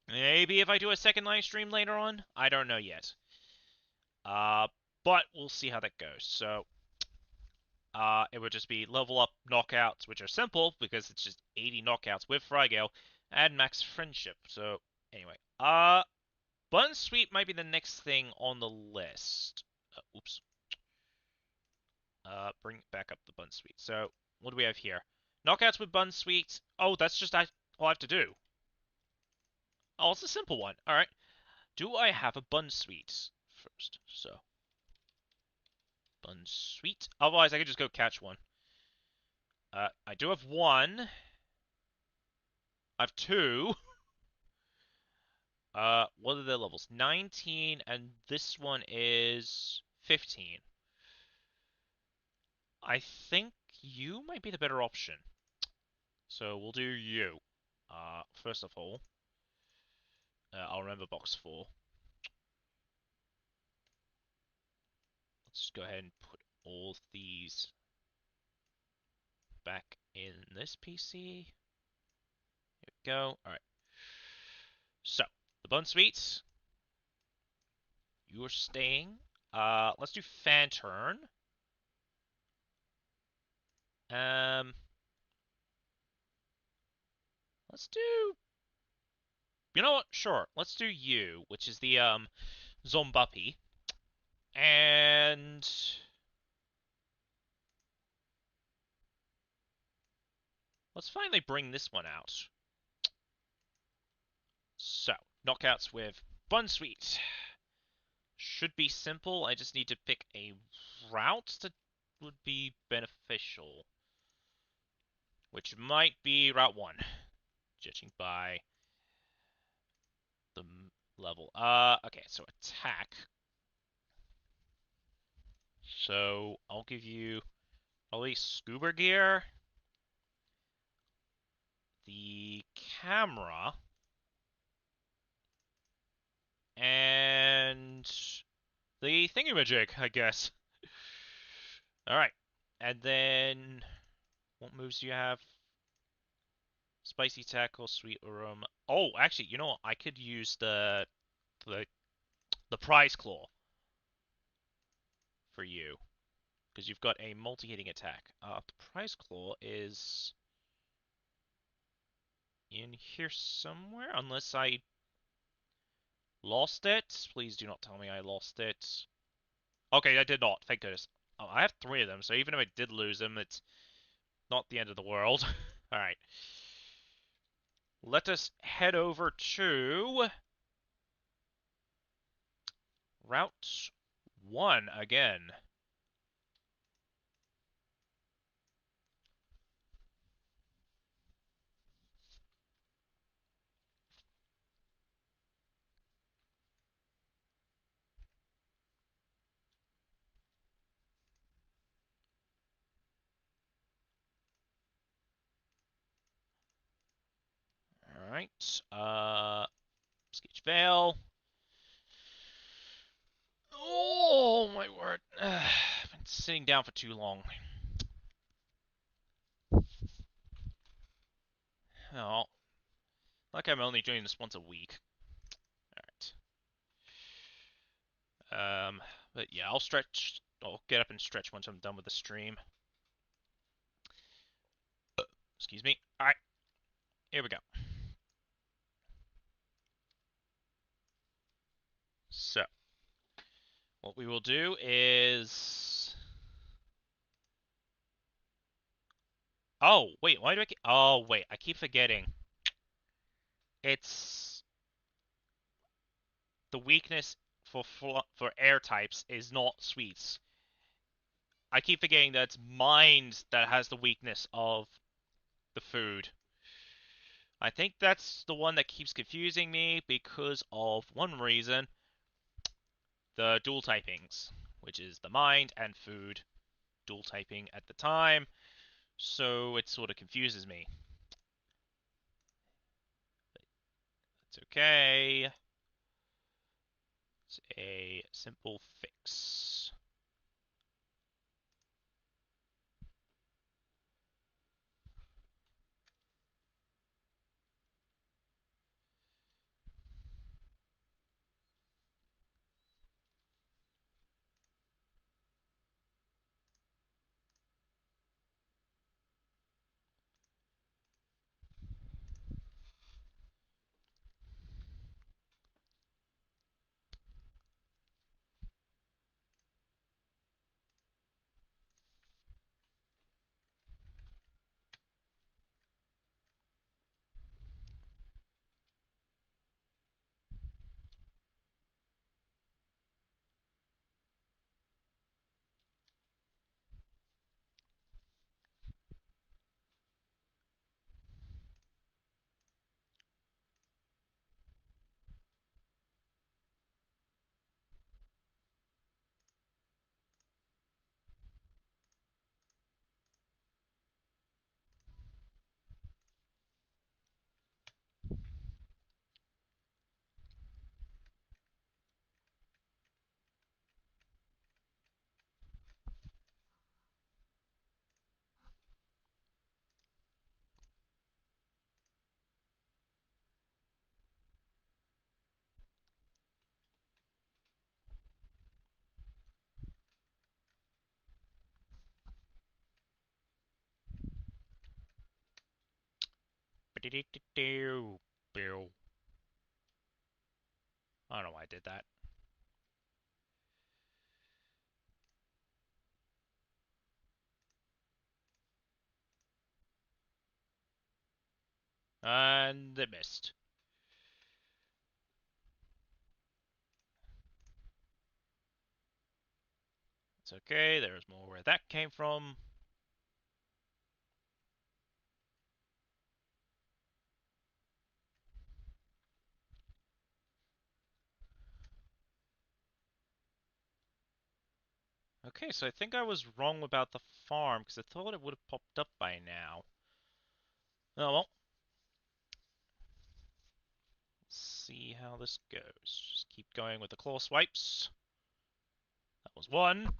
Maybe if I do a second live stream later on, I don't know yet. But we'll see how that goes. So, it would just be level up knockouts, which are simple because it's just 80 knockouts with Frygale and max friendship. So, anyway, Bun Sweet might be the next thing on the list. Oops. Bring back up the Bun Sweet. So, what do we have here? Knockouts with Bun Sweet. Oh, that's just all I have to do. Oh, it's a simple one. All right. Do I have a Bun Sweet first? So, Bun Sweet. Otherwise, I could just go catch one. I do have one. I have two. What are their levels? 19, and this one is 15. I think you might be the better option. So we'll do you. First of all, I'll remember box 4. Let's go ahead and put all these back in this PC. Here we go. Alright. So, the Bun Sweets. You're staying. Let's do Fan Turn. Let's do. You know what? Sure. Let's do you, which is the Zombuppy, and let's finally bring this one out. So, knockouts with Bunsweet. Should be simple. I just need to pick a route that would be beneficial, which might be Route 1, judging by the level. Okay, so attack. So, I'll give you probably scuba gear, the camera, and the thingamajig, I guess. Alright. And then, what moves do you have? Spicy tackle, sweet aroma. Oh, actually, you know what? I could use the the prize claw for you because you've got a multi-hitting attack. The prize claw is in here somewhere, unless I lost it. Please do not tell me I lost it. Okay, I did not. Thank goodness. Oh, I have 3 of them, so even if I did lose them, it's not the end of the world. Alright. Let us head over to Route 1 again. Alright. Sketch fail. Oh my word. I've been sitting down for too long. Oh, like I'm only doing this once a week. Alright. But yeah, I'll stretch. I'll get up and stretch once I'm done with the stream. Excuse me. Alright, here we go. So, what we will do is... Oh, wait, why do I keep... Oh, wait, I keep forgetting. It's... The weakness for air types is not sweets. I keep forgetting that it's mind that has the weakness of the food. I think that's the one that keeps confusing me because of one reason, the dual typings, which is the mind and food dual typing at the time, so it sort of confuses me. It's okay. It's a simple fix. I don't know why I did that. And it missed. It's okay, there's more where that came from. Okay, so I think I was wrong about the farm, because I thought it would have popped up by now. Oh well. Let's see how this goes. Just keep going with the claw swipes. That was one.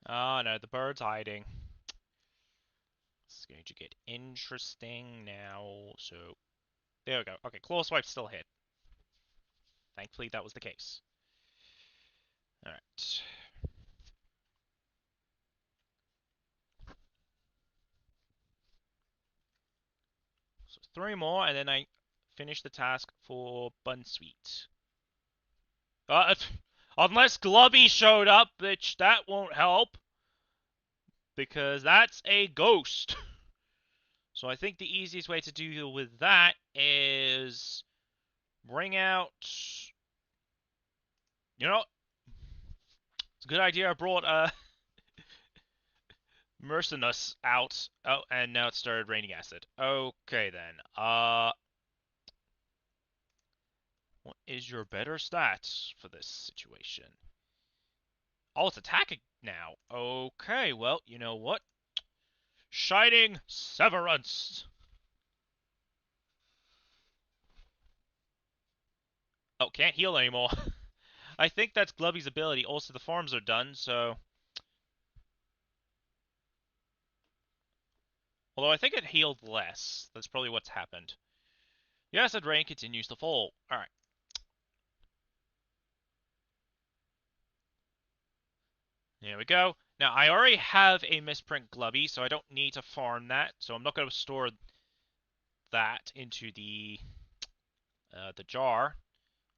Oh no, the bird's hiding. This is going to get interesting now. So, there we go. Okay, claw swipe still hit. Thankfully, that was the case. Alright. So 3 more, and then I finish the task for Bunsweet. Unless Glubby showed up, which that won't help. Because that's a ghost. So I think the easiest way to deal with that is bring out... You know, it's a good idea I brought Mercenus out. Oh, and now it started raining acid. Okay then. What is your better stats for this situation? Oh, it's attacking now. Okay, well, you know what? Shining Severance! Oh, can't heal anymore. I think that's Glubby's ability. Also, the farms are done, so... Although I think it healed less. That's probably what's happened. The acid rain continues to fall. Alright. There we go. Now, I already have a misprint Glubby, so I don't need to farm that. So I'm not going to store that into the jar.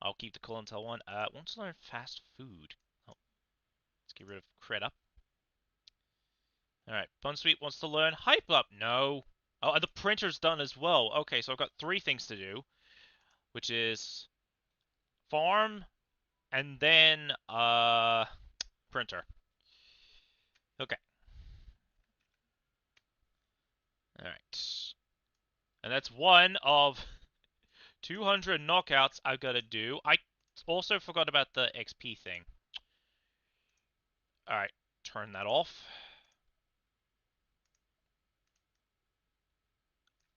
I'll keep the cool until one. Wants to learn fast food. Oh, let's get rid of crit up. Alright, Bunsweet wants to learn hype up. No. Oh, and the printer's done as well. Okay, so I've got 3 things to do, which is farm and then printer. Okay. Alright. And that's one of 200 knockouts I've got to do. I also forgot about the XP thing. Alright, turn that off.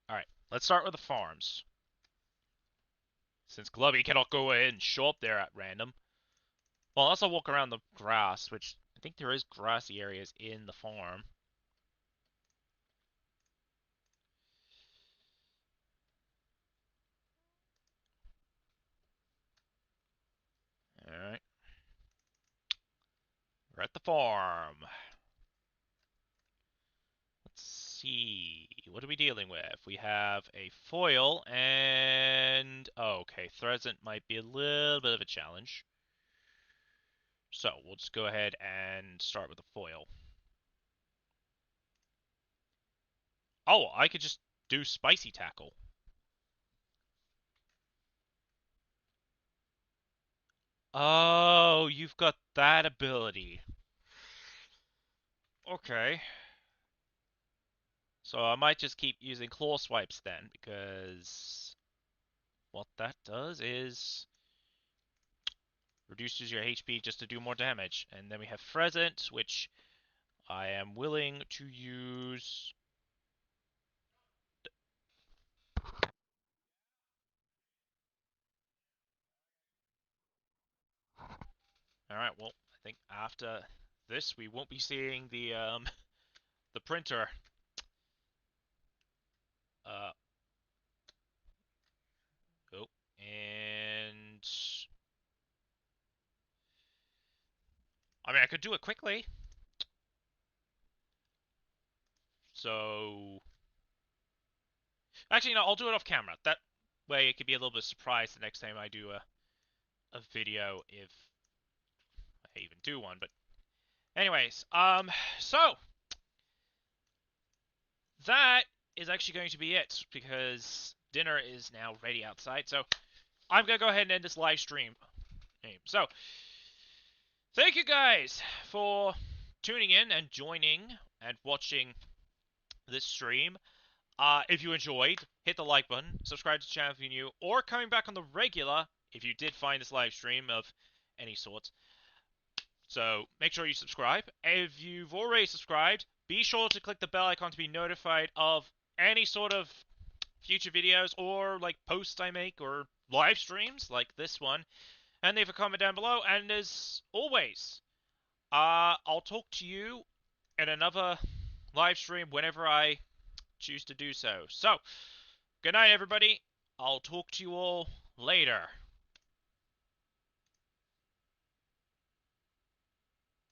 Alright, let's start with the farms. Since Glubby cannot go ahead and show up there at random. Well, unless I walk around the grass, which I think there is grassy areas in the farm. Alright. We're at the farm. Let's see. What are we dealing with? We have a foil and... Oh, okay, Threasant might be a little bit of a challenge. So, we'll just go ahead and start with the foil. Oh, I could just do Spicy Tackle. Oh, you've got that ability. Okay. So I might just keep using Claw Swipes then, because what that does is reduces your HP just to do more damage. And then we have Pheasant, which I am willing to use. Alright, well, I think after this we won't be seeing the the printer. Uh oh, and I mean I could do it quickly. So actually no, I'll do it off camera. That way it could be a little bit surprised the next time I do a video, if I even do one. But anyways, so that is actually going to be it, because dinner is now ready outside. So I'm gonna go ahead and end this live stream. So thank you guys for tuning in and joining and watching this stream. If you enjoyed, hit the like button, subscribe to the channel if you're new, or coming back on the regular if you did find this live stream of any sort. So make sure you subscribe. If you've already subscribed, be sure to click the bell icon to be notified of any sort of future videos or like posts I make or live streams like this one. And leave a comment down below. And as always, I'll talk to you in another live stream whenever I choose to do so. So, good night, everybody. I'll talk to you all later.